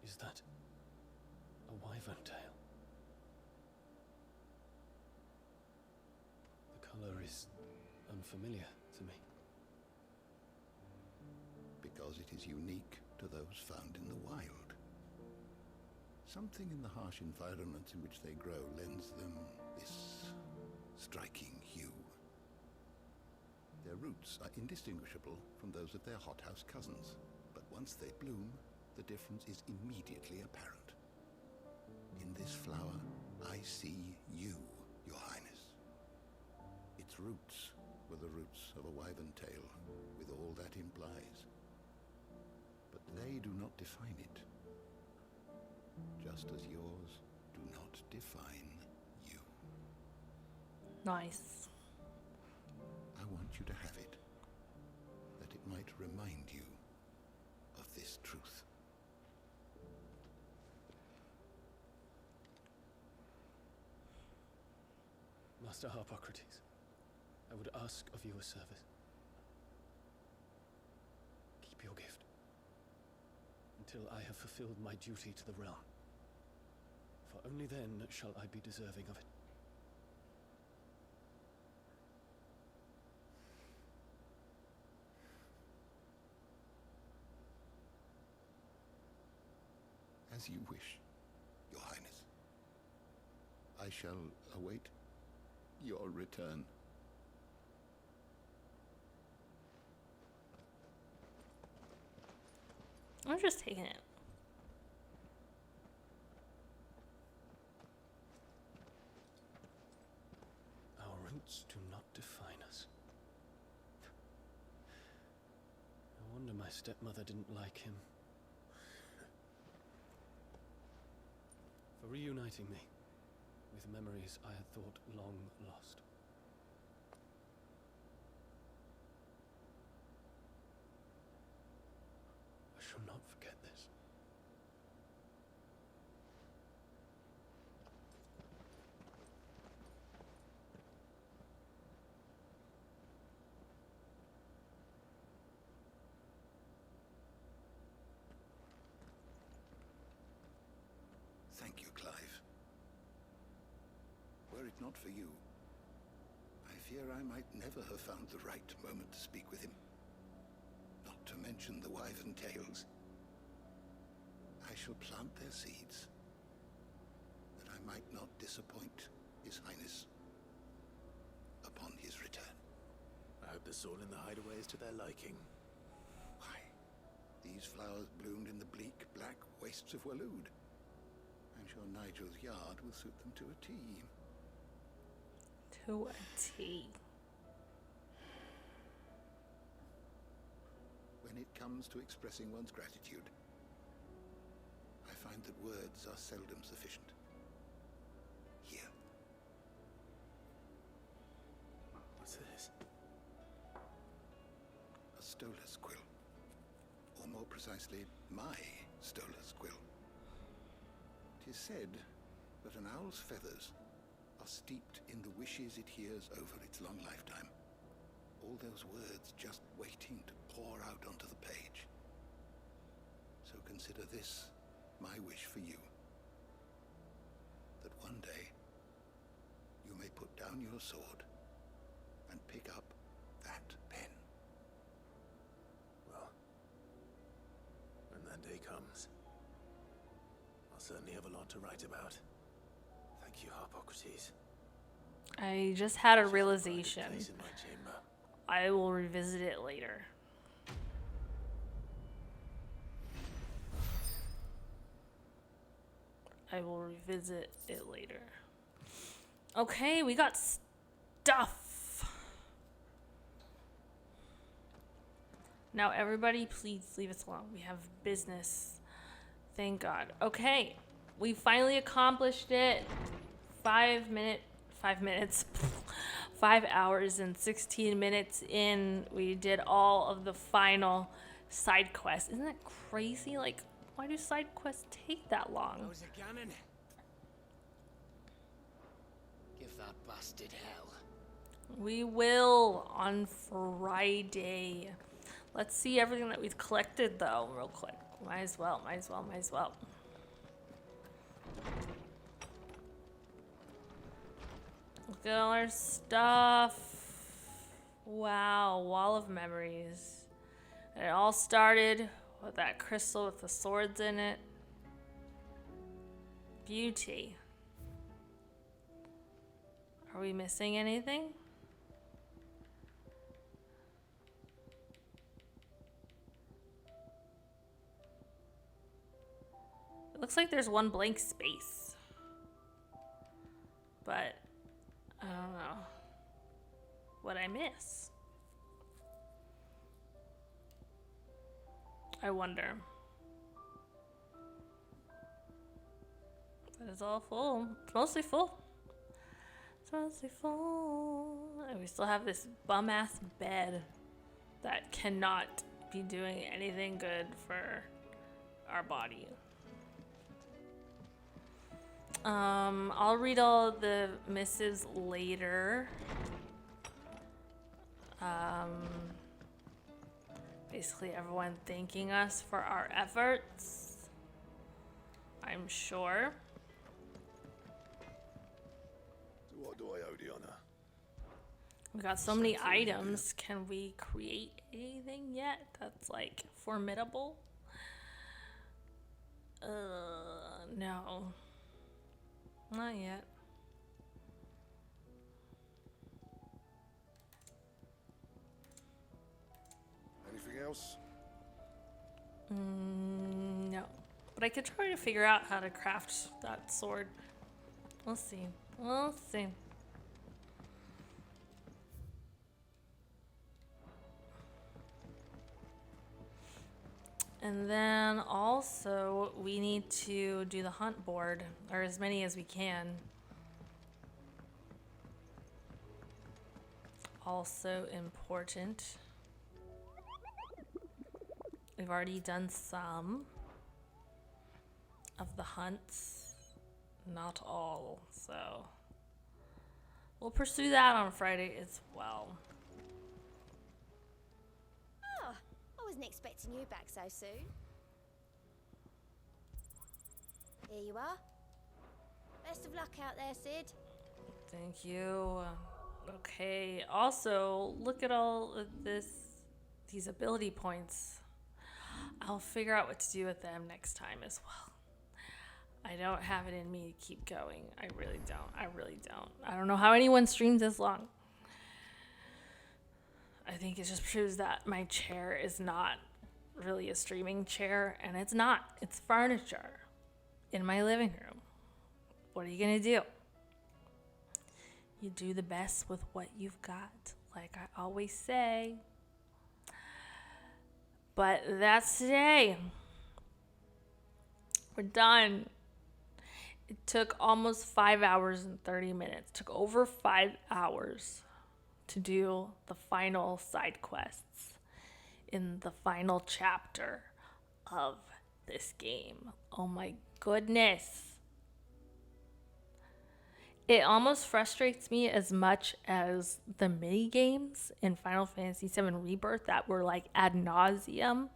Is that a wyvern tail? The color is unfamiliar to me. Because it is unique to those found in the wild. Something in the harsh environments in which they grow lends them this striking hue. Their roots are indistinguishable from those of their hothouse cousins, but once they bloom, the difference is immediately apparent. In this flower, I see you, Your Highness. Its roots were the roots of a wyvern tail, with all that implies. But they do not define it, just as yours do not define you. Nice. I want you to have it, that it might remind you of this truth. Master Harpocrates, I would ask of you a service. Keep your gift until I have fulfilled my duty to the realm, for only then shall I be deserving of it. As you wish, Your Highness. I shall await your return. I'm just taking it. Our roots do not define us. No wonder my stepmother didn't like him. For reuniting me with memories I had thought long lost. I shall not forget this. Thank you, Clive. Were it not for you, I fear I might never have found the right moment to speak with him. Not to mention the wyvern tales. I shall plant their seeds, that I might not disappoint His Highness upon his return. I hope the soil in the hideaway is to their liking. Why, these flowers bloomed in the bleak, black wastes of Waloed. I'm sure Nigel's yard will suit them to a T. To a T. When it comes to expressing one's gratitude, I find that words are seldom sufficient. Here. What's this? A stolas quill. Or more precisely, my stolas quill. 'Tis said that an owl's feathers are steeped in the wishes it hears over its long lifetime. All those words just waiting to pour out onto the page. So consider this my wish for you. That one day you may put down your sword and pick up that pen. Well, when that day comes, I'll certainly have a lot to write about. Thank you, Harpocrates. I just had a realization. Place in my chamber. I will revisit it later. I will revisit it later. Okay, we got stuff. Now everybody please leave us alone. We have business. Thank God. Okay, we finally accomplished it. 5 minutes. 5 hours and 16 minutes in. We did all of the final side quests. Isn't that crazy? Like, why do side quests take that long? How's it going? Give that bastard hell. We will on Friday. Let's see everything that we've collected, though, real quick. Might as well. Look at all our stuff. Wow, wall of memories. And it all started with that crystal with the swords in it. Beauty. Are we missing anything? It looks like there's one blank space. But I don't know what I miss. I wonder. But it's all full. It's mostly full. And we still have this bum-ass bed that cannot be doing anything good for our body. I'll read all the missives later. Basically everyone thanking us for our efforts, I'm sure. So what do I owe the honor? We got so many items. Can we create anything yet that's like formidable? No. Not yet. Anything else? No. But I could try to figure out how to craft that sword. We'll see. And then also we need to do the hunt board, or as many as we can. Also important. We've already done some of the hunts, not all, so we'll pursue that on Friday as well. Oh, I wasn't expecting you back so soon. Here you are. Best of luck out there, Sid. Thank you. Okay, also, look at all of these ability points. I'll figure out what to do with them next time as well. I don't have it in me to keep going. I really don't. I don't know how anyone streams this long. I think it just proves that my chair is not really a streaming chair, and it's not. It's furniture in my living room. What are you gonna do? You do the best with what you've got, like I always say. But that's today. We're done. It took almost 5 hours and 30 minutes. It took over 5 hours to do the final side quests in the final chapter of this game. Oh my goodness. It almost frustrates me as much as the mini games in Final Fantasy VII Rebirth that were like ad nauseum.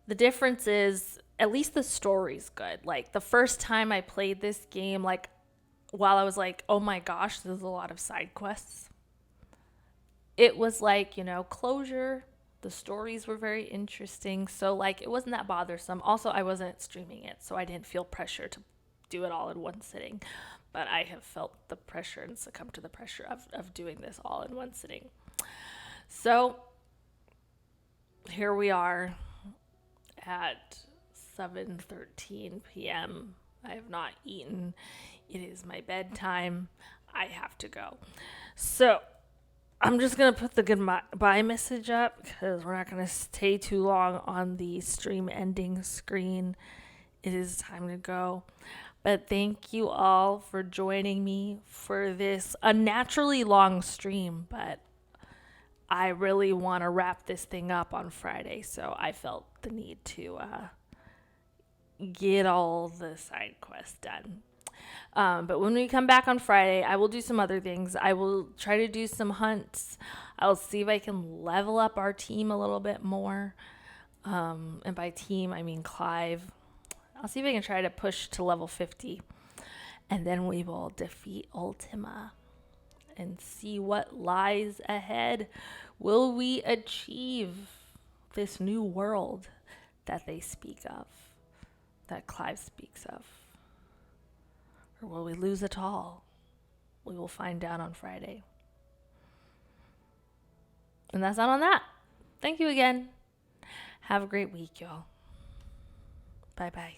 The difference is at least the story's good. Like the first time I played this game, like while I was like, oh my gosh, there's a lot of side quests. It was like, closure. The stories were very interesting. So like it wasn't that bothersome. Also, I wasn't streaming it, so I didn't feel pressure to do it all in one sitting. But I have felt the pressure and succumbed to the pressure of doing this all in one sitting. So here we are at 7:13 p.m. I have not eaten. It is my bedtime. I have to go. So I'm just going to put the goodbye message up because we're not going to stay too long on the stream ending screen. It is time to go. But thank you all for joining me for this unnaturally long stream, but I really want to wrap this thing up on Friday, so I felt the need to get all the side quests done. But when we come back on Friday, I will do some other things. I will try to do some hunts. I'll see if I can level up our team a little bit more. And by team, I mean Clive. I'll see if I can try to push to level 50. And then we will defeat Ultima and see what lies ahead. Will we achieve this new world that they speak of, that Clive speaks of? Or will we lose it all? We will find out on Friday. And that's not on that. Thank you again. Have a great week, y'all. Bye-bye.